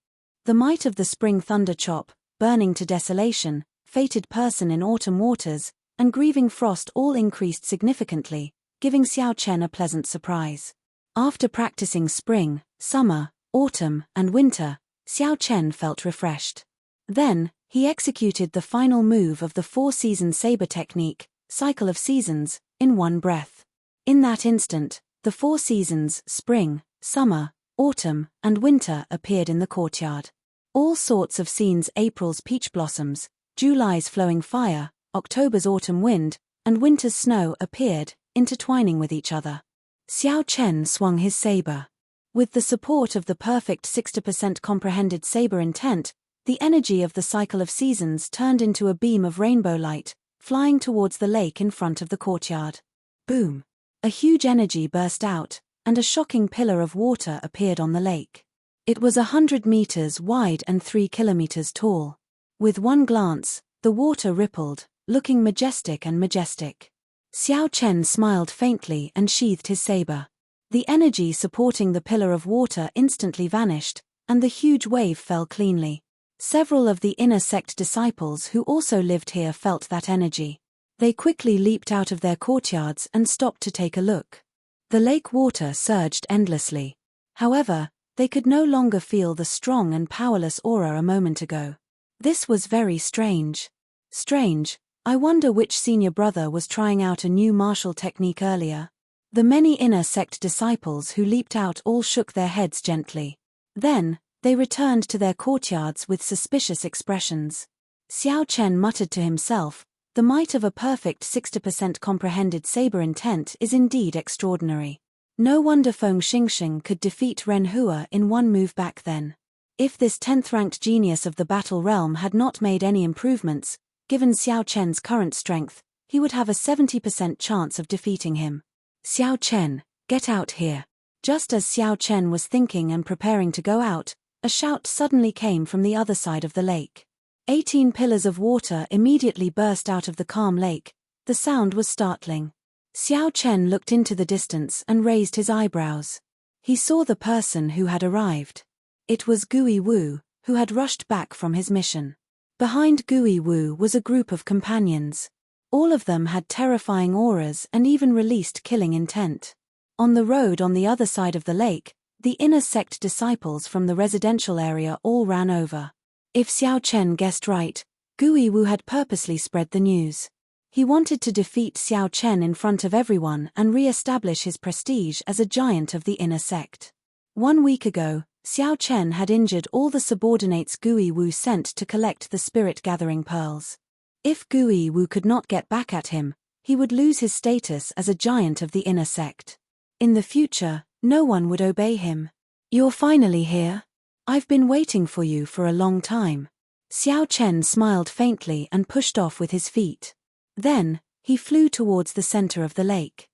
The might of the spring thunder chop, burning to desolation, fated person in autumn waters, and grieving frost all increased significantly, giving Xiao Chen a pleasant surprise. After practicing spring, summer, autumn, and winter, Xiao Chen felt refreshed. Then, he executed the final move of the 4-season saber technique, cycle of seasons, in one breath. In that instant, the 4 seasons, spring, summer, autumn, and winter appeared in the courtyard. All sorts of scenes: April's peach blossoms, July's flowing fire, October's autumn wind, and winter's snow appeared, intertwining with each other. Xiao Chen swung his saber. With the support of the perfect 60% comprehended saber intent, the energy of the cycle of seasons turned into a beam of rainbow light, flying towards the lake in front of the courtyard. Boom! A huge energy burst out, and a shocking pillar of water appeared on the lake. It was 100 meters wide and 3 kilometers tall. With one glance, the water rippled, looking majestic and majestic. Xiao Chen smiled faintly and sheathed his saber. The energy supporting the pillar of water instantly vanished, and the huge wave fell cleanly. Several of the inner sect disciples who also lived here felt that energy. They quickly leaped out of their courtyards and stopped to take a look. The lake water surged endlessly. However, they could no longer feel the strong and powerless aura a moment ago. This was very strange. Strange, I wonder which senior brother was trying out a new martial technique earlier. The many inner sect disciples who leaped out all shook their heads gently. Then, they returned to their courtyards with suspicious expressions. Xiao Chen muttered to himself, the might of a perfect 60% comprehended saber intent is indeed extraordinary. No wonder Feng Xingxing could defeat Ren Hua in one move back then. If this 10th-ranked genius of the battle realm had not made any improvements, given Xiao Chen's current strength, he would have a 70% chance of defeating him. Xiao Chen, get out here. Just as Xiao Chen was thinking and preparing to go out, a shout suddenly came from the other side of the lake. 18 pillars of water immediately burst out of the calm lake. The sound was startling. Xiao Chen looked into the distance and raised his eyebrows. He saw the person who had arrived. It was Gui Wu, who had rushed back from his mission. Behind Gui Wu was a group of companions. All of them had terrifying auras and even released killing intent. On the road on the other side of the lake, the inner sect disciples from the residential area all ran over. If Xiao Chen guessed right, Gui Wu had purposely spread the news. He wanted to defeat Xiao Chen in front of everyone and re-establish his prestige as a giant of the inner sect. 1 week ago, Xiao Chen had injured all the subordinates Gui Wu sent to collect the spirit-gathering pearls. If Gui Wu could not get back at him, he would lose his status as a giant of the inner sect. In the future, no one would obey him. "You're finally here? I've been waiting for you for a long time." Xiao Chen smiled faintly and pushed off with his feet. Then, he flew towards the center of the lake.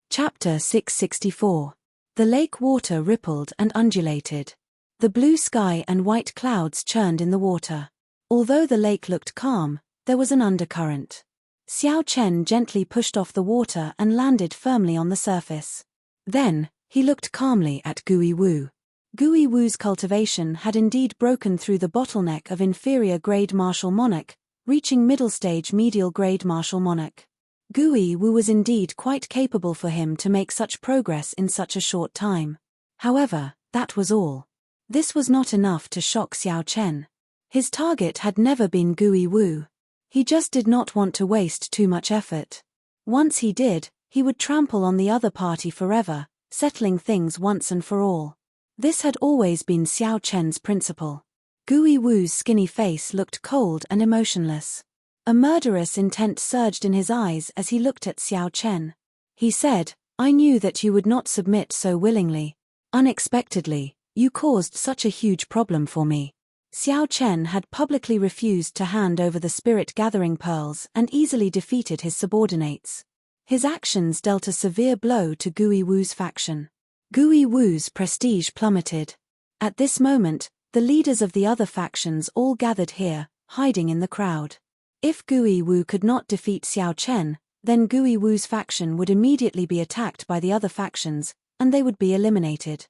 Chapter 664. The lake water rippled and undulated. The blue sky and white clouds churned in the water. Although the lake looked calm, there was an undercurrent. Xiao Chen gently pushed off the water and landed firmly on the surface. Then, he looked calmly at Gui Wu. Gui Wu's cultivation had indeed broken through the bottleneck of inferior-grade martial monarch, reaching middle-stage medial-grade martial monarch. Gui Wu was indeed quite capable for him to make such progress in such a short time. However, that was all. This was not enough to shock Xiao Chen. His target had never been Gui Wu. He just did not want to waste too much effort. Once he did, he would trample on the other party forever, settling things once and for all. This had always been Xiao Chen's principle. Gui Wu's skinny face looked cold and emotionless. A murderous intent surged in his eyes as he looked at Xiao Chen. He said, "I knew that you would not submit so willingly. Unexpectedly, you caused such a huge problem for me." Xiao Chen had publicly refused to hand over the spirit-gathering pearls and easily defeated his subordinates. His actions dealt a severe blow to Gui Wu's faction. Gui Wu's prestige plummeted. At this moment, the leaders of the other factions all gathered here, hiding in the crowd. If Gui Wu could not defeat Xiao Chen, then Gui Wu's faction would immediately be attacked by the other factions, and they would be eliminated.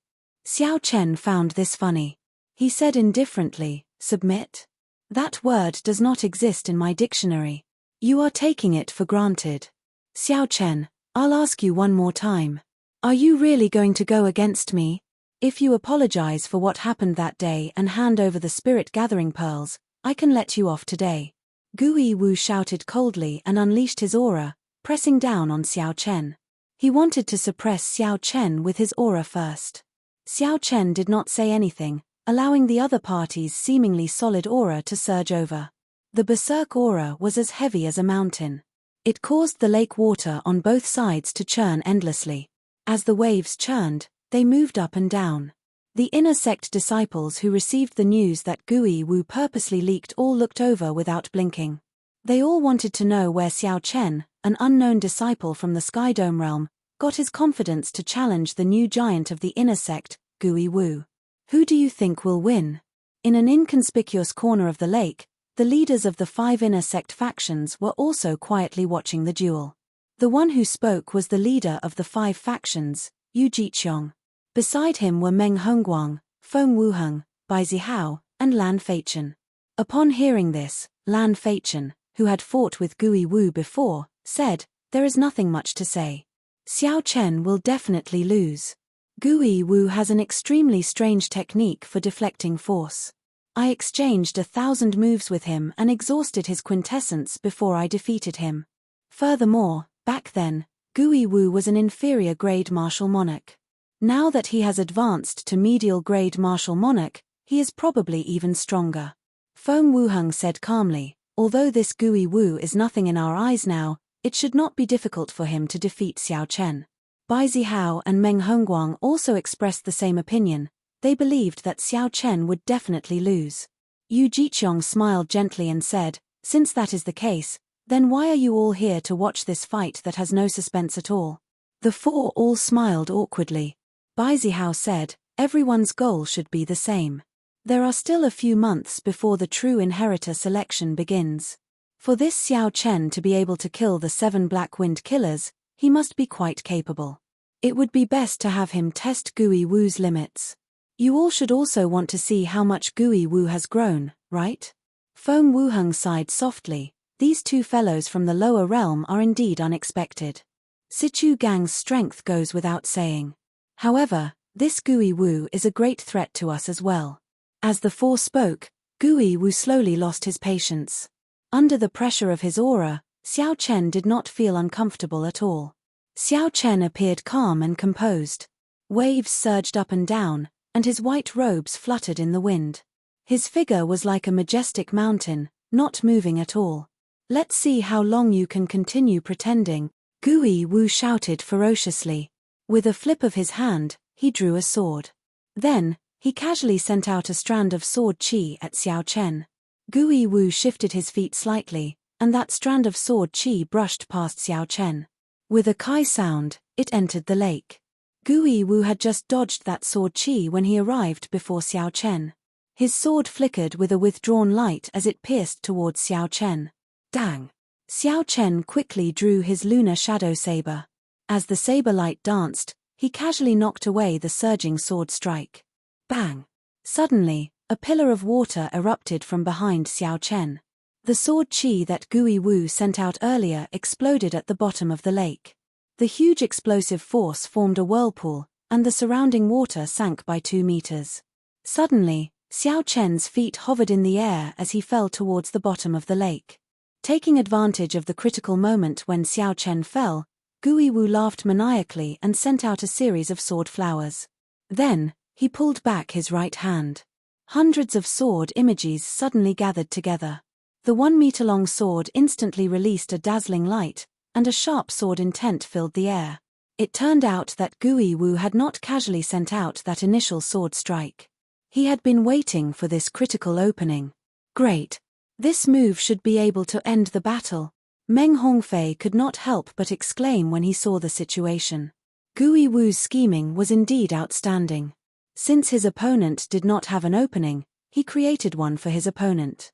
Xiao Chen found this funny. He said indifferently, "Submit? That word does not exist in my dictionary. You are taking it for granted." "Xiao Chen, I'll ask you one more time. Are you really going to go against me? If you apologize for what happened that day and hand over the spirit-gathering pearls, I can let you off today." Gui Wu shouted coldly and unleashed his aura, pressing down on Xiao Chen. He wanted to suppress Xiao Chen with his aura first. Xiao Chen did not say anything, allowing the other party's seemingly solid aura to surge over. The berserk aura was as heavy as a mountain. It caused the lake water on both sides to churn endlessly. As the waves churned, they moved up and down. The inner sect disciples who received the news that Gui Wu purposely leaked all looked over without blinking. They all wanted to know where Xiao Chen, an unknown disciple from the Sky Dome realm, got his confidence to challenge the new giant of the inner sect, Gui Wu. Who do you think will win? In an inconspicuous corner of the lake, the leaders of the 5 inner sect factions were also quietly watching the duel. The one who spoke was the leader of the 5 factions, Yu Jiqiong. Beside him were Meng Hongguang, Feng Wuheng, Bai Zihao, and Lan Feichen. Upon hearing this, Lan Feichen, who had fought with Gui Wu before, said, "There is nothing much to say. Xiao Chen will definitely lose. Gui Wu has an extremely strange technique for deflecting force. I exchanged 1,000 moves with him and exhausted his quintessence before I defeated him. Furthermore, back then, Gui Wu was an inferior-grade martial monarch. Now that he has advanced to medial-grade martial monarch, he is probably even stronger." Feng Wuheng said calmly, "Although this Gui Wu is nothing in our eyes now, it should not be difficult for him to defeat Xiao Chen." Bai Zihao and Meng Hongguang also expressed the same opinion. They believed that Xiao Chen would definitely lose. Yu Jiqiong smiled gently and said, "Since that is the case, then why are you all here to watch this fight that has no suspense at all?" The 4 all smiled awkwardly. Bai Zihao said, "Everyone's goal should be the same. There are still a few months before the true inheritor selection begins. For this Xiao Chen to be able to kill the 7 Black Wind Killers, he must be quite capable. It would be best to have him test Gui Wu's limits. You all should also want to see how much Gui Wu has grown, right?" Feng Wuheng sighed softly. These 2 fellows from the lower realm are indeed unexpected. Sichu Gang's strength goes without saying. However, this Gui Wu is a great threat to us as well. As the 4 spoke, Gui Wu slowly lost his patience. Under the pressure of his aura, Xiao Chen did not feel uncomfortable at all. Xiao Chen appeared calm and composed. Waves surged up and down, and his white robes fluttered in the wind. His figure was like a majestic mountain, not moving at all. "Let's see how long you can continue pretending," Gui Wu shouted ferociously. With a flip of his hand, he drew a sword. Then, he casually sent out a strand of sword qi at Xiao Chen. Gui Wu shifted his feet slightly, and that strand of sword qi brushed past Xiao Chen. With a kai sound, it entered the lake. Gui Wu had just dodged that sword qi when he arrived before Xiao Chen. His sword flickered with a withdrawn light as it pierced towards Xiao Chen. Dang! Xiao Chen quickly drew his lunar shadow saber. As the saber light danced, he casually knocked away the surging sword strike. Bang! Suddenly, a pillar of water erupted from behind Xiao Chen. The sword qi that Gui Wu sent out earlier exploded at the bottom of the lake. The huge explosive force formed a whirlpool, and the surrounding water sank by 2 meters. Suddenly, Xiao Chen's feet hovered in the air as he fell towards the bottom of the lake. Taking advantage of the critical moment when Xiao Chen fell, Gui Wu laughed maniacally and sent out a series of sword flowers. Then, he pulled back his right hand. Hundreds of sword images suddenly gathered together. The 1-meter-long sword instantly released a dazzling light, and a sharp sword intent filled the air. It turned out that Gui Wu had not casually sent out that initial sword strike. He had been waiting for this critical opening. Great! This move should be able to end the battle. Meng Hongfei could not help but exclaim when he saw the situation. Gui Wu's scheming was indeed outstanding. Since his opponent did not have an opening, he created one for his opponent.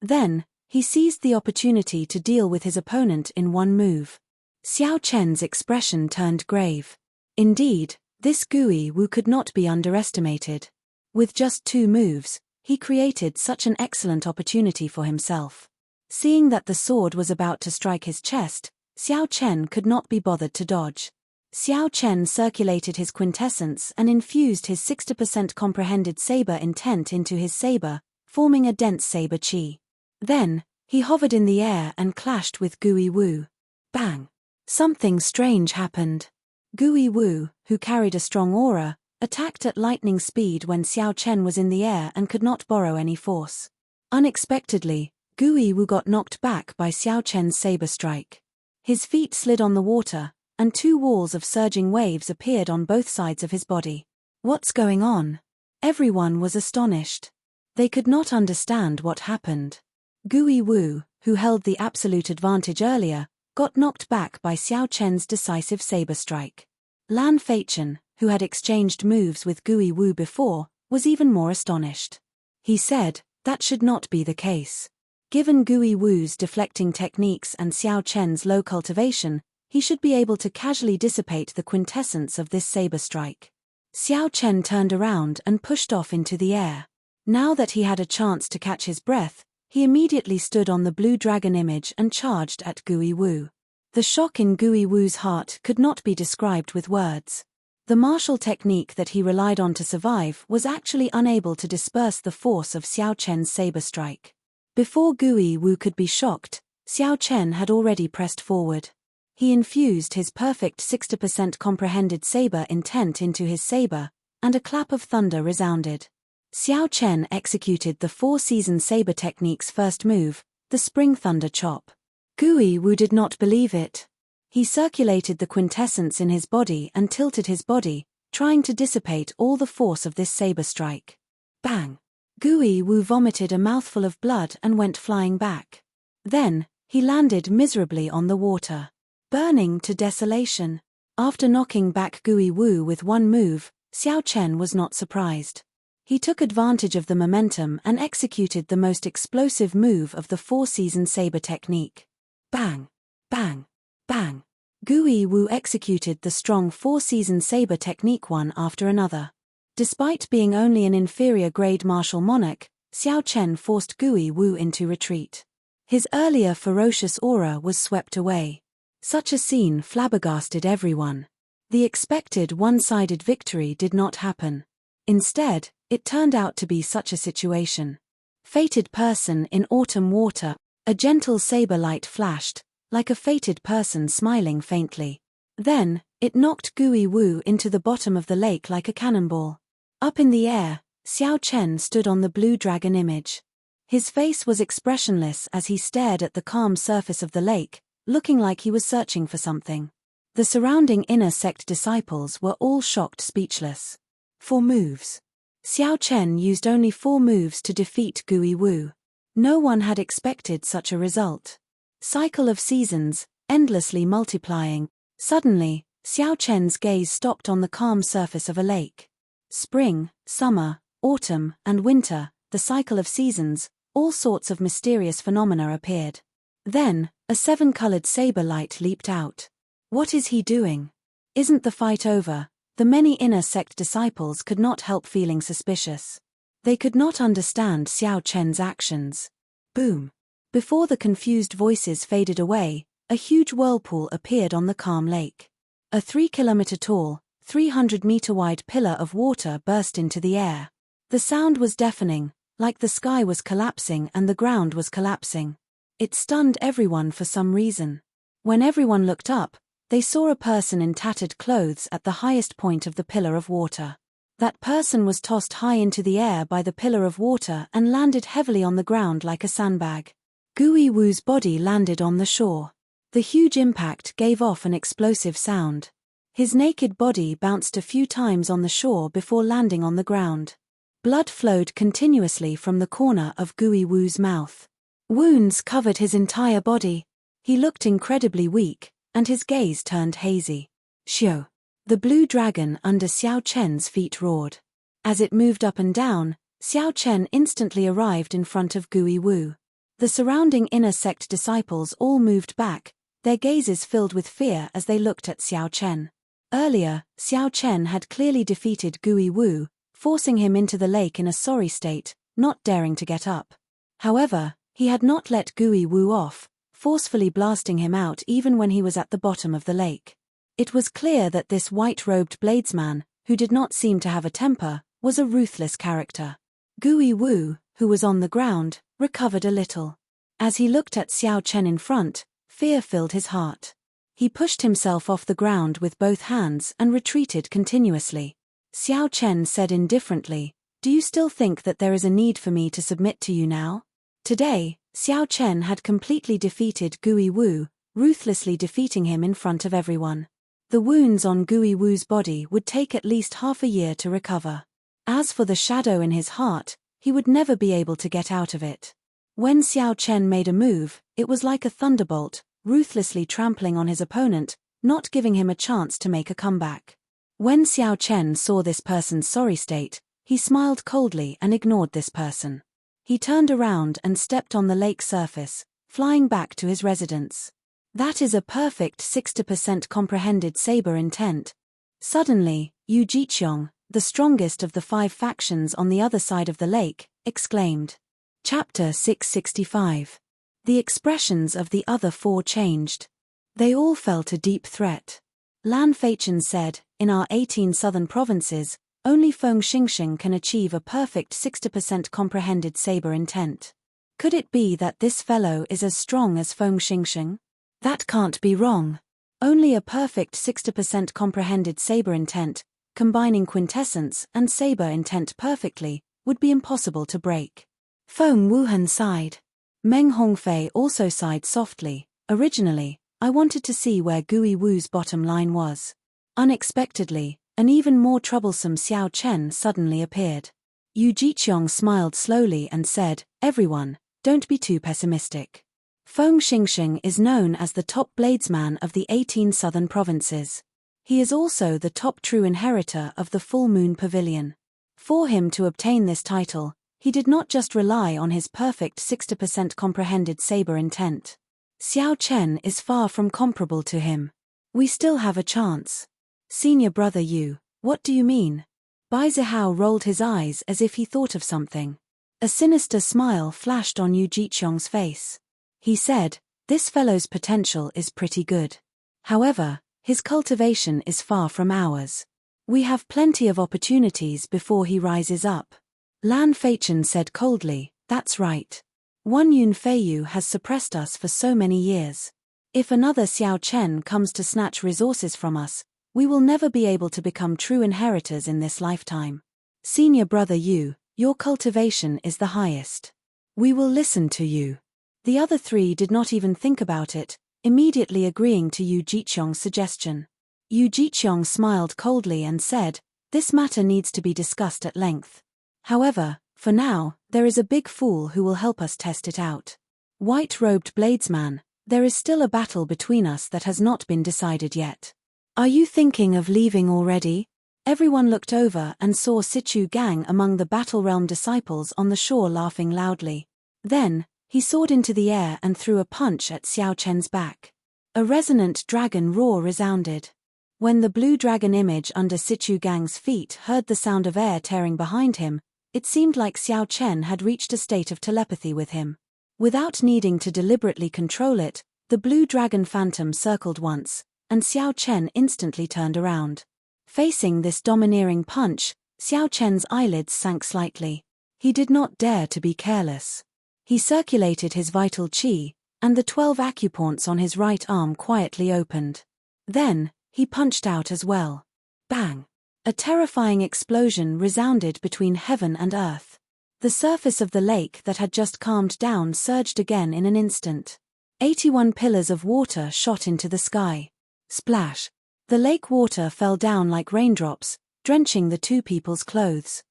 Then, he seized the opportunity to deal with his opponent in one move. Xiao Chen's expression turned grave. Indeed, this Gui Wu could not be underestimated. With just 2 moves, he created such an excellent opportunity for himself. Seeing that the sword was about to strike his chest, Xiao Chen could not be bothered to dodge. Xiao Chen circulated his quintessence and infused his 60% comprehended saber intent into his saber, forming a dense saber qi. Then, he hovered in the air and clashed with Gui Wu. Bang! Something strange happened. Gui Wu, who carried a strong aura, attacked at lightning speed when Xiao Chen was in the air and could not borrow any force. Unexpectedly, Gui Wu got knocked back by Xiao Chen's saber strike. His feet slid on the water, and 2 walls of surging waves appeared on both sides of his body. What's going on? Everyone was astonished. They could not understand what happened. Gui Wu, who held the absolute advantage earlier, got knocked back by Xiao Chen's decisive saber strike. Lan Feichen, who had exchanged moves with Gui Wu before, was even more astonished. He said, that should not be the case. Given Gui Wu's deflecting techniques and Xiao Chen's low cultivation, he should be able to casually dissipate the quintessence of this saber strike. Xiao Chen turned around and pushed off into the air. Now that he had a chance to catch his breath, he immediately stood on the blue dragon image and charged at Gui Wu. The shock in Gui Wu's heart could not be described with words. The martial technique that he relied on to survive was actually unable to disperse the force of Xiao Chen's saber strike. Before Gui Wu could be shocked, Xiao Chen had already pressed forward. He infused his perfect 60% comprehended saber intent into his saber, and a clap of thunder resounded. Xiao Chen executed the 4-season saber technique's first move, the spring thunder chop. Gui Wu did not believe it. He circulated the quintessence in his body and tilted his body, trying to dissipate all the force of this saber strike. Bang! Gui Wu vomited a mouthful of blood and went flying back. Then, he landed miserably on the water, burning to desolation. After knocking back Gui Wu with one move, Xiao Chen was not surprised. He took advantage of the momentum and executed the most explosive move of the 4-season saber technique. Bang! Bang! Bang! Gui Wu executed the strong 4-season saber technique one after another. Despite being only an inferior grade martial monarch, Xiao Chen forced Gui Wu into retreat. His earlier ferocious aura was swept away. Such a scene flabbergasted everyone. The expected one-sided victory did not happen. Instead, it turned out to be such a situation. Fated person in autumn water. A gentle saber light flashed, like a fated person smiling faintly. Then, it knocked Gui Wu into the bottom of the lake like a cannonball. Up in the air, Xiao Chen stood on the blue dragon image. His face was expressionless as he stared at the calm surface of the lake, looking like he was searching for something. The surrounding inner sect disciples were all shocked speechless. 4 moves. Xiao Chen used only 4 moves to defeat Gui Wu. No one had expected such a result. Cycle of seasons, endlessly multiplying. Suddenly, Xiao Chen's gaze stopped on the calm surface of a lake. Spring, summer, autumn, and winter, the cycle of seasons, all sorts of mysterious phenomena appeared. Then, a 7-colored saber light leaped out. What is he doing? Isn't the fight over? The many inner sect disciples could not help feeling suspicious. They could not understand Xiao Chen's actions. Boom. Before the confused voices faded away, a huge whirlpool appeared on the calm lake. A 3-kilometer-tall, 300-meter-wide pillar of water burst into the air. The sound was deafening, like the sky was collapsing and the ground was collapsing. It stunned everyone for some reason. When everyone looked up, they saw a person in tattered clothes at the highest point of the pillar of water. That person was tossed high into the air by the pillar of water and landed heavily on the ground like a sandbag. Gui Wu's body landed on the shore. The huge impact gave off an explosive sound. His naked body bounced a few times on the shore before landing on the ground. Blood flowed continuously from the corner of Gui Wu's mouth. Wounds covered his entire body. He looked incredibly weak, and his gaze turned hazy. Xiao. The blue dragon under Xiao Chen's feet roared. As it moved up and down, Xiao Chen instantly arrived in front of Gui Wu. The surrounding inner sect disciples all moved back, their gazes filled with fear as they looked at Xiao Chen. Earlier, Xiao Chen had clearly defeated Gui Wu, forcing him into the lake in a sorry state, not daring to get up. However, he had not let Gui Wu off, forcefully blasting him out even when he was at the bottom of the lake. It was clear that this white-robed bladesman, who did not seem to have a temper, was a ruthless character. Gui Wu, who was on the ground, recovered a little. As he looked at Xiao Chen in front, fear filled his heart. He pushed himself off the ground with both hands and retreated continuously. Xiao Chen said indifferently, "Do you still think that there is a need for me to submit to you now?" Today, Xiao Chen had completely defeated Gui Wu, ruthlessly defeating him in front of everyone. The wounds on Gui Wu's body would take at least half a year to recover. As for the shadow in his heart, he would never be able to get out of it. When Xiao Chen made a move, it was like a thunderbolt, ruthlessly trampling on his opponent, not giving him a chance to make a comeback. When Xiao Chen saw this person's sorry state, he smiled coldly and ignored this person. He turned around and stepped on the lake surface, flying back to his residence. That is a perfect 60% comprehended saber intent. Suddenly, Yu Jiqiong, the strongest of the 5 factions on the other side of the lake, exclaimed. Chapter 665. The expressions of the other 4 changed. They all felt a deep threat. Lan Feichen said, "In our 18 southern provinces, only Feng Xingxing can achieve a perfect 60% comprehended saber intent. Could it be that this fellow is as strong as Feng Xingxing? That can't be wrong. Only a perfect 60% comprehended saber intent, combining quintessence and saber intent perfectly, would be impossible to break." Feng Wuhan sighed. Meng Hongfei also sighed softly. Originally, I wanted to see where Gui Wu's bottom line was. Unexpectedly, an even more troublesome Xiao Chen suddenly appeared. Yu Jiqiong smiled slowly and said, "Everyone, don't be too pessimistic. Feng Xingxing is known as the top bladesman of the 18 southern provinces. He is also the top true inheritor of the Full Moon Pavilion. For him to obtain this title, he did not just rely on his perfect 60% comprehended saber intent. Xiao Chen is far from comparable to him. We still have a chance." "Senior brother Yu, what do you mean?" Bai Zihao rolled his eyes as if he thought of something. A sinister smile flashed on Yu Jiqiong's face. He said, "This fellow's potential is pretty good. However, his cultivation is far from ours. We have plenty of opportunities before he rises up." Lan Feichen said coldly, That's right. One Yunfeiyu has suppressed us for so many years. If another Xiao Chen comes to snatch resources from us, we will never be able to become true inheritors in this lifetime. Senior brother Yu, your cultivation is the highest. We will listen to you. The other three did not even think about it, immediately agreeing to Yu Jiqiong's suggestion. Yu Jiqiong smiled coldly and said, "This matter needs to be discussed at length. However, for now, there is a big fool who will help us test it out. White-robed bladesman, there is still a battle between us that has not been decided yet. Are you thinking of leaving already?" Everyone looked over and saw Sichu Gang among the Battle Realm disciples on the shore laughing loudly. Then, he soared into the air and threw a punch at Xiao Chen's back. A resonant dragon roar resounded. When the blue dragon image under Sichu Gang's feet heard the sound of air tearing behind him, it seemed like Xiao Chen had reached a state of telepathy with him. Without needing to deliberately control it, the blue dragon phantom circled once, and Xiao Chen instantly turned around. Facing this domineering punch, Xiao Chen's eyelids sank slightly. He did not dare to be careless. He circulated his vital qi, and the 12 acupoints on his right arm quietly opened. Then, he punched out as well. Bang! A terrifying explosion resounded between heaven and earth. The surface of the lake that had just calmed down surged again in an instant. 81 pillars of water shot into the sky. Splash! The lake water fell down like raindrops, drenching the two people's clothes.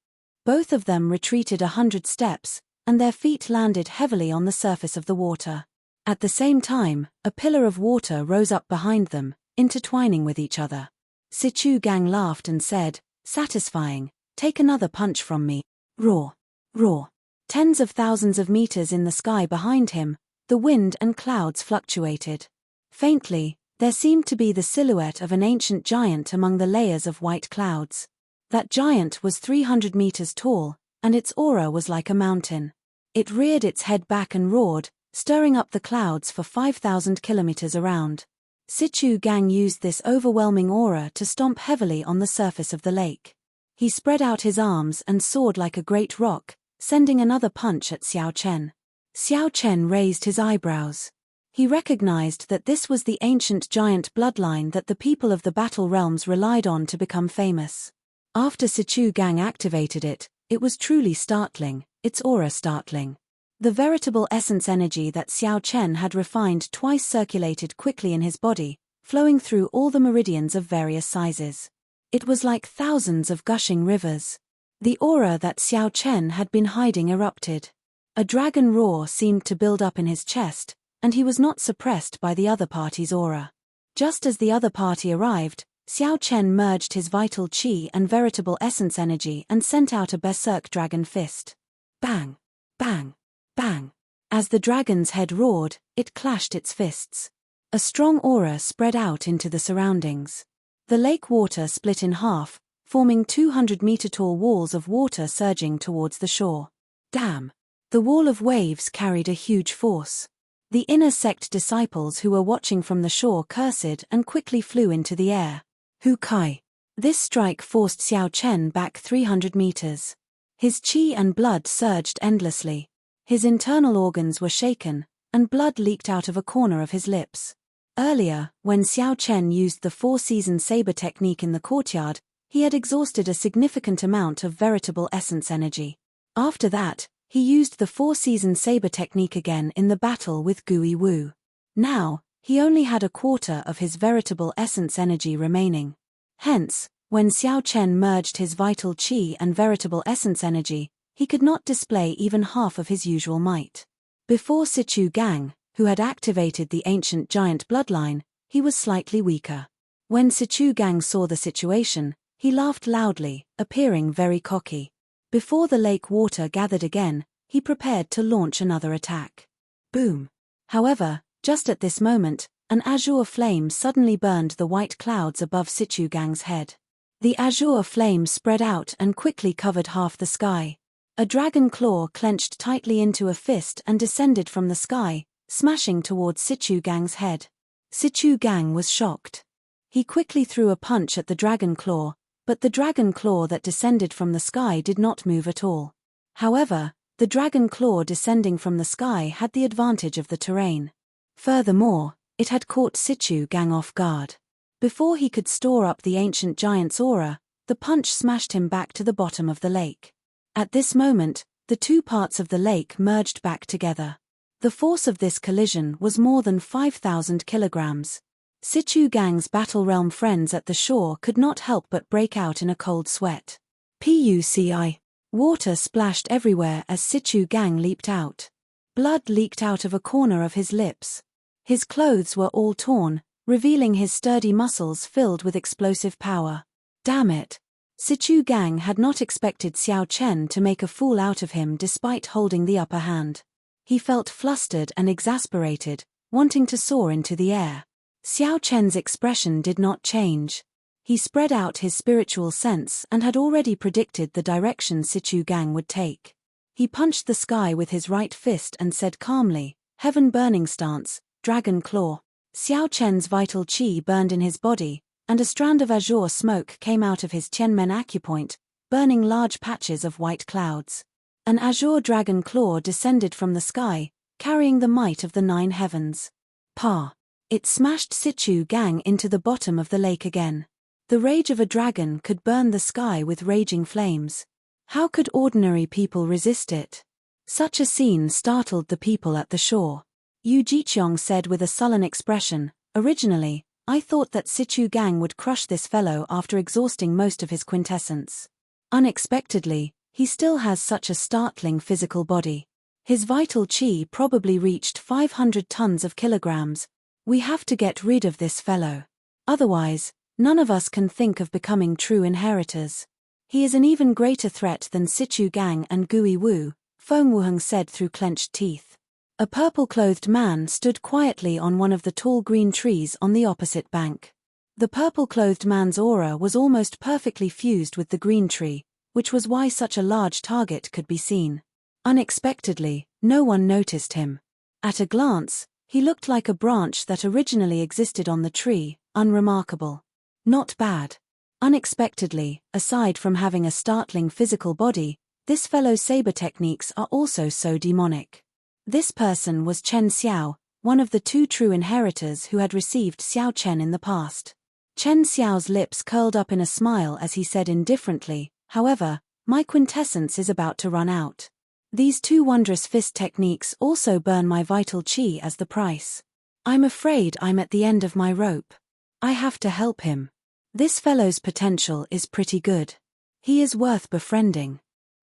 Both of them retreated 100 steps, and their feet landed heavily on the surface of the water. At the same time, a pillar of water rose up behind them, intertwining with each other. Sichu Gang laughed and said, "Satisfying, take another punch from me." Roar! Roar! Tens of thousands of meters in the sky behind him, the wind and clouds fluctuated. Faintly, there seemed to be the silhouette of an ancient giant among the layers of white clouds. That giant was 300 meters tall, and its aura was like a mountain. It reared its head back and roared, stirring up the clouds for 5,000 kilometers around. Sichu Gang used this overwhelming aura to stomp heavily on the surface of the lake. He spread out his arms and soared like a great rock, sending another punch at Xiao Chen. Xiao Chen raised his eyebrows. He recognized that this was the ancient giant bloodline that the people of the Battle Realms relied on to become famous. After Sichu Gang activated it, it was truly startling, its aura startling. The veritable essence energy that Xiao Chen had refined twice circulated quickly in his body, flowing through all the meridians of various sizes. It was like thousands of gushing rivers. The aura that Xiao Chen had been hiding erupted. A dragon roar seemed to build up in his chest, and he was not suppressed by the other party's aura. Just as the other party arrived, Xiao Chen merged his vital qi and veritable essence energy and sent out a berserk dragon fist. Bang! Bang! Bang! As the dragon's head roared, it clashed its fists. A strong aura spread out into the surroundings. The lake water split in half, forming 200-meter-tall walls of water surging towards the shore. Damn! The wall of waves carried a huge force. The inner sect disciples who were watching from the shore cursed and quickly flew into the air. Hu Kai! This strike forced Xiao Chen back 300 meters. His qi and blood surged endlessly. His internal organs were shaken, and blood leaked out of a corner of his lips. Earlier, when Xiao Chen used the four-season saber technique in the courtyard, he had exhausted a significant amount of veritable essence energy. After that, he used the four-season saber technique again in the battle with Gui Wu. Now, he only had a quarter of his veritable essence energy remaining. Hence, when Xiao Chen merged his vital qi and veritable essence energy, he could not display even half of his usual might. Before Sichu Gang, who had activated the ancient giant bloodline, he was slightly weaker. When Sichu Gang saw the situation, he laughed loudly, appearing very cocky. Before the lake water gathered again, he prepared to launch another attack. Boom! However, just at this moment, an azure flame suddenly burned the white clouds above Sichu Gang's head. The azure flame spread out and quickly covered half the sky. A dragon claw clenched tightly into a fist and descended from the sky, smashing towards Sichu Gang's head. Sichu Gang was shocked. He quickly threw a punch at the dragon claw, but the dragon claw that descended from the sky did not move at all. However, The dragon claw descending from the sky had the advantage of the terrain. Furthermore, it had caught Sichu Gang off guard. Before he could store up the ancient giant's aura, the punch smashed him back to the bottom of the lake. At this moment, the two parts of the lake merged back together. The force of this collision was more than 5,000 kilograms. Sichu Gang's Battle Realm friends at the shore could not help but break out in a cold sweat. Puci. Water splashed everywhere as Sichu Gang leaped out. Blood leaked out of a corner of his lips. His clothes were all torn, revealing his sturdy muscles filled with explosive power. Damn it! Sichu Gang had not expected Xiao Chen to make a fool out of him despite holding the upper hand. He felt flustered and exasperated, wanting to soar into the air. Xiao Chen's expression did not change. He spread out his spiritual sense and had already predicted the direction Sichu Gang would take. He punched the sky with his right fist and said calmly, "Heaven burning stance, dragon claw." Xiao Chen's vital qi burned in his body, and a strand of azure smoke came out of his Tianmen acupoint, burning large patches of white clouds. An azure dragon claw descended from the sky, carrying the might of the 9 heavens. Pa! It smashed Sichu Gang into the bottom of the lake again. The rage of a dragon could burn the sky with raging flames. How could ordinary people resist it? Such a scene startled the people at the shore. Yu Jiqiong said with a sullen expression, "Originally, I thought that Sichu Gang would crush this fellow after exhausting most of his quintessence. Unexpectedly, he still has such a startling physical body. His vital qi probably reached 500 tons of kilograms. We have to get rid of this fellow. Otherwise, none of us can think of becoming true inheritors. He is an even greater threat than Sichu Gang and Gui Wu," Feng Wuheng said through clenched teeth. A purple-clothed man stood quietly on one of the tall green trees on the opposite bank. The purple-clothed man's aura was almost perfectly fused with the green tree, which was why such a large target could be seen. Unexpectedly, no one noticed him. At a glance, he looked like a branch that originally existed on the tree, unremarkable. Not bad. Unexpectedly, aside from having a startling physical body, this fellow's saber techniques are also so demonic. This person was Chen Xiao, one of the 2 true inheritors who had received Xiao Chen in the past. Chen Xiao's lips curled up in a smile as he said indifferently, "However, my quintessence is about to run out. These 2 wondrous fist techniques also burn my vital qi as the price. I'm afraid I'm at the end of my rope. I have to help him. This fellow's potential is pretty good. He is worth befriending."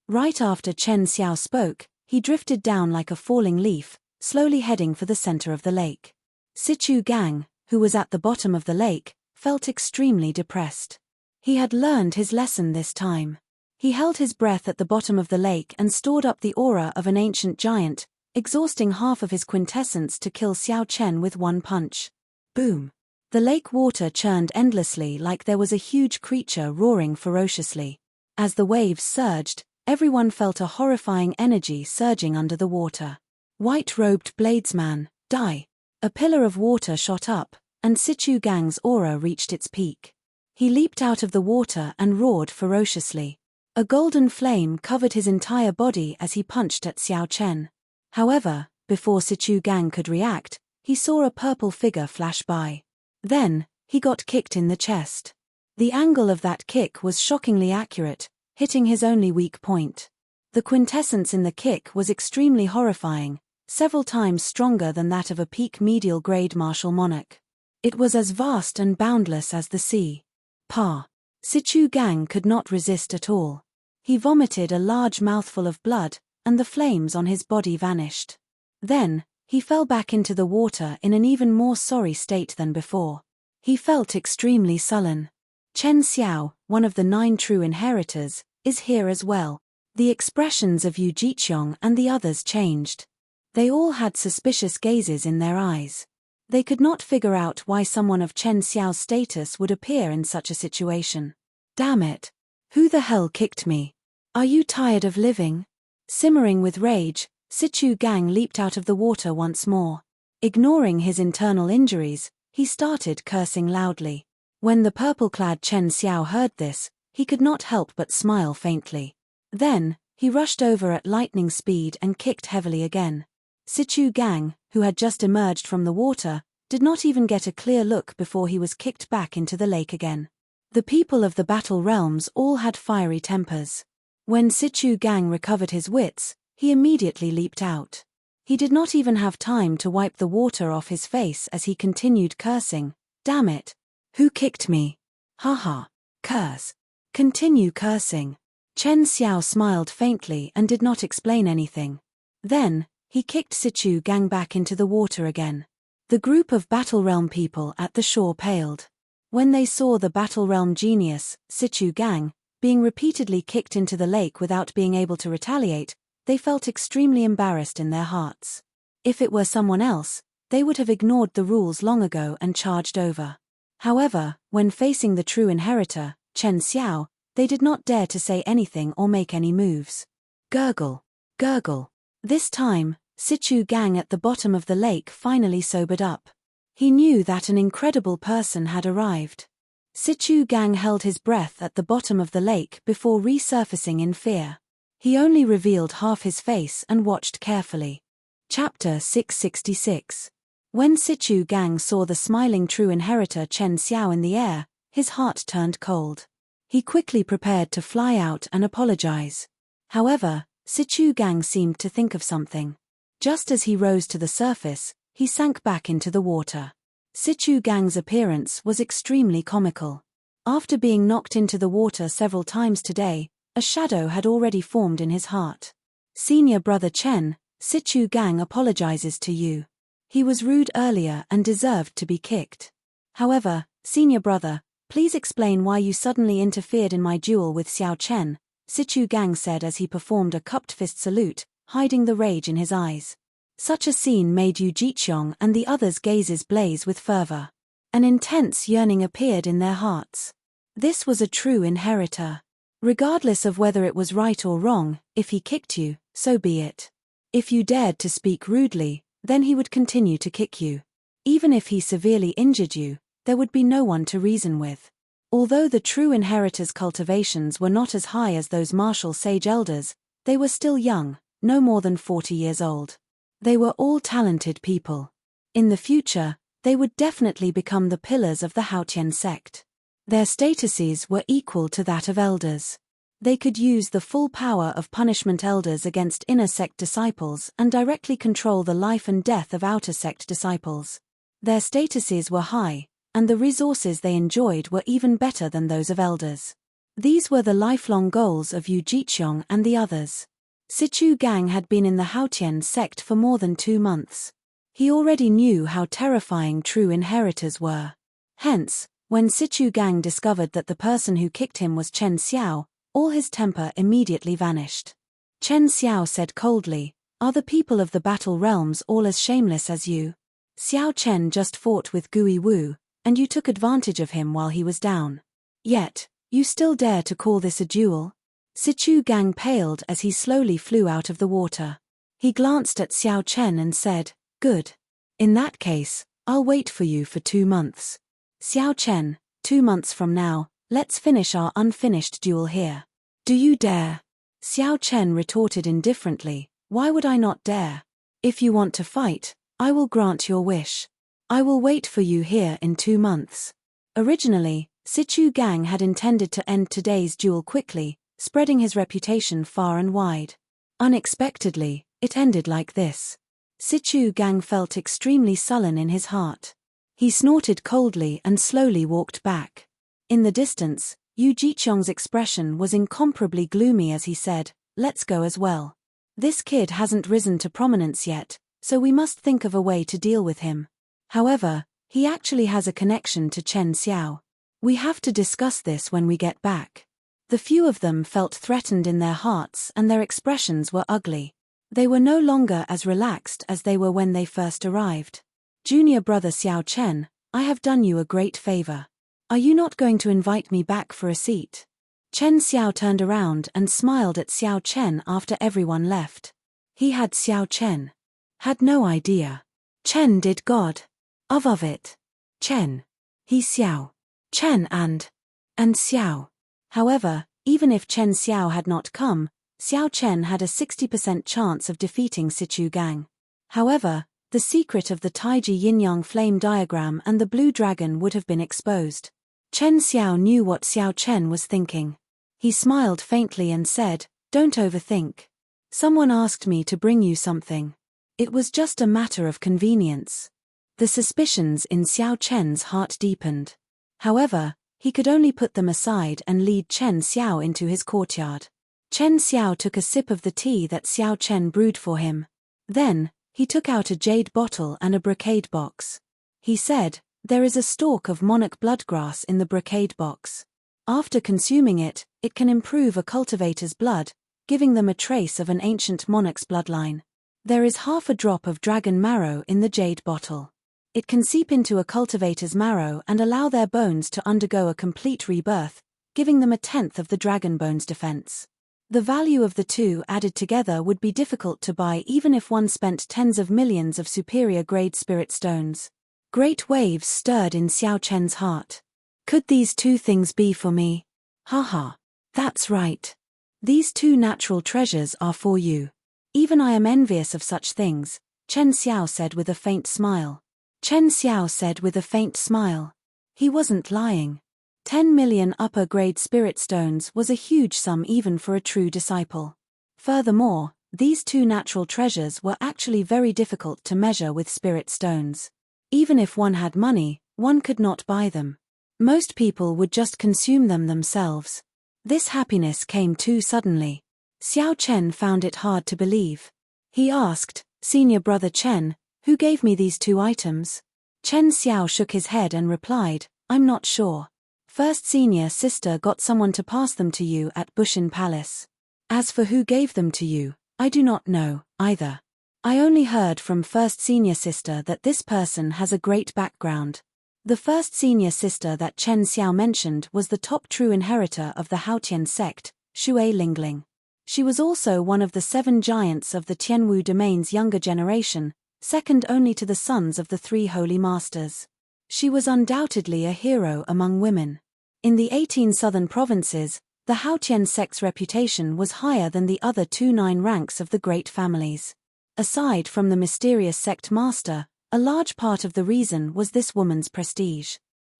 Right after Chen Xiao spoke, he drifted down like a falling leaf, slowly heading for the center of the lake. Sichu Gang, who was at the bottom of the lake, felt extremely depressed. He had learned his lesson this time. He held his breath at the bottom of the lake and stored up the aura of an ancient giant, exhausting half of his quintessence to kill Xiao Chen with one punch. Boom! The lake water churned endlessly like there was a huge creature roaring ferociously. As the waves surged, everyone felt a horrifying energy surging under the water. White-robed bladesman, die! A pillar of water shot up, and Sichu Gang's aura reached its peak. He leaped out of the water and roared ferociously. A golden flame covered his entire body as he punched at Xiao Chen. However, before Sichu Gang could react, he saw a purple figure flash by. Then, he got kicked in the chest. The angle of that kick was shockingly accurate, hitting his only weak point. The quintessence in the kick was extremely horrifying, several times stronger than that of a peak medial-grade martial monarch. It was as vast and boundless as the sea. Pa! Sichu Gang could not resist at all. He vomited a large mouthful of blood, and the flames on his body vanished. Then, he fell back into the water in an even more sorry state than before. He felt extremely sullen. Chen Xiao, one of the 9 true inheritors, is here as well. The expressions of Yu Jiqiong and the others changed. They all had suspicious gazes in their eyes. They could not figure out why someone of Chen Xiao's status would appear in such a situation. Damn it! Who the hell kicked me? Are you tired of living? Simmering with rage, Sichu Gang leaped out of the water once more. Ignoring his internal injuries, he started cursing loudly. When the purple-clad Chen Xiao heard this, he could not help but smile faintly. Then, He rushed over at lightning speed and kicked heavily again. Sichu Gang, who had just emerged from the water, did not even get a clear look before he was kicked back into the lake again. The people of the battle realms all had fiery tempers. When Sichu Gang recovered his wits, he immediately leaped out. He did not even have time to wipe the water off his face as he continued cursing. Damn it! Who kicked me? Haha. Curse. Continue cursing. Chen Xiao smiled faintly and did not explain anything. Then, he kicked Sichu Gang back into the water again. The group of Battle Realm people at the shore paled. When they saw the Battle Realm genius, Sichu Gang, being repeatedly kicked into the lake without being able to retaliate, they felt extremely embarrassed in their hearts. If it were someone else, they would have ignored the rules long ago and charged over. However, when facing the true inheritor, Chen Xiao, they did not dare to say anything or make any moves. Gurgle. Gurgle. This time, Sichu Gang at the bottom of the lake finally sobered up. He knew that an incredible person had arrived. Sichu Gang held his breath at the bottom of the lake before resurfacing in fear. He only revealed half his face and watched carefully. Chapter 666. When Sichu Gang saw the smiling true inheritor Chen Xiao in the air, his heart turned cold. He quickly prepared to fly out and apologize. However, Sichu Gang seemed to think of something. Just as he rose to the surface, he sank back into the water. Sichu Gang's appearance was extremely comical. After being knocked into the water several times today, a shadow had already formed in his heart. Senior brother Chen, Sichu Gang apologizes to you. He was rude earlier and deserved to be kicked. However, senior brother, please explain why you suddenly interfered in my duel with Xiao Chen, Sichu Gang said as he performed a cupped fist salute, hiding the rage in his eyes. Such a scene made Yu Jiqiong and the others' gazes blaze with fervor. An intense yearning appeared in their hearts. This was a true inheritor. Regardless of whether it was right or wrong, if he kicked you, so be it. If you dared to speak rudely, then he would continue to kick you. Even if he severely injured you, there would be no one to reason with. Although the true inheritor's cultivations were not as high as those martial sage elders, they were still young, no more than 40 years old. They were all talented people. In the future, they would definitely become the pillars of the Haotian sect. Their statuses were equal to that of elders. They could use the full power of punishment elders against inner sect disciples and directly control the life and death of outer sect disciples. Their statuses were high, and the resources they enjoyed were even better than those of elders. These were the lifelong goals of Yu Jiqiong and the others. Sichu Gang had been in the Haotian sect for more than 2 months. He already knew how terrifying true inheritors were. Hence, when Sichu Gang discovered that the person who kicked him was Chen Xiao, all his temper immediately vanished. Chen Xiao said coldly, "Are the people of the battle realms all as shameless as you? Xiao Chen just fought with Gui Wu, and you took advantage of him while he was down. Yet, you still dare to call this a duel?" Sichu Gang paled as he slowly flew out of the water. He glanced at Xiao Chen and said, "Good. In that case, I'll wait for you for 2 months. Xiao Chen, 2 months from now, let's finish our unfinished duel here." "Do you dare?" Xiao Chen retorted indifferently, "Why would I not dare? If you want to fight, I will grant your wish. I will wait for you here in 2 months. Originally, Sichu Gang had intended to end today's duel quickly, spreading his reputation far and wide. Unexpectedly, it ended like this. Sichu Gang felt extremely sullen in his heart. He snorted coldly and slowly walked back. In the distance, Yu Jiqiong's expression was incomparably gloomy as he said, "Let's go as well. This kid hasn't risen to prominence yet, so we must think of a way to deal with him. However, he actually has a connection to Chen Xiao. We have to discuss this when we get back." The few of them felt threatened in their hearts and their expressions were ugly. They were no longer as relaxed as they were when they first arrived. "Junior brother Xiao Chen, I have done you a great favor. Are you not going to invite me back for a seat?" Chen Xiao turned around and smiled at Xiao Chen after everyone left. He had Xiao Chen. Had no idea. Chen did God. Of it. Chen. He Xiao. Chen and Xiao. However, even if Chen Xiao had not come, Xiao Chen had a 60% chance of defeating Sichu Gang. However, the secret of the Taiji yin-yang flame diagram and the blue dragon would have been exposed. Chen Xiao knew what Xiao Chen was thinking. He smiled faintly and said, "Don't overthink. Someone asked me to bring you something. It was just a matter of convenience." The suspicions in Xiao Chen's heart deepened. However, he could only put them aside and lead Chen Xiao into his courtyard. Chen Xiao took a sip of the tea that Xiao Chen brewed for him. Then, he took out a jade bottle and a brocade box. He said, "There is a stalk of monarch bloodgrass in the brocade box. After consuming it, it can improve a cultivator's blood, giving them a trace of an ancient monarch's bloodline. There is half a drop of dragon marrow in the jade bottle. It can seep into a cultivator's marrow and allow their bones to undergo a complete rebirth, giving them a tenth of the dragon bone's defense. The value of the two added together would be difficult to buy even if one spent tens of millions of superior-grade spirit stones." Great waves stirred in Xiao Chen's heart. Could these two things be for me? Haha. That's right. These two natural treasures are for you. Even I am envious of such things, Chen Xiao said with a faint smile. Chen Xiao said with a faint smile. He wasn't lying. 10 million upper-grade spirit stones was a huge sum even for a true disciple. Furthermore, these two natural treasures were actually very difficult to measure with spirit stones. Even if one had money, one could not buy them. Most people would just consume them themselves. This happiness came too suddenly. Xiao Chen found it hard to believe. He asked, "Senior brother Chen, who gave me these two items?" Chen Xiao shook his head and replied, "I'm not sure. First senior sister got someone to pass them to you at Bushin Palace. As for who gave them to you, I do not know, either. I only heard from first senior sister that this person has a great background." The first senior sister that Chen Xiao mentioned was the top true inheritor of the Haotian sect, Xue Lingling. She was also one of the 7 giants of the Tianwu domain's younger generation, second only to the sons of the 3 holy masters. She was undoubtedly a hero among women. In the 18 southern provinces, the Haotian sect's reputation was higher than the other 9 ranks of the great families. Aside from the mysterious sect master, a large part of the reason was this woman's prestige.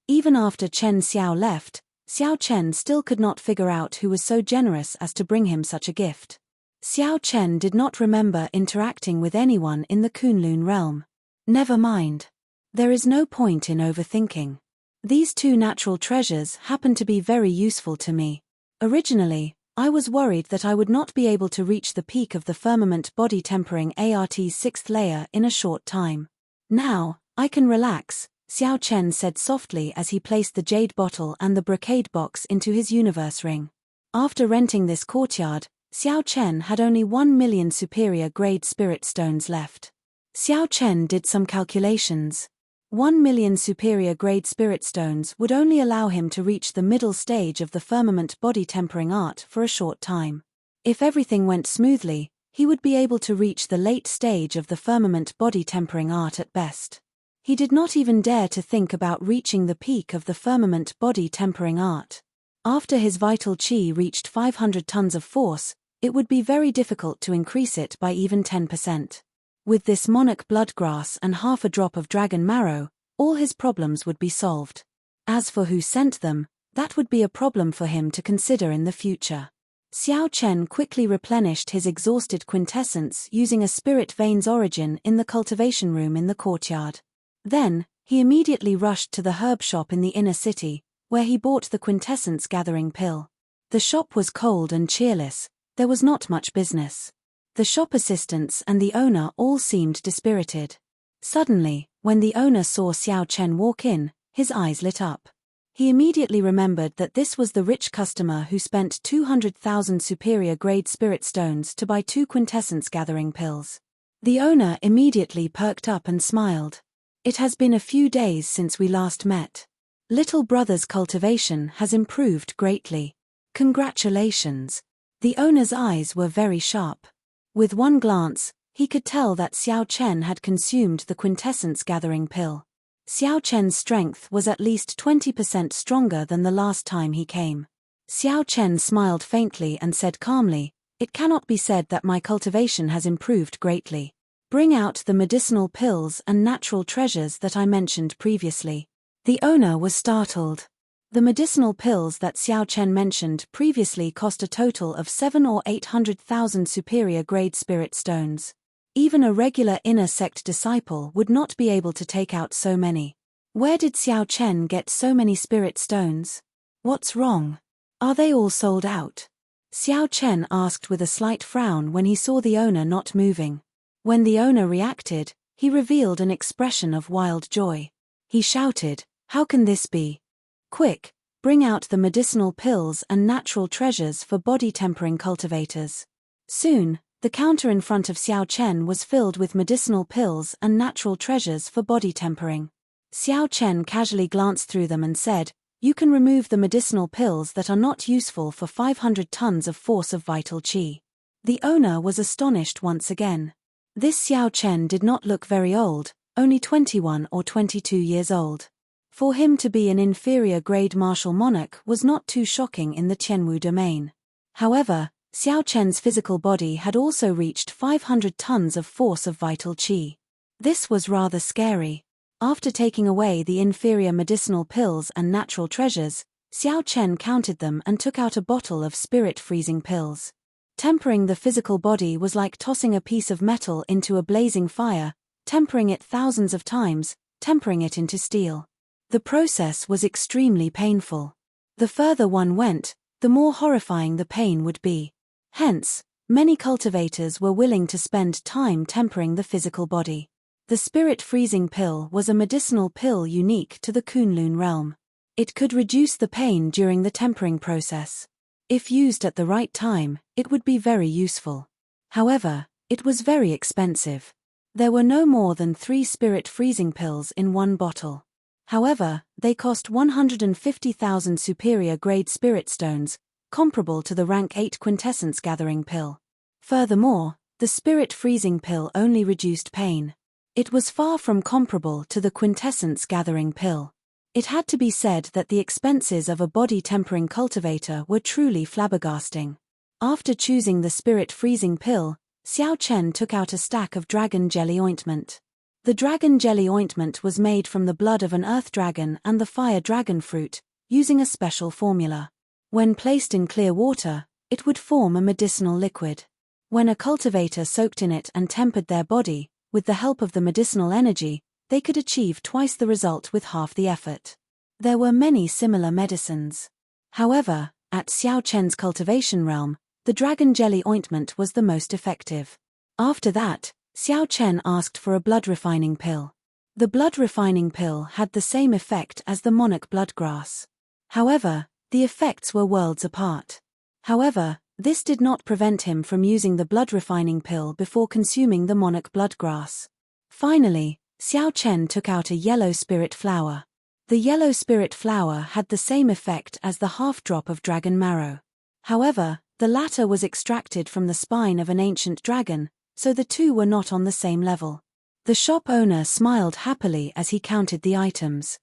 Even after Chen Xiao left, Xiao Chen still could not figure out who was so generous as to bring him such a gift. Xiao Chen did not remember interacting with anyone in the Kunlun realm. Never mind. There is no point in overthinking. These two natural treasures happen to be very useful to me. Originally, I was worried that I would not be able to reach the peak of the firmament body tempering ART's 6th layer in a short time. Now, I can relax, Xiao Chen said softly as he placed the jade bottle and the brocade box into his universe ring. After renting this courtyard, Xiao Chen had only 1 million superior grade spirit stones left. Xiao Chen did some calculations. 1 million superior grade spirit stones would only allow him to reach the middle stage of the firmament body tempering art for a short time. If everything went smoothly, he would be able to reach the late stage of the firmament body tempering art at best. He did not even dare to think about reaching the peak of the firmament body tempering art. After his vital qi reached 500 tons of force, it would be very difficult to increase it by even 10%. With this monarch bloodgrass and half a drop of dragon marrow, all his problems would be solved. As for who sent them, that would be a problem for him to consider in the future. Xiao Chen quickly replenished his exhausted quintessence using a spirit vein's origin in the cultivation room in the courtyard. Then, he immediately rushed to the herb shop in the inner city, where he bought the quintessence gathering pill. The shop was cold and cheerless, there was not much business. The shop assistants and the owner all seemed dispirited. Suddenly, when the owner saw Xiao Chen walk in, his eyes lit up. He immediately remembered that this was the rich customer who spent 200,000 superior grade spirit stones to buy 2 quintessence gathering pills. The owner immediately perked up and smiled. "It has been a few days since we last met. Little brother's cultivation has improved greatly. Congratulations." The owner's eyes were very sharp. With one glance, he could tell that Xiao Chen had consumed the quintessence gathering pill. Xiao Chen's strength was at least 20% stronger than the last time he came. Xiao Chen smiled faintly and said calmly, It cannot be said that my cultivation has improved greatly. Bring out the medicinal pills and natural treasures that I mentioned previously. The owner was startled. The medicinal pills that Xiao Chen mentioned previously cost a total of 7 or 800,000 superior grade spirit stones. Even a regular inner sect disciple would not be able to take out so many. Where did Xiao Chen get so many spirit stones? What's wrong? Are they all sold out? Xiao Chen asked with a slight frown when he saw the owner not moving. When the owner reacted, he revealed an expression of wild joy. He shouted, "How can this be? Quick, bring out the medicinal pills and natural treasures for body-tempering cultivators." Soon, the counter in front of Xiao Chen was filled with medicinal pills and natural treasures for body tempering. Xiao Chen casually glanced through them and said, "You can remove the medicinal pills that are not useful for 500 tons of force of vital qi." The owner was astonished once again. This Xiao Chen did not look very old, only 21 or 22 years old. For him to be an inferior grade martial monarch was not too shocking in the Tianwu domain. However, Xiao Chen's physical body had also reached 500 tons of force of vital qi. This was rather scary. After taking away the inferior medicinal pills and natural treasures, Xiao Chen counted them and took out a bottle of spirit freezing pills. Tempering the physical body was like tossing a piece of metal into a blazing fire, tempering it thousands of times, tempering it into steel. The process was extremely painful. The further one went, the more horrifying the pain would be. Hence, many cultivators were willing to spend time tempering the physical body. The spirit freezing pill was a medicinal pill unique to the Kunlun realm. It could reduce the pain during the tempering process. If used at the right time, it would be very useful. However, it was very expensive. There were no more than 3 spirit freezing pills in one bottle. However, they cost 150,000 superior grade spirit stones, comparable to the rank 8 quintessence gathering pill. Furthermore, the spirit freezing pill only reduced pain. It was far from comparable to the quintessence gathering pill. It had to be said that the expenses of a body tempering cultivator were truly flabbergasting. After choosing the spirit freezing pill, Xiao Chen took out a stack of dragon jelly ointment. The dragon jelly ointment was made from the blood of an earth dragon and the fire dragon fruit, using a special formula. When placed in clear water, it would form a medicinal liquid. When a cultivator soaked in it and tempered their body, with the help of the medicinal energy, they could achieve twice the result with half the effort. There were many similar medicines. However, at Xiao Chen's cultivation realm, the dragon jelly ointment was the most effective. After that, Xiao Chen asked for a blood refining pill. The blood refining pill had the same effect as the monarch bloodgrass. However, the effects were worlds apart. However, this did not prevent him from using the blood refining pill before consuming the monarch bloodgrass. Finally, Xiao Chen took out a yellow spirit flower. The yellow spirit flower had the same effect as the half-drop of dragon marrow. However, the latter was extracted from the spine of an ancient dragon, so the two were not on the same level. The shop owner smiled happily as he counted the items.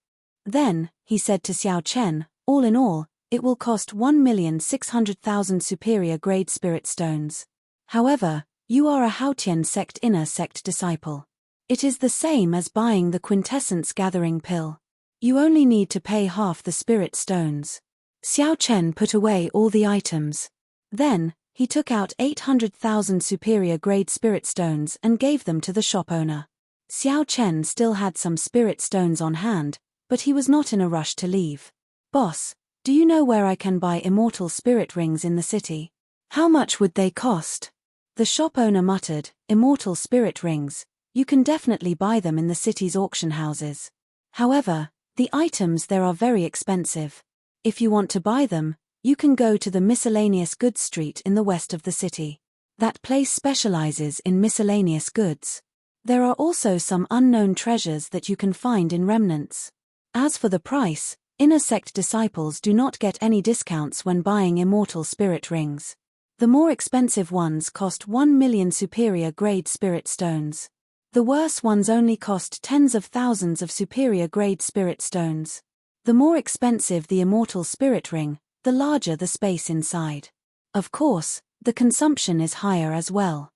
Then, he said to Xiao Chen, "All in all, it will cost 1,600,000 superior grade spirit stones. However, you are a Haotian sect inner sect disciple. It is the same as buying the quintessence gathering pill. You only need to pay half the spirit stones." Xiao Chen put away all the items. Then, he took out 800,000 superior grade spirit stones and gave them to the shop owner. Xiao Chen still had some spirit stones on hand, but he was not in a rush to leave. "Boss, do you know where I can buy immortal spirit rings in the city? How much would they cost?" The shop owner muttered, "Immortal spirit rings, you can definitely buy them in the city's auction houses. However, the items there are very expensive. If you want to buy them, you can go to the miscellaneous goods street in the west of the city. That place specializes in miscellaneous goods. There are also some unknown treasures that you can find in remnants. As for the price, inner sect disciples do not get any discounts when buying immortal spirit rings. The more expensive ones cost 1 million superior grade spirit stones. The worse ones only cost tens of thousands of superior grade spirit stones. The more expensive the immortal spirit ring, the larger the space inside. Of course, The consumption is higher as well.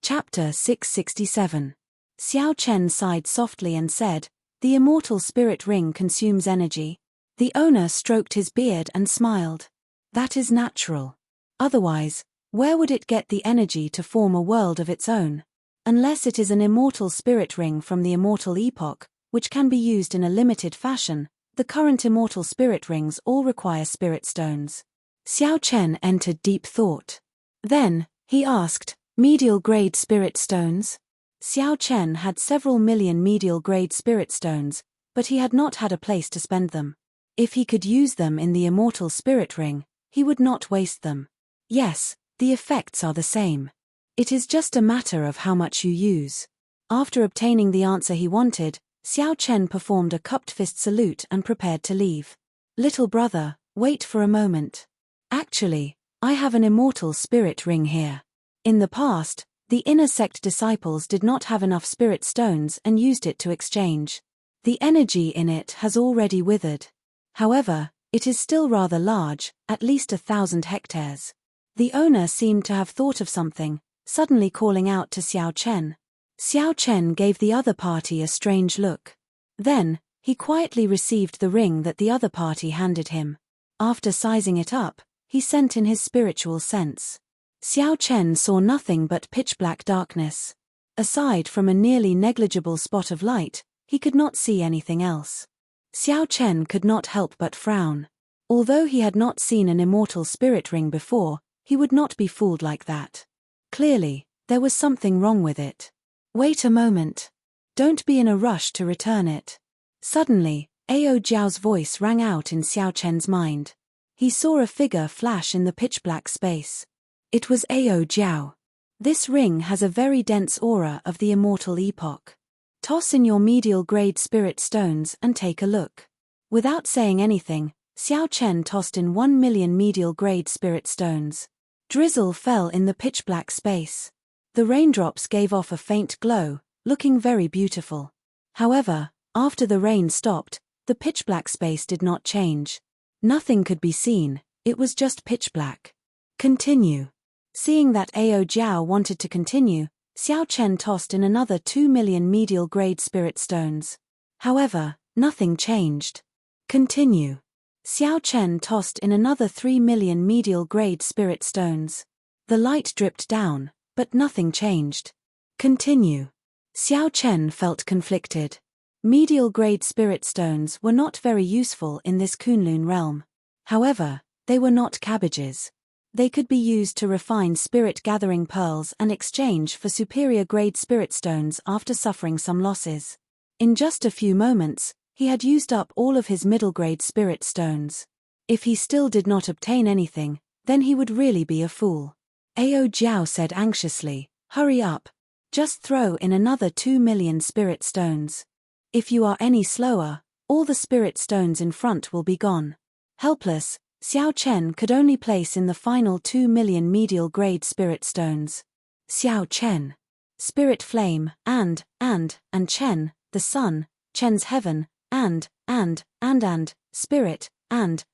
Chapter 667. Xiao Chen sighed softly and said, "The immortal spirit ring consumes energy." The owner stroked his beard and smiled. "That is natural. Otherwise, where would it get the energy to form a world of its own? Unless it is an immortal spirit ring from the immortal epoch, which can be used in a limited fashion. The current immortal spirit rings all require spirit stones." Xiao Chen entered deep thought. Then, he asked, "Medial-grade spirit stones?" Xiao Chen had several million medial-grade spirit stones, but he had not had a place to spend them. If he could use them in the immortal spirit ring, he would not waste them. Yes, the effects are the same. It is just a matter of how much you use. After obtaining the answer he wanted, Xiao Chen performed a cupped fist salute and prepared to leave. "Little brother, wait for a moment. Actually, I have an immortal spirit ring here." In the past, the inner sect disciples did not have enough spirit stones and used it to exchange. The energy in it has already withered. However, it is still rather large, at least 1,000 hectares. The owner seemed to have thought of something, suddenly calling out to Xiao Chen. Xiao Chen gave the other party a strange look. Then, he quietly received the ring that the other party handed him. After sizing it up, he sent in his spiritual sense. Xiao Chen saw nothing but pitch-black darkness. Aside from a nearly negligible spot of light, he could not see anything else. Xiao Chen could not help but frown. Although he had not seen an immortal spirit ring before, he would not be fooled like that. Clearly, there was something wrong with it. "Wait a moment. Don't be in a rush to return it." Suddenly, Ao Jiao's voice rang out in Xiao Chen's mind. He saw a figure flash in the pitch-black space. It was Ao Jiao. "This ring has a very dense aura of the immortal epoch. Toss in your medial-grade spirit stones and take a look." Without saying anything, Xiao Chen tossed in 1,000,000 medial-grade spirit stones. Drizzle fell in the pitch-black space. The raindrops gave off a faint glow, looking very beautiful. However, after the rain stopped, the pitch-black space did not change. Nothing could be seen, it was just pitch-black. "Continue." Seeing that Ao Jiao wanted to continue, Xiao Chen tossed in another 2,000,000 medial-grade spirit stones. However, nothing changed. "Continue." Xiao Chen tossed in another 3,000,000 medial-grade spirit stones. The light dripped down, but nothing changed. "Continue." Xiao Chen felt conflicted. Medial-grade spirit stones were not very useful in this Kunlun realm. However, they were not cabbages. They could be used to refine spirit-gathering pearls and exchange for superior-grade spirit stones after suffering some losses. In just a few moments, he had used up all of his middle-grade spirit stones. If he still did not obtain anything, then he would really be a fool. Ao Jiao said anxiously, "Hurry up. Just throw in another 2,000,000 spirit stones. If you are any slower, all the spirit stones in front will be gone." Helpless, Xiao Chen could only place in the final 2,000,000 medial-grade spirit stones. Xiao Chen. Spirit flame, and Chen, the sun, Chen's heaven, and, spirit, and,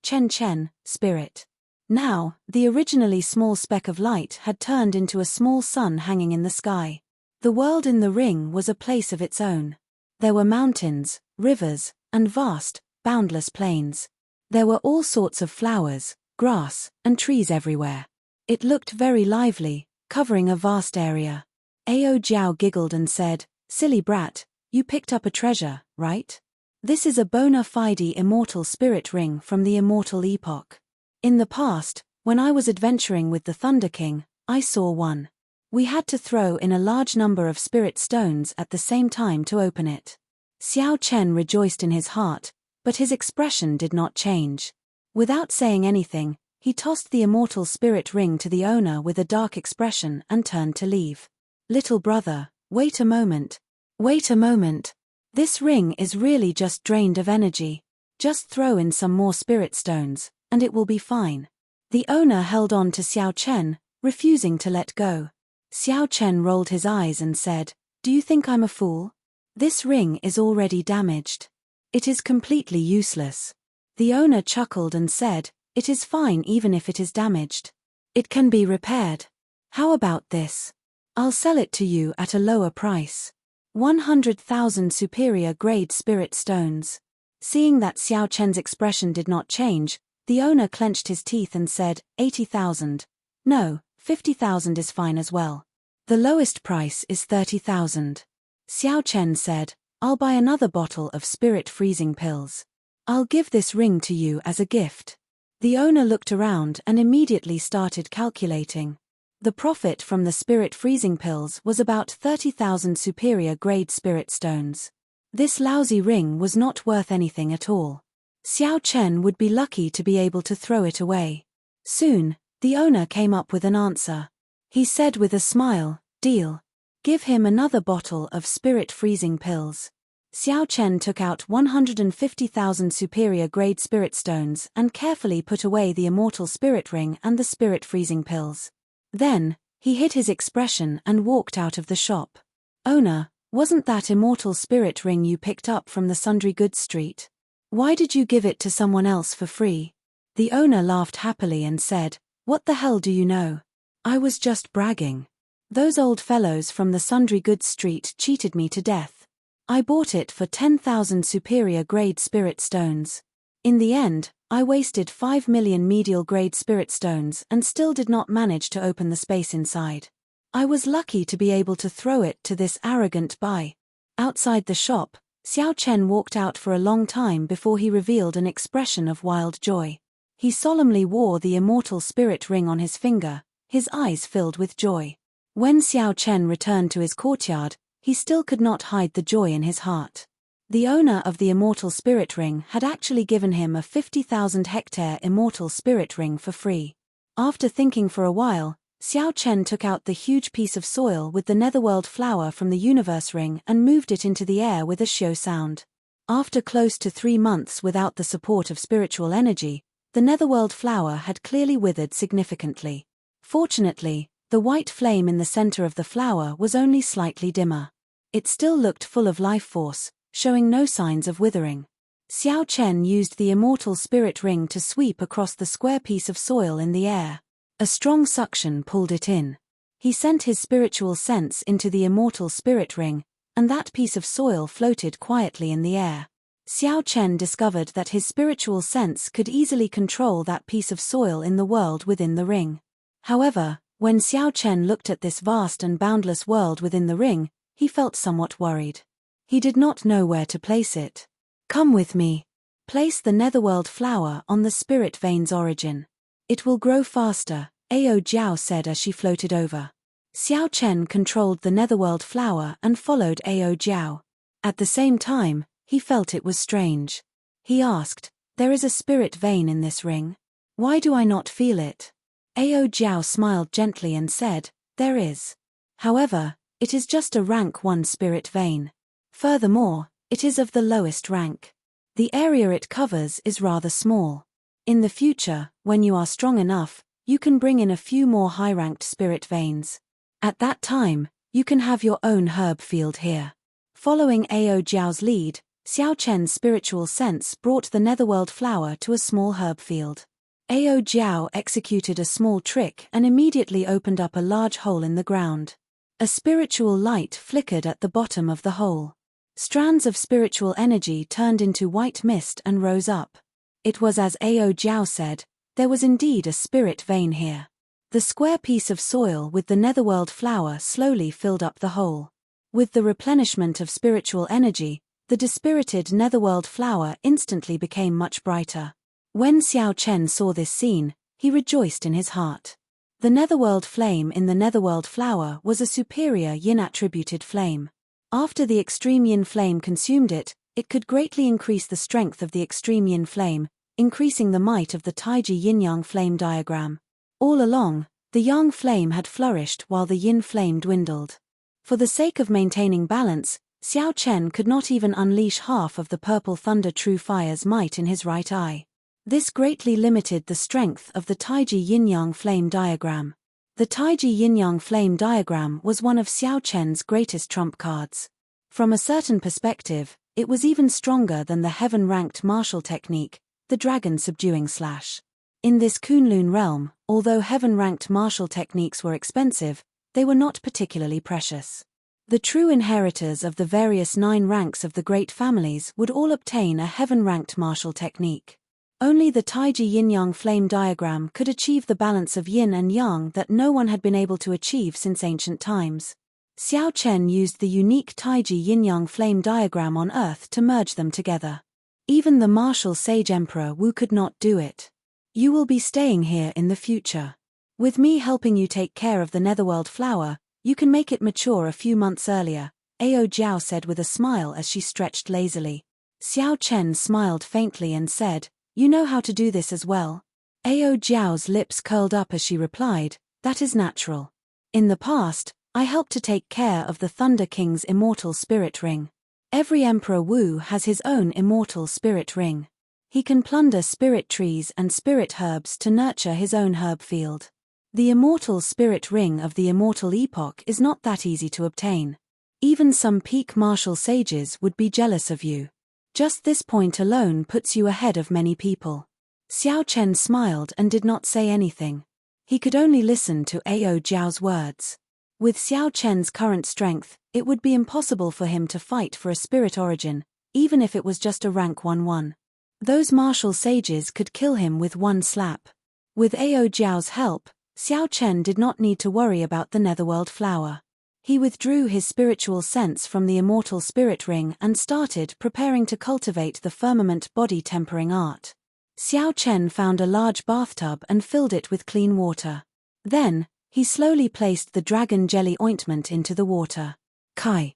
Chen, spirit. Now, the originally small speck of light had turned into a small sun hanging in the sky. The world in the ring was a place of its own. There were mountains, rivers, and vast, boundless plains. There were all sorts of flowers, grass, and trees everywhere. It looked very lively, covering a vast area. Ao Jiao giggled and said, "Silly brat, you picked up a treasure, right? This is a bona fide immortal spirit ring from the immortal epoch. In the past, when I was adventuring with the Thunder King, I saw one. We had to throw in a large number of spirit stones at the same time to open it." Xiao Chen rejoiced in his heart, but his expression did not change. Without saying anything, he tossed the immortal spirit ring to the owner with a dark expression and turned to leave. "Little brother, wait a moment. Wait a moment. This ring is really just drained of energy. Just throw in some more spirit stones, and it will be fine." The owner held on to Xiao Chen, refusing to let go. Xiao Chen rolled his eyes and said, "Do you think I'm a fool? This ring is already damaged. It is completely useless." The owner chuckled and said, "It is fine even if it is damaged. It can be repaired. How about this? I'll sell it to you at a lower price. 100,000 superior grade spirit stones. Seeing that Xiao Chen's expression did not change, the owner clenched his teeth and said, 80,000. No, 50,000 is fine as well. The lowest price is 30,000. Xiao Chen said, I'll buy another bottle of spirit freezing pills. I'll give this ring to you as a gift. The owner looked around and immediately started calculating. The profit from the spirit freezing pills was about 30,000 superior grade spirit stones. This lousy ring was not worth anything at all. Xiao Chen would be lucky to be able to throw it away. Soon, the owner came up with an answer. He said with a smile, deal. Give him another bottle of spirit freezing pills. Xiao Chen took out 150,000 superior grade spirit stones and carefully put away the immortal spirit ring and the spirit freezing pills. Then, he hid his expression and walked out of the shop. Owner, wasn't that immortal spirit ring you picked up from the sundry goods street? Why did you give it to someone else for free? The owner laughed happily and said, What the hell do you know? I was just bragging. Those old fellows from the sundry goods street cheated me to death. I bought it for 10,000 superior grade spirit stones. In the end, I wasted 5 million medial grade spirit stones and still did not manage to open the space inside. I was lucky to be able to throw it to this arrogant buy. Outside the shop, Xiao Chen walked out for a long time before he revealed an expression of wild joy. He solemnly wore the immortal spirit ring on his finger, his eyes filled with joy. When Xiao Chen returned to his courtyard, he still could not hide the joy in his heart. The owner of the immortal spirit ring had actually given him a 50,000 hectare immortal spirit ring for free. After thinking for a while, Xiao Chen took out the huge piece of soil with the netherworld flower from the universe ring and moved it into the air with a shio sound. After close to 3 months without the support of spiritual energy, the netherworld flower had clearly withered significantly. Fortunately, the white flame in the center of the flower was only slightly dimmer. It still looked full of life force, showing no signs of withering. Xiao Chen used the immortal spirit ring to sweep across the square piece of soil in the air. A strong suction pulled it in. He sent his spiritual sense into the immortal spirit ring, and that piece of soil floated quietly in the air. Xiao Chen discovered that his spiritual sense could easily control that piece of soil in the world within the ring. However, when Xiao Chen looked at this vast and boundless world within the ring, he felt somewhat worried. He did not know where to place it. Come with me. Place the netherworld flower on the spirit vein's origin. It will grow faster, Ao Jiao said as she floated over. Xiao Chen controlled the netherworld flower and followed Ao Jiao. At the same time, he felt it was strange. He asked, There is a spirit vein in this ring. Why do I not feel it? Ao Jiao smiled gently and said, There is. However, it is just a rank 1 spirit vein. Furthermore, it is of the lowest rank. The area it covers is rather small. In the future, when you are strong enough, you can bring in a few more high-ranked spirit veins. At that time, you can have your own herb field here. Following Ao Jiao's lead, Xiao Chen's spiritual sense brought the netherworld flower to a small herb field. Ao Jiao executed a small trick and immediately opened up a large hole in the ground. A spiritual light flickered at the bottom of the hole. Strands of spiritual energy turned into white mist and rose up. It was as Ao Jiao said, there was indeed a spirit vein here. The square piece of soil with the netherworld flower slowly filled up the hole. With the replenishment of spiritual energy, the dispirited netherworld flower instantly became much brighter. When Xiao Chen saw this scene, he rejoiced in his heart. The netherworld flame in the netherworld flower was a superior yin-attributed flame. After the extreme yin flame consumed it, it could greatly increase the strength of the extreme yin flame, increasing the might of the Taiji yin-yang flame diagram. All along, the yang flame had flourished while the yin flame dwindled. For the sake of maintaining balance, Xiao Chen could not even unleash half of the purple thunder true fire's might in his right eye. This greatly limited the strength of the Taiji yin-yang flame diagram. The Taiji yin-yang flame diagram was one of Xiao Chen's greatest trump cards. From a certain perspective, it was even stronger than the heaven-ranked martial technique, the dragon subduing slash. In this Kunlun realm, although heaven-ranked martial techniques were expensive, they were not particularly precious. The true inheritors of the various 9 ranks of the great families would all obtain a heaven-ranked martial technique. Only the Taiji yin-yang flame diagram could achieve the balance of yin and yang that no one had been able to achieve since ancient times. Xiao Chen used the unique Taiji yin-yang flame diagram on Earth to merge them together. Even the martial sage Emperor Wu could not do it. You will be staying here in the future. With me helping you take care of the Netherworld flower, you can make it mature a few months earlier, Ao Jiao said with a smile as she stretched lazily. Xiao Chen smiled faintly and said, "You know how to do this as well?" Ao Jiao's lips curled up as she replied, "That is natural. In the past, I helped to take care of the Thunder King's immortal spirit ring. Every Emperor Wu has his own immortal spirit ring. He can plunder spirit trees and spirit herbs to nurture his own herb field. The immortal spirit ring of the immortal epoch is not that easy to obtain. Even some peak martial sages would be jealous of you. Just this point alone puts you ahead of many people." Xiao Chen smiled and did not say anything. He could only listen to Ao Jiao's words. With Xiao Chen's current strength, it would be impossible for him to fight for a spirit origin, even if it was just a rank 1-1. Those martial sages could kill him with one slap. With Ao Jiao's help, Xiao Chen did not need to worry about the Netherworld flower. He withdrew his spiritual sense from the immortal spirit ring and started preparing to cultivate the firmament body tempering art. Xiao Chen found a large bathtub and filled it with clean water. Then, he slowly placed the dragon jelly ointment into the water. Kai.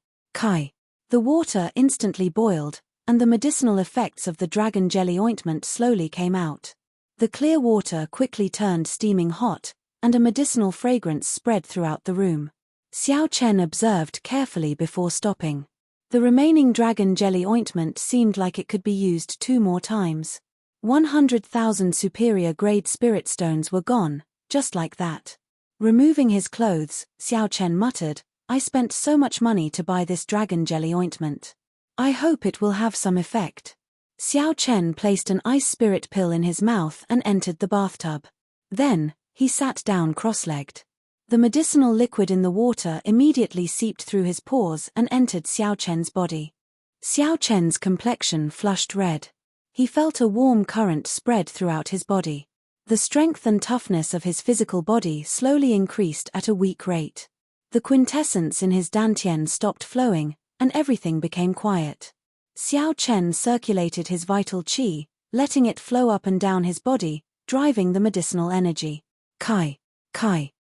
The water instantly boiled, and the medicinal effects of the dragon jelly ointment slowly came out. The clear water quickly turned steaming hot, and a medicinal fragrance spread throughout the room. Xiao Chen observed carefully before stopping. The remaining dragon jelly ointment seemed like it could be used 2 more times. 100,000 superior grade spirit stones were gone, just like that. Removing his clothes, Xiao Chen muttered, "I spent so much money to buy this dragon jelly ointment. I hope it will have some effect." Xiao Chen placed an ice spirit pill in his mouth and entered the bathtub. Then, he sat down cross-legged. The medicinal liquid in the water immediately seeped through his pores and entered Xiao Chen's body. Xiao Chen's complexion flushed red. He felt a warm current spread throughout his body. The strength and toughness of his physical body slowly increased at a weak rate. The quintessence in his dantian stopped flowing, and everything became quiet. Xiao Chen circulated his vital qi, letting it flow up and down his body, driving the medicinal energy. Kai.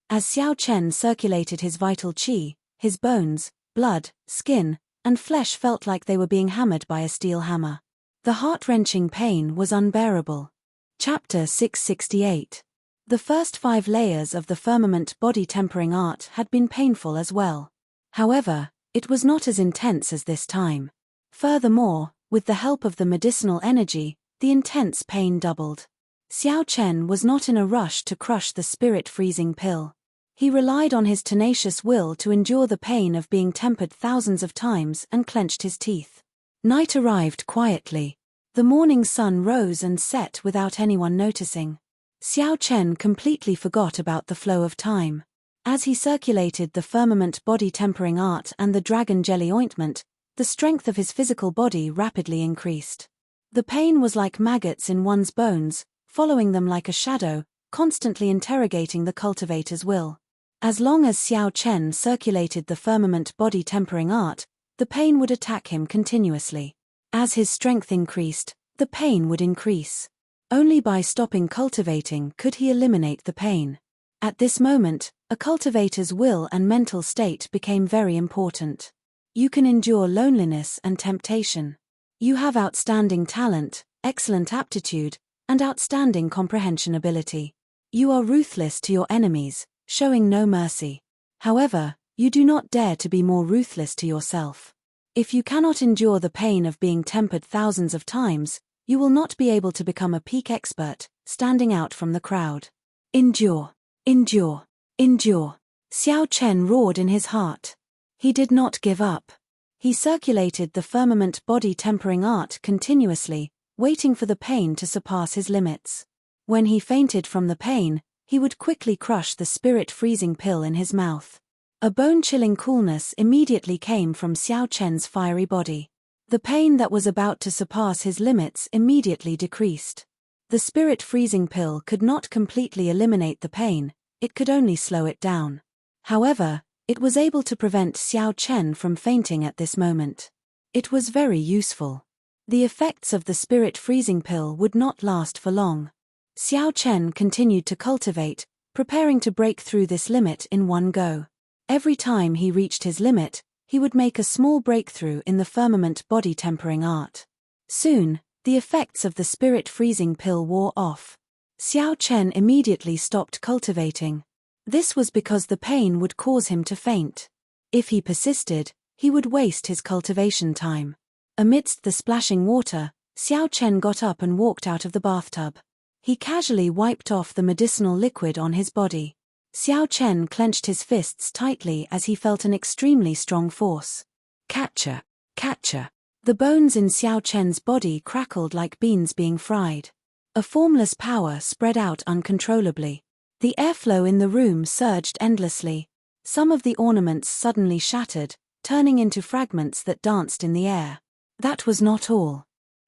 As Xiao Chen circulated his vital qi, his bones, blood, skin, and flesh felt like they were being hammered by a steel hammer. The heart-wrenching pain was unbearable. Chapter 668. The first 5 layers of the firmament body tempering art had been painful as well. However, it was not as intense as this time. Furthermore, with the help of the medicinal energy, the intense pain doubled. Xiao Chen was not in a rush to crush the spirit-freezing pill. He relied on his tenacious will to endure the pain of being tempered thousands of times and clenched his teeth. Night arrived quietly. The morning sun rose and set without anyone noticing. Xiao Chen completely forgot about the flow of time. As he circulated the firmament body tempering art and the dragon jelly ointment, the strength of his physical body rapidly increased. The pain was like maggots in one's bones, following them like a shadow, constantly interrogating the cultivator's will. As long as Xiao Chen circulated the firmament body tempering art, the pain would attack him continuously. As his strength increased, the pain would increase. Only by stopping cultivating could he eliminate the pain. At this moment, a cultivator's will and mental state became very important. You can endure loneliness and temptation. You have outstanding talent, excellent aptitude, and outstanding comprehension ability. You are ruthless to your enemies, showing no mercy. However, you do not dare to be more ruthless to yourself. If you cannot endure the pain of being tempered thousands of times, you will not be able to become a peak expert, standing out from the crowd. Endure. Endure. Endure. Xiao Chen roared in his heart. He did not give up. He circulated the firmament body tempering art continuously, waiting for the pain to surpass his limits. When he fainted from the pain, he would quickly crush the spirit-freezing pill in his mouth. A bone-chilling coolness immediately came from Xiao Chen's fiery body. The pain that was about to surpass his limits immediately decreased. The spirit-freezing pill could not completely eliminate the pain, it could only slow it down. However, it was able to prevent Xiao Chen from fainting at this moment. It was very useful. The effects of the spirit-freezing pill would not last for long. Xiao Chen continued to cultivate, preparing to break through this limit in one go. Every time he reached his limit, he would make a small breakthrough in the firmament body tempering art. Soon, the effects of the spirit-freezing pill wore off. Xiao Chen immediately stopped cultivating. This was because the pain would cause him to faint. If he persisted, he would waste his cultivation time. Amidst the splashing water, Xiao Chen got up and walked out of the bathtub. He casually wiped off the medicinal liquid on his body. Xiao Chen clenched his fists tightly as he felt an extremely strong force. Catcher! Catcher! The bones in Xiao Chen's body crackled like beans being fried. A formless power spread out uncontrollably. The airflow in the room surged endlessly. Some of the ornaments suddenly shattered, turning into fragments that danced in the air. That was not all.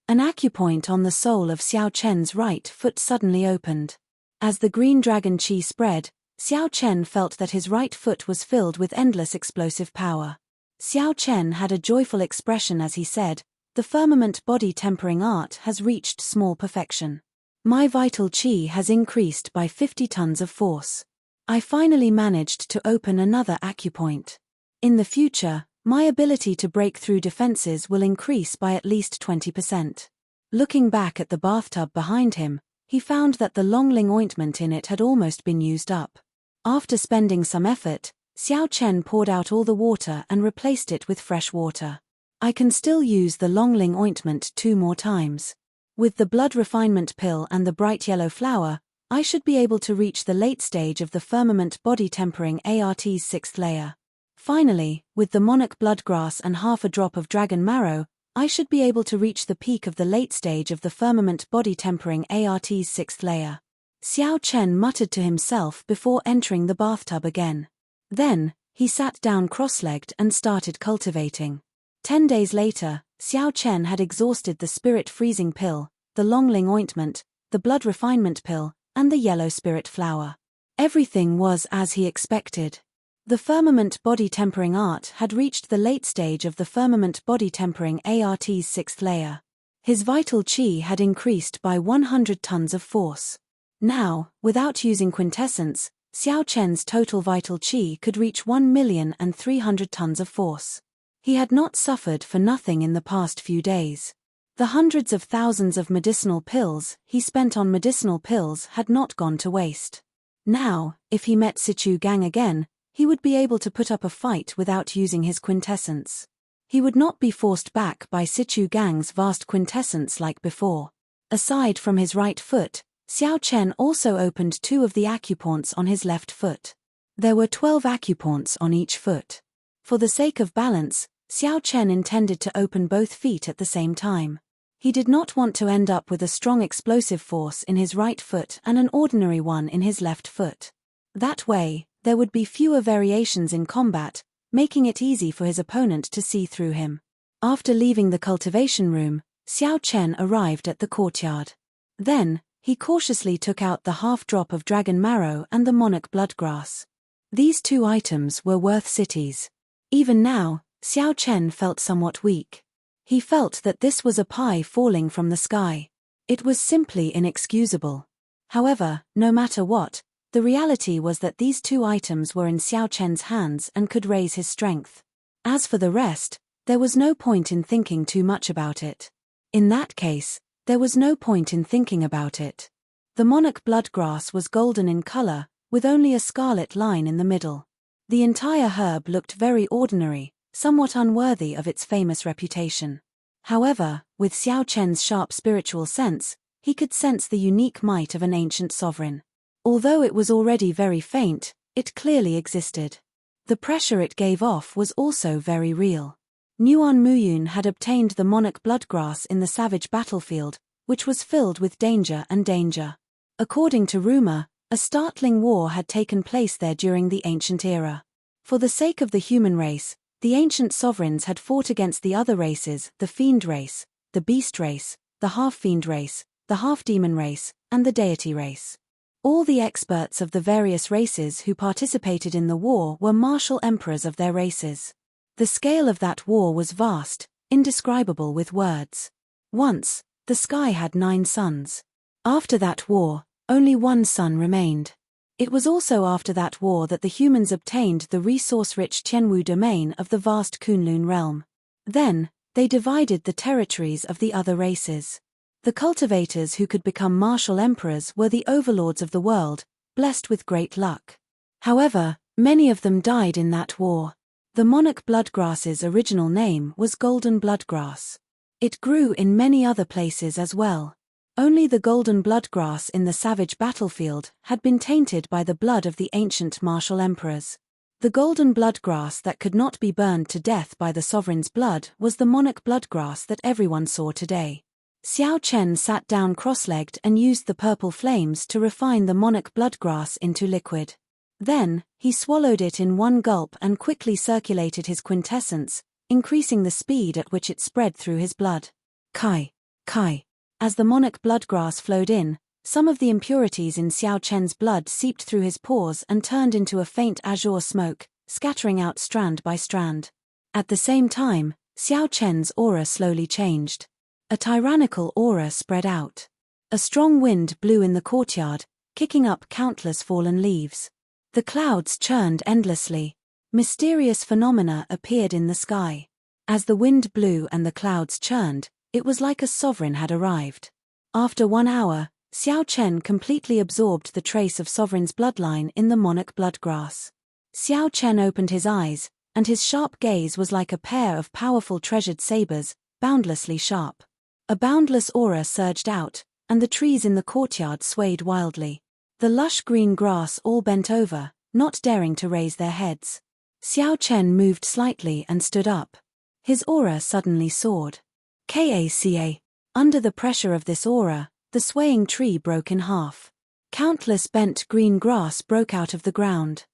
An acupoint on the sole of Xiao Chen's right foot suddenly opened. As the green dragon chi spread, Xiao Chen felt that his right foot was filled with endless explosive power. Xiao Chen had a joyful expression as he said, "The firmament body tempering art has reached small perfection. My vital chi has increased by 50 tons of force. I finally managed to open another acupoint. In the future, my ability to break through defenses will increase by at least 20%. Looking back at the bathtub behind him, he found that the Longling ointment in it had almost been used up. After spending some effort, Xiao Chen poured out all the water and replaced it with fresh water. I can still use the Longling ointment 2 more times. With the blood refinement pill and the bright yellow flower, I should be able to reach the late stage of the firmament body tempering ART's 6th layer. Finally, with the monarch bloodgrass and half a drop of dragon marrow, I should be able to reach the peak of the late stage of the firmament body tempering ART's 6th layer. Xiao Chen muttered to himself before entering the bathtub again. Then, he sat down cross-legged and started cultivating. 10 days later, Xiao Chen had exhausted the spirit-freezing pill, the Longling ointment, the blood refinement pill, and the yellow spirit flower. Everything was as he expected. The firmament body tempering art had reached the late stage of the firmament body tempering ART's 6th layer. His vital chi had increased by 100 tons of force. Now, without using quintessence, Xiao Chen's total vital chi could reach 1,300,000 tons of force. He had not suffered for nothing in the past few days. The hundreds of thousands of medicinal pills he spent on medicinal pills had not gone to waste. Now, if he met Sichu Gang again, he would be able to put up a fight without using his quintessence. He would not be forced back by Sichu Gang's vast quintessence like before. Aside from his right foot, Xiao Chen also opened 2 of the acupoints on his left foot. There were 12 acupoints on each foot. For the sake of balance, Xiao Chen intended to open both feet at the same time. He did not want to end up with a strong explosive force in his right foot and an ordinary one in his left foot. That way, there would be fewer variations in combat, making it easy for his opponent to see through him. After leaving the cultivation room, Xiao Chen arrived at the courtyard. Then, he cautiously took out the half drop of dragon marrow and the monarch bloodgrass. These 2 items were worth cities. Even now, Xiao Chen felt somewhat weak. He felt that this was a pie falling from the sky. It was simply inexcusable. However, no matter what, the reality was that these 2 items were in Xiao Chen's hands and could raise his strength. As for the rest, there was no point in thinking too much about it. In that case, there was no point in thinking about it. The monarch bloodgrass was golden in color, with only a scarlet line in the middle. The entire herb looked very ordinary, somewhat unworthy of its famous reputation. However, with Xiao Chen's sharp spiritual sense, he could sense the unique might of an ancient sovereign. Although it was already very faint, it clearly existed. The pressure it gave off was also very real. Nuan Muyun had obtained the monarch bloodgrass in the savage battlefield, which was filled with danger and danger. According to rumor, a startling war had taken place there during the ancient era. For the sake of the human race, the ancient sovereigns had fought against the other races, the fiend race, the beast race, the half-fiend race, the half-demon race, and the deity race. All the experts of the various races who participated in the war were martial emperors of their races. The scale of that war was vast, indescribable with words. Once, the sky had 9 suns. After that war, only one sun remained. It was also after that war that the humans obtained the resource-rich Tianwu domain of the vast Kunlun realm. Then, they divided the territories of the other races. The cultivators who could become martial emperors were the overlords of the world, blessed with great luck. However, many of them died in that war. The monarch bloodgrass's original name was golden bloodgrass. It grew in many other places as well. Only the golden bloodgrass in the savage battlefield had been tainted by the blood of the ancient martial emperors. The golden bloodgrass that could not be burned to death by the sovereign's blood was the monarch bloodgrass that everyone saw today. Xiao Chen sat down cross-legged and used the purple flames to refine the monarch bloodgrass into liquid. Then, he swallowed it in one gulp and quickly circulated his quintessence, increasing the speed at which it spread through his blood. Kai, Kai. As the monarch bloodgrass flowed in, some of the impurities in Xiao Chen's blood seeped through his pores and turned into a faint azure smoke, scattering out strand by strand. At the same time, Xiao Chen's aura slowly changed. A tyrannical aura spread out. A strong wind blew in the courtyard, kicking up countless fallen leaves. The clouds churned endlessly. Mysterious phenomena appeared in the sky. As the wind blew and the clouds churned, it was like a sovereign had arrived. After 1 hour, Xiao Chen completely absorbed the trace of sovereign's bloodline in the monarch bloodgrass. Xiao Chen opened his eyes, and his sharp gaze was like a pair of powerful treasured sabers, boundlessly sharp. A boundless aura surged out, and the trees in the courtyard swayed wildly. The lush green grass all bent over, not daring to raise their heads. Xiao Chen moved slightly and stood up. His aura suddenly soared. Kaca. Under the pressure of this aura, the swaying tree broke in half. Countless bent green grass broke out of the ground.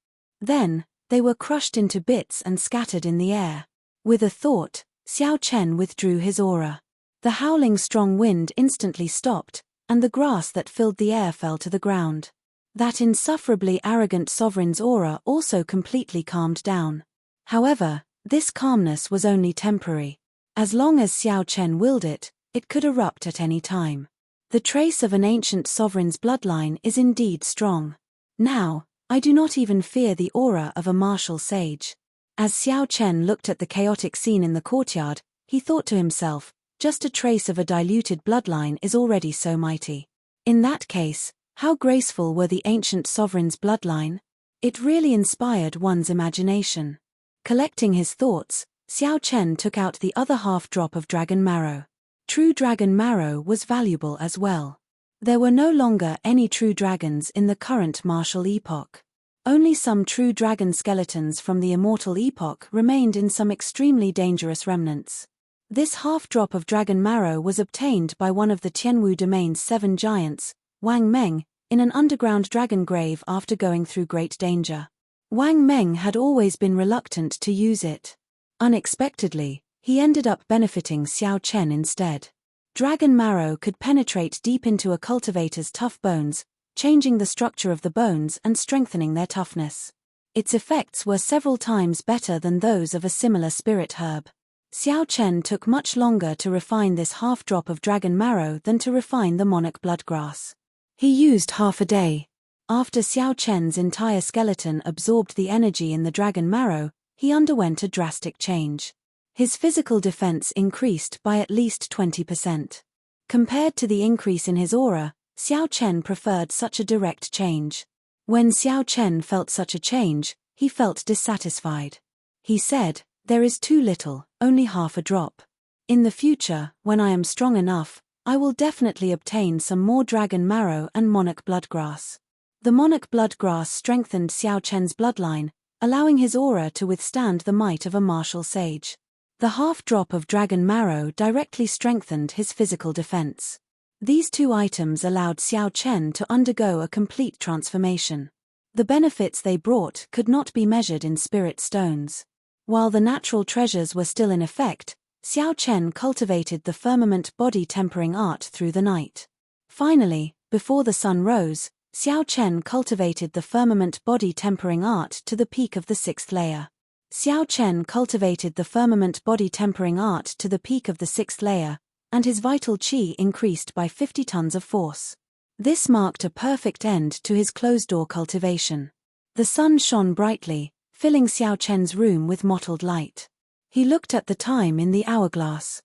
Then, they were crushed into bits and scattered in the air. With a thought, Xiao Chen withdrew his aura. The howling strong wind instantly stopped, and the grass that filled the air fell to the ground. That insufferably arrogant sovereign's aura also completely calmed down. However, this calmness was only temporary. As long as Xiao Chen willed it, it could erupt at any time. The trace of an ancient sovereign's bloodline is indeed strong. Now, I do not even fear the aura of a martial sage. As Xiao Chen looked at the chaotic scene in the courtyard, he thought to himself, just a trace of a diluted bloodline is already so mighty. In that case, how graceful were the ancient sovereign's bloodline? It really inspired one's imagination. Collecting his thoughts, Xiao Chen took out the other half-drop of dragon marrow. True dragon marrow was valuable as well. There were no longer any true dragons in the current martial epoch. Only some true dragon skeletons from the Immortal epoch remained in some extremely dangerous remnants. This half-drop of dragon marrow was obtained by one of the Tianwu domain's 7 giants, Wang Meng, in an underground dragon grave after going through great danger. Wang Meng had always been reluctant to use it. Unexpectedly, he ended up benefiting Xiao Chen instead. Dragon marrow could penetrate deep into a cultivator's tough bones, changing the structure of the bones and strengthening their toughness. Its effects were several times better than those of a similar spirit herb. Xiao Chen took much longer to refine this half-drop of dragon marrow than to refine the monarch bloodgrass. He used half a day. After Xiao Chen's entire skeleton absorbed the energy in the dragon marrow, he underwent a drastic change. His physical defense increased by at least 20%. Compared to the increase in his aura, Xiao Chen preferred such a direct change. When Xiao Chen felt such a change, he felt dissatisfied. He said, "There is too little, only half a drop. In the future, when I am strong enough, I will definitely obtain some more dragon marrow and monarch bloodgrass." The monarch bloodgrass strengthened Xiao Chen's bloodline, allowing his aura to withstand the might of a martial sage. The half-drop of dragon marrow directly strengthened his physical defense. These 2 items allowed Xiao Chen to undergo a complete transformation. The benefits they brought could not be measured in spirit stones. While the natural treasures were still in effect, Xiao Chen cultivated the firmament body tempering art through the night. Finally, before the sun rose, Xiao Chen cultivated the firmament body tempering art to the peak of the 6th layer. Xiao Chen cultivated the firmament body tempering art to the peak of the 6th layer, and his vital qi increased by 50 tons of force. This marked a perfect end to his closed-door cultivation. The sun shone brightly, filling Xiao Chen's room with mottled light. He looked at the time in the hourglass.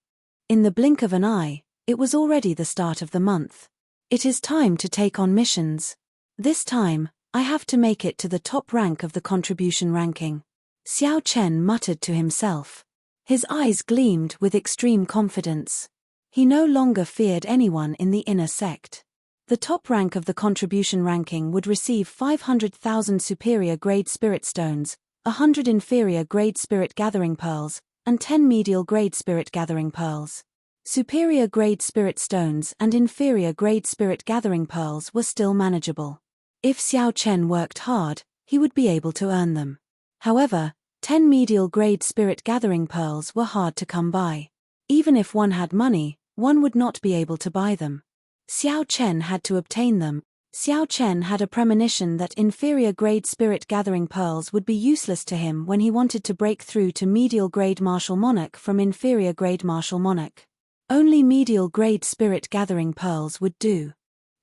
In the blink of an eye, it was already the start of the month. It is time to take on missions. This time, I have to make it to the top rank of the contribution ranking. Xiao Chen muttered to himself. His eyes gleamed with extreme confidence. He no longer feared anyone in the inner sect. The top rank of the contribution ranking would receive 500,000 superior grade spirit stones, 100 inferior grade spirit gathering pearls, and 10 medial grade spirit gathering pearls. Superior grade spirit stones and inferior grade spirit gathering pearls were still manageable. If Xiao Chen worked hard, he would be able to earn them. However, 10 medial grade spirit gathering pearls were hard to come by. Even if one had money, one would not be able to buy them. Xiao Chen had to obtain them. Xiao Chen had a premonition that inferior grade spirit gathering pearls would be useless to him when he wanted to break through to medial grade martial monarch from inferior grade martial monarch. Only medial grade spirit gathering pearls would do.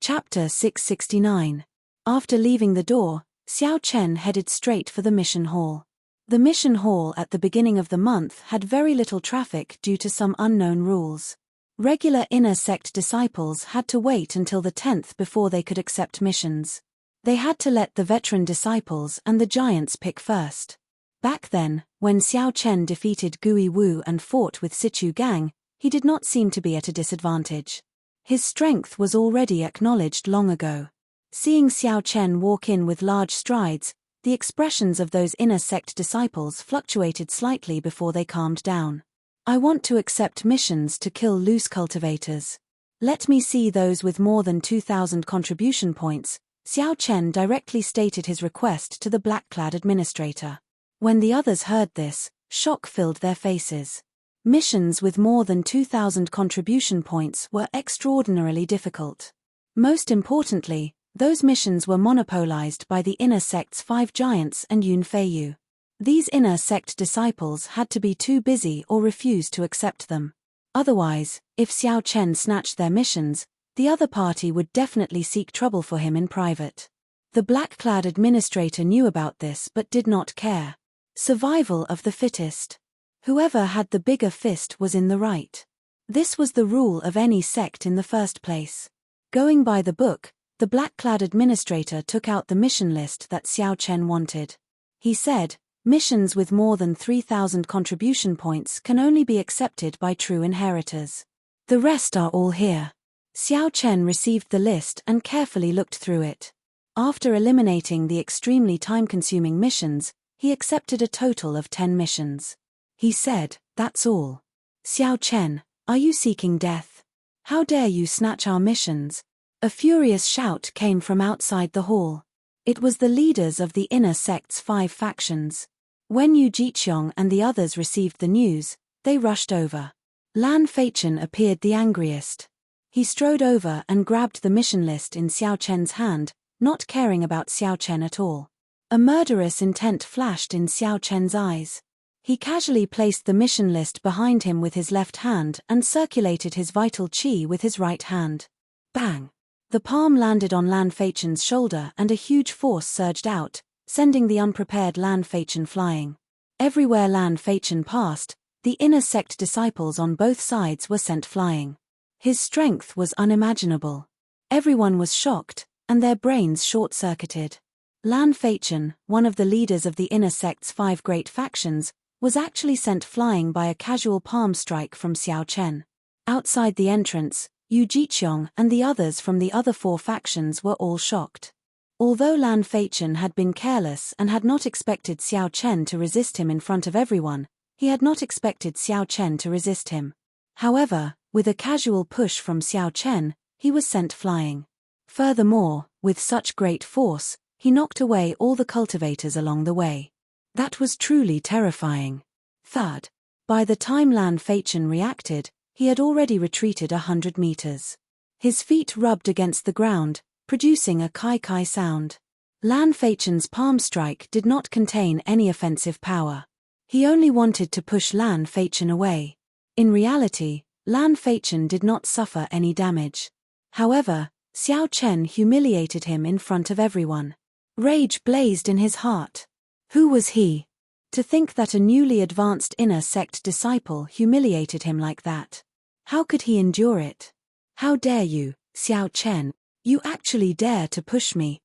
Chapter 669. After leaving the door, Xiao Chen headed straight for the mission hall. The mission hall at the beginning of the month had very little traffic due to some unknown rules. Regular inner sect disciples had to wait until the 10th before they could accept missions. They had to let the veteran disciples and the giants pick first. Back then, when Xiao Chen defeated Gui Wu and fought with Sichu Gang, he did not seem to be at a disadvantage. His strength was already acknowledged long ago. Seeing Xiao Chen walk in with large strides, the expressions of those inner sect disciples fluctuated slightly before they calmed down. I want to accept missions to kill loose cultivators. Let me see those with more than 2,000 contribution points. Xiao Chen directly stated his request to the black-clad administrator. When the others heard this, shock filled their faces. Missions with more than 2,000 contribution points were extraordinarily difficult. Most importantly, those missions were monopolized by the inner sect's 5 giants and Yun Feiyu. These inner sect disciples had to be too busy or refuse to accept them. Otherwise, if Xiao Chen snatched their missions, the other party would definitely seek trouble for him in private. The black-clad administrator knew about this but did not care. Survival of the fittest. Whoever had the bigger fist was in the right. This was the rule of any sect in the first place. Going by the book, the black-clad administrator took out the mission list that Xiao Chen wanted. He said, missions with more than 3,000 contribution points can only be accepted by true inheritors. The rest are all here. Xiao Chen received the list and carefully looked through it. After eliminating the extremely time-consuming missions, he accepted a total of 10 missions. He said, "That's all." "Xiao Chen, are you seeking death? How dare you snatch our missions?" A furious shout came from outside the hall. It was the leaders of the inner sect's 5 factions. When Yu Jiqiong and the others received the news, they rushed over. Lan Feichen appeared the angriest. He strode over and grabbed the mission list in Xiao Chen's hand, not caring about Xiao Chen at all. A murderous intent flashed in Xiao Chen's eyes. He casually placed the mission list behind him with his left hand and circulated his vital qi with his right hand. Bang! The palm landed on Lan Feichen's shoulder and a huge force surged out, sending the unprepared Lan Feichen flying. Everywhere Lan Feichen passed, the inner sect disciples on both sides were sent flying. His strength was unimaginable. Everyone was shocked, and their brains short-circuited. Lan Feichen, one of the leaders of the inner sect's 5 great factions, was actually sent flying by a casual palm strike from Xiao Chen. Outside the entrance, Yu Jiqiong and the others from the other 4 factions were all shocked. Although Lan Feichen had been careless and had not expected Xiao Chen to resist him in front of everyone, he had not expected Xiao Chen to resist him. However, with a casual push from Xiao Chen, he was sent flying. Furthermore, with such great force, he knocked away all the cultivators along the way. That was truly terrifying. Third, by the time Lan Feichen reacted, he had already retreated 100 meters. His feet rubbed against the ground, producing a kai-kai sound. Lan Feichen's palm strike did not contain any offensive power. He only wanted to push Lan Feichen away. In reality, Lan Feichen did not suffer any damage. However, Xiao Chen humiliated him in front of everyone. Rage blazed in his heart. Who was he? To think that a newly advanced inner sect disciple humiliated him like that. How could he endure it? How dare you, Xiao Chen? You actually dare to push me?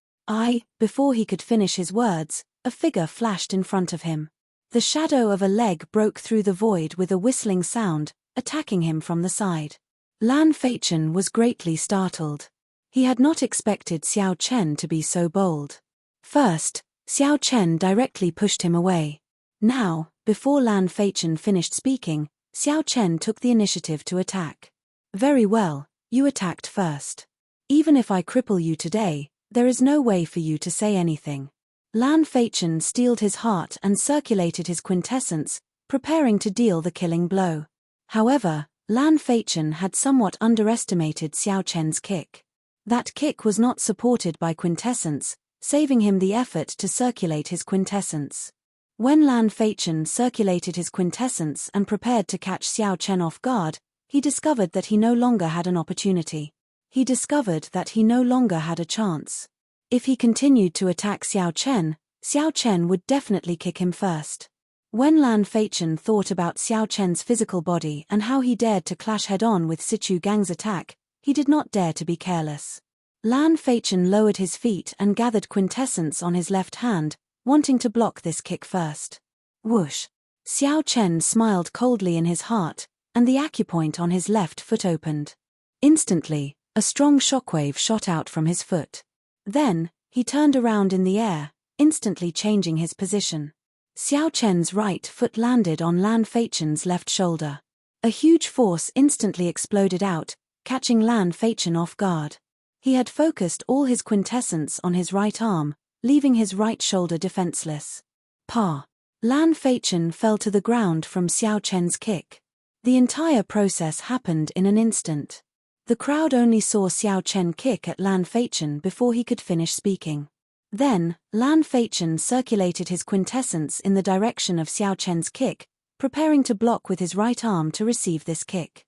Before he could finish his words, a figure flashed in front of him. The shadow of a leg broke through the void with a whistling sound, attacking him from the side. Lan Feichen was greatly startled. He had not expected Xiao Chen to be so bold. First, Xiao Chen directly pushed him away. Now, before Lan Feichen finished speaking, Xiao Chen took the initiative to attack. Very well, you attacked first. Even if I cripple you today, there is no way for you to say anything. Lan Feichen steeled his heart and circulated his quintessence, preparing to deal the killing blow. However, Lan Feichen had somewhat underestimated Xiao Chen's kick. That kick was not supported by quintessence, saving him the effort to circulate his quintessence. When Lan Feichen circulated his quintessence and prepared to catch Xiao Chen off guard, he discovered that he no longer had an opportunity. He discovered that he no longer had a chance. If he continued to attack Xiao Chen would definitely kick him first. When Lan Feichen thought about Xiao Chen's physical body and how he dared to clash head-on with Sichu Gang's attack, he did not dare to be careless. Lan Feichen lowered his feet and gathered quintessence on his left hand, wanting to block this kick first. Whoosh! Xiao Chen smiled coldly in his heart, and the acupoint on his left foot opened. Instantly, a strong shockwave shot out from his foot. Then, he turned around in the air, instantly changing his position. Xiao Chen's right foot landed on Lan Feichen's left shoulder. A huge force instantly exploded out, catching Lan Feichen off guard. He had focused all his quintessence on his right arm, leaving his right shoulder defenseless. Pa! Lan Feichen fell to the ground from Xiao Chen's kick. The entire process happened in an instant. The crowd only saw Xiao Chen kick at Lan Feichen before he could finish speaking. Then, Lan Feichen circulated his quintessence in the direction of Xiao Chen's kick, preparing to block with his right arm to receive this kick.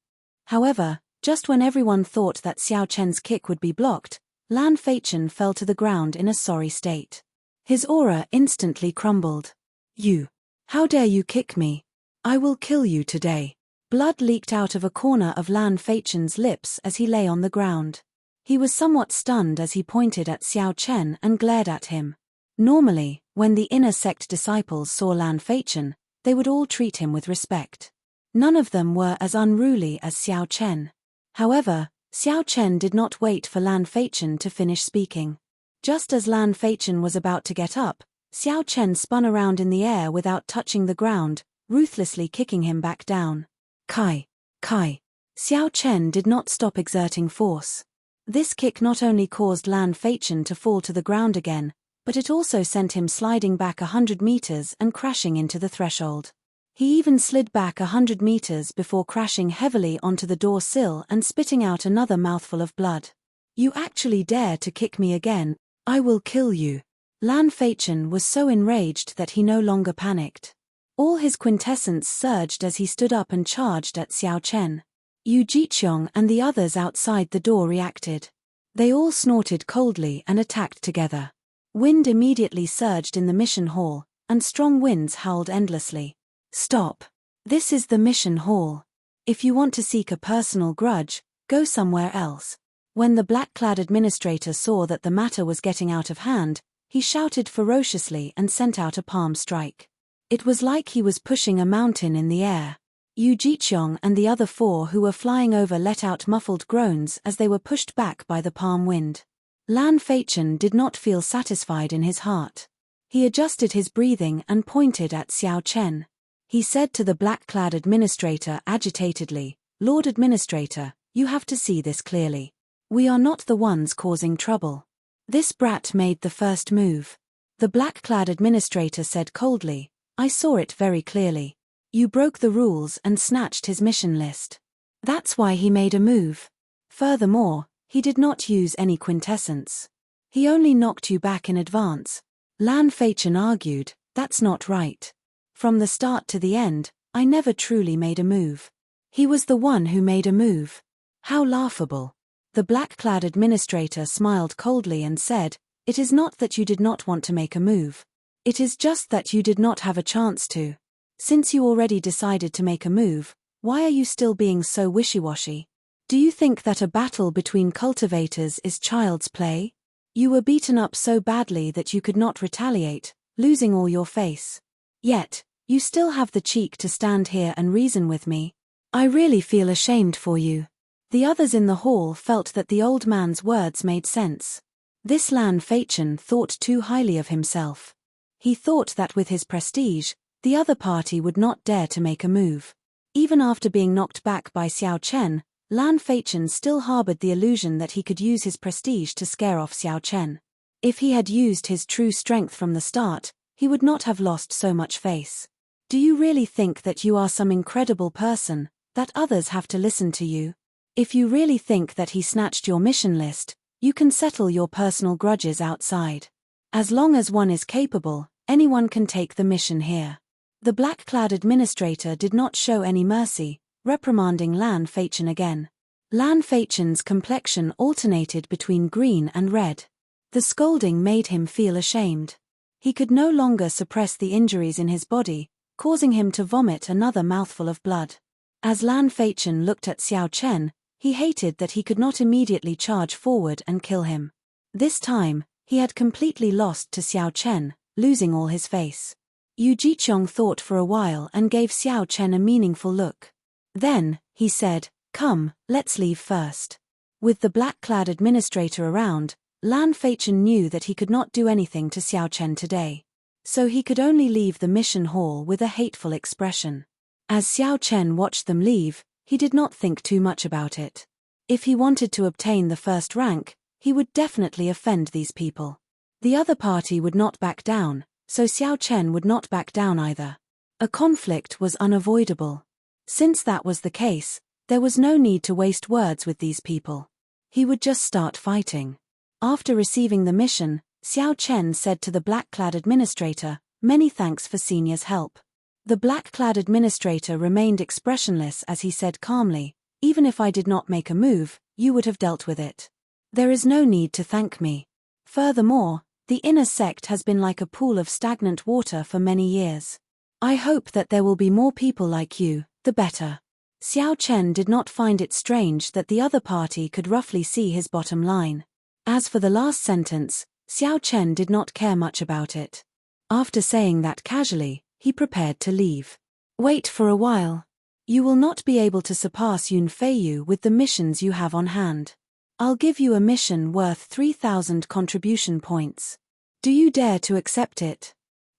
However, just when everyone thought that Xiao Chen's kick would be blocked, Lan Feichen fell to the ground in a sorry state. His aura instantly crumbled. You! How dare you kick me? I will kill you today. Blood leaked out of a corner of Lan Feichen's lips as he lay on the ground. He was somewhat stunned as he pointed at Xiao Chen and glared at him. Normally, when the inner sect disciples saw Lan Feichen, they would all treat him with respect. None of them were as unruly as Xiao Chen. However, Xiao Chen did not wait for Lan Feichen to finish speaking. Just as Lan Feichen was about to get up, Xiao Chen spun around in the air without touching the ground, ruthlessly kicking him back down. Kai! Xiao Chen did not stop exerting force. This kick not only caused Lan Feichen to fall to the ground again, but it also sent him sliding back 100 meters and crashing into the threshold. He even slid back 100 meters before crashing heavily onto the door sill and spitting out another mouthful of blood. You actually dare to kick me again? I will kill you. Lan Feichen was so enraged that he no longer panicked. All his quintessence surged as he stood up and charged at Xiao Chen. Yu Jiqiong and the others outside the door reacted. They all snorted coldly and attacked together. Wind immediately surged in the mission hall, and strong winds howled endlessly. Stop! This is the mission hall. If you want to seek a personal grudge, go somewhere else. When the black-clad administrator saw that the matter was getting out of hand, he shouted ferociously and sent out a palm strike. It was like he was pushing a mountain in the air. Yu Jiqiong and the other four who were flying over let out muffled groans as they were pushed back by the palm wind. Lan Feichen did not feel satisfied in his heart. He adjusted his breathing and pointed at Xiao Chen. He said to the black-clad administrator agitatedly, Lord Administrator, you have to see this clearly. We are not the ones causing trouble. This brat made the first move. The black-clad administrator said coldly, I saw it very clearly. You broke the rules and snatched his mission list. That's why he made a move. Furthermore, he did not use any quintessence. He only knocked you back in advance. Lan Feichen argued, that's not right. From the start to the end, I never truly made a move. He was the one who made a move. How laughable. The black-clad administrator smiled coldly and said, it is not that you did not want to make a move. It is just that you did not have a chance to. Since you already decided to make a move, why are you still being so wishy-washy? Do you think that a battle between cultivators is child's play? You were beaten up so badly that you could not retaliate, losing all your face. Yet, you still have the cheek to stand here and reason with me. I really feel ashamed for you. The others in the hall felt that the old man's words made sense. This Lan Feichen thought too highly of himself. He thought that with his prestige, the other party would not dare to make a move. Even after being knocked back by Xiao Chen, Lan Feichen still harbored the illusion that he could use his prestige to scare off Xiao Chen. If he had used his true strength from the start, he would not have lost so much face. Do you really think that you are some incredible person, that others have to listen to you? If you really think that he snatched your mission list, you can settle your personal grudges outside. As long as one is capable, anyone can take the mission here. The black-clad administrator did not show any mercy, reprimanding Lan Feichen again. Lan Feichen's complexion alternated between green and red. The scolding made him feel ashamed. He could no longer suppress the injuries in his body, causing him to vomit another mouthful of blood. As Lan Feichen looked at Xiao Chen, he hated that he could not immediately charge forward and kill him. This time, he had completely lost to Xiao Chen, losing all his face. Yu Jiqiong thought for a while and gave Xiao Chen a meaningful look. Then, he said, come, let's leave first. With the black-clad administrator around, Lan Feichen knew that he could not do anything to Xiao Chen today. So he could only leave the mission hall with a hateful expression. As Xiao Chen watched them leave, he did not think too much about it. If he wanted to obtain the first rank, he would definitely offend these people. The other party would not back down, so Xiao Chen would not back down either. A conflict was unavoidable. Since that was the case, there was no need to waste words with these people. He would just start fighting. After receiving the mission, Xiao Chen said to the black-clad administrator, many thanks for senior's help. The black-clad administrator remained expressionless as he said calmly, even if I did not make a move, you would have dealt with it. There is no need to thank me. Furthermore, the inner sect has been like a pool of stagnant water for many years. I hope that there will be more people like you, the better. Xiao Chen did not find it strange that the other party could roughly see his bottom line. As for the last sentence, Xiao Chen did not care much about it. After saying that casually, he prepared to leave. Wait for a while. You will not be able to surpass Yun Feiyu with the missions you have on hand. I'll give you a mission worth 3,000 contribution points. Do you dare to accept it?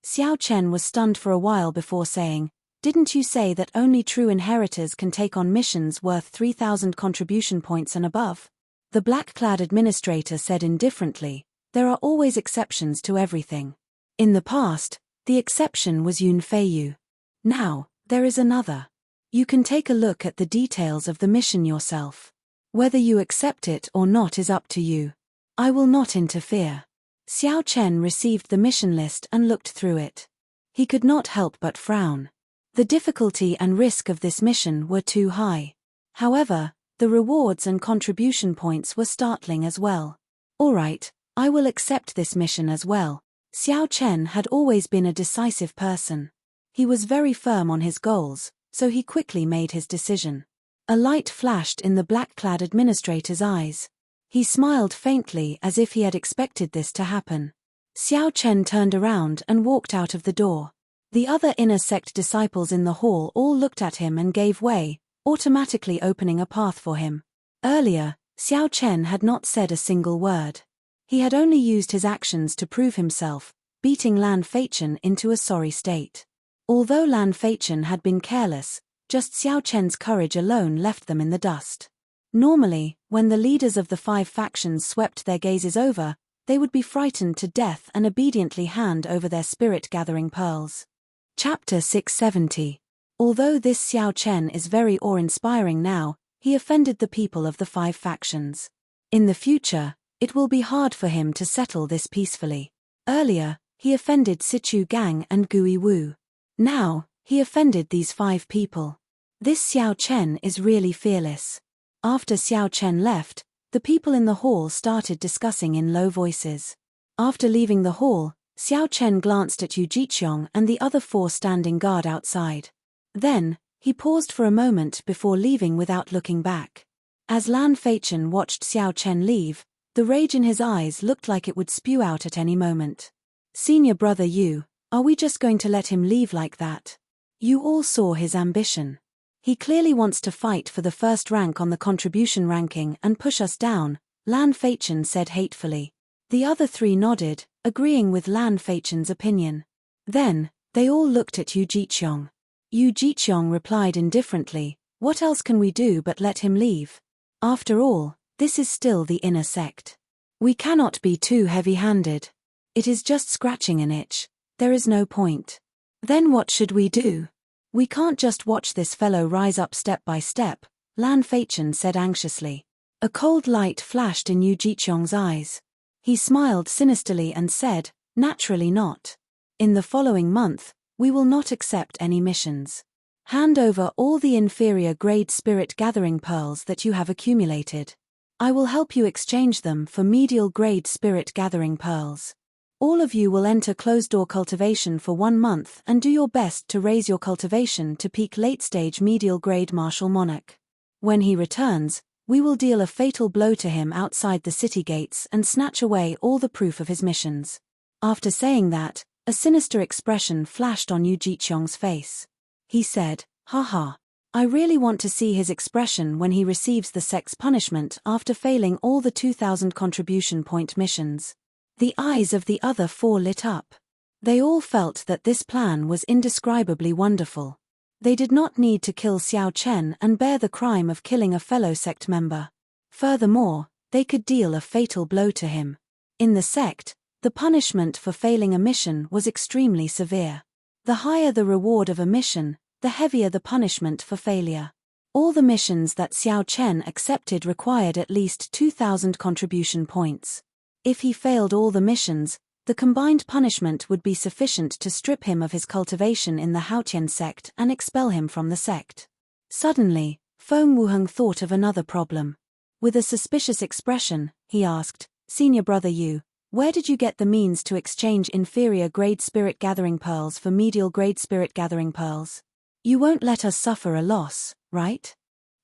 Xiao Chen was stunned for a while before saying, didn't you say that only true inheritors can take on missions worth 3,000 contribution points and above? The black-clad administrator said indifferently, there are always exceptions to everything. In the past, the exception was Yun Feiyu. Now, there is another. You can take a look at the details of the mission yourself. Whether you accept it or not is up to you. I will not interfere. Xiao Chen received the mission list and looked through it. He could not help but frown. The difficulty and risk of this mission were too high. However, the rewards and contribution points were startling as well. All right, I will accept this mission as well. Xiao Chen had always been a decisive person. He was very firm on his goals, so he quickly made his decision. A light flashed in the black-clad administrator's eyes. He smiled faintly as if he had expected this to happen. Xiao Chen turned around and walked out of the door. The other inner sect disciples in the hall all looked at him and gave way, automatically opening a path for him. Earlier, Xiao Chen had not said a single word. He had only used his actions to prove himself, beating Lan Feichen into a sorry state. Although Lan Feichen had been careless, just Xiao Chen's courage alone left them in the dust. Normally, When the leaders of the 5 factions swept their gazes over, they would be frightened to death and obediently hand over their spirit-gathering pearls. Chapter 670. Although this Xiao Chen is very awe-inspiring now, he offended the people of the 5 factions. In the future, it will be hard for him to settle this peacefully. Earlier, he offended Sichu Gang and Gui Wu. Now, he offended these 5 people. This Xiao Chen is really fearless. After Xiao Chen left, the people in the hall started discussing in low voices. After leaving the hall, Xiao Chen glanced at Yu Jiqiong and the other 4 standing guard outside. Then, he paused for a moment before leaving without looking back. As Lan Feichen watched Xiao Chen leave, the rage in his eyes looked like it would spew out at any moment. Senior brother Yu, are we just going to let him leave like that? You all saw his ambition. He clearly wants to fight for the first rank on the contribution ranking and push us down, Lan Feichen said hatefully. The other 3 nodded, agreeing with Lan Feichen's opinion. Then, they all looked at Yu Jiqiong. Yu Jiqiong replied indifferently, what else can we do but let him leave? After all, this is still the inner sect. We cannot be too heavy-handed. It is just scratching an itch. There is no point. Then what should we do? We can't just watch this fellow rise up step by step, Lan Feichen said anxiously. A cold light flashed in Yu Jiqiong's eyes. He smiled sinisterly and said, naturally not. In the following month, we will not accept any missions. Hand over all the inferior grade spirit gathering pearls that you have accumulated. I will help you exchange them for medial grade spirit gathering pearls. All of you will enter closed-door cultivation for 1 month and do your best to raise your cultivation to peak late-stage medial-grade martial monarch. When he returns, we will deal a fatal blow to him outside the city gates and snatch away all the proof of his missions. After saying that, a sinister expression flashed on Yu Jiqiong's face. He said, haha. I really want to see his expression when he receives the sect's punishment after failing all the 2,000 contribution point missions. The eyes of the other 4 lit up. They all felt that this plan was indescribably wonderful. They did not need to kill Xiao Chen and bear the crime of killing a fellow sect member. Furthermore, they could deal a fatal blow to him. In the sect, the punishment for failing a mission was extremely severe. The higher the reward of a mission, the heavier the punishment for failure. All the missions that Xiao Chen accepted required at least 2,000 contribution points. If he failed all the missions, the combined punishment would be sufficient to strip him of his cultivation in the Haotian sect and expel him from the sect. Suddenly, Feng Wuheng thought of another problem. With a suspicious expression, he asked, Senior brother Yu, where did you get the means to exchange inferior grade spirit gathering pearls for medial grade spirit gathering pearls? You won't let us suffer a loss, right?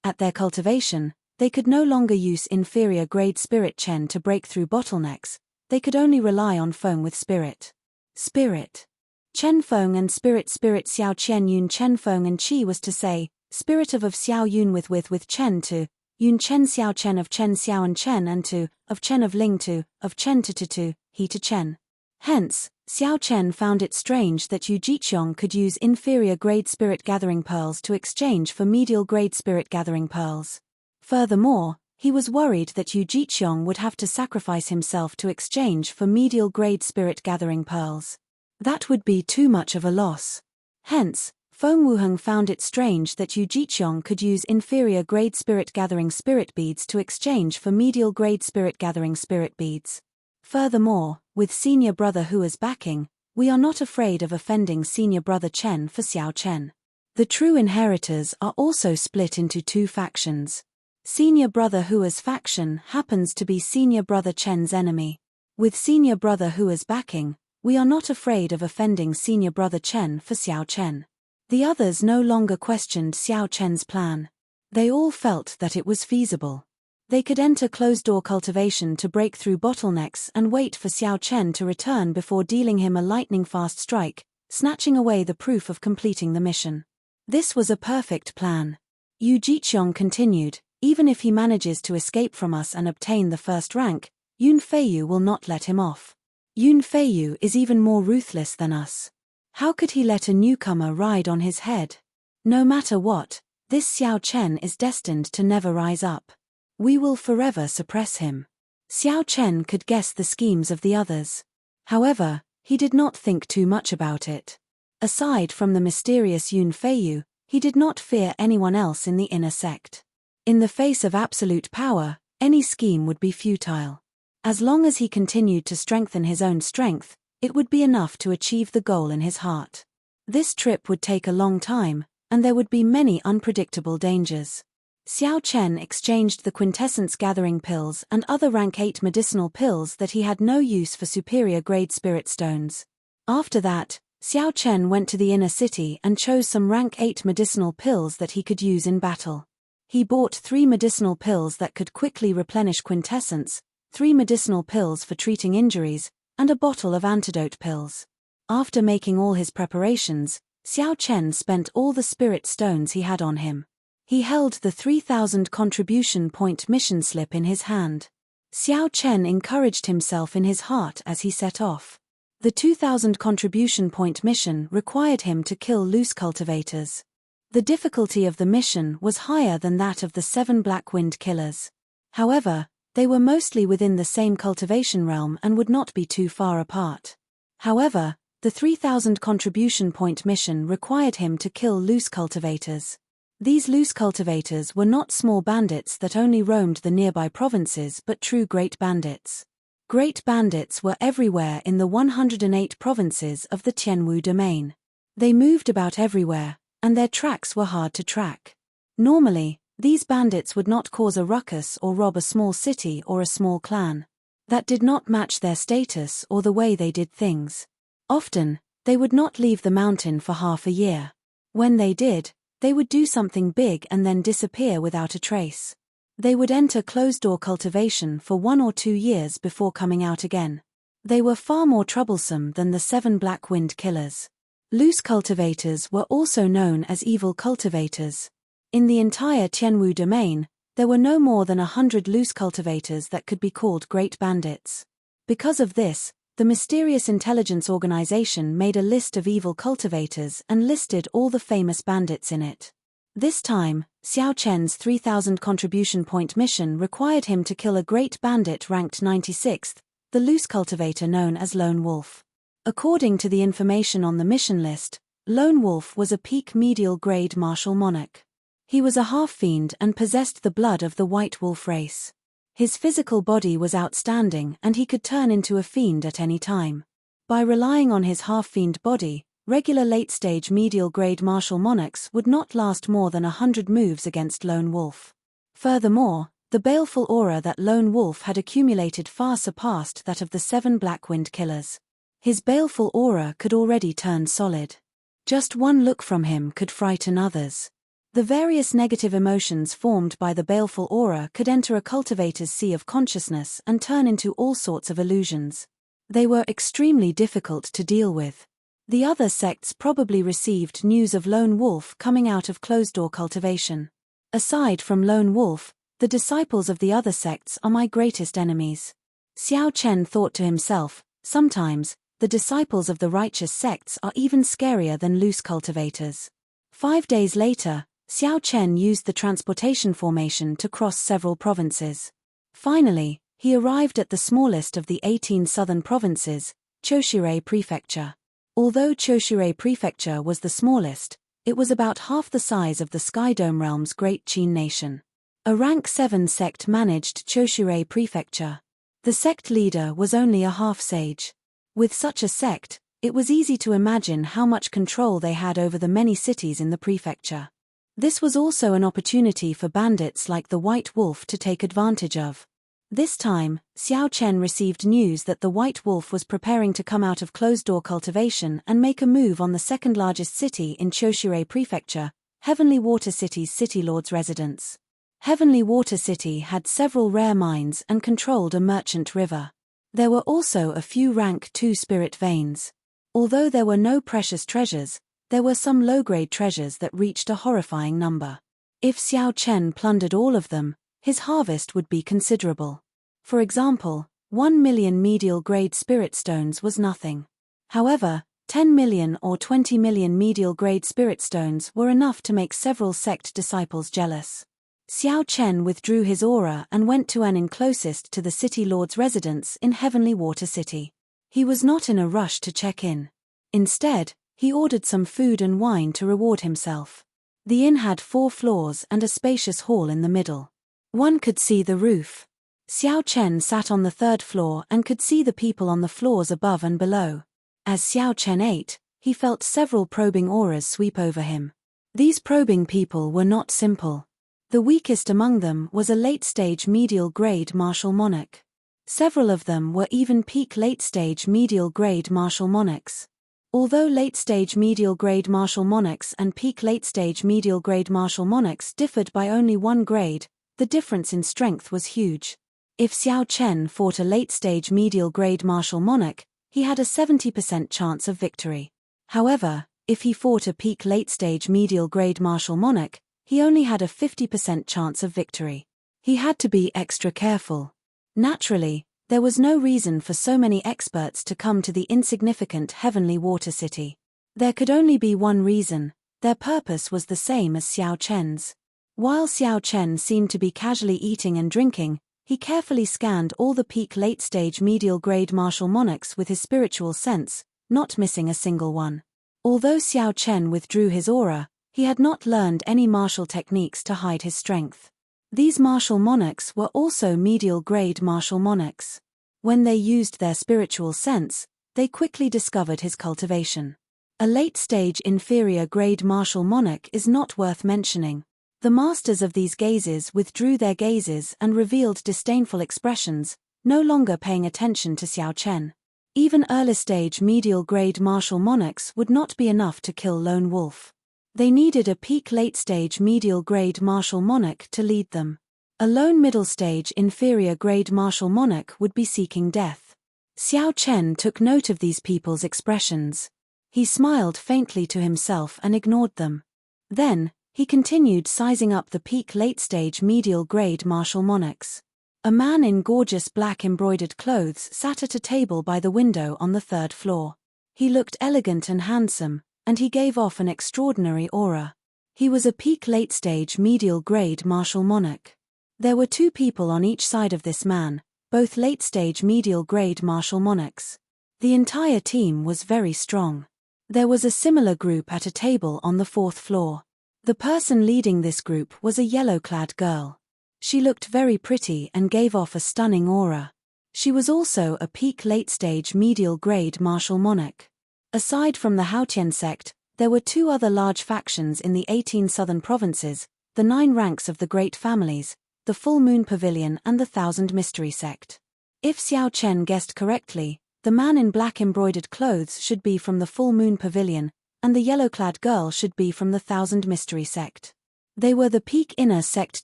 At their cultivation, they could no longer use inferior grade spirit Chen to break through bottlenecks, they could only rely on Feng with spirit. Spirit. Chen Feng and spirit Xiao Chen Yun Chen Feng and Qi was to say, spirit of Xiao Yun with Chen to, Yun Chen Xiao Chen of Chen Xiao and to, of Chen of Ling to, of Chen to, he to Chen. Hence, Xiao Chen found it strange that Yu Jiqiong could use inferior grade spirit gathering pearls to exchange for medial grade spirit gathering pearls. Furthermore, he was worried that Yu Jiqiong would have to sacrifice himself to exchange for medial grade spirit gathering pearls. That would be too much of a loss. Hence, Feng Wuheng found it strange that Yu Jiqiong could use inferior grade spirit gathering spirit beads to exchange for medial grade spirit gathering spirit beads. Furthermore, with senior brother Hua's backing, we are not afraid of offending senior brother Chen for Xiao Chen. The true inheritors are also split into 2 factions. Senior brother Hua's faction happens to be senior brother Chen's enemy. With senior brother Hua's backing, we are not afraid of offending senior brother Chen for Xiao Chen. The others no longer questioned Xiao Chen's plan. They all felt that it was feasible. They could enter closed-door cultivation to break through bottlenecks and wait for Xiao Chen to return before dealing him a lightning-fast strike, snatching away the proof of completing the mission. This was a perfect plan. Yu Jiqiong continued, even if he manages to escape from us and obtain the first rank, Yun Feiyu will not let him off. Yun Feiyu is even more ruthless than us. How could he let a newcomer ride on his head? No matter what, this Xiao Chen is destined to never rise up. We will forever suppress him. Xiao Chen could guess the schemes of the others. However, he did not think too much about it. Aside from the mysterious Yun Feiyu, he did not fear anyone else in the inner sect. In the face of absolute power, any scheme would be futile. As long as he continued to strengthen his own strength, it would be enough to achieve the goal in his heart. This trip would take a long time, and there would be many unpredictable dangers. Xiao Chen exchanged the quintessence gathering pills and other rank 8 medicinal pills that he had no use for superior grade spirit stones. After that, Xiao Chen went to the inner city and chose some rank 8 medicinal pills that he could use in battle. He bought 3 medicinal pills that could quickly replenish quintessence, 3 medicinal pills for treating injuries, and a bottle of antidote pills. After making all his preparations, Xiao Chen spent all the spirit stones he had on him. He held the 3,000 contribution point mission slip in his hand. Xiao Chen encouraged himself in his heart as he set off. The 2,000 contribution point mission required him to kill loose cultivators. The difficulty of the mission was higher than that of the 7 Black Wind killers. However, they were mostly within the same cultivation realm and would not be too far apart. However, the 3,000 contribution point mission required him to kill loose cultivators. These loose cultivators were not small bandits that only roamed the nearby provinces but true great bandits. Great bandits were everywhere in the 108 provinces of the Tianwu domain. They moved about everywhere, and their tracks were hard to track. Normally, these bandits would not cause a ruckus or rob a small city or a small clan. That did not match their status or the way they did things. Often, they would not leave the mountain for half a year. When they did, they would do something big and then disappear without a trace. They would enter closed-door cultivation for 1 or 2 years before coming out again. They were far more troublesome than the 7 Black Wind killers. Loose cultivators were also known as evil cultivators. In the entire Tianwu domain, there were no more than 100 loose cultivators that could be called great bandits. Because of this, the mysterious intelligence organization made a list of evil cultivators and listed all the famous bandits in it. This time, Xiao Chen's 3,000 contribution point mission required him to kill a great bandit ranked 96th, the loose cultivator known as Lone Wolf. According to the information on the mission list, Lone Wolf was a peak medial grade martial monarch. He was a half-fiend and possessed the blood of the White Wolf race. His physical body was outstanding and he could turn into a fiend at any time. By relying on his half-fiend body, regular late-stage medial-grade martial monarchs would not last more than 100 moves against Lone Wolf. Furthermore, the baleful aura that Lone Wolf had accumulated far surpassed that of the 7 Black Wind killers. His baleful aura could already turn solid. Just one look from him could frighten others. The various negative emotions formed by the baleful aura could enter a cultivator's sea of consciousness and turn into all sorts of illusions. They were extremely difficult to deal with. The other sects probably received news of Lone Wolf coming out of closed-door cultivation. Aside from Lone Wolf, the disciples of the other sects are my greatest enemies. Xiao Chen thought to himself, sometimes, the disciples of the righteous sects are even scarier than loose cultivators. 5 days later, Xiao Chen used the transportation formation to cross several provinces. Finally, he arrived at the smallest of the 18 southern provinces, Choshire Prefecture. Although Choshire Prefecture was the smallest, it was about half the size of the Sky Dome Realm's Great Qin Nation. A rank 7 sect managed Choshire Prefecture. The sect leader was only a half-sage. With such a sect, it was easy to imagine how much control they had over the many cities in the prefecture. This was also an opportunity for bandits like the White Wolf to take advantage of. This time, Xiao Chen received news that the White Wolf was preparing to come out of closed-door cultivation and make a move on the second-largest city in Choshire Prefecture, Heavenly Water City's City Lord's residence. Heavenly Water City had several rare mines and controlled a merchant river. There were also a few rank 2 spirit veins. Although there were no precious treasures, there were some low-grade treasures that reached a horrifying number. If Xiao Chen plundered all of them, his harvest would be considerable. For example, 1 million medial-grade spirit stones was nothing. However, 10 million or 20 million medial-grade spirit stones were enough to make several sect disciples jealous. Xiao Chen withdrew his aura and went to an inn closest to the city lord's residence in Heavenly Water City. He was not in a rush to check in. Instead, he ordered some food and wine to reward himself. The inn had 4 floors and a spacious hall in the middle. One could see the roof. Xiao Chen sat on the 3rd floor and could see the people on the floors above and below. As Xiao Chen ate, he felt several probing auras sweep over him. These probing people were not simple. The weakest among them was a late-stage medial-grade martial monarch. Several of them were even peak late-stage medial-grade martial monarchs. Although late-stage medial-grade martial monarchs and peak late-stage medial-grade martial monarchs differed by only 1 grade, the difference in strength was huge. If Xiao Chen fought a late-stage medial-grade martial monarch, he had a 70% chance of victory. However, if he fought a peak late-stage medial-grade martial monarch, he only had a 50% chance of victory. He had to be extra careful. Naturally, there was no reason for so many experts to come to the insignificant Heavenly Water City. There could only be one reason: their purpose was the same as Xiao Chen's. While Xiao Chen seemed to be casually eating and drinking, he carefully scanned all the peak late-stage medial-grade martial monarchs with his spiritual sense, not missing a single one. Although Xiao Chen withdrew his aura, he had not learned any martial techniques to hide his strength. These martial monarchs were also medial-grade martial monarchs. When they used their spiritual sense, they quickly discovered his cultivation. A late-stage inferior-grade martial monarch is not worth mentioning. The masters of these gazes withdrew their gazes and revealed disdainful expressions, no longer paying attention to Xiao Chen. Even early-stage medial-grade martial monarchs would not be enough to kill Lone Wolf. They needed a peak late-stage medial-grade martial monarch to lead them. A lone middle-stage inferior-grade martial monarch would be seeking death. Xiao Chen took note of these people's expressions. He smiled faintly to himself and ignored them. Then, he continued sizing up the peak late-stage medial-grade martial monarchs. A man in gorgeous black embroidered clothes sat at a table by the window on the 3rd floor. He looked elegant and handsome, and he gave off an extraordinary aura. He was a peak late-stage medial-grade martial monarch. There were 2 people on each side of this man, both late-stage medial-grade martial monarchs. The entire team was very strong. There was a similar group at a table on the 4th floor. The person leading this group was a yellow-clad girl. She looked very pretty and gave off a stunning aura. She was also a peak late-stage medial-grade martial monarch. Aside from the Haotian sect, there were 2 other large factions in the 18 southern provinces, the 9 ranks of the Great Families, the Full Moon Pavilion and the Thousand Mystery sect. If Xiao Chen guessed correctly, the man in black embroidered clothes should be from the Full Moon Pavilion, and the yellow-clad girl should be from the Thousand Mystery sect. They were the peak inner sect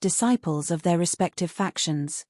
disciples of their respective factions.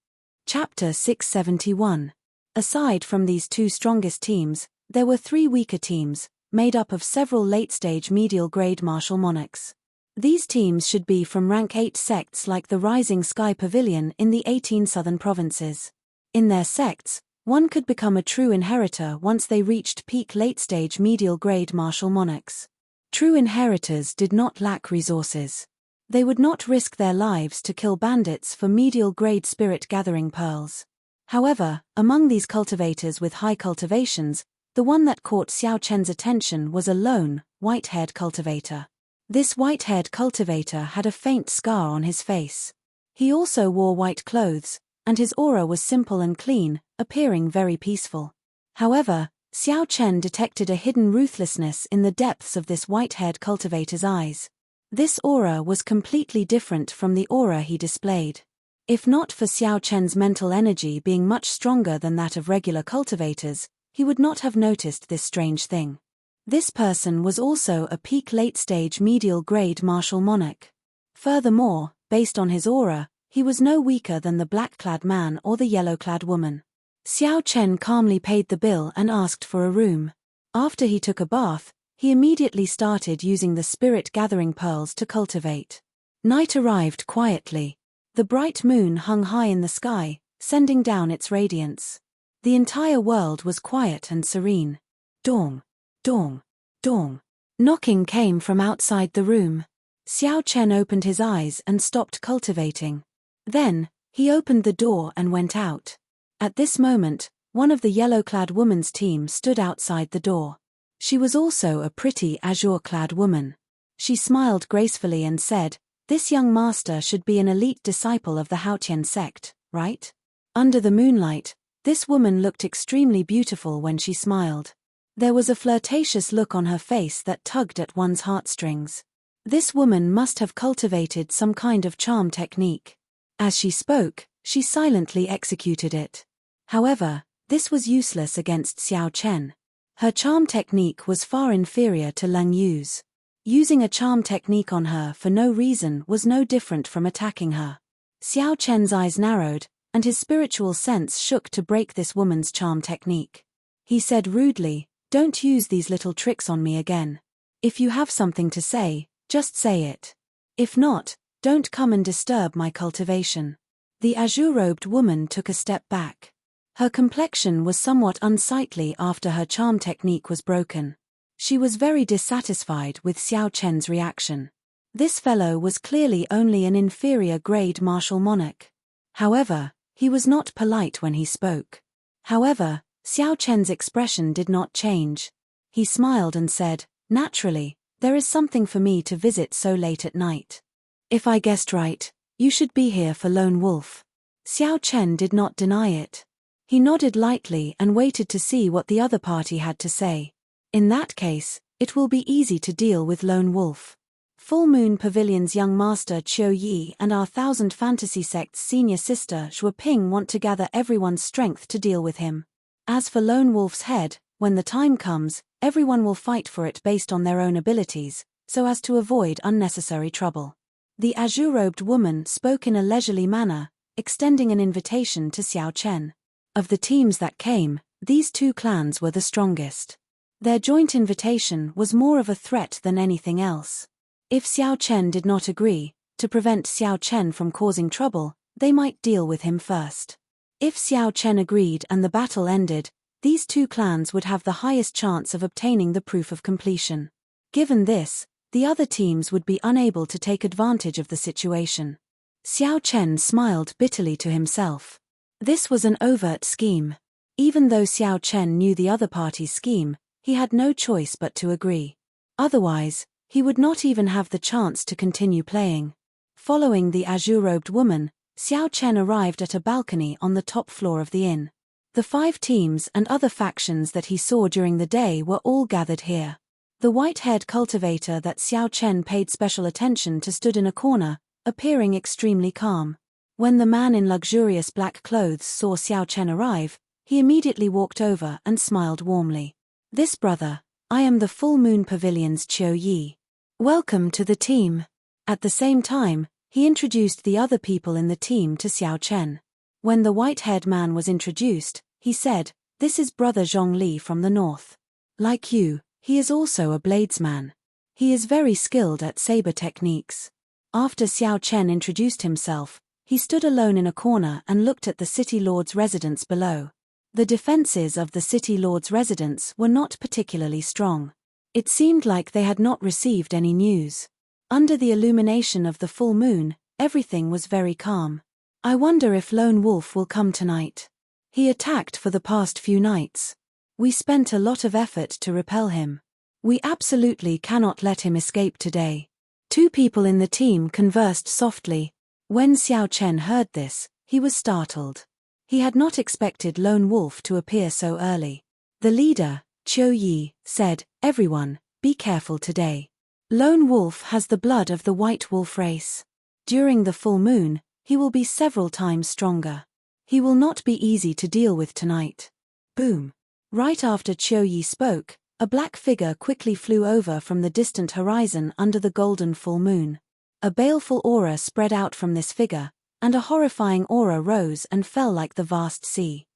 Chapter 671. Aside from these 2 strongest teams, there were 3 weaker teams, made up of several late-stage medial-grade martial monarchs. These teams should be from rank 8 sects like the Rising Sky Pavilion in the 18 southern provinces. In their sects, one could become a true inheritor once they reached peak late-stage medial-grade martial monarchs. True inheritors did not lack resources. They would not risk their lives to kill bandits for medial-grade spirit-gathering pearls. However, among these cultivators with high cultivations, the one that caught Xiao Chen's attention was a lone, white-haired cultivator. This white-haired cultivator had a faint scar on his face. He also wore white clothes, and his aura was simple and clean, appearing very peaceful. However, Xiao Chen detected a hidden ruthlessness in the depths of this white-haired cultivator's eyes. This aura was completely different from the aura he displayed. If not for Xiao Chen's mental energy being much stronger than that of regular cultivators, he would not have noticed this strange thing. This person was also a peak late-stage medial-grade martial monarch. Furthermore, based on his aura, he was no weaker than the black-clad man or the yellow-clad woman. Xiao Chen calmly paid the bill and asked for a room. After he took a bath, he immediately started using the spirit-gathering pearls to cultivate. Night arrived quietly. The bright moon hung high in the sky, sending down its radiance. The entire world was quiet and serene. Dong, dong, dong. Knocking came from outside the room. Xiao Chen opened his eyes and stopped cultivating. Then, he opened the door and went out. At this moment, one of the yellow-clad woman's team stood outside the door. She was also a pretty azure-clad woman. She smiled gracefully and said, "This young master should be an elite disciple of the Haotian sect, right?" Under the moonlight, this woman looked extremely beautiful when she smiled. There was a flirtatious look on her face that tugged at one's heartstrings. This woman must have cultivated some kind of charm technique. As she spoke, she silently executed it. However, this was useless against Xiao Chen. Her charm technique was far inferior to Lang Yu's. Using a charm technique on her for no reason was no different from attacking her. Xiao Chen's eyes narrowed, and his spiritual sense shook to break this woman's charm technique. He said rudely, "Don't use these little tricks on me again. If you have something to say, just say it. If not, don't come and disturb my cultivation." The azure-robed woman took a step back. Her complexion was somewhat unsightly after her charm technique was broken. She was very dissatisfied with Xiao Chen's reaction. This fellow was clearly only an inferior grade martial monarch. However, he was not polite when he spoke. However, Xiao Chen's expression did not change. He smiled and said, "Naturally, there is something for me to visit so late at night. If I guessed right, you should be here for Lone Wolf." Xiao Chen did not deny it. He nodded lightly and waited to see what the other party had to say. In that case, it will be easy to deal with Lone Wolf. Full Moon Pavilion's young master Qiu Yi and our Thousand Fantasy Sect's senior sister Xue Ping want to gather everyone's strength to deal with him. As for Lone Wolf's head, when the time comes, everyone will fight for it based on their own abilities, so as to avoid unnecessary trouble. The azure-robed woman spoke in a leisurely manner, extending an invitation to Xiao Chen. Of the teams that came, these two clans were the strongest. Their joint invitation was more of a threat than anything else. If Xiao Chen did not agree, to prevent Xiao Chen from causing trouble, they might deal with him first. If Xiao Chen agreed and the battle ended, these two clans would have the highest chance of obtaining the proof of completion. Given this, the other teams would be unable to take advantage of the situation. Xiao Chen smiled bitterly to himself. This was an overt scheme. Even though Xiao Chen knew the other party's scheme, he had no choice but to agree. Otherwise, he would not even have the chance to continue playing. Following the azure-robed woman, Xiao Chen arrived at a balcony on the top floor of the inn. The 5 teams and other factions that he saw during the day were all gathered here. The white-haired cultivator that Xiao Chen paid special attention to stood in a corner, appearing extremely calm. When the man in luxurious black clothes saw Xiao Chen arrive, he immediately walked over and smiled warmly. "This brother, I am the Full Moon Pavilion's Qiu Yi. Welcome to the team." At the same time, he introduced the other people in the team to Xiao Chen. When the white-haired man was introduced, he said, "This is brother Zhongli from the north. Like you, he is also a bladesman. He is very skilled at saber techniques." After Xiao Chen introduced himself, he stood alone in a corner and looked at the city lord's residence below. The defenses of the city lord's residence were not particularly strong. It seemed like they had not received any news. Under the illumination of the full moon, everything was very calm. "I wonder if Lone Wolf will come tonight. He attacked for the past few nights. We spent a lot of effort to repel him. We absolutely cannot let him escape today." 2 people in the team conversed softly. When Xiao Chen heard this, he was startled. He had not expected Lone Wolf to appear so early. The leader, Qiu Yi, said, "Everyone, be careful today. Lone Wolf has the blood of the white wolf race. During the full moon, he will be several times stronger. He will not be easy to deal with tonight." Boom. Right after Qiu Yi spoke, a black figure quickly flew over from the distant horizon under the golden full moon. A baleful aura spread out from this figure, and a horrifying aura rose and fell like the vast sea.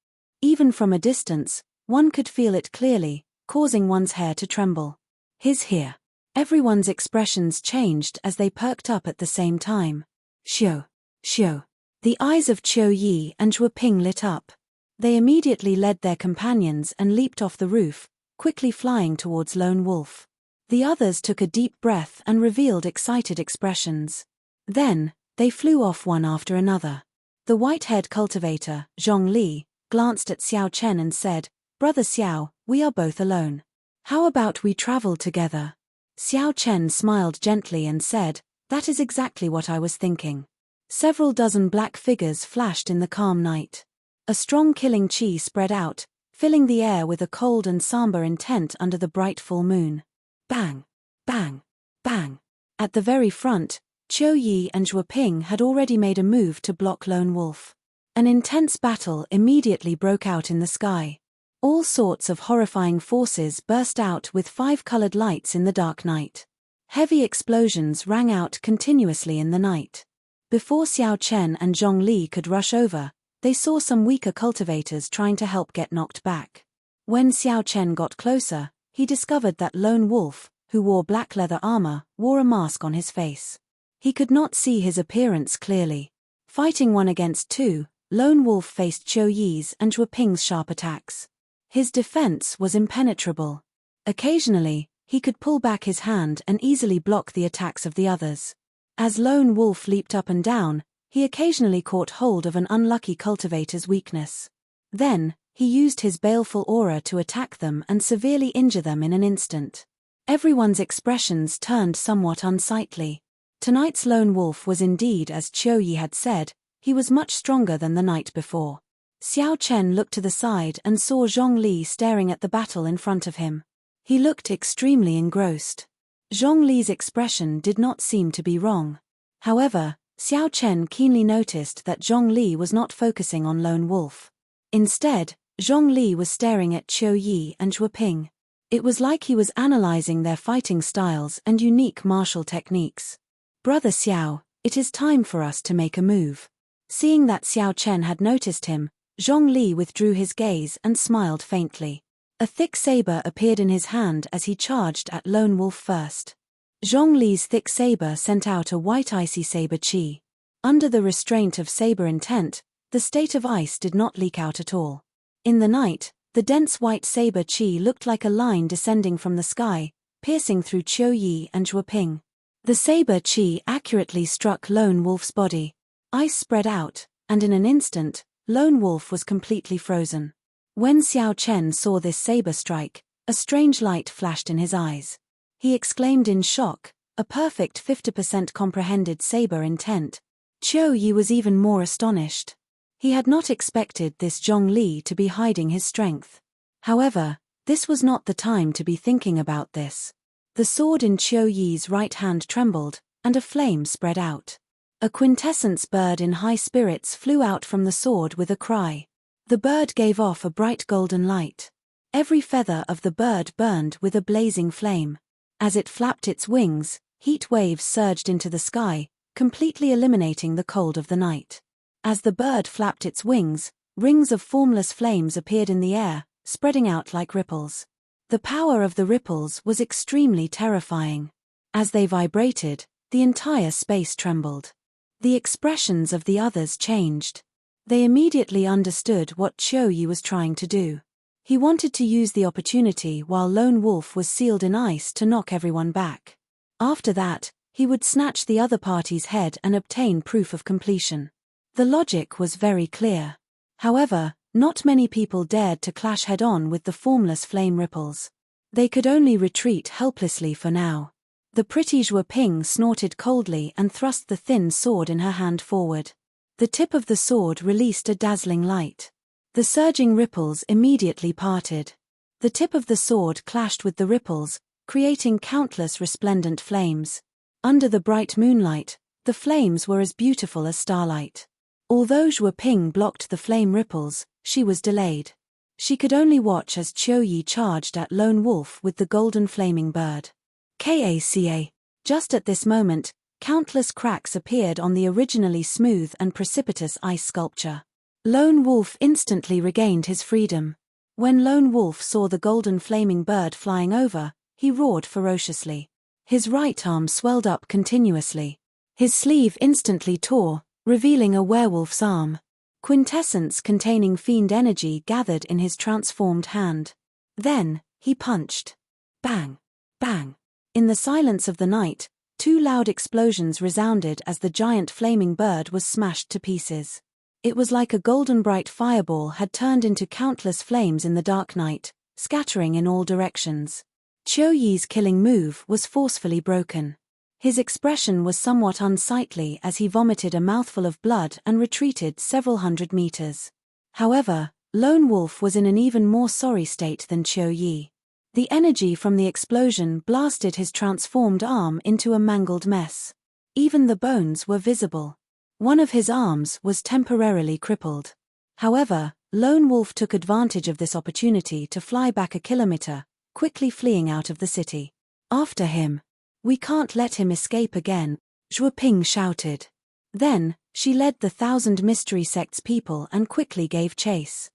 Even from a distance, one could feel it clearly, causing one's hair to tremble. "He's here." Everyone's expressions changed as they perked up at the same time. "Xiu! Xiu!" The eyes of Qiu Yi and Xue Ping lit up. They immediately led their companions and leaped off the roof, quickly flying towards Lone Wolf. The others took a deep breath and revealed excited expressions. Then, they flew off one after another. The white-haired cultivator, Zhongli, glanced at Xiao Chen and said, "Brother Xiao, we are both alone. How about we travel together?" Xiao Chen smiled gently and said, "That is exactly what I was thinking." Several dozen black figures flashed in the calm night. A strong killing qi spread out, filling the air with a cold and somber intent under the bright full moon. Bang! Bang! Bang! At the very front, Qiu Yi and Zhuo Ping had already made a move to block Lone Wolf. An intense battle immediately broke out in the sky. All sorts of horrifying forces burst out with five-colored lights in the dark night. Heavy explosions rang out continuously in the night. Before Xiao Chen and Zhongli could rush over, they saw some weaker cultivators trying to help get knocked back. When Xiao Chen got closer, he discovered that Lone Wolf, who wore black leather armor, wore a mask on his face. He could not see his appearance clearly. Fighting 1 against 2, Lone Wolf faced Qiu Yi's and Zhuo Ping's sharp attacks. His defense was impenetrable. Occasionally, he could pull back his hand and easily block the attacks of the others. As Lone Wolf leaped up and down, he occasionally caught hold of an unlucky cultivator's weakness. Then, he used his baleful aura to attack them and severely injure them in an instant. Everyone's expressions turned somewhat unsightly. Tonight's Lone Wolf was indeed as Qiu Yi had said, he was much stronger than the night before. Xiao Chen looked to the side and saw Zhongli staring at the battle in front of him. He looked extremely engrossed. Zhongli's expression did not seem to be wrong. However, Xiao Chen keenly noticed that Zhongli was not focusing on Lone Wolf. Instead, Zhongli was staring at Qiu Yi and Zhuo Ping. It was like he was analyzing their fighting styles and unique martial techniques. "Brother Xiao, it is time for us to make a move." Seeing that Xiao Chen had noticed him, Zhongli withdrew his gaze and smiled faintly. A thick saber appeared in his hand as he charged at Lone Wolf first. Zhongli's thick saber sent out a white icy saber qi. Under the restraint of saber intent, the state of ice did not leak out at all. In the night, the dense white saber qi looked like a line descending from the sky, piercing through Qiu Yi and Zhuo Ping. The saber qi accurately struck Lone Wolf's body. Ice spread out, and in an instant, Lone Wolf was completely frozen. When Xiao Chen saw this saber strike, a strange light flashed in his eyes. He exclaimed in shock, a perfect 50% comprehended saber intent. Qiu Yi was even more astonished. He had not expected this Zhongli to be hiding his strength. However, this was not the time to be thinking about this. The sword in Qiu Yi's right hand trembled, and a flame spread out. A quintessence bird in high spirits flew out from the sword with a cry. The bird gave off a bright golden light. Every feather of the bird burned with a blazing flame. As it flapped its wings, heat waves surged into the sky, completely eliminating the cold of the night. As the bird flapped its wings, rings of formless flames appeared in the air, spreading out like ripples. The power of the ripples was extremely terrifying. As they vibrated, the entire space trembled. The expressions of the others changed. They immediately understood what Qiu Yi was trying to do. He wanted to use the opportunity while Lone Wolf was sealed in ice to knock everyone back. After that, he would snatch the other party's head and obtain proof of completion. The logic was very clear. However, not many people dared to clash head-on with the formless flame ripples. They could only retreat helplessly for now. The pretty Zhuo Ping snorted coldly and thrust the thin sword in her hand forward. The tip of the sword released a dazzling light. The surging ripples immediately parted. The tip of the sword clashed with the ripples, creating countless resplendent flames. Under the bright moonlight, the flames were as beautiful as starlight. Although Zhuo Ping blocked the flame ripples, she was delayed. She could only watch as Qiu Yi charged at Lone Wolf with the golden flaming bird. Kaca. Just at this moment, countless cracks appeared on the originally smooth and precipitous ice sculpture. Lone Wolf instantly regained his freedom. When Lone Wolf saw the golden flaming bird flying over, he roared ferociously. His right arm swelled up continuously. His sleeve instantly tore, revealing a werewolf's arm. Quintessence containing fiend energy gathered in his transformed hand. Then, he punched. Bang! Bang! In the silence of the night, 2 loud explosions resounded as the giant flaming bird was smashed to pieces. It was like a golden bright fireball had turned into countless flames in the dark night, scattering in all directions. Qiu Yi's killing move was forcefully broken. His expression was somewhat unsightly as he vomited a mouthful of blood and retreated several hundred meters. However, Lone Wolf was in an even more sorry state than Qiu Yi. The energy from the explosion blasted his transformed arm into a mangled mess. Even the bones were visible. One of his arms was temporarily crippled. However, Lone Wolf took advantage of this opportunity to fly back a kilometer, quickly fleeing out of the city. After him. We can't let him escape again, Zhuo Ping shouted. Then, she led the 1,000 Mystery Sect's people and quickly gave chase.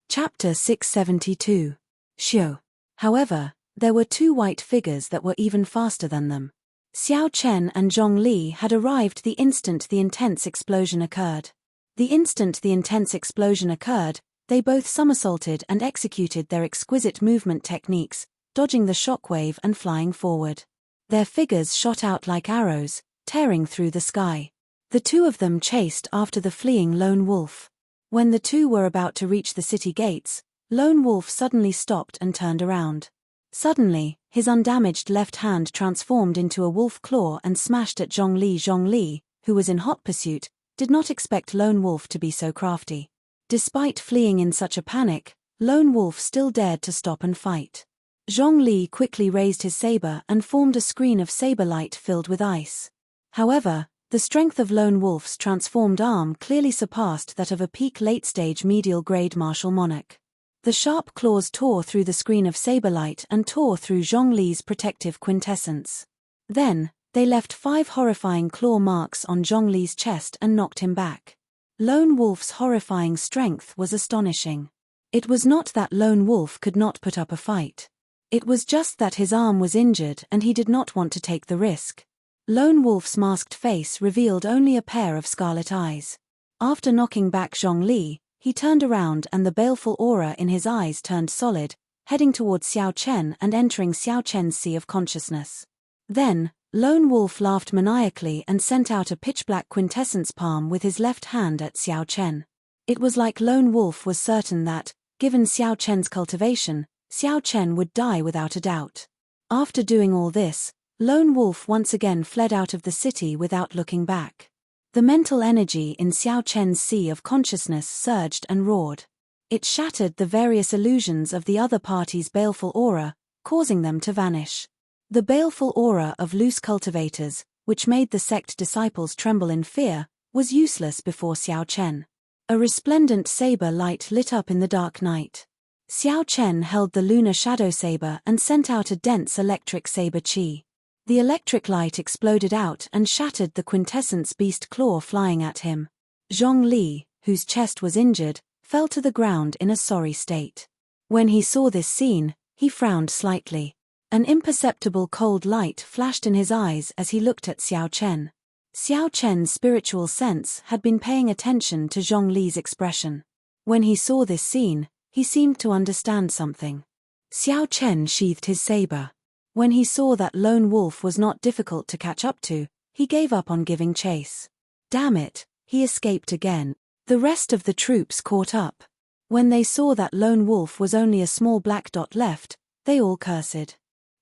Chapter 672. Xiu. However, there were 2 white figures that were even faster than them. Xiao Chen and Zhong Li had arrived the instant the intense explosion occurred. The instant the intense explosion occurred, they both somersaulted and executed their exquisite movement techniques, dodging the shockwave and flying forward. Their figures shot out like arrows, tearing through the sky. The 2 of them chased after the fleeing Lone Wolf. When the 2 were about to reach the city gates, Lone Wolf suddenly stopped and turned around. Suddenly, his undamaged left hand transformed into a wolf claw and smashed at Zhong Li. Zhong Li, who was in hot pursuit, did not expect Lone Wolf to be so crafty. Despite fleeing in such a panic, Lone Wolf still dared to stop and fight. Zhong Li quickly raised his saber and formed a screen of saber light filled with ice. However, the strength of Lone Wolf's transformed arm clearly surpassed that of a peak late-stage medial-grade martial monarch. The sharp claws tore through the screen of saber light and tore through Zhong Li's protective quintessence. Then, they left 5 horrifying claw marks on Zhong Li's chest and knocked him back. Lone Wolf's horrifying strength was astonishing. It was not that Lone Wolf could not put up a fight. It was just that his arm was injured and he did not want to take the risk. Lone Wolf's masked face revealed only a pair of scarlet eyes. After knocking back Zhong Li, he turned around and the baleful aura in his eyes turned solid, heading towards Xiao Chen and entering Xiao Chen's sea of consciousness. Then, Lone Wolf laughed maniacally and sent out a pitch-black quintessence palm with his left hand at Xiao Chen. It was like Lone Wolf was certain that, given Xiao Chen's cultivation, Xiao Chen would die without a doubt. After doing all this, Lone Wolf once again fled out of the city without looking back. The mental energy in Xiao Chen's sea of consciousness surged and roared. It shattered the various illusions of the other party's baleful aura, causing them to vanish. The baleful aura of loose cultivators, which made the sect disciples tremble in fear, was useless before Xiao Chen. A resplendent saber light lit up in the dark night. Xiao Chen held the lunar shadow saber and sent out a dense electric saber chi. The electric light exploded out and shattered the quintessence beast claw flying at him. Zhong Li, whose chest was injured, fell to the ground in a sorry state. When he saw this scene, he frowned slightly. An imperceptible cold light flashed in his eyes as he looked at Xiao Chen. Xiao Chen's spiritual sense had been paying attention to Zhong Li's expression. When he saw this scene, he seemed to understand something. Xiao Chen sheathed his saber. When he saw that Lone Wolf was not difficult to catch up to, he gave up on giving chase. Damn it, he escaped again. The rest of the troops caught up. When they saw that Lone Wolf was only a small black dot left, they all cursed.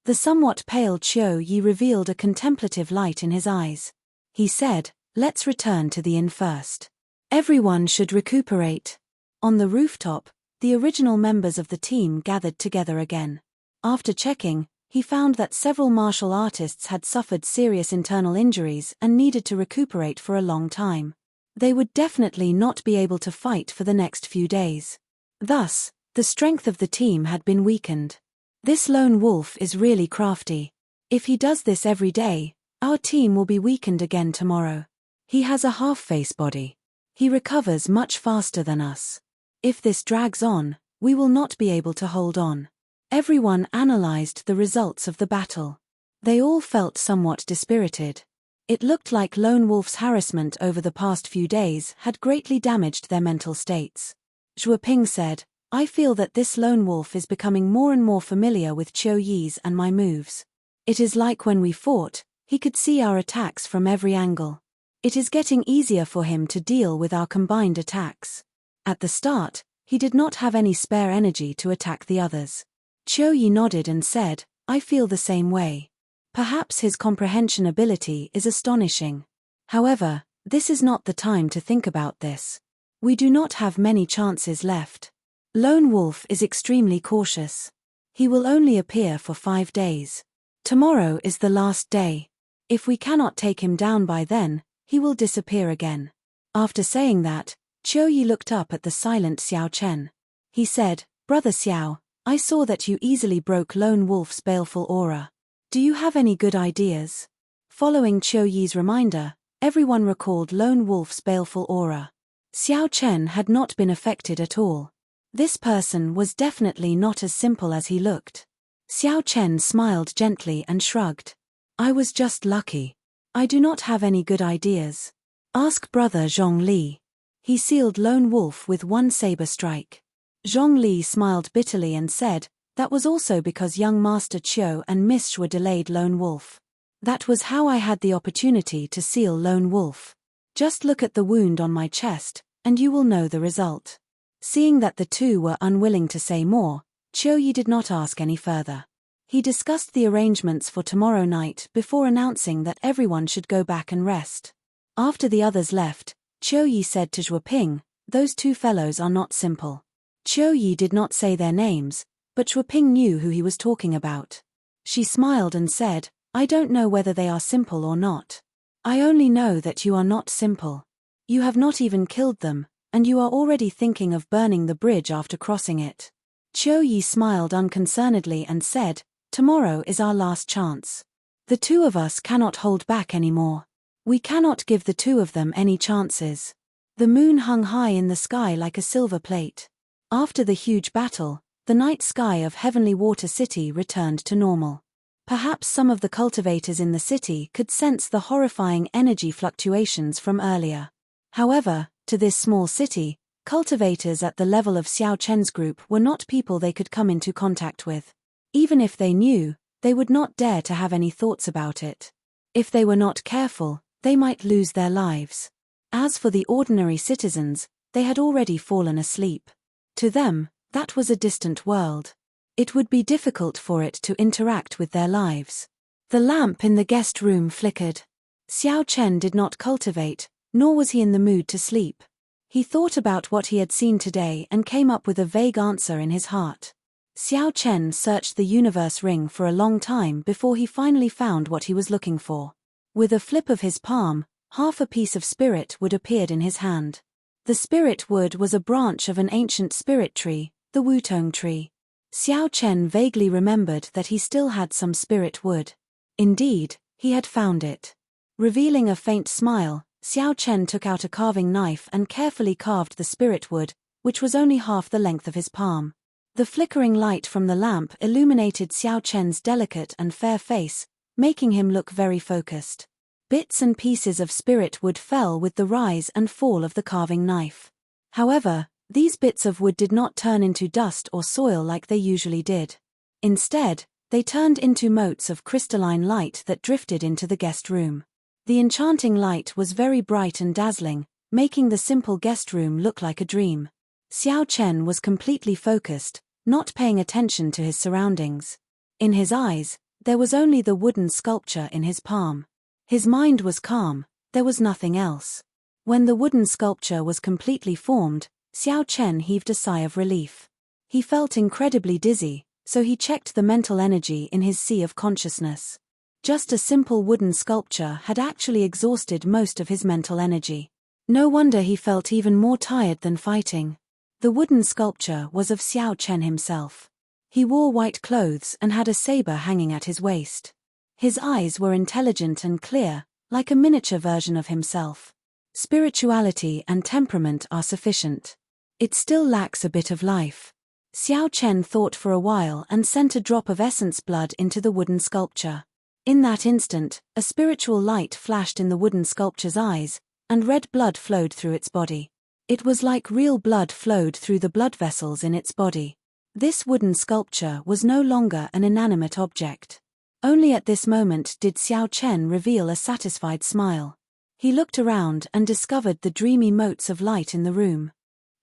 The somewhat pale Qiu Yi revealed a contemplative light in his eyes. He said, "Let's return to the inn first. Everyone should recuperate." On the rooftop, the original members of the team gathered together again. After checking, he found that several martial artists had suffered serious internal injuries and needed to recuperate for a long time. They would definitely not be able to fight for the next few days. Thus, the strength of the team had been weakened. This Lone Wolf is really crafty. If he does this every day, our team will be weakened again tomorrow. He has a half-face body. He recovers much faster than us. If this drags on, we will not be able to hold on. Everyone analyzed the results of the battle. They all felt somewhat dispirited. It looked like Lone Wolf's harassment over the past few days had greatly damaged their mental states. Zhuo Ping said, "I feel that this Lone Wolf is becoming more and more familiar with Qiu Yi's and my moves. It is like when we fought, he could see our attacks from every angle. It is getting easier for him to deal with our combined attacks. At the start, he did not have any spare energy to attack the others. Qiu Yi nodded and said, I feel the same way. Perhaps his comprehension ability is astonishing. However, this is not the time to think about this. We do not have many chances left. Lone Wolf is extremely cautious. He will only appear for 5 days. Tomorrow is the last day. If we cannot take him down by then, he will disappear again. After saying that, Qiu Yi looked up at the silent Xiao Chen. He said, Brother Xiao, I saw that you easily broke Lone Wolf's baleful aura. Do you have any good ideas? Following Qiu Yi's reminder, everyone recalled Lone Wolf's baleful aura. Xiao Chen had not been affected at all. This person was definitely not as simple as he looked. Xiao Chen smiled gently and shrugged. I was just lucky. I do not have any good ideas. Ask Brother Zhong Li. He sealed Lone Wolf with one saber strike. Zhong Li smiled bitterly and said, that was also because young Master Qiu and Miss Xue delayed Lone Wolf. That was how I had the opportunity to seal Lone Wolf. Just look at the wound on my chest, and you will know the result. Seeing that the two were unwilling to say more, Qiu Yi did not ask any further. He discussed the arrangements for tomorrow night before announcing that everyone should go back and rest. After the others left, Qiu Yi said to Zhuo Ping, those two fellows are not simple. Qiu Yi did not say their names, but Zhuo Ping knew who he was talking about. She smiled and said, I don't know whether they are simple or not. I only know that you are not simple. You have not even killed them, and you are already thinking of burning the bridge after crossing it. Qiu Yi smiled unconcernedly and said, tomorrow is our last chance. The two of us cannot hold back anymore. We cannot give the two of them any chances. The moon hung high in the sky like a silver plate. After the huge battle, the night sky of Heavenly Water City returned to normal. Perhaps some of the cultivators in the city could sense the horrifying energy fluctuations from earlier. However, to this small city, cultivators at the level of Xiao Chen's group were not people they could come into contact with. Even if they knew, they would not dare to have any thoughts about it. If they were not careful, they might lose their lives. As for the ordinary citizens, they had already fallen asleep. To them, that was a distant world. It would be difficult for it to interact with their lives. The lamp in the guest room flickered. Xiao Chen did not cultivate, nor was he in the mood to sleep. He thought about what he had seen today and came up with a vague answer in his heart. Xiao Chen searched the universe ring for a long time before he finally found what he was looking for. With a flip of his palm, half a piece of spirit wood appeared in his hand. The spirit wood was a branch of an ancient spirit tree, the Wutong tree. Xiao Chen vaguely remembered that he still had some spirit wood. Indeed, he had found it. Revealing a faint smile, Xiao Chen took out a carving knife and carefully carved the spirit wood, which was only half the length of his palm. The flickering light from the lamp illuminated Xiao Chen's delicate and fair face, making him look very focused. Bits and pieces of spirit wood fell with the rise and fall of the carving knife. However, these bits of wood did not turn into dust or soil like they usually did. Instead, they turned into motes of crystalline light that drifted into the guest room. The enchanting light was very bright and dazzling, making the simple guest room look like a dream. Xiao Chen was completely focused, not paying attention to his surroundings. In his eyes, there was only the wooden sculpture in his palm. His mind was calm, there was nothing else. When the wooden sculpture was completely formed, Xiao Chen heaved a sigh of relief. He felt incredibly dizzy, so he checked the mental energy in his sea of consciousness. Just a simple wooden sculpture had actually exhausted most of his mental energy. No wonder he felt even more tired than fighting. The wooden sculpture was of Xiao Chen himself. He wore white clothes and had a saber hanging at his waist. His eyes were intelligent and clear, like a miniature version of himself. Spirituality and temperament are sufficient. It still lacks a bit of life. Xiao Chen thought for a while and sent a drop of essence blood into the wooden sculpture. In that instant, a spiritual light flashed in the wooden sculpture's eyes, and red blood flowed through its body. It was like real blood flowed through the blood vessels in its body. This wooden sculpture was no longer an inanimate object. Only at this moment did Xiao Chen reveal a satisfied smile. He looked around and discovered the dreamy motes of light in the room.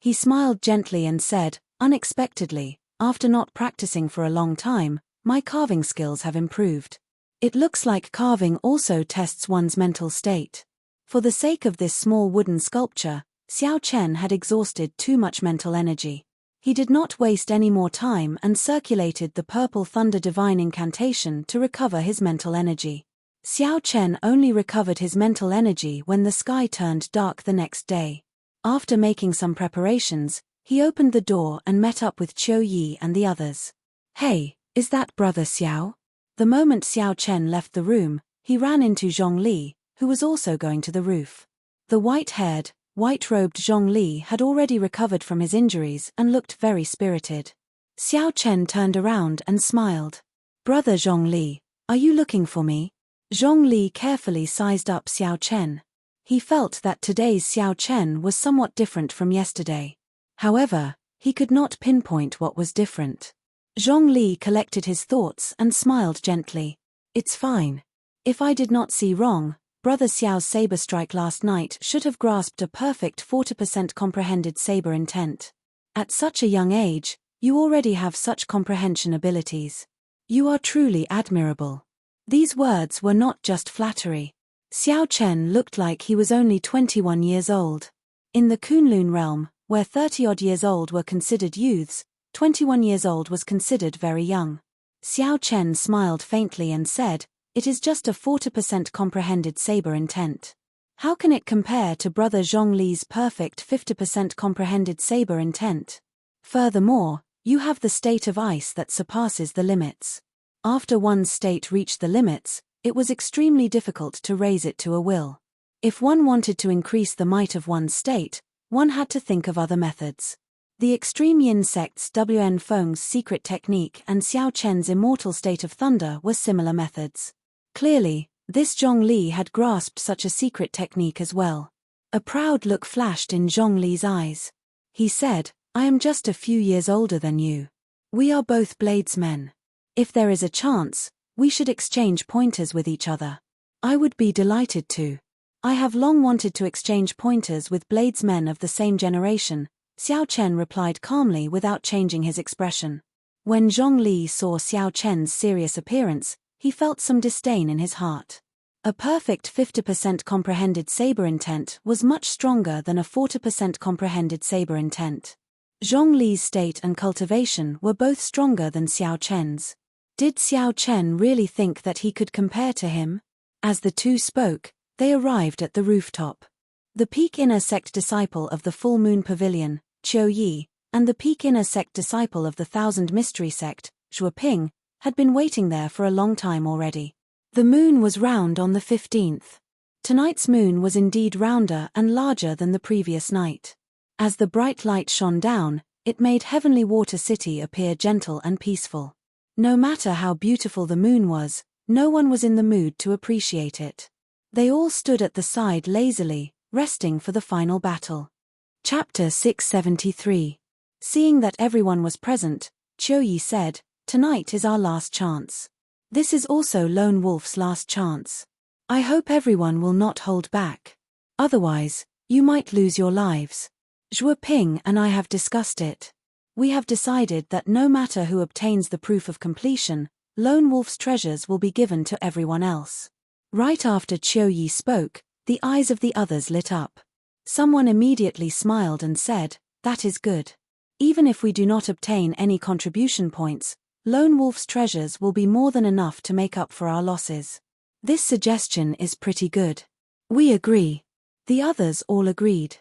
He smiled gently and said, unexpectedly, after not practicing for a long time, my carving skills have improved. It looks like carving also tests one's mental state. For the sake of this small wooden sculpture, Xiao Chen had exhausted too much mental energy. He did not waste any more time and circulated the Purple Thunder Divine Incantation to recover his mental energy. Xiao Chen only recovered his mental energy when the sky turned dark the next day. After making some preparations, he opened the door and met up with Qiu Yi and the others. Hey, is that brother Xiao? The moment Xiao Chen left the room, he ran into Zhongli, who was also going to the roof. The white-haired, white-robed Zhongli had already recovered from his injuries and looked very spirited. Xiao Chen turned around and smiled. Brother Zhongli, are you looking for me? Zhongli carefully sized up Xiao Chen. He felt that today's Xiao Chen was somewhat different from yesterday. However, he could not pinpoint what was different. Zhongli collected his thoughts and smiled gently. It's fine. If I did not see wrong, Brother Xiao's saber strike last night should have grasped a perfect 40% comprehended saber intent. At such a young age, you already have such comprehension abilities. You are truly admirable. These words were not just flattery. Xiao Chen looked like he was only 21 years old. In the Kunlun realm, where 30-odd years old were considered youths, 21 years old was considered very young. Xiao Chen smiled faintly and said, it is just a 40% comprehended saber intent. How can it compare to Brother Zhongli's perfect 50% comprehended saber intent? Furthermore, you have the state of ice that surpasses the limits. After one's state reached the limits, it was extremely difficult to raise it to a will. If one wanted to increase the might of one's state, one had to think of other methods. The extreme yin sects Wn Feng's secret technique and Xiao Chen's immortal state of thunder were similar methods. Clearly, this Zhongli had grasped such a secret technique as well. A proud look flashed in Zhongli's eyes. He said, I am just a few years older than you. We are both bladesmen. If there is a chance, we should exchange pointers with each other. I would be delighted to. I have long wanted to exchange pointers with bladesmen of the same generation, Xiao Chen replied calmly without changing his expression. When Zhongli saw Xiao Chen's serious appearance, he felt some disdain in his heart. A perfect 50% comprehended saber intent was much stronger than a 40% comprehended saber intent. Zhongli's state and cultivation were both stronger than Xiao Chen's. Did Xiao Chen really think that he could compare to him? As the two spoke, they arrived at the rooftop. The peak inner sect disciple of the Full Moon Pavilion, Qiu Yi, and the peak inner sect disciple of the Thousand Mystery sect, Zhuo Ping, had been waiting there for a long time already. The moon was round on the 15th. Tonight's moon was indeed rounder and larger than the previous night. As the bright light shone down, it made Heavenly Water City appear gentle and peaceful. No matter how beautiful the moon was, no one was in the mood to appreciate it. They all stood at the side lazily, resting for the final battle. Chapter 673. Seeing that everyone was present, Qiu Yi said, tonight is our last chance. This is also Lone Wolf's last chance. I hope everyone will not hold back. Otherwise, you might lose your lives. Zhuo Ping and I have discussed it. We have decided that no matter who obtains the proof of completion, Lone Wolf's treasures will be given to everyone else. Right after Qiu Yi spoke, the eyes of the others lit up. Someone immediately smiled and said, that is good. Even if we do not obtain any contribution points, Lone Wolf's treasures will be more than enough to make up for our losses. This suggestion is pretty good. We agree. The others all agreed.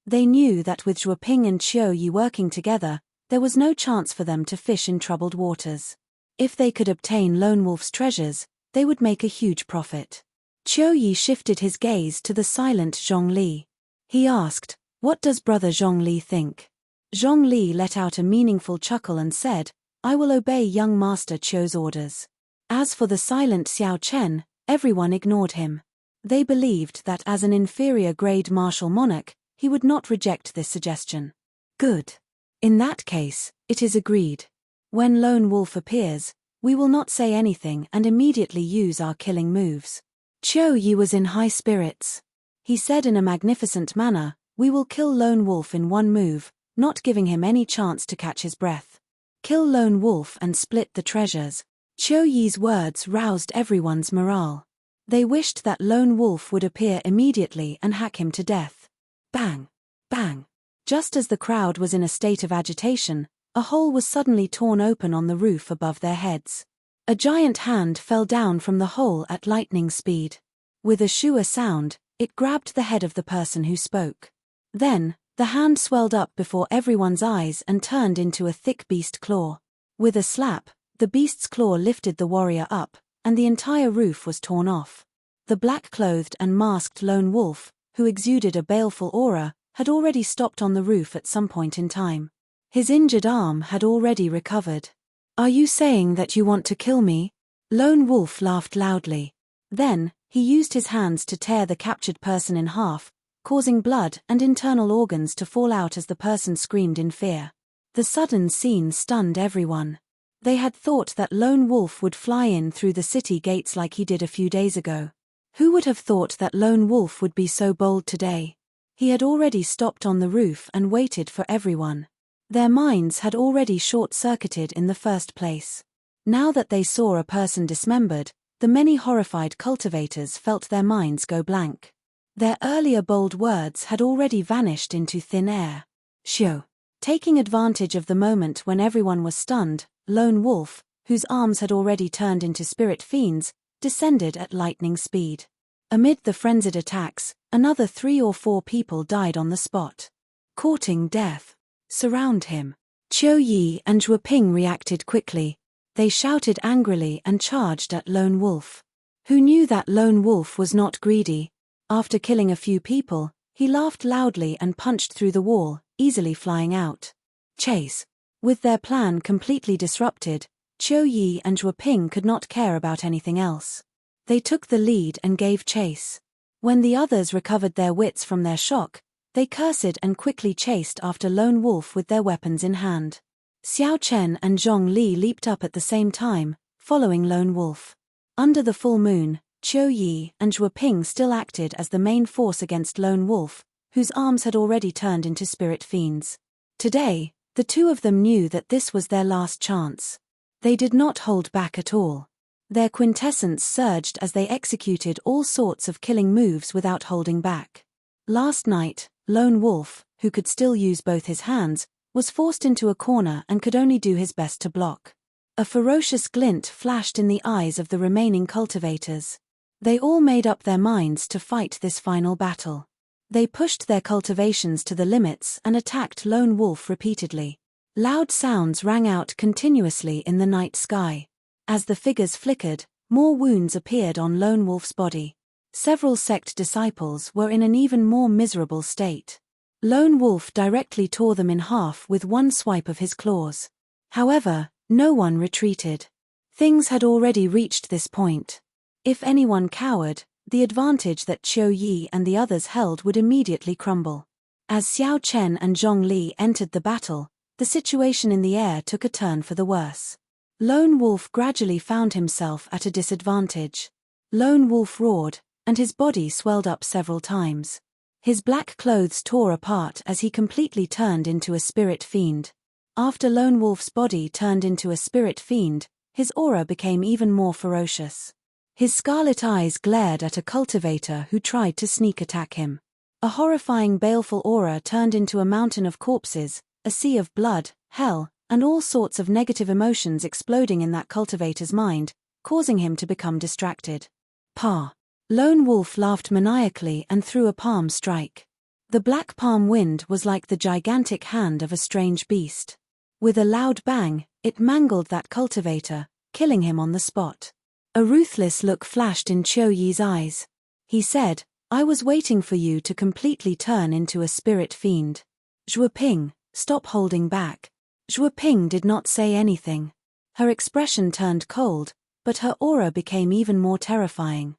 They knew that with Zhuo Ping and Qiu Yi working together, there was no chance for them to fish in troubled waters. If they could obtain Lone Wolf's treasures, they would make a huge profit. Qiu Yi shifted his gaze to the silent Zhongli. He asked, what does Brother Zhongli think? Zhongli let out a meaningful chuckle and said, I will obey young Master Qiu's orders. As for the silent Xiao Chen, everyone ignored him. They believed that as an inferior grade martial monarch, he would not reject this suggestion. Good. In that case, it is agreed. When Lone Wolf appears, We will not say anything and immediately use our killing moves. Qiu Yi was in high spirits. He said in a magnificent manner, "We will kill Lone Wolf in one move," not giving him any chance to catch his breath. Kill Lone Wolf and split the treasures. Qiu Yi's words roused everyone's morale. They wished that Lone Wolf would appear immediately and hack him to death. Bang! Bang! Just as the crowd was in a state of agitation, a hole was suddenly torn open on the roof above their heads. A giant hand fell down from the hole at lightning speed. With a shua sound, it grabbed the head of the person who spoke. Then, the hand swelled up before everyone's eyes and turned into a thick beast claw. With a slap, the beast's claw lifted the warrior up, and the entire roof was torn off. The black-clothed and masked Lone Wolf, who exuded a baleful aura, had already stopped on the roof at some point in time. His injured arm had already recovered. "Are you saying that you want to kill me?" Lone Wolf laughed loudly. Then, he used his hands to tear the captured person in half, causing blood and internal organs to fall out as the person screamed in fear. The sudden scene stunned everyone. They had thought that Lone Wolf would fly in through the city gates like he did a few days ago. Who would have thought that Lone Wolf would be so bold today? He had already stopped on the roof and waited for everyone. Their minds had already short-circuited in the first place. Now that they saw a person dismembered, the many horrified cultivators felt their minds go blank. Their earlier bold words had already vanished into thin air. Xiu. Taking advantage of the moment when everyone was stunned, Lone Wolf, whose arms had already turned into spirit fiends, descended at lightning speed. Amid the frenzied attacks, another 3 or 4 people died on the spot. Courting death. Surround him. Qiu Yi and Zhuo Ping reacted quickly. They shouted angrily and charged at Lone Wolf. Who knew that Lone Wolf was not greedy? After killing a few people, he laughed loudly and punched through the wall, easily flying out. Chase. With their plan completely disrupted, Qiu Yi and Zhuo Ping could not care about anything else. They took the lead and gave chase. When the others recovered their wits from their shock, they cursed and quickly chased after Lone Wolf with their weapons in hand. Xiao Chen and Zhong Li leaped up at the same time, following Lone Wolf. Under the full moon, Qiu Yi and Zhuo Ping still acted as the main force against Lone Wolf, whose arms had already turned into spirit fiends. Today, the two of them knew that this was their last chance. They did not hold back at all. Their quintessence surged as they executed all sorts of killing moves without holding back. Last night, Lone Wolf, who could still use both his hands, was forced into a corner and could only do his best to block. A ferocious glint flashed in the eyes of the remaining cultivators. They all made up their minds to fight this final battle. They pushed their cultivations to the limits and attacked Lone Wolf repeatedly. Loud sounds rang out continuously in the night sky. As the figures flickered, more wounds appeared on Lone Wolf's body. Several sect disciples were in an even more miserable state. Lone Wolf directly tore them in half with one swipe of his claws. However, no one retreated. Things had already reached this point. If anyone cowered, the advantage that Qiu Yi and the others held would immediately crumble. As Xiao Chen and Zhong Li entered the battle, the situation in the air took a turn for the worse. Lone Wolf gradually found himself at a disadvantage. Lone Wolf roared, and his body swelled up several times. His black clothes tore apart as he completely turned into a spirit fiend. After Lone Wolf's body turned into a spirit fiend, his aura became even more ferocious. His scarlet eyes glared at a cultivator who tried to sneak attack him. A horrifying baleful aura turned into a mountain of corpses, a sea of blood, hell, and all sorts of negative emotions exploding in that cultivator's mind, causing him to become distracted. Pa. Lone Wolf laughed maniacally and threw a palm strike. The black palm wind was like the gigantic hand of a strange beast. With a loud bang, it mangled that cultivator, killing him on the spot. A ruthless look flashed in Qiu Yi's eyes. He said, "I was waiting for you to completely turn into a spirit fiend. Zhuo Ping, stop holding back." Zhuo Ping did not say anything. Her expression turned cold, but her aura became even more terrifying.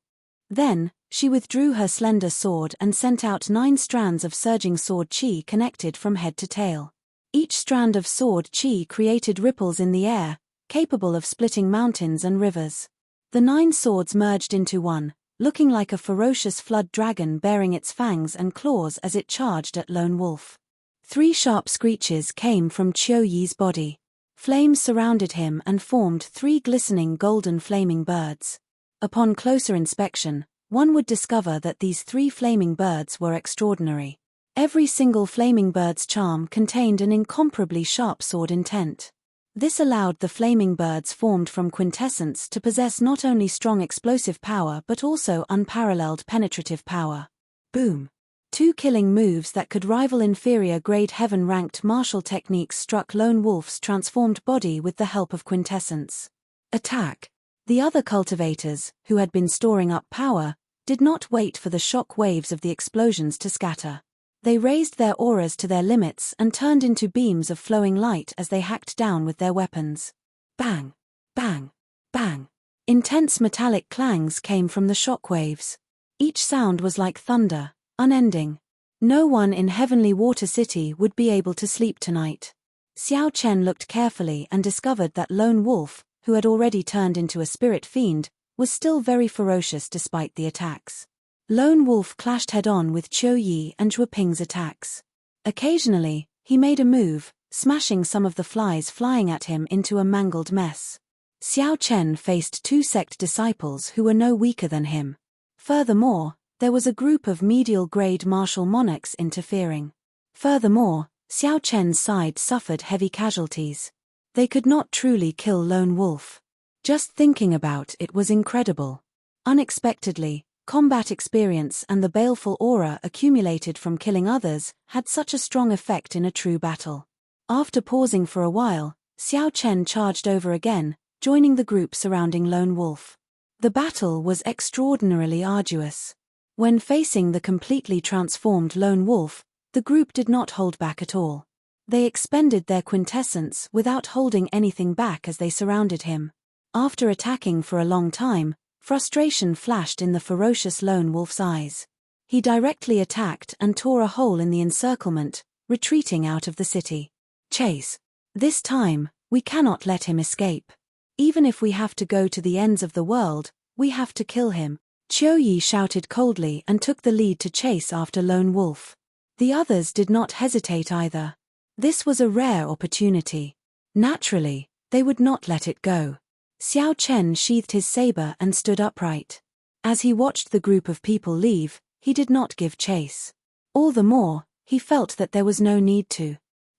Then, she withdrew her slender sword and sent out 9 strands of surging sword chi connected from head to tail. Each strand of sword chi created ripples in the air, capable of splitting mountains and rivers. The 9 swords merged into one, looking like a ferocious flood dragon bearing its fangs and claws as it charged at Lone Wolf. 3 sharp screeches came from Qiu Yi's body. Flames surrounded him and formed 3 glistening golden flaming birds. Upon closer inspection, one would discover that these 3 flaming birds were extraordinary. Every single flaming bird's charm contained an incomparably sharp sword intent. This allowed the flaming birds formed from quintessence to possess not only strong explosive power but also unparalleled penetrative power. Boom! 2 killing moves that could rival inferior-grade heaven-ranked martial techniques struck Lone Wolf's transformed body with the help of quintessence. Attack! The other cultivators, who had been storing up power, did not wait for the shock waves of the explosions to scatter. They raised their auras to their limits and turned into beams of flowing light as they hacked down with their weapons. Bang! Bang! Bang! Intense metallic clangs came from the shock waves. Each sound was like thunder, unending. No one in Heavenly Water City would be able to sleep tonight. Xiao Chen looked carefully and discovered that Lone Wolf, who had already turned into a spirit fiend, was still very ferocious despite the attacks. Lone Wolf clashed head-on with Qiu Yi and Zhuo Ping's attacks. Occasionally, he made a move, smashing some of the flies flying at him into a mangled mess. Xiao Chen faced 2 sect disciples who were no weaker than him. Furthermore, there was a group of medial-grade martial monarchs interfering. Furthermore, Xiao Chen's side suffered heavy casualties. They could not truly kill Lone Wolf. Just thinking about it was incredible. Unexpectedly, combat experience and the baleful aura accumulated from killing others had such a strong effect in a true battle. After pausing for a while, Xiao Chen charged over again, joining the group surrounding Lone Wolf. The battle was extraordinarily arduous. When facing the completely transformed Lone Wolf, the group did not hold back at all. They expended their quintessence without holding anything back as they surrounded him. After attacking for a long time, frustration flashed in the ferocious Lone Wolf's eyes. He directly attacked and tore a hole in the encirclement, retreating out of the city. Chase! This time, we cannot let him escape. Even if we have to go to the ends of the world, we have to kill him. Qiu Yi shouted coldly and took the lead to chase after Lone Wolf. The others did not hesitate either. This was a rare opportunity. Naturally, they would not let it go. Xiao Chen sheathed his saber and stood upright. As he watched the group of people leave, he did not give chase. All the more, he felt that there was no need to.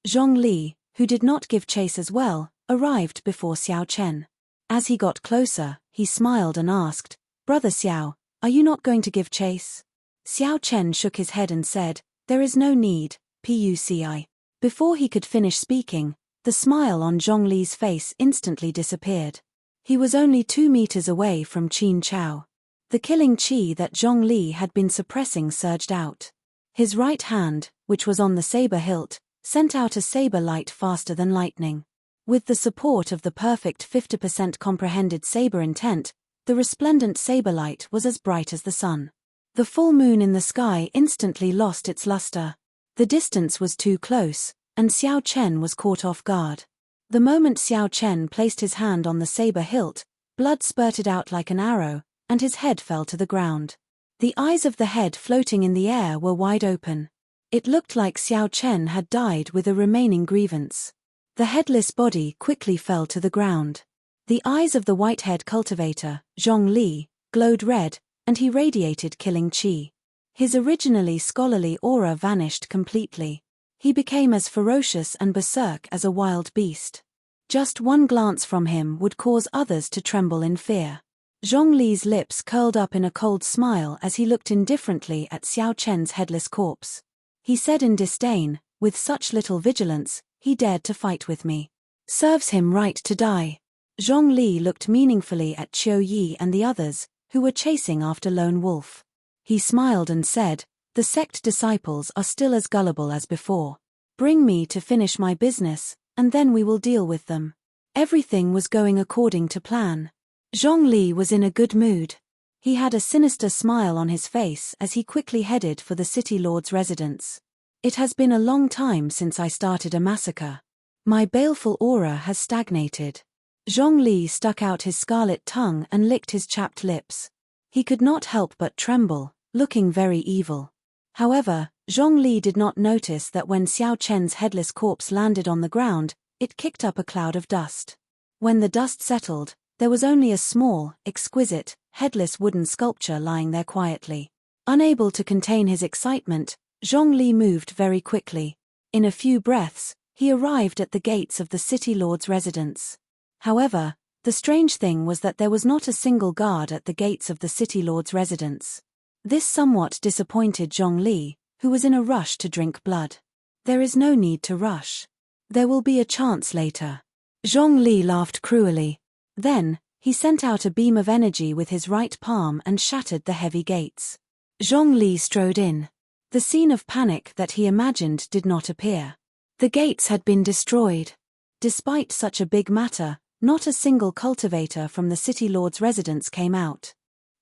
Zhong Li, who did not give chase as well, arrived before Xiao Chen. As he got closer, he smiled and asked, "Brother Xiao, are you not going to give chase?" Xiao Chen shook his head and said, "There is no need, Puci." Before he could finish speaking, the smile on Zhong Li's face instantly disappeared. He was only 2 meters away from Qin Chao. The killing chi that Zhong Li had been suppressing surged out. His right hand, which was on the saber hilt, sent out a saber light faster than lightning. With the support of the perfect 50% comprehended saber intent, the resplendent saber light was as bright as the sun. The full moon in the sky instantly lost its luster. The distance was too close, and Xiao Chen was caught off guard. The moment Xiao Chen placed his hand on the saber hilt, blood spurted out like an arrow, and his head fell to the ground. The eyes of the head floating in the air were wide open. It looked like Xiao Chen had died with a remaining grievance. The headless body quickly fell to the ground. The eyes of the white-haired cultivator, Zhong Li, glowed red, and he radiated killing chi. His originally scholarly aura vanished completely. He became as ferocious and berserk as a wild beast. Just one glance from him would cause others to tremble in fear. Zhong Li's lips curled up in a cold smile as he looked indifferently at Xiao Chen's headless corpse. He said in disdain, "With such little vigilance, he dared to fight with me. Serves him right to die." Zhong Li looked meaningfully at Qiu Yi and the others, who were chasing after Lone Wolf. He smiled and said, "The sect disciples are still as gullible as before. Bring me to finish my business, and then we will deal with them." Everything was going according to plan. Zhong Li was in a good mood. He had a sinister smile on his face as he quickly headed for the city lord's residence. "It has been a long time since I started a massacre. My baleful aura has stagnated. Zhongli stuck out his scarlet tongue and licked his chapped lips. He could not help but tremble, looking very evil. However, Zhongli did not notice that when Xiao Chen's headless corpse landed on the ground, it kicked up a cloud of dust. When the dust settled, there was only a small, exquisite, headless wooden sculpture lying there quietly. Unable to contain his excitement, Zhongli moved very quickly. In a few breaths, he arrived at the gates of the city lord's residence. However, the strange thing was that there was not a single guard at the gates of the city lord's residence. This somewhat disappointed Zhongli, who was in a rush to drink blood. There is no need to rush. There will be a chance later. Zhongli laughed cruelly. Then, he sent out a beam of energy with his right palm and shattered the heavy gates. Zhongli strode in. The scene of panic that he imagined did not appear. The gates had been destroyed. Despite such a big matter, not a single cultivator from the city lord's residence came out.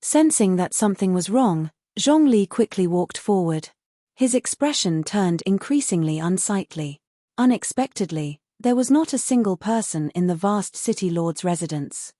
Sensing that something was wrong, Zhongli quickly walked forward. His expression turned increasingly unsightly. Unexpectedly, there was not a single person in the vast city lord's residence.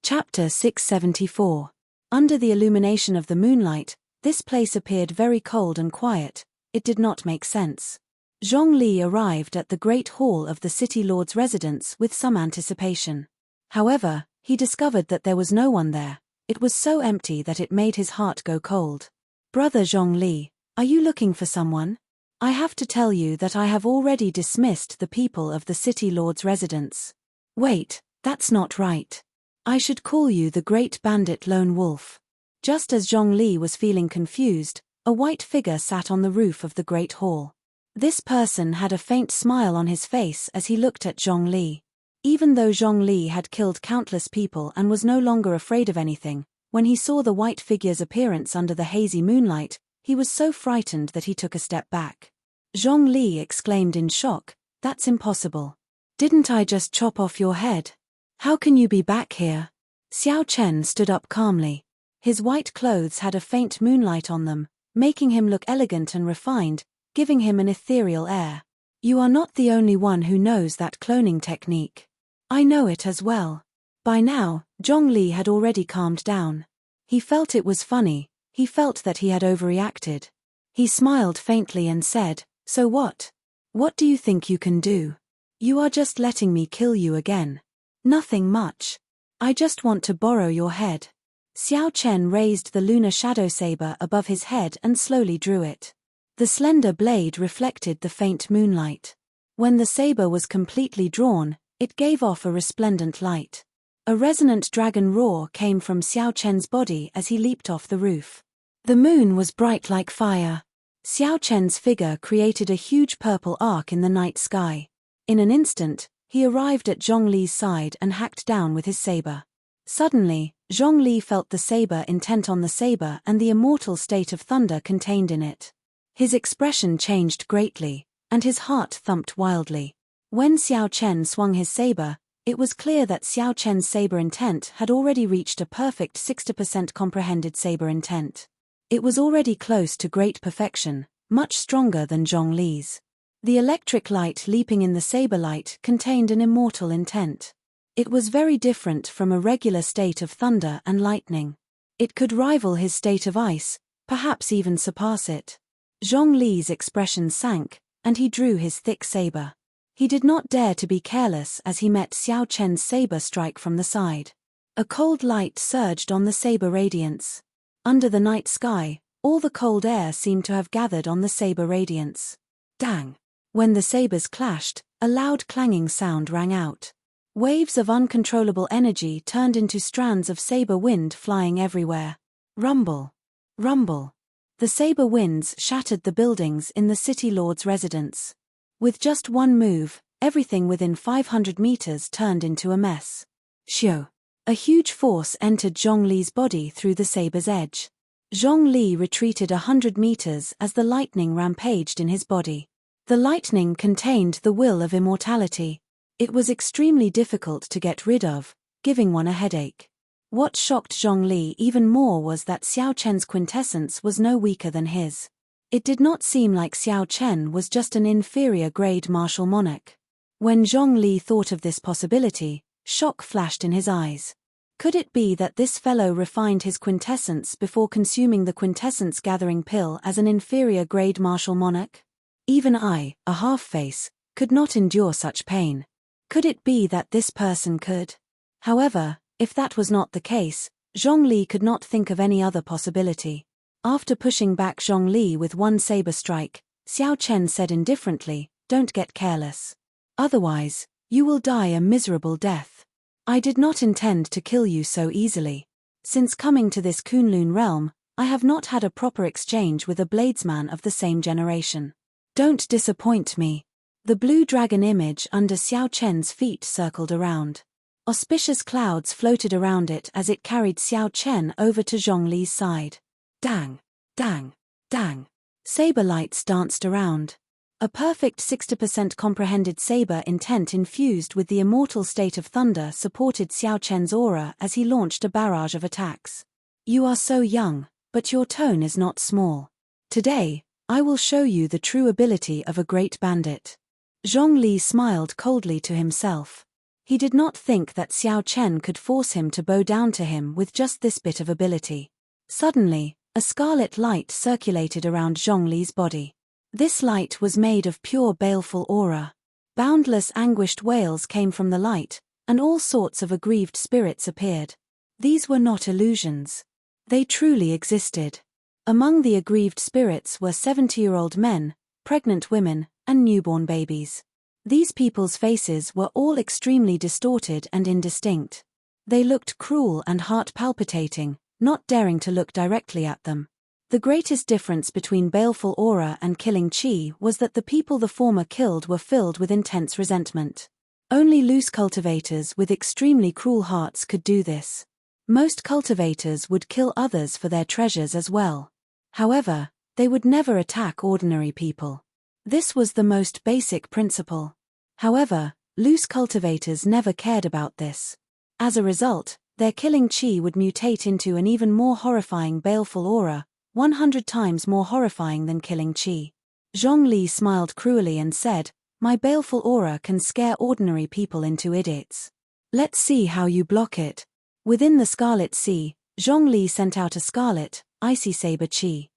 Chapter 674. Under the illumination of the moonlight, this place appeared very cold and quiet. It did not make sense. Zhongli arrived at the great hall of the city lord's residence with some anticipation. However, he discovered that there was no one there. It was so empty that it made his heart go cold. Brother Zhongli, are you looking for someone? I have to tell you that I have already dismissed the people of the city lord's residence. Wait, that's not right. I should call you the great bandit lone wolf. Just as Zhongli was feeling confused, a white figure sat on the roof of the great hall. This person had a faint smile on his face as he looked at Zhongli. Even though Zhongli had killed countless people and was no longer afraid of anything, when he saw the white figure's appearance under the hazy moonlight, he was so frightened that he took a step back. Zhongli exclaimed in shock, "That's impossible. Didn't I just chop off your head? How can you be back here?" Xiao Chen stood up calmly. His white clothes had a faint moonlight on them, making him look elegant and refined, giving him an ethereal air. "You are not the only one who knows that cloning technique. I know it as well." By now, Zhongli had already calmed down. He felt it was funny, he felt that he had overreacted. He smiled faintly and said, "So what? What do you think you can do? You are just letting me kill you again. Nothing much. I just want to borrow your head." Xiao Chen raised the lunar shadow saber above his head and slowly drew it. The slender blade reflected the faint moonlight. When the saber was completely drawn, it gave off a resplendent light. A resonant dragon roar came from Xiao Chen's body as he leaped off the roof. The moon was bright like fire. Xiao Chen's figure created a huge purple arc in the night sky. In an instant, he arrived at Zhongli's side and hacked down with his saber. Suddenly, Zhongli felt the saber intent on the saber and the immortal state of thunder contained in it. His expression changed greatly, and his heart thumped wildly. When Xiao Chen swung his saber, it was clear that Xiao Chen's saber intent had already reached a perfect 60% comprehended saber intent. It was already close to great perfection, much stronger than Zhongli's. The electric light leaping in the saber light contained an immortal intent. It was very different from a regular state of thunder and lightning. It could rival his state of ice, perhaps even surpass it. Zhongli's expression sank, and he drew his thick saber. He did not dare to be careless as he met Xiao Chen's saber strike from the side. A cold light surged on the saber radiance. Under the night sky, all the cold air seemed to have gathered on the saber radiance. Dang! When the sabers clashed, a loud clanging sound rang out. Waves of uncontrollable energy turned into strands of saber wind flying everywhere. Rumble! Rumble! The saber winds shattered the buildings in the city lord's residence. With just one move, everything within 500 meters turned into a mess. Shio! A huge force entered Zhongli's body through the saber's edge. Zhongli retreated 100 meters as the lightning rampaged in his body. The lightning contained the will of immortality. It was extremely difficult to get rid of, giving one a headache. What shocked Zhongli even more was that Xiao Chen's quintessence was no weaker than his. It did not seem like Xiao Chen was just an inferior grade martial monarch. When Zhongli thought of this possibility, Shock flashed in his eyes. Could it be that this fellow refined his quintessence before consuming the quintessence-gathering pill as an inferior-grade martial monarch? Even I, a half-face, could not endure such pain. Could it be that this person could? However, if that was not the case, Zhongli could not think of any other possibility. After pushing back Zhongli with one saber strike, Xiao Chen said indifferently, "Don't get careless. Otherwise, you will die a miserable death. I did not intend to kill you so easily. Since coming to this Kunlun realm, I have not had a proper exchange with a bladesman of the same generation. Don't disappoint me." The blue dragon image under Xiao Chen's feet circled around. Auspicious clouds floated around it as it carried Xiao Chen over to Zhongli's side. Dang! Dang! Dang! Saber lights danced around. A perfect 60% comprehended saber intent infused with the immortal state of thunder supported Xiao Chen's aura as he launched a barrage of attacks. You are so young, but your tone is not small. Today, I will show you the true ability of a great bandit. Zhongli smiled coldly to himself. He did not think that Xiao Chen could force him to bow down to him with just this bit of ability. Suddenly, a scarlet light circulated around Zhongli's body. This light was made of pure baleful aura. Boundless anguished wails came from the light, and all sorts of aggrieved spirits appeared. These were not illusions. They truly existed. Among the aggrieved spirits were 70-year-old men, pregnant women, and newborn babies. These people's faces were all extremely distorted and indistinct. They looked cruel and heart-palpitating, not daring to look directly at them. The greatest difference between baleful aura and killing chi was that the people the former killed were filled with intense resentment. Only loose cultivators with extremely cruel hearts could do this. Most cultivators would kill others for their treasures as well. However, they would never attack ordinary people. This was the most basic principle. However, loose cultivators never cared about this. As a result, their killing chi would mutate into an even more horrifying baleful aura, 100 times more horrifying than killing chi. Zhongli smiled cruelly and said, "My baleful aura can scare ordinary people into idiots. Let's see how you block it." Within the Scarlet Sea, Zhongli sent out a scarlet, icy saber chi.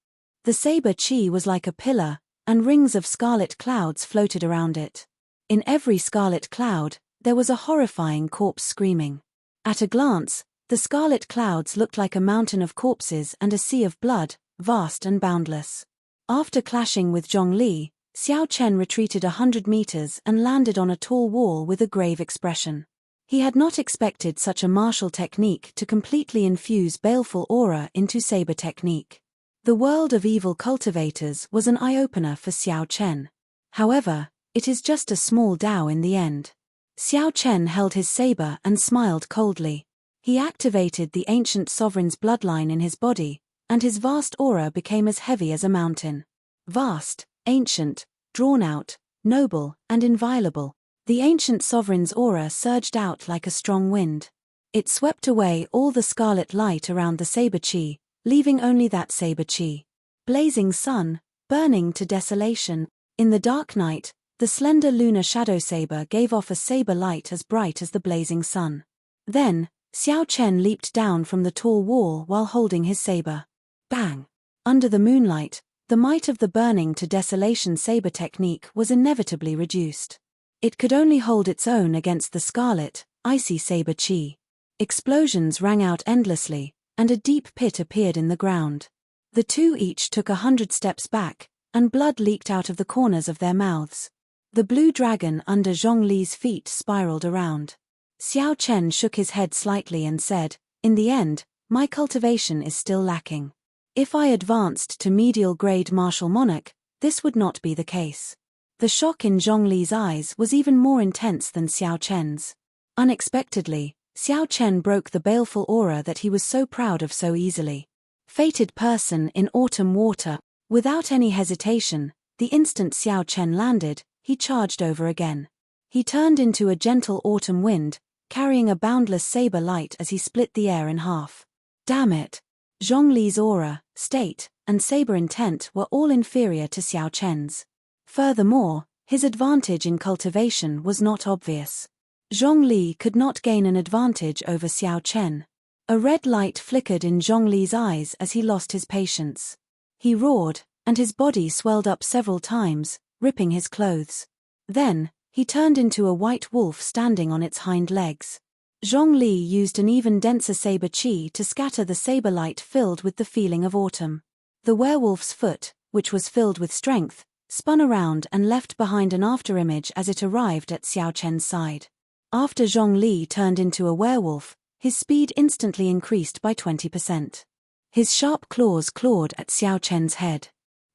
The saber chi was like a pillar, and rings of scarlet clouds floated around it. In every scarlet cloud, there was a horrifying corpse screaming. At a glance, the scarlet clouds looked like a mountain of corpses and a sea of blood, vast and boundless. After clashing with Zhongli, Xiao Chen retreated 100 meters and landed on a tall wall with a grave expression. He had not expected such a martial technique to completely infuse baleful aura into saber technique. The world of evil cultivators was an eye-opener for Xiao Chen. However, it is just a small Dao in the end. Xiao Chen held his saber and smiled coldly. He activated the ancient sovereign's bloodline in his body, and his vast aura became as heavy as a mountain. Vast, ancient, drawn-out, noble, and inviolable, the ancient sovereign's aura surged out like a strong wind. It swept away all the scarlet light around the saber chi, leaving only that saber chi. Blazing sun, burning to desolation. In the dark night, the slender lunar shadow saber gave off a saber light as bright as the blazing sun. Then, Xiao Chen leaped down from the tall wall while holding his saber. Bang! Under the moonlight, the might of the burning to desolation saber technique was inevitably reduced. It could only hold its own against the scarlet, icy saber chi. Explosions rang out endlessly, and a deep pit appeared in the ground. The two each took 100 steps back, and blood leaked out of the corners of their mouths. The blue dragon under Zhongli's feet spiraled around. Xiao Chen shook his head slightly and said, "In the end, my cultivation is still lacking. If I advanced to medial grade martial monarch, this would not be the case." The shock in Zhongli's eyes was even more intense than Xiao Chen's. Unexpectedly, Xiao Chen broke the baleful aura that he was so proud of so easily. Fated person in autumn water. Without any hesitation, the instant Xiao Chen landed, he charged over again. He turned into a gentle autumn wind, carrying a boundless saber light as he split the air in half. Damn it! Zhongli's aura, state, and saber intent were all inferior to Xiao Chen's. Furthermore, his advantage in cultivation was not obvious. Zhongli could not gain an advantage over Xiao Chen. A red light flickered in Zhongli's eyes as he lost his patience. He roared, and his body swelled up several times, ripping his clothes. Then, he turned into a white wolf standing on its hind legs. Zhongli used an even denser saber qi to scatter the saber light filled with the feeling of autumn. The werewolf's foot, which was filled with strength, spun around and left behind an afterimage as it arrived at Xiao Chen's side. After Zhongli turned into a werewolf, his speed instantly increased by 20%. His sharp claws clawed at Xiao Chen's head.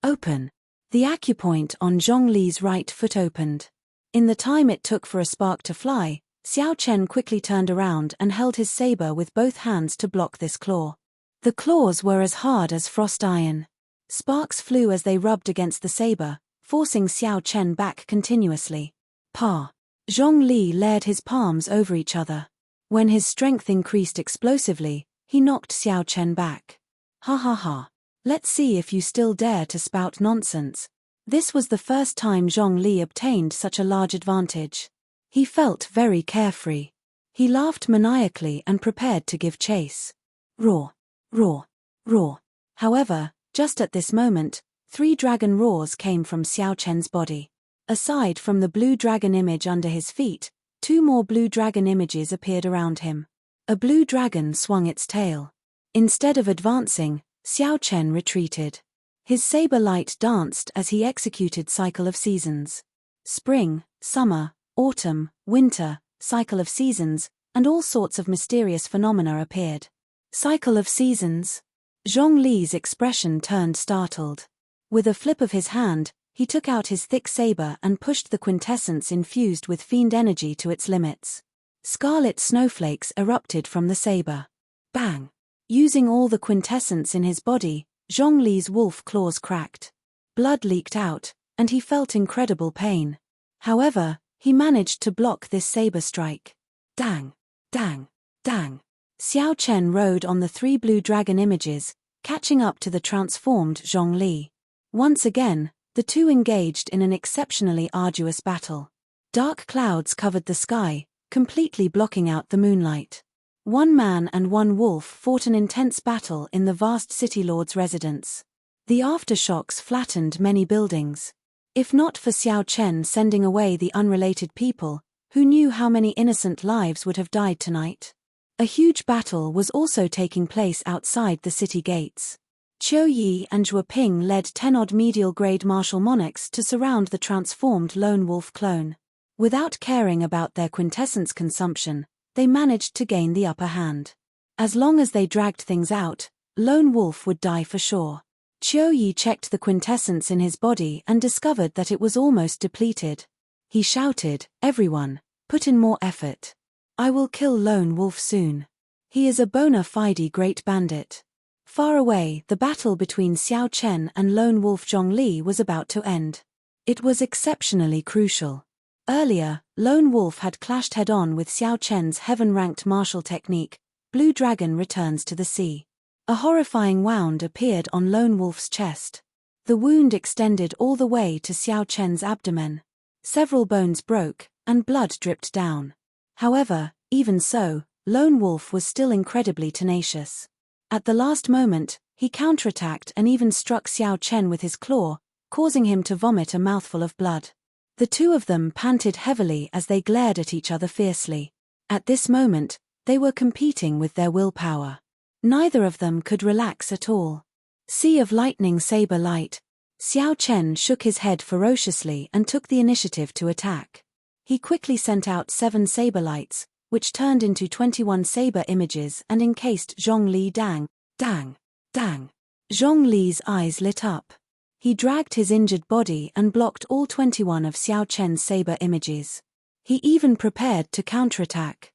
Open. The acupoint on Zhongli's right foot opened. In the time it took for a spark to fly, Xiao Chen quickly turned around and held his saber with both hands to block this claw. The claws were as hard as frost iron. Sparks flew as they rubbed against the saber, forcing Xiao Chen back continuously. Pa! Zhongli layered his palms over each other. When his strength increased explosively, he knocked Xiao Chen back. Ha ha ha. Let's see if you still dare to spout nonsense. This was the first time Zhongli obtained such a large advantage. He felt very carefree. He laughed maniacally and prepared to give chase. Roar, roar, roar. However, just at this moment, 3 dragon roars came from Xiao Chen's body. Aside from the blue dragon image under his feet, 2 more blue dragon images appeared around him. A blue dragon swung its tail. Instead of advancing, Xiao Chen retreated. His saber light danced as he executed Cycle of Seasons. Spring, summer, autumn, winter, Cycle of Seasons, and all sorts of mysterious phenomena appeared. Cycle of Seasons. Zhongli's expression turned startled. With a flip of his hand, he took out his thick saber and pushed the quintessence infused with fiend energy to its limits. Scarlet snowflakes erupted from the saber. Bang! Using all the quintessence in his body, Zhongli's wolf claws cracked. Blood leaked out, and he felt incredible pain. However, he managed to block this saber strike. Dang! Dang! Dang! Xiao Chen rode on the 3 blue dragon images, catching up to the transformed Zhongli. Once again, the two engaged in an exceptionally arduous battle. Dark clouds covered the sky, completely blocking out the moonlight. 1 man and 1 wolf fought an intense battle in the vast city lord's residence. The aftershocks flattened many buildings. If not for Xiao Chen sending away the unrelated people, who knew how many innocent lives would have died tonight? A huge battle was also taking place outside the city gates. Qiu Yi and Zhuo Ping led 10-odd medial-grade martial monarchs to surround the transformed lone wolf clone. Without caring about their quintessence consumption, they managed to gain the upper hand. As long as they dragged things out, lone wolf would die for sure. Qiu Yi checked the quintessence in his body and discovered that it was almost depleted. He shouted, "Everyone, put in more effort. I will kill lone wolf soon. He is a bona fide great bandit." Far away, the battle between Xiao Chen and lone wolf Zhongli was about to end. It was exceptionally crucial. Earlier, lone wolf had clashed head-on with Xiao Chen's heaven-ranked martial technique, Blue Dragon Returns to the Sea. A horrifying wound appeared on lone wolf's chest. The wound extended all the way to Xiao Chen's abdomen. Several bones broke, and blood dripped down. However, even so, lone wolf was still incredibly tenacious. At the last moment, he counterattacked and even struck Xiao Chen with his claw, causing him to vomit a mouthful of blood. The two of them panted heavily as they glared at each other fiercely. At this moment, they were competing with their willpower. Neither of them could relax at all. Sea of Lightning Saber Light. Xiao Chen shook his head ferociously and took the initiative to attack. He quickly sent out 7 saber lights, which turned into 21 saber images and encased Zhongli. Dang, dang, dang. Zhongli's eyes lit up. He dragged his injured body and blocked all 21 of Xiao Chen's saber images. He even prepared to counterattack.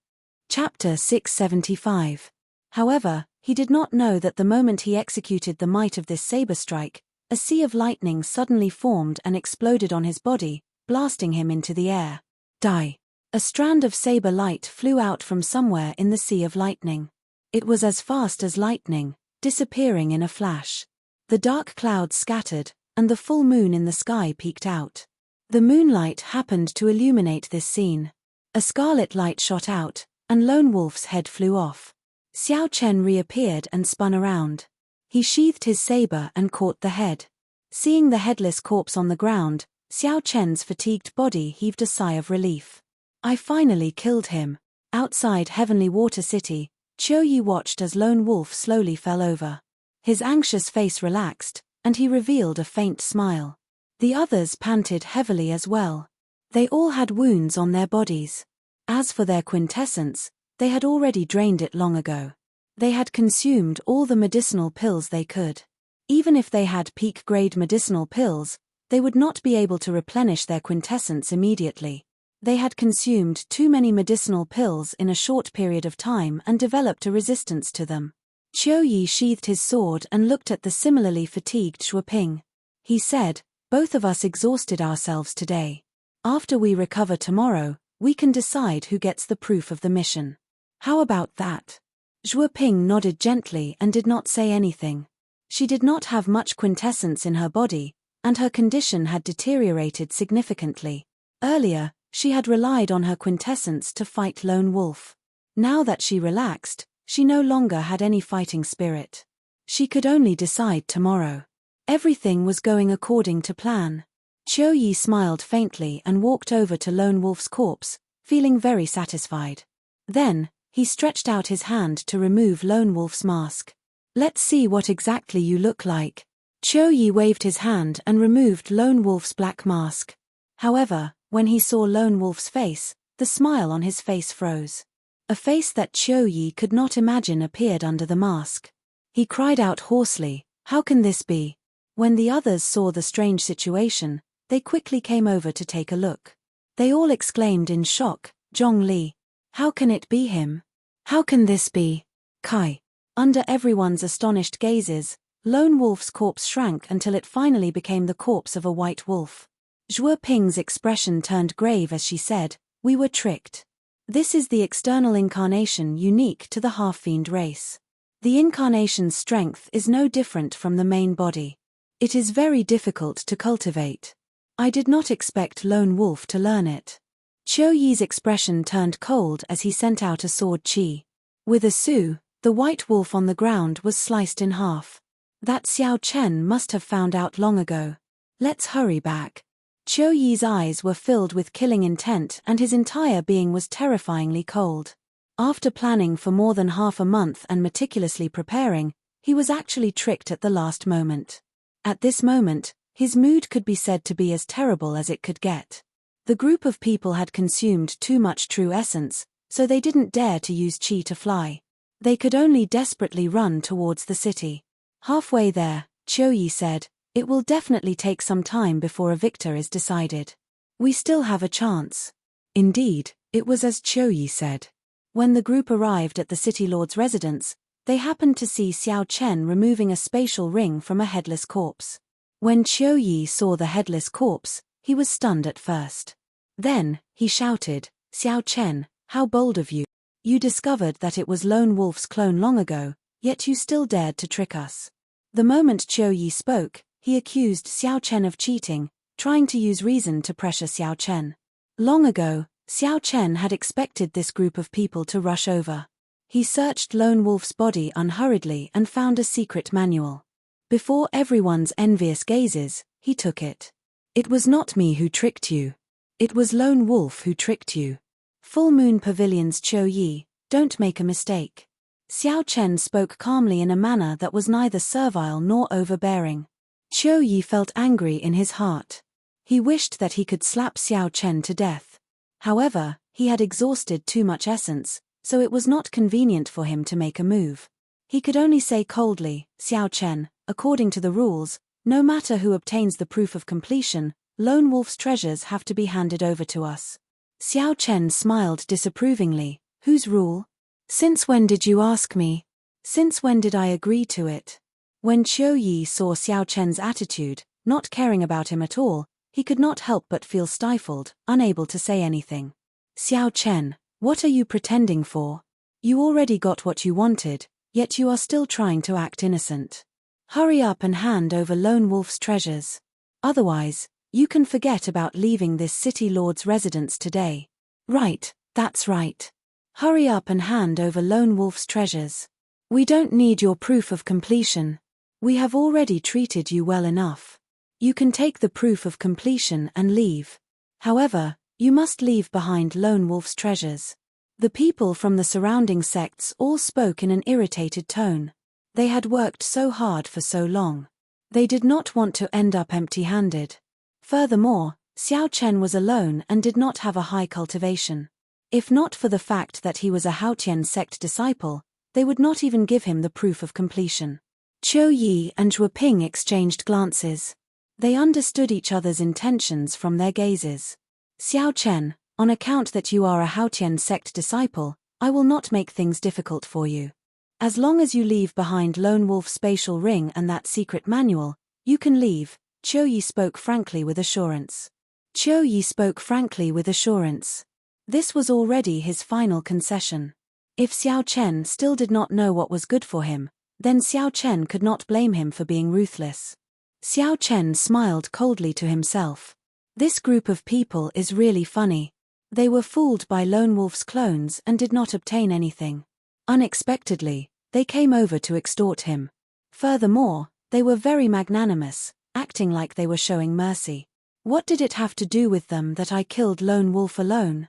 Chapter 675. However, he did not know that the moment he executed the might of this saber strike, a sea of lightning suddenly formed and exploded on his body, blasting him into the air. Die! A strand of saber light flew out from somewhere in the sea of lightning. It was as fast as lightning, disappearing in a flash. The dark clouds scattered, and the full moon in the sky peeked out. The moonlight happened to illuminate this scene. A scarlet light shot out, and Lone Wolf's head flew off. Xiao Chen reappeared and spun around. He sheathed his saber and caught the head. Seeing the headless corpse on the ground, Xiao Chen's fatigued body heaved a sigh of relief. I finally killed him. Outside Heavenly Water City, Qiu Yi watched as Lone Wolf slowly fell over. His anxious face relaxed, and he revealed a faint smile. The others panted heavily as well. They all had wounds on their bodies. As for their quintessence, they had already drained it long ago. They had consumed all the medicinal pills they could. Even if they had peak-grade medicinal pills, they would not be able to replenish their quintessence immediately. They had consumed too many medicinal pills in a short period of time and developed a resistance to them. Qiu Yi sheathed his sword and looked at the similarly fatigued Xue Ping. He said, "Both of us exhausted ourselves today. After we recover tomorrow, we can decide who gets the proof of the mission. How about that?" Xue Ping nodded gently and did not say anything. She did not have much quintessence in her body, and her condition had deteriorated significantly. Earlier, she had relied on her quintessence to fight Lone Wolf. Now that she relaxed, she no longer had any fighting spirit. She could only decide tomorrow. Everything was going according to plan. Qiu Yi smiled faintly and walked over to Lone Wolf's corpse, feeling very satisfied. Then, he stretched out his hand to remove Lone Wolf's mask. "Let's see what exactly you look like." Qiu Yi waved his hand and removed Lone Wolf's black mask. However, when he saw Lone Wolf's face, the smile on his face froze. A face that Qiu Yi could not imagine appeared under the mask. He cried out hoarsely, "How can this be?" When the others saw the strange situation, they quickly came over to take a look. They all exclaimed in shock, "Zhong Li. How can it be him? How can this be? Kai." Under everyone's astonished gazes, Lone Wolf's corpse shrank until it finally became the corpse of a white wolf. Xue Ping's expression turned grave as she said, "We were tricked. This is the external incarnation unique to the half-fiend race. The incarnation's strength is no different from the main body. It is very difficult to cultivate. I did not expect Lone Wolf to learn it." Qiu Yi's expression turned cold as he sent out a sword chi. With a su, the white wolf on the ground was sliced in half. That Xiao Chen must have found out long ago. "Let's hurry back." Qiu Yi's eyes were filled with killing intent and his entire being was terrifyingly cold. After planning for more than half a month and meticulously preparing, he was actually tricked at the last moment. At this moment, his mood could be said to be as terrible as it could get. The group of people had consumed too much true essence, so they didn't dare to use chi to fly. They could only desperately run towards the city. Halfway there, Qiu Yi said, "It will definitely take some time before a victor is decided. We still have a chance." Indeed, it was as Qiu Yi said. When the group arrived at the city lord's residence, they happened to see Xiao Chen removing a spatial ring from a headless corpse. When Qiu Yi saw the headless corpse, he was stunned at first. Then, he shouted, "Xiao Chen, how bold of you. You discovered that it was Lone Wolf's clone long ago, yet you still dared to trick us." The moment Qiu Yi spoke, he accused Xiao Chen of cheating, trying to use reason to pressure Xiao Chen. Long ago, Xiao Chen had expected this group of people to rush over. He searched Lone Wolf's body unhurriedly and found a secret manual. Before everyone's envious gazes, he took it. "It was not me who tricked you. It was Lone Wolf who tricked you. Full Moon Pavilion's Qiu Yi, don't make a mistake." Xiao Chen spoke calmly in a manner that was neither servile nor overbearing. Qiu Yi felt angry in his heart. He wished that he could slap Xiao Chen to death. However, he had exhausted too much essence, so it was not convenient for him to make a move. He could only say coldly, "Xiao Chen, according to the rules, no matter who obtains the proof of completion, Lone Wolf's treasures have to be handed over to us." Xiao Chen smiled disapprovingly. "Whose rule? Since when did you ask me? Since when did I agree to it?" When Qiu Yi saw Xiao Chen's attitude, not caring about him at all, he could not help but feel stifled, unable to say anything. "Xiao Chen, what are you pretending for? You already got what you wanted, yet you are still trying to act innocent. Hurry up and hand over Lone Wolf's treasures. Otherwise, you can forget about leaving this city lord's residence today." "Right, That's right. Hurry up and hand over Lone Wolf's treasures. We don't need your proof of completion. We have already treated you well enough. You can take the proof of completion and leave. However, you must leave behind Lone Wolf's treasures. The people from the surrounding sects all spoke in an irritated tone. They had worked so hard for so long. They did not want to end up empty-handed. Furthermore, Xiao Chen was alone and did not have a high cultivation. If not for the fact that he was a Haotian sect disciple, they would not even give him the proof of completion. Qiu Yi and Zhuo Ping exchanged glances. They understood each other's intentions from their gazes. Xiao Chen, on account that you are a Haotian sect disciple, I will not make things difficult for you. As long as you leave behind Lone Wolf's spatial ring and that secret manual, you can leave, Qiu Yi spoke frankly with assurance. Qiu Yi spoke frankly with assurance. This was already his final concession. If Xiao Chen still did not know what was good for him, then Xiao Chen could not blame him for being ruthless. Xiao Chen smiled coldly to himself. This group of people is really funny. They were fooled by Lone Wolf's clones and did not obtain anything. Unexpectedly, they came over to extort him. Furthermore, they were very magnanimous, acting like they were showing mercy. What did it have to do with them that I killed Lone Wolf alone?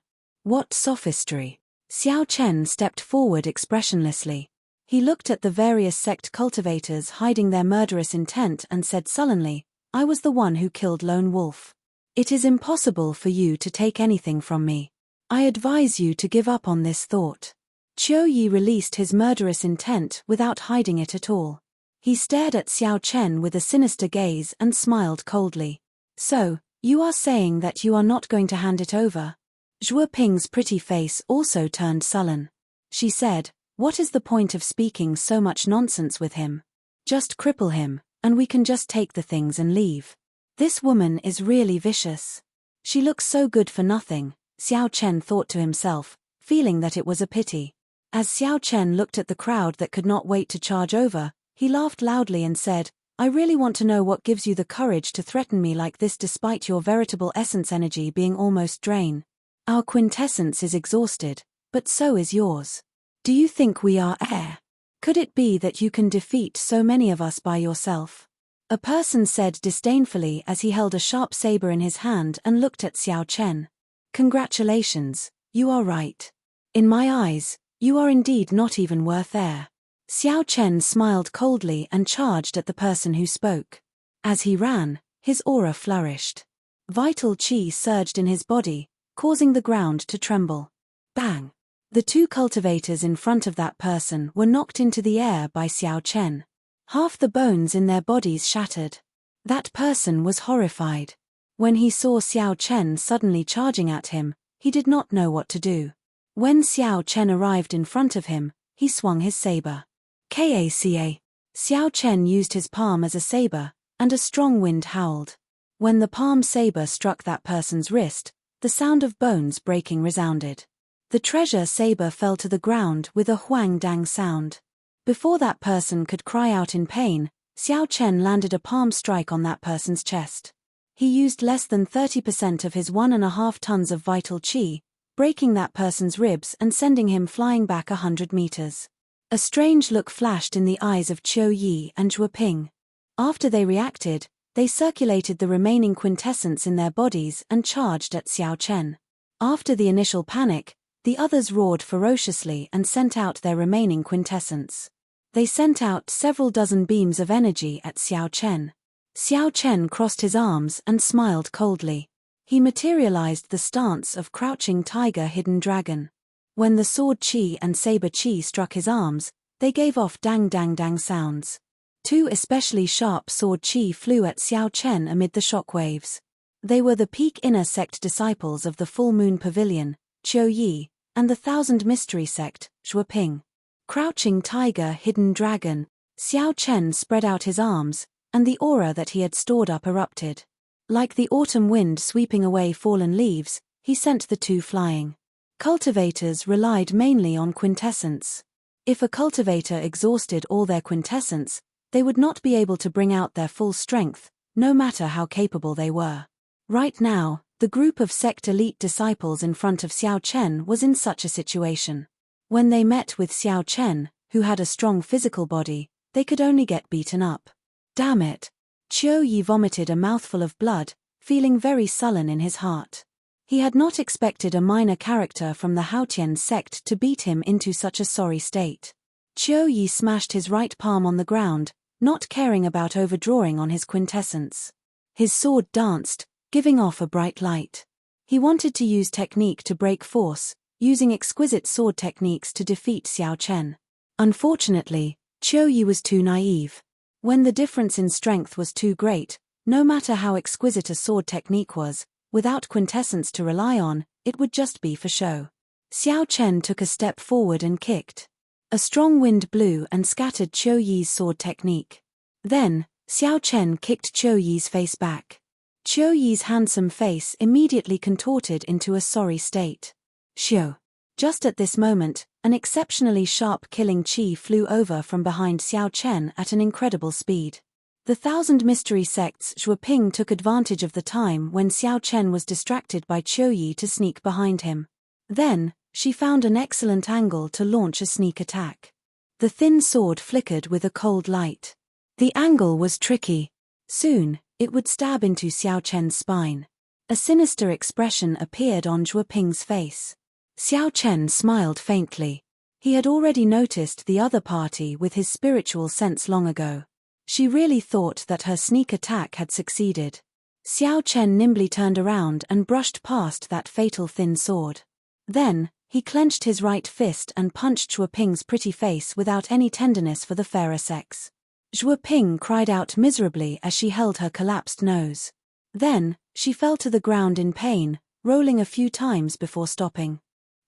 What sophistry! Xiao Chen stepped forward expressionlessly. He looked at the various sect cultivators hiding their murderous intent and said sullenly, I was the one who killed Lone Wolf. It is impossible for you to take anything from me. I advise you to give up on this thought. Qiu Yi released his murderous intent without hiding it at all. He stared at Xiao Chen with a sinister gaze and smiled coldly. So, you are saying that you are not going to hand it over? Zhuo Ping's pretty face also turned sullen. She said, what is the point of speaking so much nonsense with him? Just cripple him, and we can just take the things and leave. This woman is really vicious. She looks so good for nothing, Xiao Chen thought to himself, feeling that it was a pity. As Xiao Chen looked at the crowd that could not wait to charge over, he laughed loudly and said, I really want to know what gives you the courage to threaten me like this despite your veritable essence energy being almost drained. Our quintessence is exhausted, but so is yours. Do you think we are air? Could it be that you can defeat so many of us by yourself? A person said disdainfully as he held a sharp saber in his hand and looked at Xiao Chen. Congratulations, you are right. In my eyes, you are indeed not even worth air. Xiao Chen smiled coldly and charged at the person who spoke. As he ran, his aura flourished. Vital qi surged in his body, causing the ground to tremble. Bang! The two cultivators in front of that person were knocked into the air by Xiao Chen. Half the bones in their bodies shattered. That person was horrified. When he saw Xiao Chen suddenly charging at him, he did not know what to do. When Xiao Chen arrived in front of him, he swung his saber. Kaca. Xiao Chen used his palm as a saber, and a strong wind howled. When the palm saber struck that person's wrist, the sound of bones breaking resounded. The treasure saber fell to the ground with a huang dang sound. Before that person could cry out in pain, Xiao Chen landed a palm strike on that person's chest. He used less than 30% of his 1.5 tons of vital qi, breaking that person's ribs and sending him flying back 100 meters. A strange look flashed in the eyes of Qiu Yi and Zhuo Ping. After they reacted, they circulated the remaining quintessence in their bodies and charged at Xiao Chen. After the initial panic, the others roared ferociously and sent out their remaining quintessence. They sent out several dozen beams of energy at Xiao Chen. Xiao Chen crossed his arms and smiled coldly. He materialized the stance of crouching tiger hidden dragon. When the sword qi and saber qi struck his arms, they gave off dang dang dang sounds. Two especially sharp sword qi flew at Xiao Chen amid the shockwaves. They were the peak inner sect disciples of the Full Moon Pavilion, Qiu Yi, and the Thousand Mystery sect, Zhuo Ping. Crouching tiger hidden dragon, Xiao Chen spread out his arms, and the aura that he had stored up erupted. Like the autumn wind sweeping away fallen leaves, he sent the two flying. Cultivators relied mainly on quintessence. If a cultivator exhausted all their quintessence, they would not be able to bring out their full strength, no matter how capable they were. Right now, The group of sect elite disciples in front of Xiao Chen was in such a situation. When they met with Xiao Chen, who had a strong physical body, they could only get beaten up. Damn it! Qiu Yi vomited a mouthful of blood, feeling very sullen in his heart. He had not expected a minor character from the Haotian sect to beat him into such a sorry state. Qiu Yi smashed his right palm on the ground, not caring about overdrawing on his quintessence. His sword danced, giving off a bright light. He wanted to use technique to break force, using exquisite sword techniques to defeat Xiao Chen. Unfortunately, Qiu Yi was too naive. When the difference in strength was too great, no matter how exquisite a sword technique was, without quintessence to rely on, it would just be for show. Xiao Chen took a step forward and kicked. A strong wind blew and scattered Qiu Yi's sword technique. Then, Xiao Chen kicked Qiu Yi's face back. Qiu Yi's handsome face immediately contorted into a sorry state. Xiu. Just at this moment, an exceptionally sharp killing chi flew over from behind Xiao Chen at an incredible speed. The Thousand Mystery Sect's Zhuo Ping took advantage of the time when Xiao Chen was distracted by Qiu Yi to sneak behind him. Then, she found an excellent angle to launch a sneak attack. The thin sword flickered with a cold light. The angle was tricky. Soon, it would stab into Xiao Chen's spine. A sinister expression appeared on Zhuo Ping's face. Xiao Chen smiled faintly. He had already noticed the other party with his spiritual sense long ago. She really thought that her sneak attack had succeeded. Xiao Chen nimbly turned around and brushed past that fatal thin sword. Then, he clenched his right fist and punched Zhuo Ping's pretty face without any tenderness for the fairer sex. Zhuo Ping cried out miserably as she held her collapsed nose. Then, she fell to the ground in pain, rolling a few times before stopping.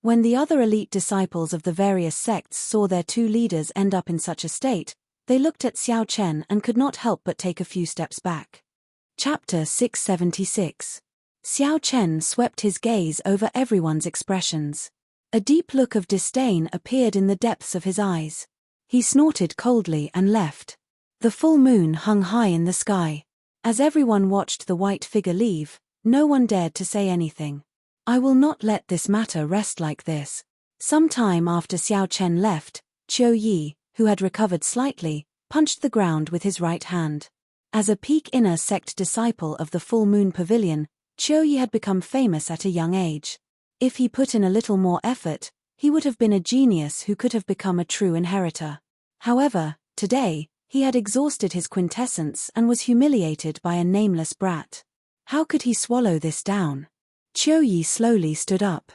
When the other elite disciples of the various sects saw their two leaders end up in such a state, they looked at Xiao Chen and could not help but take a few steps back. Chapter 676. Xiao Chen swept his gaze over everyone's expressions. A deep look of disdain appeared in the depths of his eyes. He snorted coldly and left. The full moon hung high in the sky. As everyone watched the white figure leave, no one dared to say anything. I will not let this matter rest like this. Some time after Xiao Chen left, Qiu Yi, who had recovered slightly, punched the ground with his right hand. As a peak inner sect disciple of the Full Moon Pavilion, Qiu Yi had become famous at a young age. If he put in a little more effort, he would have been a genius who could have become a true inheritor. However, today, he had exhausted his quintessence and was humiliated by a nameless brat. How could he swallow this down? Qiu Yi slowly stood up.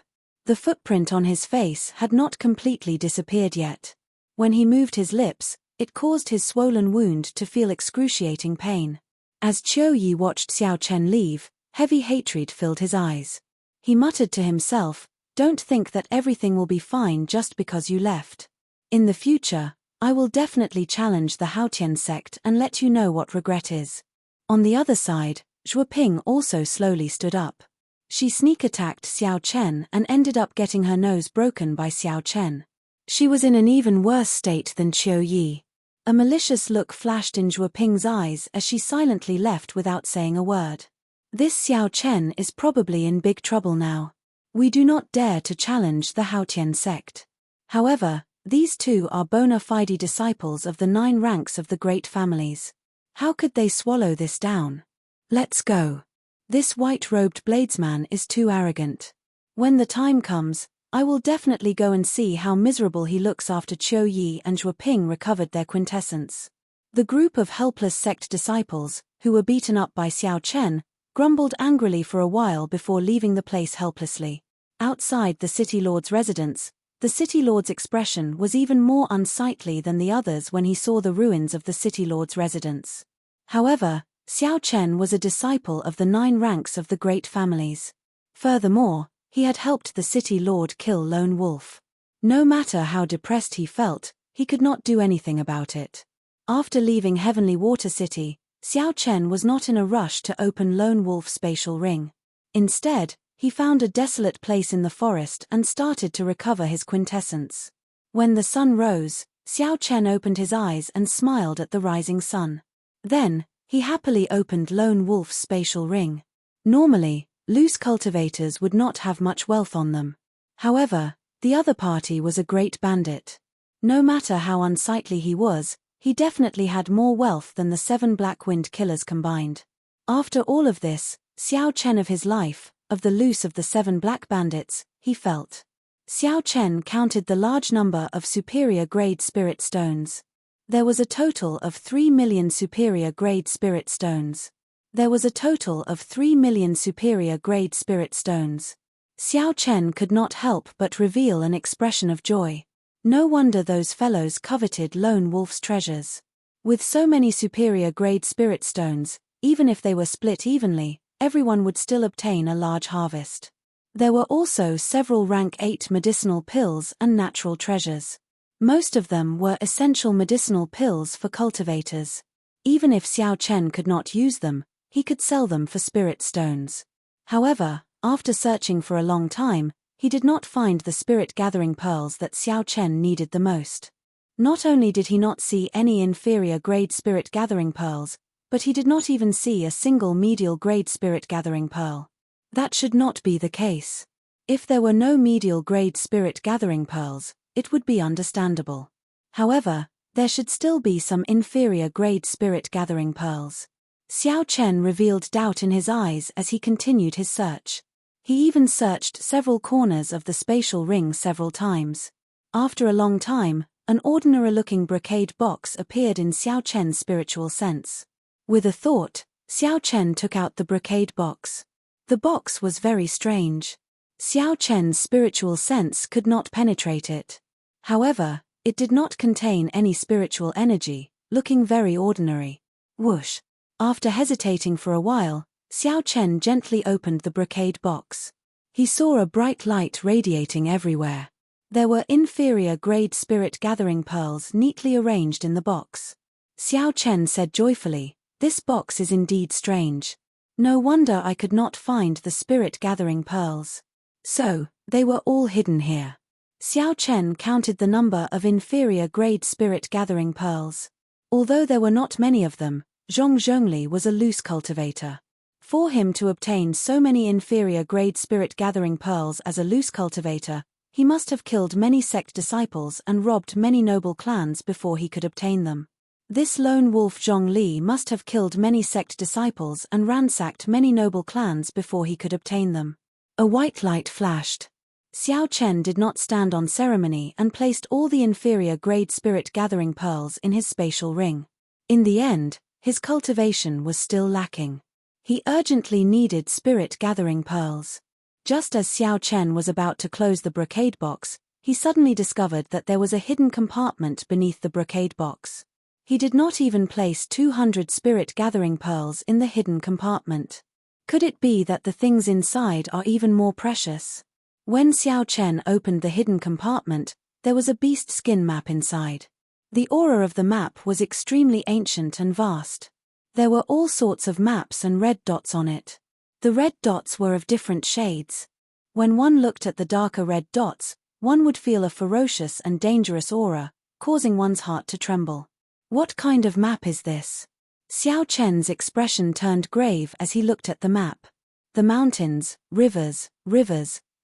The footprint on his face had not completely disappeared yet. When he moved his lips, it caused his swollen wound to feel excruciating pain. As Qiu Yi watched Xiao Chen leave, heavy hatred filled his eyes. He muttered to himself, "Don't think that everything will be fine just because you left. In the future, I will definitely challenge the Haotian sect and let you know what regret is." On the other side, Zhuo Ping also slowly stood up. She sneak-attacked Xiao Chen and ended up getting her nose broken by Xiao Chen. She was in an even worse state than Qiu Yi. A malicious look flashed in Zhuo Ping's eyes as she silently left without saying a word. This Xiao Chen is probably in big trouble now. We do not dare to challenge the Haotian sect. However, these two are bona fide disciples of the 9 ranks of the great families. How could they swallow this down? Let's go. This white-robed bladesman is too arrogant. When the time comes, I will definitely go and see how miserable he looks after Qiu Yi and Zhuo Ping recovered their quintessence. The group of helpless sect disciples, who were beaten up by Xiao Chen, grumbled angrily for a while before leaving the place helplessly. Outside the city lord's residence, the city lord's expression was even more unsightly than the others when he saw the ruins of the city lord's residence. However, Xiao Chen was a disciple of the 9 ranks of the great families. Furthermore, he had helped the city lord kill Lone Wolf. No matter how depressed he felt, he could not do anything about it. After leaving Heavenly Water City, Xiao Chen was not in a rush to open Lone Wolf's spatial ring. Instead, he found a desolate place in the forest and started to recover his quintessence. When the sun rose, Xiao Chen opened his eyes and smiled at the rising sun. Then, he happily opened Lone Wolf's spatial ring. Normally, Loose cultivators would not have much wealth on them. However, the other party was a great bandit. No matter how unsightly he was, he definitely had more wealth than the 7 Black Wind Killers combined. After all of this, Xiao Chen of his life, of the loose of the 7 black bandits, he felt. Xiao Chen counted the large number of superior-grade spirit stones. There was a total of 3 million superior-grade spirit stones. There was a total of 3 million superior-grade spirit stones. Xiao Chen could not help but reveal an expression of joy. No wonder those fellows coveted Lone Wolf's treasures. With so many superior-grade spirit stones, even if they were split evenly, everyone would still obtain a large harvest. There were also several rank 8 medicinal pills and natural treasures. Most of them were essential medicinal pills for cultivators. Even if Xiao Chen could not use them, he could sell them for spirit stones. However, after searching for a long time, he did not find the spirit-gathering pearls that Xiao Chen needed the most. Not only did he not see any inferior-grade spirit-gathering pearls, but he did not even see a single medial-grade spirit-gathering pearl. That should not be the case. If there were no medial-grade spirit-gathering pearls, it would be understandable. However, there should still be some inferior-grade spirit-gathering pearls. Xiao Chen revealed doubt in his eyes as he continued his search. He even searched several corners of the spatial ring several times. After a long time, an ordinary-looking brocade box appeared in Xiao Chen's spiritual sense. With a thought, Xiao Chen took out the brocade box. The box was very strange. Xiao Chen's spiritual sense could not penetrate it. However, it did not contain any spiritual energy, looking very ordinary. Whoosh! After hesitating for a while, Xiao Chen gently opened the brocade box. He saw a bright light radiating everywhere. There were inferior-grade spirit-gathering pearls neatly arranged in the box. Xiao Chen said joyfully, "This box is indeed strange. No wonder I could not find the spirit-gathering pearls. So, they were all hidden here." Xiao Chen counted the number of inferior-grade spirit-gathering pearls. Although there were not many of them, Zhong Zhongli was a loose cultivator. For him to obtain so many inferior-grade spirit-gathering pearls as a loose cultivator, he must have killed many sect disciples and robbed many noble clans before he could obtain them. This lone wolf Zhong Li must have killed many sect disciples and ransacked many noble clans before he could obtain them. A white light flashed. Xiao Chen did not stand on ceremony and placed all the inferior-grade spirit-gathering pearls in his spatial ring. In the end, his cultivation was still lacking. He urgently needed spirit-gathering pearls. Just as Xiao Chen was about to close the brocade box, he suddenly discovered that there was a hidden compartment beneath the brocade box. He did not even place 200 spirit-gathering pearls in the hidden compartment. Could it be that the things inside are even more precious? When Xiao Chen opened the hidden compartment, there was a beast skin map inside. The aura of the map was extremely ancient and vast. There were all sorts of maps and red dots on it. The red dots were of different shades. When one looked at the darker red dots, one would feel a ferocious and dangerous aura, causing one's heart to tremble. What kind of map is this? Xiao Chen's expression turned grave as he looked at the map. The mountains, rivers,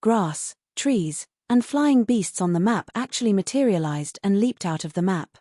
grass, trees, and flying beasts on the map actually materialized and leaped out of the map.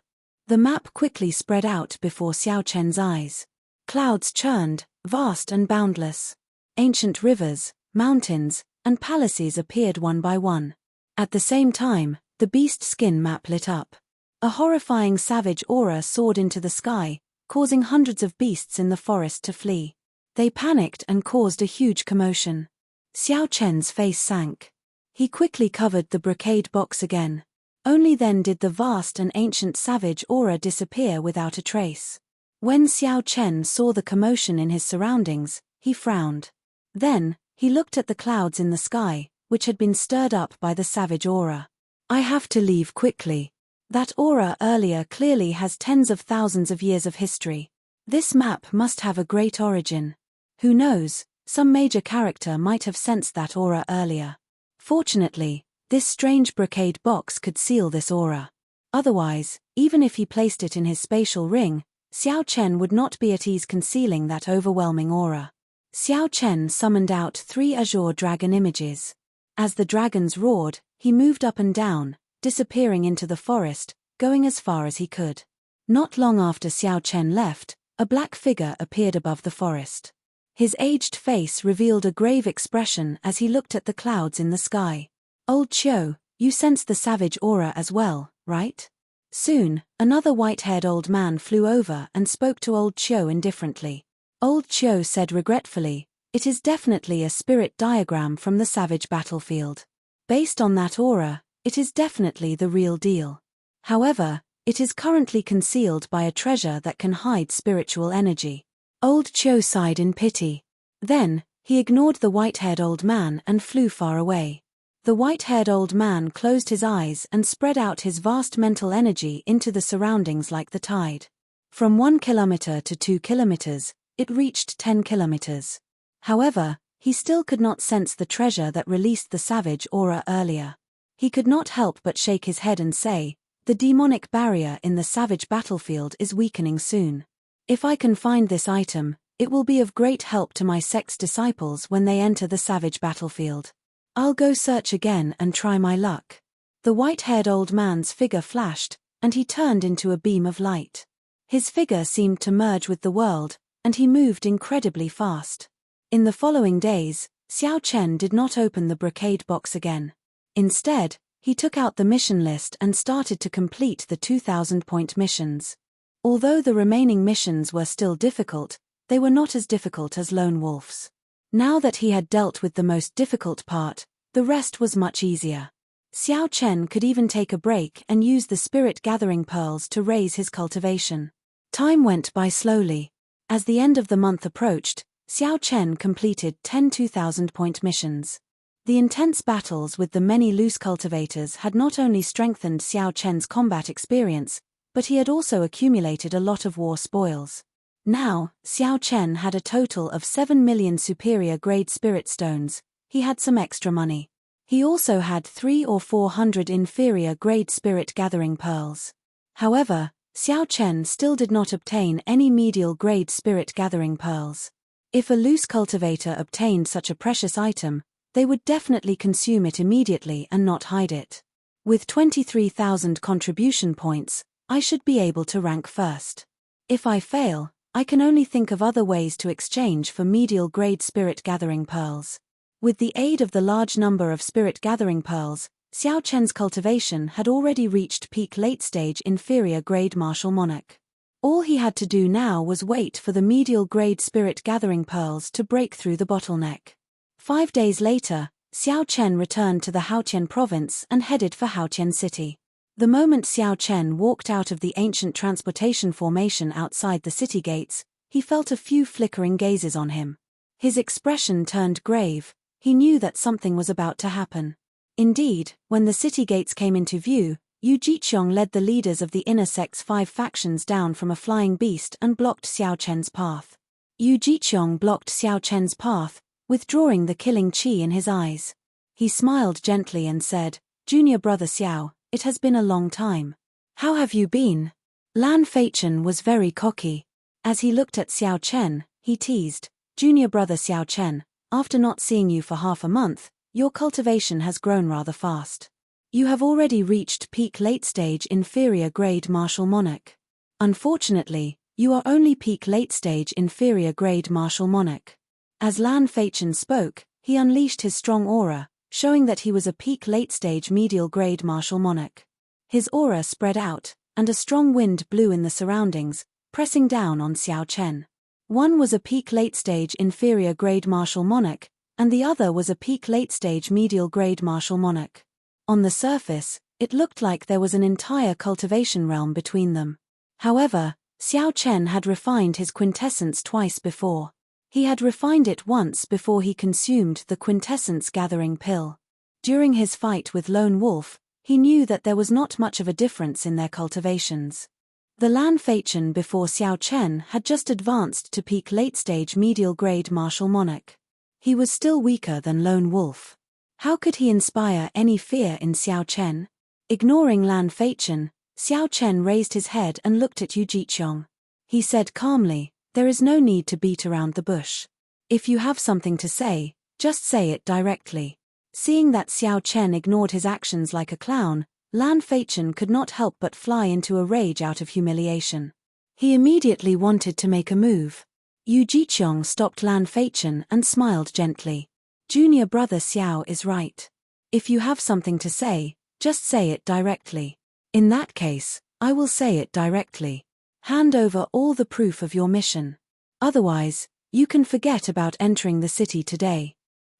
The map quickly spread out before Xiao Chen's eyes. Clouds churned, vast and boundless. Ancient rivers, mountains, and palaces appeared one by one. At the same time, the beast skin map lit up. A horrifying savage aura soared into the sky, causing hundreds of beasts in the forest to flee. They panicked and caused a huge commotion. Xiao Chen's face sank. He quickly covered the brocade box again. Only then did the vast and ancient savage aura disappear without a trace. When Xiao Chen saw the commotion in his surroundings, he frowned. Then, he looked at the clouds in the sky, which had been stirred up by the savage aura. "I have to leave quickly. That aura earlier clearly has tens of thousands of years of history. This map must have a great origin. Who knows, some major character might have sensed that aura earlier. Fortunately, this strange brocade box could seal this aura. Otherwise, even if he placed it in his spatial ring, Xiao Chen would not be at ease concealing that overwhelming aura. Xiao Chen summoned out 3 azure dragon images. As the dragons roared, he moved up and down, disappearing into the forest, going as far as he could. Not long after Xiao Chen left, a black figure appeared above the forest. His aged face revealed a grave expression as he looked at the clouds in the sky. Old Qiu, you sense the savage aura as well, right? Soon, another white-haired old man flew over and spoke to Old Qiu indifferently. Old Qiu said regretfully, "It is definitely a spirit diagram from the savage battlefield. Based on that aura, it is definitely the real deal. However, it is currently concealed by a treasure that can hide spiritual energy." Old Qiu sighed in pity. Then, he ignored the white-haired old man and flew far away. The white-haired old man closed his eyes and spread out his vast mental energy into the surroundings like the tide. From 1 kilometer to 2 kilometers, it reached 10 kilometers. However, he still could not sense the treasure that released the savage aura earlier. He could not help but shake his head and say, "The demonic barrier in the savage battlefield is weakening soon. If I can find this item, it will be of great help to my sect's disciples when they enter the savage battlefield. I'll go search again and try my luck." The white-haired old man's figure flashed, and he turned into a beam of light. His figure seemed to merge with the world, and he moved incredibly fast. In the following days, Xiao Chen did not open the brocade box again. Instead, he took out the mission list and started to complete the 2,000-point missions. Although the remaining missions were still difficult, they were not as difficult as Lone Wolf's. Now that he had dealt with the most difficult part, the rest was much easier. Xiao Chen could even take a break and use the spirit gathering pearls to raise his cultivation. Time went by slowly. As the end of the month approached, Xiao Chen completed 10 2,000-point missions. The intense battles with the many loose cultivators had not only strengthened Xiao Chen's combat experience, but he had also accumulated a lot of war spoils. Now, Xiao Chen had a total of 7 million superior-grade spirit stones. He had some extra money. He also had 300 or 400 inferior-grade spirit-gathering pearls. However, Xiao Chen still did not obtain any medial-grade spirit-gathering pearls. If a loose cultivator obtained such a precious item, they would definitely consume it immediately and not hide it. With 23,000 contribution points, I should be able to rank first. If I fail, I can only think of other ways to exchange for medial-grade spirit-gathering pearls. With the aid of the large number of spirit-gathering pearls, Xiao Chen's cultivation had already reached peak late-stage inferior-grade martial monarch. All he had to do now was wait for the medial-grade spirit-gathering pearls to break through the bottleneck. 5 days later, Xiao Chen returned to the Haotian province and headed for Haotian City. The moment Xiao Chen walked out of the ancient transportation formation outside the city gates, he felt a few flickering gazes on him. His expression turned grave. He knew that something was about to happen. Indeed, when the city gates came into view, Yu Jiqiong led the leaders of the inner sect's 5 factions down from a flying beast and blocked Xiao Chen's path. Yu Jiqiong blocked Xiao Chen's path, withdrawing the killing qi in his eyes. He smiled gently and said, "Junior brother Xiao, it has been a long time. How have you been?" Lan Feichen was very cocky. As he looked at Xiao Chen, he teased, "Junior brother Xiao Chen, after not seeing you for half a month, your cultivation has grown rather fast. You have already reached peak late-stage inferior-grade martial monarch. Unfortunately, you are only peak late-stage inferior-grade martial monarch." As Lan Feichen spoke, he unleashed his strong aura, showing that he was a peak late-stage medial-grade martial monarch. His aura spread out, and a strong wind blew in the surroundings, pressing down on Xiao Chen. One was a peak late-stage inferior-grade martial monarch, and the other was a peak late-stage medial-grade martial monarch. On the surface, it looked like there was an entire cultivation realm between them. However, Xiao Chen had refined his quintessence twice before. He had refined it once before he consumed the quintessence-gathering pill. During his fight with Lone Wolf, he knew that there was not much of a difference in their cultivations. The Lan Feichen before Xiao Chen had just advanced to peak late-stage medial-grade martial monarch. He was still weaker than Lone Wolf. How could he inspire any fear in Xiao Chen? Ignoring Lan Feichen, Xiao Chen raised his head and looked at Yu Jiqiong. He said calmly, "There is no need to beat around the bush. If you have something to say, just say it directly. Seeing that Xiao Chen ignored his actions like a clown, Lan Feichen could not help but fly into a rage out of humiliation. He immediately wanted to make a move. Yu Jiqiong stopped Lan Feichen and smiled gently. Junior brother Xiao is right. If you have something to say, just say it directly. In that case, I will say it directly. Hand over all the proof of your mission. Otherwise, you can forget about entering the city today.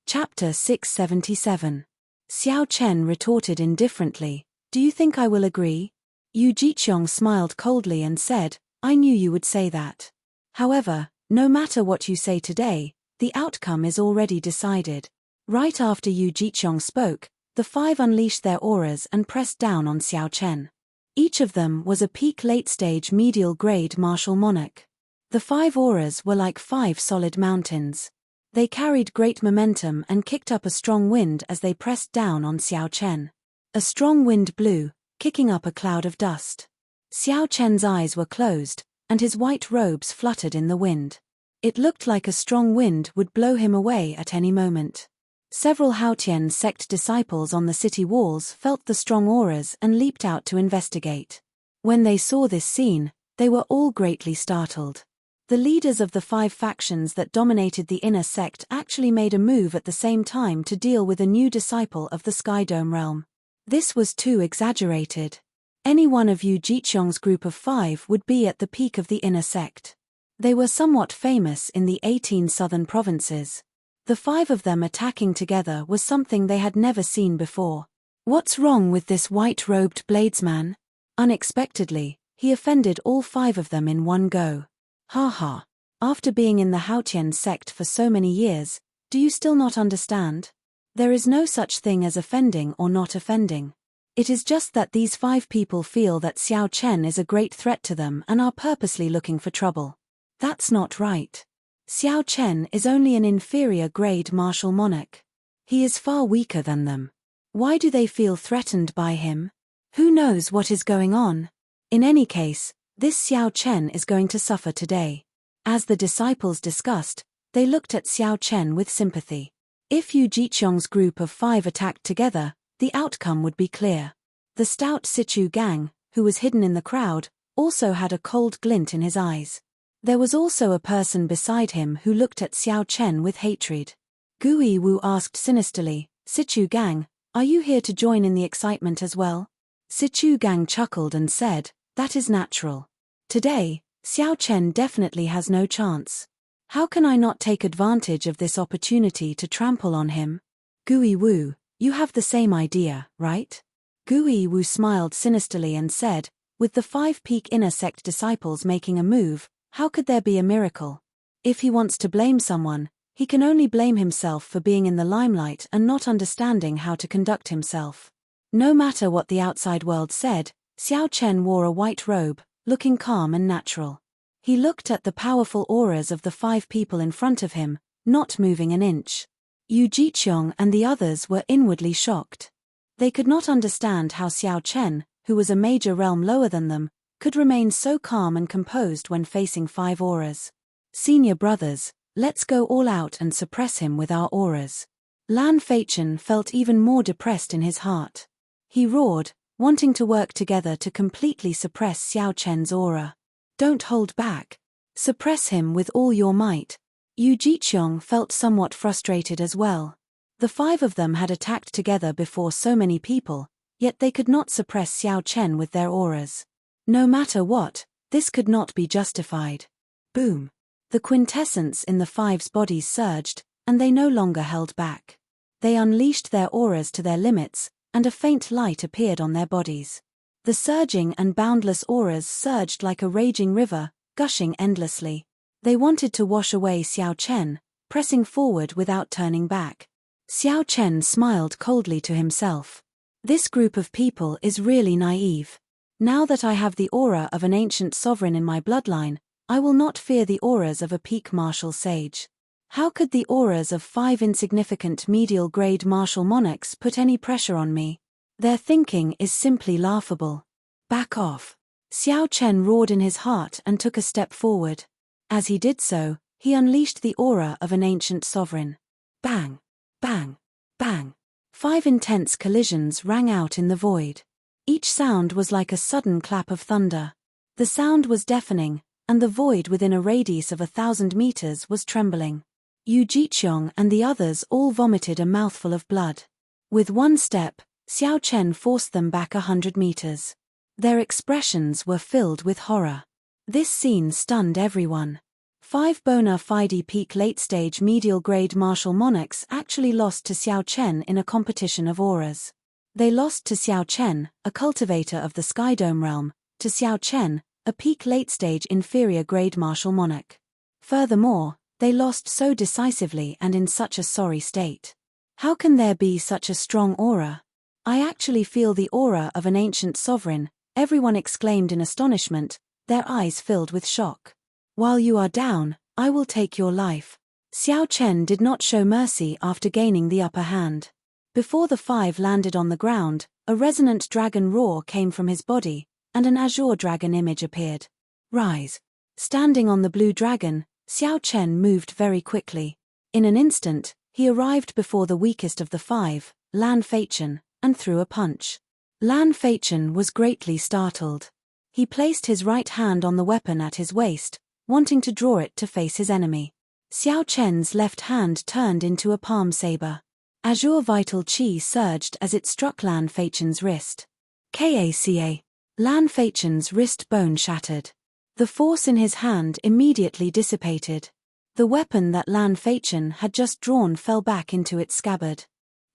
Chapter 677. Xiao Chen retorted indifferently, "Do you think I will agree?" Yu Jiqiong smiled coldly and said, "I knew you would say that. However, no matter what you say today, the outcome is already decided." Right after Yu Jiqiong spoke, the five unleashed their auras and pressed down on Xiao Chen. Each of them was a peak late-stage medial-grade martial monarch. The five auras were like five solid mountains. They carried great momentum and kicked up a strong wind as they pressed down on Xiao Chen. A strong wind blew, kicking up a cloud of dust. Xiao Chen's eyes were closed, and his white robes fluttered in the wind. It looked like a strong wind would blow him away at any moment. Several Haotian sect disciples on the city walls felt the strong auras and leaped out to investigate. When they saw this scene, they were all greatly startled. The leaders of the five factions that dominated the inner sect actually made a move at the same time to deal with a new disciple of the Sky Dome realm. This was too exaggerated. Any one of Yu Jiqiong's group of five would be at the peak of the inner sect. They were somewhat famous in the 18 southern provinces. The five of them attacking together was something they had never seen before. What's wrong with this white-robed bladesman? Unexpectedly, he offended all five of them in one go. Ha ha. After being in the Haotian sect for so many years, do you still not understand? There is no such thing as offending or not offending. It is just that these five people feel that Xiao Chen is a great threat to them and are purposely looking for trouble. That's not right. Xiao Chen is only an inferior grade martial monarch. He is far weaker than them. Why do they feel threatened by him? Who knows what is going on? In any case, this Xiao Chen is going to suffer today. As the disciples discussed, they looked at Xiao Chen with sympathy. If Yu Jiqiong's group of five attacked together, the outcome would be clear. The stout Sichu Gang, who was hidden in the crowd, also had a cold glint in his eyes. There was also a person beside him who looked at Xiao Chen with hatred. Gui Wu asked sinisterly, "Sichu Gang, are you here to join in the excitement as well?" Sichu Gang chuckled and said, "That is natural. Today, Xiao Chen definitely has no chance. How can I not take advantage of this opportunity to trample on him?" Gui Wu, you have the same idea, right? Gui Wu smiled sinisterly and said, "With the five peak inner sect disciples making a move, how could there be a miracle? If he wants to blame someone, he can only blame himself for being in the limelight and not understanding how to conduct himself." No matter what the outside world said, Xiao Chen wore a white robe, looking calm and natural. He looked at the powerful auras of the five people in front of him, not moving an inch. Yu Jiqiong and the others were inwardly shocked. They could not understand how Xiao Chen, who was a major realm lower than them, could remain so calm and composed when facing five auras. "Senior brothers, let's go all out and suppress him with our auras." Lan Feichen felt even more depressed in his heart. He roared, wanting to work together to completely suppress Xiao Chen's aura. "Don't hold back. Suppress him with all your might." Yu Jiqiong felt somewhat frustrated as well. The five of them had attacked together before so many people, yet they could not suppress Xiao Chen with their auras. No matter what, this could not be justified. Boom! The quintessence in the five's bodies surged, and they no longer held back. They unleashed their auras to their limits, and a faint light appeared on their bodies. The surging and boundless auras surged like a raging river, gushing endlessly. They wanted to wash away Xiao Chen, pressing forward without turning back. Xiao Chen smiled coldly to himself. This group of people is really naive. Now that I have the aura of an ancient sovereign in my bloodline, I will not fear the auras of a peak martial sage. How could the auras of five insignificant medial-grade martial monarchs put any pressure on me? Their thinking is simply laughable. Back off. Xiao Chen roared in his heart and took a step forward. As he did so, He unleashed the aura of an ancient sovereign. Bang! Bang! Bang! 5 intense collisions rang out in the void. Each sound was like a sudden clap of thunder. The sound was deafening, and the void within a radius of 1,000 meters was trembling. Yu Jiqiong and the others all vomited a mouthful of blood. With one step, Xiao Chen forced them back 100 meters. Their expressions were filled with horror. This scene stunned everyone. 5 bona fide peak late-stage medial-grade martial monarchs actually lost to Xiao Chen in a competition of auras. They lost to Xiao Chen, a cultivator of the Skydome realm, to Xiao Chen, a peak late-stage inferior-grade martial monarch. Furthermore, they lost so decisively and in such a sorry state. How can there be such a strong aura? I actually feel the aura of an ancient sovereign, everyone exclaimed in astonishment, their eyes filled with shock. While you are down, I will take your life. Xiao Chen did not show mercy after gaining the upper hand. Before the 5 landed on the ground, a resonant dragon roar came from his body, and an azure dragon image appeared. Rise. Standing on the blue dragon, Xiao Chen moved very quickly. In an instant, he arrived before the weakest of the 5, Lan Feichen, and threw a punch. Lan Feichen was greatly startled. He placed his right hand on the weapon at his waist, wanting to draw it to face his enemy. Xiao Chen's left hand turned into a palm saber. Azure vital qi surged as it struck Lan Feichen's wrist. Kaca. Lan Feichen's wrist bone shattered. The force in his hand immediately dissipated. The weapon that Lan Feichen had just drawn fell back into its scabbard.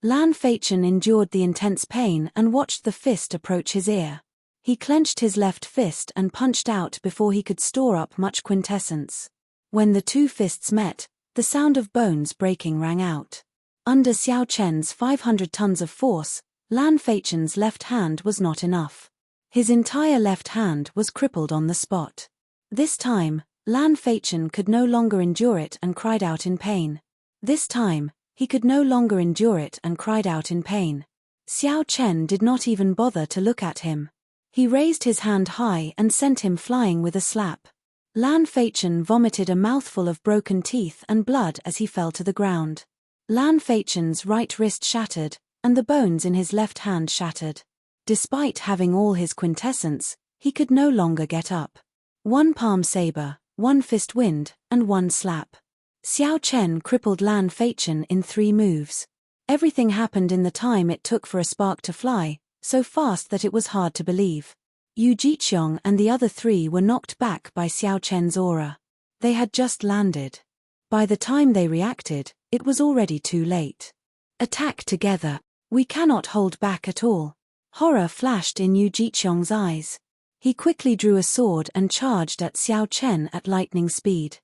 Lan Feichen endured the intense pain and watched the fist approach his ear. He clenched his left fist and punched out before he could store up much quintessence. When the 2 fists met, the sound of bones breaking rang out. Under Xiao Chen's 500 tons of force, Lan Feichen's left hand was not enough. His entire left hand was crippled on the spot. This time, Lan Feichen could no longer endure it and cried out in pain. He could no longer endure it and cried out in pain. Xiao Chen did not even bother to look at him. He raised his hand high and sent him flying with a slap. Lan Feichen vomited a mouthful of broken teeth and blood as he fell to the ground. Lan Feichen's right wrist shattered, and the bones in his left hand shattered. Despite having all his quintessence, he could no longer get up. 1 palm saber, 1 fist wind, and 1 slap. Xiao Chen crippled Lan Feichen in 3 moves. Everything happened in the time it took for a spark to fly, so fast that it was hard to believe. Yu Jiqiong and the other 3 were knocked back by Xiao Chen's aura. They had just landed. By the time they reacted, it was already too late. Attack together. We cannot hold back at all. Horror flashed in Yu Jiqiong's eyes. He quickly drew a sword and charged at Xiao Chen at lightning speed.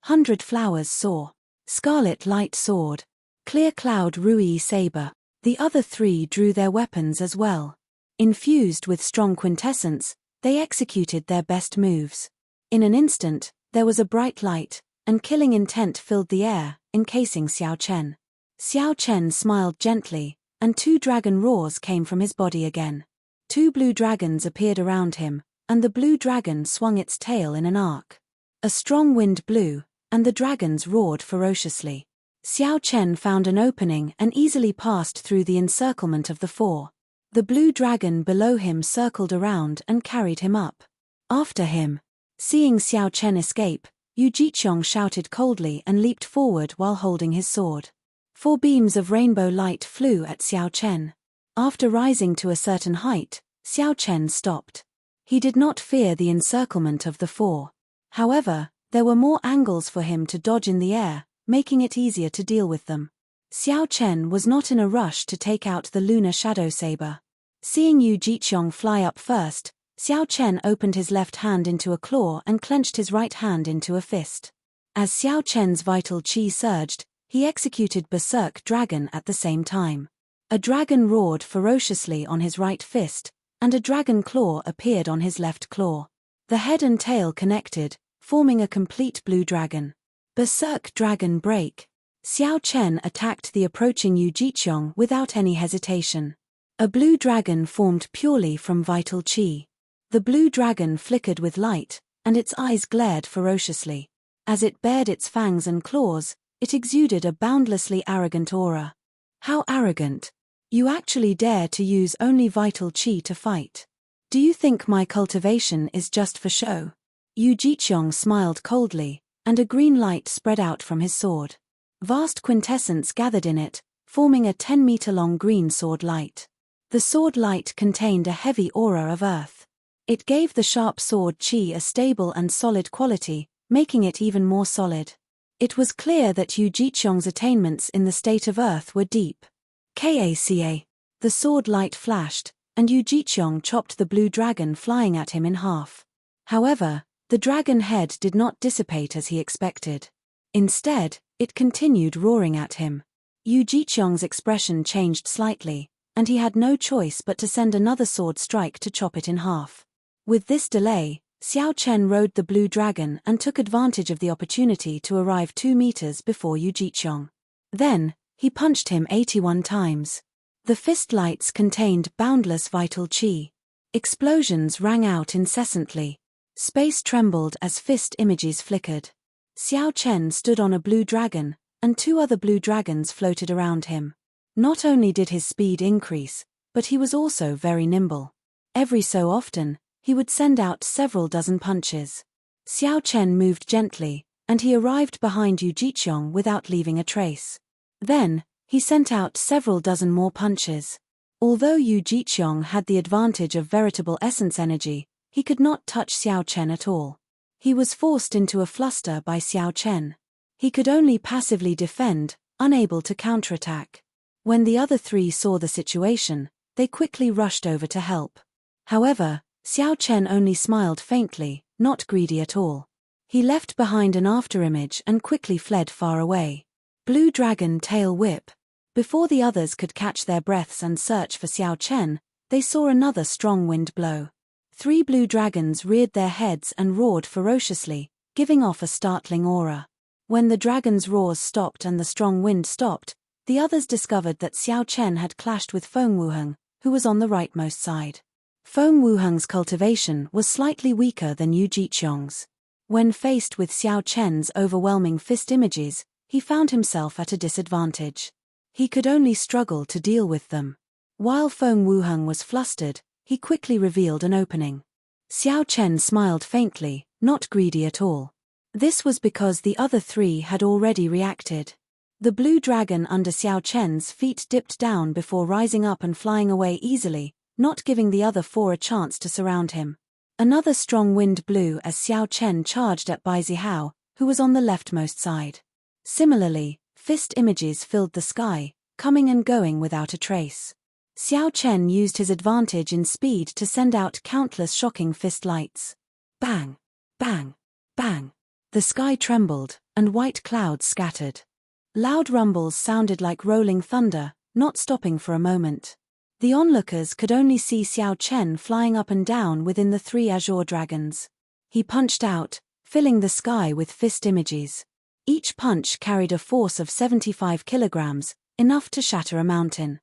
100 flowers saw. Scarlet light sword. Clear cloud rui saber. The other 3 drew their weapons as well. Infused with strong quintessence, they executed their best moves. In an instant, there was a bright light, and killing intent filled the air, encasing Xiao Chen. Xiao Chen smiled gently, and 2 dragon roars came from his body again. 2 blue dragons appeared around him, and the blue dragon swung its tail in an arc. A strong wind blew, and the dragons roared ferociously. Xiao Chen found an opening and easily passed through the encirclement of the 4. The blue dragon below him circled around and carried him up. After him. Seeing Xiao Chen escape, Yu Jiqiong shouted coldly and leaped forward while holding his sword. 4 beams of rainbow light flew at Xiao Chen. After rising to a certain height, Xiao Chen stopped. He did not fear the encirclement of the 4. However, there were more angles for him to dodge in the air, making it easier to deal with them. Xiao Chen was not in a rush to take out the lunar shadow saber. Seeing Yu Jiqiong fly up first, Xiao Chen opened his left hand into a claw and clenched his right hand into a fist. As Xiao Chen's vital qi surged, he executed Berserk Dragon at the same time. A dragon roared ferociously on his right fist, and a dragon claw appeared on his left claw. The head and tail connected, forming a complete blue dragon. Berserk Dragon Break. Xiao Chen attacked the approaching Yu Jiqiong without any hesitation. A blue dragon formed purely from vital qi. The blue dragon flickered with light, and its eyes glared ferociously. As it bared its fangs and claws, it exuded a boundlessly arrogant aura. How arrogant! You actually dare to use only vital chi to fight. Do you think my cultivation is just for show? Yu Jiqiong smiled coldly, and a green light spread out from his sword. Vast quintessence gathered in it, forming a 10-meter-long green sword light. The sword light contained a heavy aura of earth. It gave the sharp sword chi a stable and solid quality, making it even more solid. It was clear that Yu Jiqiong's attainments in the state of earth were deep. Kaca. The sword light flashed, and Yu Jiqiong chopped the blue dragon flying at him in half. However, the dragon head did not dissipate as he expected. Instead, it continued roaring at him. Yu Jiqiong's expression changed slightly, and he had no choice but to send another sword strike to chop it in half. With this delay, Xiao Chen rode the blue dragon and took advantage of the opportunity to arrive 2 meters before Yu Jiqiong. Then, he punched him 81 times. The fist lights contained boundless vital chi. Explosions rang out incessantly. Space trembled as fist images flickered. Xiao Chen stood on a blue dragon, and 2 other blue dragons floated around him. Not only did his speed increase, but he was also very nimble. Every so often, he would send out several dozen punches. Xiao Chen moved gently, and he arrived behind Yu Jiqiong without leaving a trace. Then, he sent out several dozen more punches. Although Yu Jiqiong had the advantage of veritable essence energy, he could not touch Xiao Chen at all. He was forced into a fluster by Xiao Chen. He could only passively defend, unable to counterattack. When the other 3 saw the situation, they quickly rushed over to help. However, Xiao Chen only smiled faintly, not greedy at all. He left behind an afterimage and quickly fled far away. Blue Dragon Tail Whip. Before the others could catch their breaths and search for Xiao Chen, they saw another strong wind blow. 3 blue dragons reared their heads and roared ferociously, giving off a startling aura. When the dragons' roars stopped and the strong wind stopped, the others discovered that Xiao Chen had clashed with Feng Wuheng, who was on the rightmost side. Feng Wuheng's cultivation was slightly weaker than Yu Jiqiong's. When faced with Xiao Chen's overwhelming fist images, he found himself at a disadvantage. He could only struggle to deal with them. While Feng Wuheng was flustered, he quickly revealed an opening. Xiao Chen smiled faintly, not greedy at all. This was because the other 3 had already reacted. The blue dragon under Xiao Chen's feet dipped down before rising up and flying away easily, not giving the other 4 a chance to surround him. Another strong wind blew as Xiao Chen charged at Bai Zihao, who was on the leftmost side. Similarly, fist images filled the sky, coming and going without a trace. Xiao Chen used his advantage in speed to send out countless shocking fist lights. Bang! Bang! Bang! The sky trembled, and white clouds scattered. Loud rumbles sounded like rolling thunder, not stopping for a moment. The onlookers could only see Xiao Chen flying up and down within the 3 azure dragons. He punched out, filling the sky with fist images. Each punch carried a force of 75 kilograms, enough to shatter a mountain.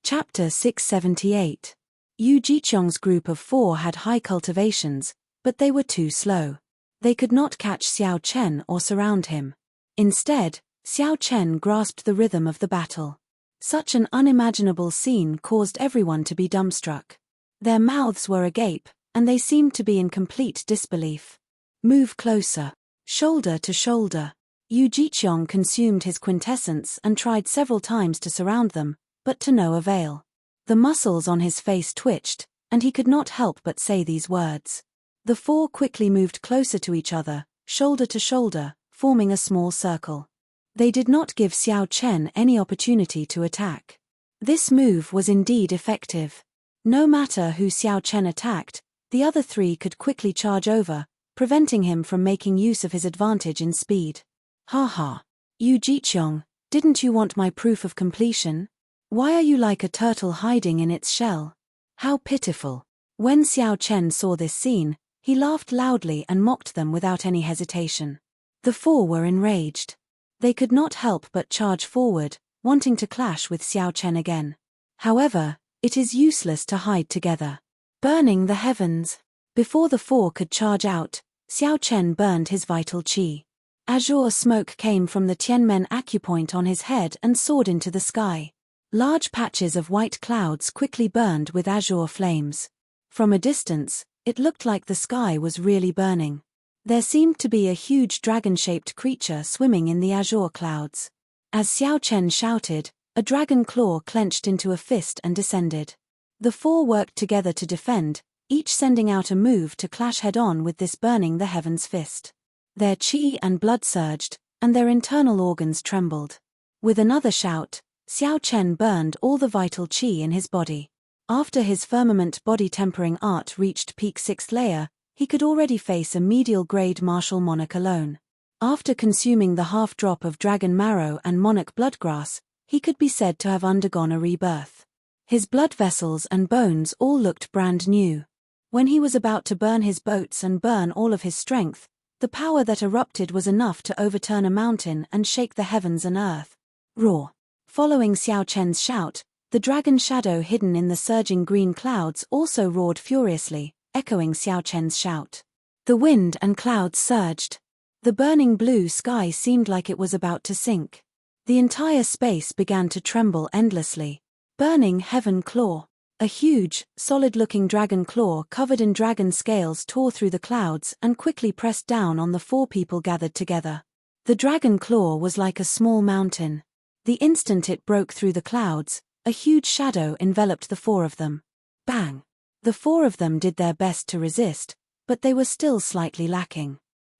Chapter 678. Yu Jiqiong's group of 4 had high cultivations, but they were too slow. They could not catch Xiao Chen or surround him. Instead, Xiao Chen grasped the rhythm of the battle. Such an unimaginable scene caused everyone to be dumbstruck. Their mouths were agape, and they seemed to be in complete disbelief. Move closer. Shoulder to shoulder. Yu Jiqiong consumed his quintessence and tried several times to surround them, but to no avail. The muscles on his face twitched, and he could not help but say these words. The 4 quickly moved closer to each other, shoulder to shoulder, forming a small circle. They did not give Xiao Chen any opportunity to attack. This move was indeed effective. No matter who Xiao Chen attacked, the other 3 could quickly charge over, preventing him from making use of his advantage in speed. Ha ha. Yu Jiqiong, didn't you want my proof of completion? Why are you like a turtle hiding in its shell? How pitiful. When Xiao Chen saw this scene, he laughed loudly and mocked them without any hesitation. The 4 were enraged. They could not help but charge forward, wanting to clash with Xiao Chen again. However, it is useless to hide together. Burning the heavens. Before the 4 could charge out, Xiao Chen burned his vital chi. Azure smoke came from the Tianmen acupoint on his head and soared into the sky. Large patches of white clouds quickly burned with azure flames. From a distance, it looked like the sky was really burning. There seemed to be a huge dragon-shaped creature swimming in the azure clouds. As Xiao Chen shouted, a dragon claw clenched into a fist and descended. The four worked together to defend, each sending out a move to clash head-on with this burning the heavens fist. Their qi and blood surged, and their internal organs trembled. With another shout, Xiao Chen burned all the vital qi in his body. After his firmament body-tempering art reached peak 6th layer, he could already face a medial-grade martial monarch alone. After consuming the half-drop of dragon marrow and monarch bloodgrass, he could be said to have undergone a rebirth. His blood vessels and bones all looked brand new. When he was about to burn his boats and burn all of his strength, the power that erupted was enough to overturn a mountain and shake the heavens and earth. Roar! Following Xiao Chen's shout, the dragon shadow hidden in the surging green clouds also roared furiously, echoing Xiao Chen's shout. The wind and clouds surged. The burning blue sky seemed like it was about to sink. The entire space began to tremble endlessly. Burning heaven claw. A huge, solid-looking dragon claw covered in dragon scales tore through the clouds and quickly pressed down on the four people gathered together. The dragon claw was like a small mountain. The instant it broke through the clouds, a huge shadow enveloped the four of them. Bang! The four of them did their best to resist, but they were still slightly lacking.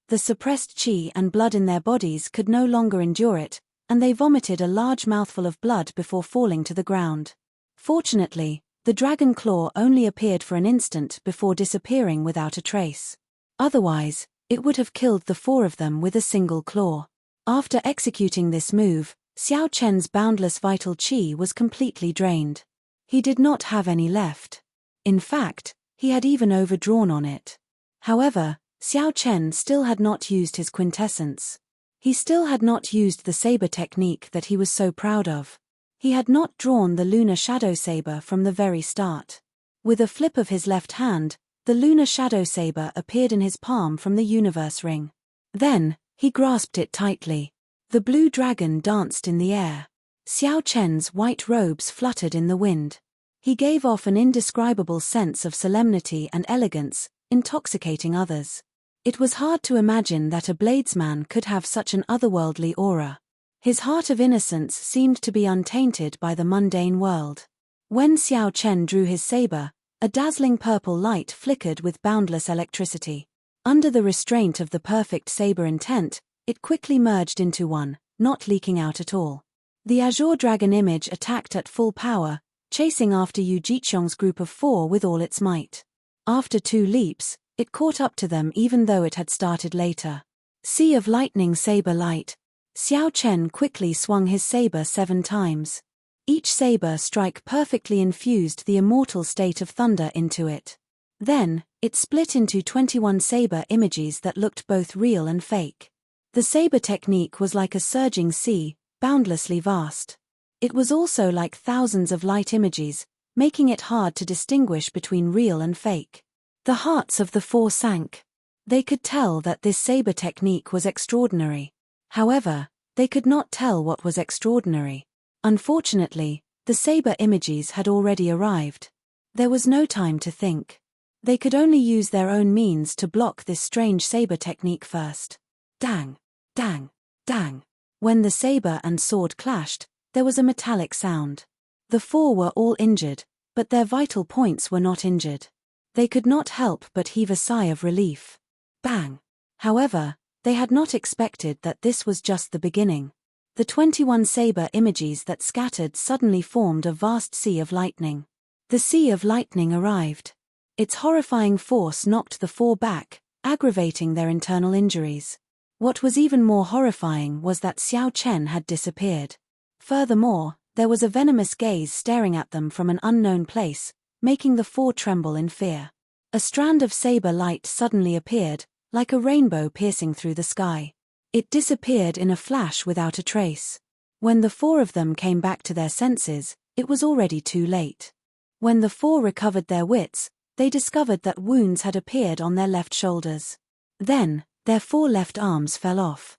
The suppressed qi and blood in their bodies could no longer endure it, and they vomited a large mouthful of blood before falling to the ground. Fortunately, the dragon claw only appeared for an instant before disappearing without a trace. Otherwise, it would have killed the four of them with a single claw. After executing this move, Xiao Chen's boundless vital qi was completely drained. He did not have any left. In fact, he had even overdrawn on it. However, Xiao Chen still had not used his quintessence. He still had not used the saber technique that he was so proud of. He had not drawn the lunar shadow saber from the very start. With a flip of his left hand, the lunar shadow saber appeared in his palm from the universe ring. Then, he grasped it tightly. The blue dragon danced in the air. Xiao Chen's white robes fluttered in the wind. He gave off an indescribable sense of solemnity and elegance, intoxicating others. It was hard to imagine that a bladesman could have such an otherworldly aura. His heart of innocence seemed to be untainted by the mundane world. When Xiao Chen drew his saber, a dazzling purple light flickered with boundless electricity. Under the restraint of the perfect saber intent, it quickly merged into one, not leaking out at all. The azure dragon image attacked at full power, chasing after Yu Jiqiong's group of four with all its might. After 2 leaps, it caught up to them even though it had started later. Sea of lightning saber light. Xiao Chen quickly swung his saber 7 times. Each saber strike perfectly infused the immortal state of thunder into it. Then, it split into 21 saber images that looked both real and fake. The saber technique was like a surging sea, boundlessly vast. It was also like thousands of light images, making it hard to distinguish between real and fake. The hearts of the four sank. They could tell that this saber technique was extraordinary. However, they could not tell what was extraordinary. Unfortunately, the saber images had already arrived. There was no time to think. They could only use their own means to block this strange saber technique first. Dang! Dang! Dang! When the saber and sword clashed, there was a metallic sound. The four were all injured, but their vital points were not injured. They could not help but heave a sigh of relief. Bang! However, they had not expected that this was just the beginning. The 21 saber images that scattered suddenly formed a vast sea of lightning. The sea of lightning arrived. Its horrifying force knocked the four back, aggravating their internal injuries. What was even more horrifying was that Xiao Chen had disappeared. Furthermore, there was a venomous gaze staring at them from an unknown place, making the four tremble in fear. A strand of saber light suddenly appeared, like a rainbow piercing through the sky. It disappeared in a flash without a trace. When the four of them came back to their senses, it was already too late. When the four recovered their wits, they discovered that wounds had appeared on their left shoulders. Then, their 4 left arms fell off.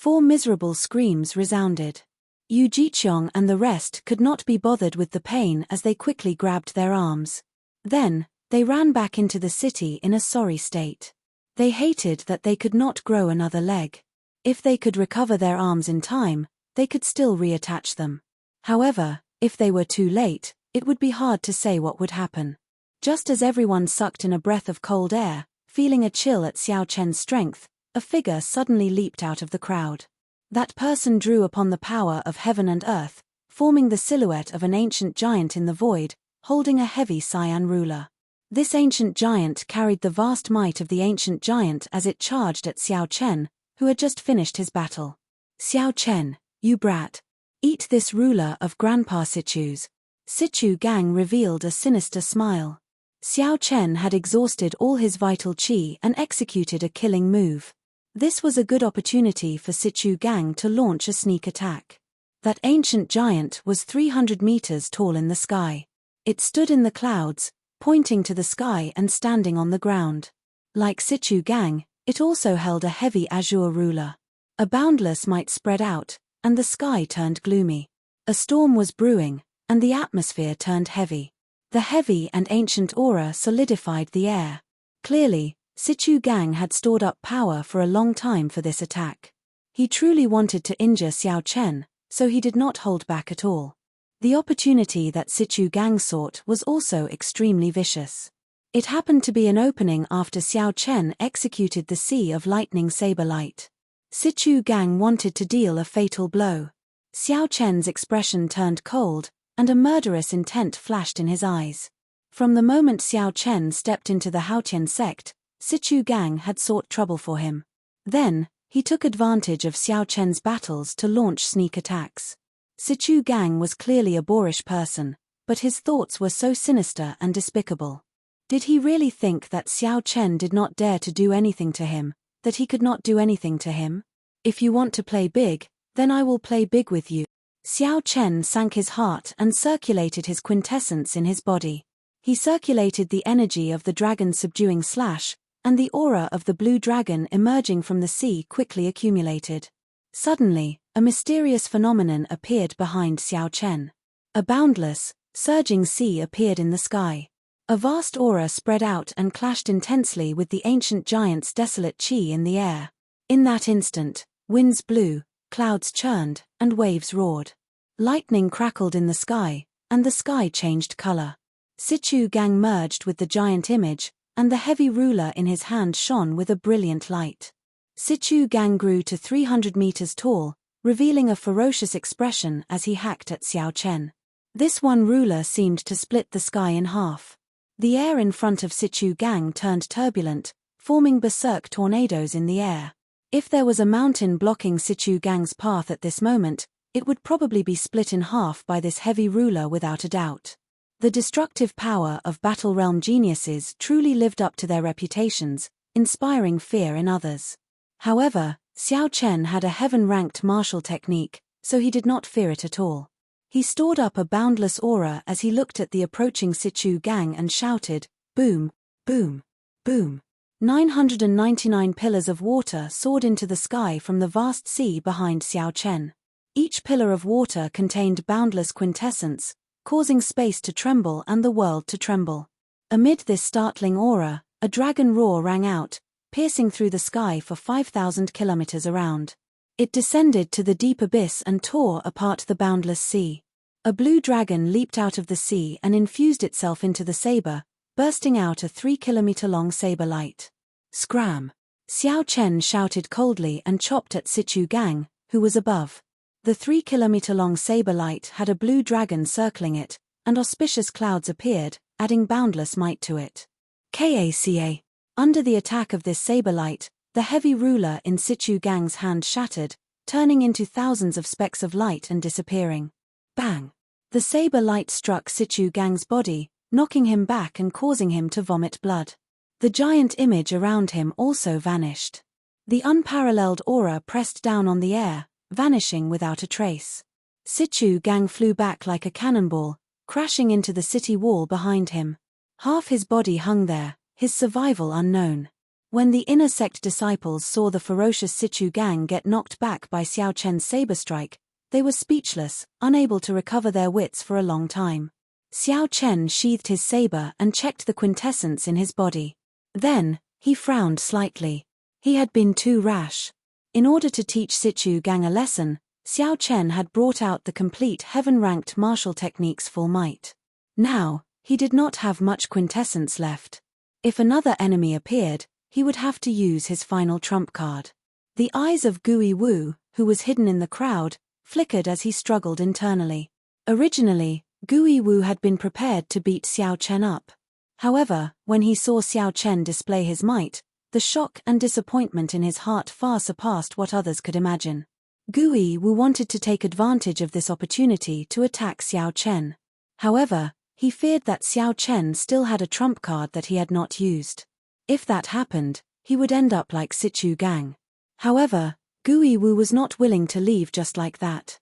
4 miserable screams resounded. Yu Jiqiong and the rest could not be bothered with the pain as they quickly grabbed their arms. Then, they ran back into the city in a sorry state. They hated that they could not grow another leg. If they could recover their arms in time, they could still reattach them. However, if they were too late, it would be hard to say what would happen. Just as everyone sucked in a breath of cold air, feeling a chill at Xiao Chen's strength, a figure suddenly leaped out of the crowd. That person drew upon the power of heaven and earth, forming the silhouette of an ancient giant in the void, holding a heavy cyan ruler. This ancient giant carried the vast might of the ancient giant as it charged at Xiao Chen, who had just finished his battle. Xiao Chen, you brat. Eat this ruler of Grandpa Sichu's. Sichu Gang revealed a sinister smile. Xiao Chen had exhausted all his vital qi and executed a killing move. This was a good opportunity for Sichu Gang to launch a sneak attack. That ancient giant was 300 meters tall in the sky. It stood in the clouds, pointing to the sky and standing on the ground. Like Sichu Gang, it also held a heavy azure ruler. A boundless might spread out, and the sky turned gloomy. A storm was brewing, and the atmosphere turned heavy. The heavy and ancient aura solidified the air. Clearly, Sichu Gang had stored up power for a long time for this attack. He truly wanted to injure Xiao Chen, so he did not hold back at all. The opportunity that Sichu Gang sought was also extremely vicious. It happened to be an opening after Xiao Chen executed the Sea of Lightning Saber Light. Sichu Gang wanted to deal a fatal blow. Xiao Chen's expression turned cold, and a murderous intent flashed in his eyes. From the moment Xiao Chen stepped into the Haotian sect, Sichu Gang had sought trouble for him. Then, he took advantage of Xiao Chen's battles to launch sneak attacks. Sichu Gang was clearly a boorish person, but his thoughts were so sinister and despicable. Did he really think that Xiao Chen did not dare to do anything to him, that he could not do anything to him? If you want to play big, then I will play big with you. Xiao Chen sank his heart and circulated his quintessence in his body. He circulated the energy of the dragon subduing slash, and the aura of the blue dragon emerging from the sea quickly accumulated. Suddenly, a mysterious phenomenon appeared behind Xiao Chen. A boundless, surging sea appeared in the sky. A vast aura spread out and clashed intensely with the ancient giant's desolate qi in the air. In that instant, winds blew, clouds churned, and waves roared. Lightning crackled in the sky, and the sky changed color. Sichu Gang merged with the giant image, and the heavy ruler in his hand shone with a brilliant light. Sichu Gang grew to 300 meters tall, revealing a ferocious expression as he hacked at Xiao Chen. This one ruler seemed to split the sky in half. The air in front of Sichu Gang turned turbulent, forming berserk tornadoes in the air. If there was a mountain blocking Sichu Gang's path at this moment, it would probably be split in half by this heavy ruler without a doubt. The destructive power of Battle Realm geniuses truly lived up to their reputations, inspiring fear in others. However, Xiao Chen had a heaven-ranked martial technique, so he did not fear it at all. He stored up a boundless aura as he looked at the approaching Sichu Gang and shouted, "Boom, boom, boom." 999 pillars of water soared into the sky from the vast sea behind Xiao Chen. Each pillar of water contained boundless quintessence, causing space to tremble and the world to tremble. Amid this startling aura, a dragon roar rang out, piercing through the sky for 5,000 kilometers around. It descended to the deep abyss and tore apart the boundless sea. A blue dragon leaped out of the sea and infused itself into the saber, bursting out a 3-kilometer-long saber light. Scram! Xiao Chen shouted coldly and chopped at Sichu Gang, who was above. The 3-kilometer-long saber light had a blue dragon circling it, and auspicious clouds appeared, adding boundless might to it. Kaca. Under the attack of this saber light, the heavy ruler in Sichu Gang's hand shattered, turning into thousands of specks of light and disappearing. Bang! The saber light struck Sichu Gang's body, knocking him back and causing him to vomit blood. The giant image around him also vanished. The unparalleled aura pressed down on the air, vanishing without a trace. Sichu Gang flew back like a cannonball, crashing into the city wall behind him. Half his body hung there, his survival unknown. When the inner sect disciples saw the ferocious Sichu gang get knocked back by Xiao Chen's saber strike, they were speechless, unable to recover their wits for a long time. Xiao Chen sheathed his saber and checked the quintessence in his body. Then, he frowned slightly. He had been too rash. In order to teach Sichu gang a lesson, Xiao Chen had brought out the complete heaven-ranked martial techniques full might. Now, he did not have much quintessence left. If another enemy appeared, he would have to use his final trump card. The eyes of Gui Wu, who was hidden in the crowd, flickered as he struggled internally. Originally, Gui Wu had been prepared to beat Xiao Chen up. However, when he saw Xiao Chen display his might, the shock and disappointment in his heart far surpassed what others could imagine. Gui Wu wanted to take advantage of this opportunity to attack Xiao Chen. However, he feared that Xiao Chen still had a trump card that he had not used. If that happened, he would end up like Sichu gang. However, Gui Wu was not willing to leave just like that.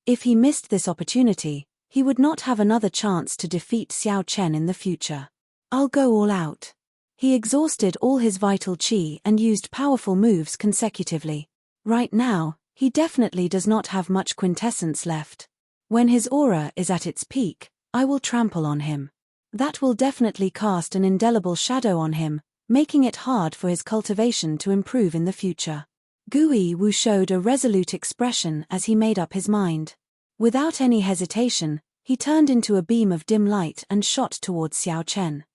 If he missed this opportunity, he would not have another chance to defeat Xiao Chen in the future. I'll go all out. He exhausted all his vital qi and used powerful moves consecutively. Right now, he definitely does not have much quintessence left. When his aura is at its peak, I will trample on him. That will definitely cast an indelible shadow on him, making it hard for his cultivation to improve in the future. Gui Wu showed a resolute expression as he made up his mind. Without any hesitation, he turned into a beam of dim light and shot towards Xiao Chen.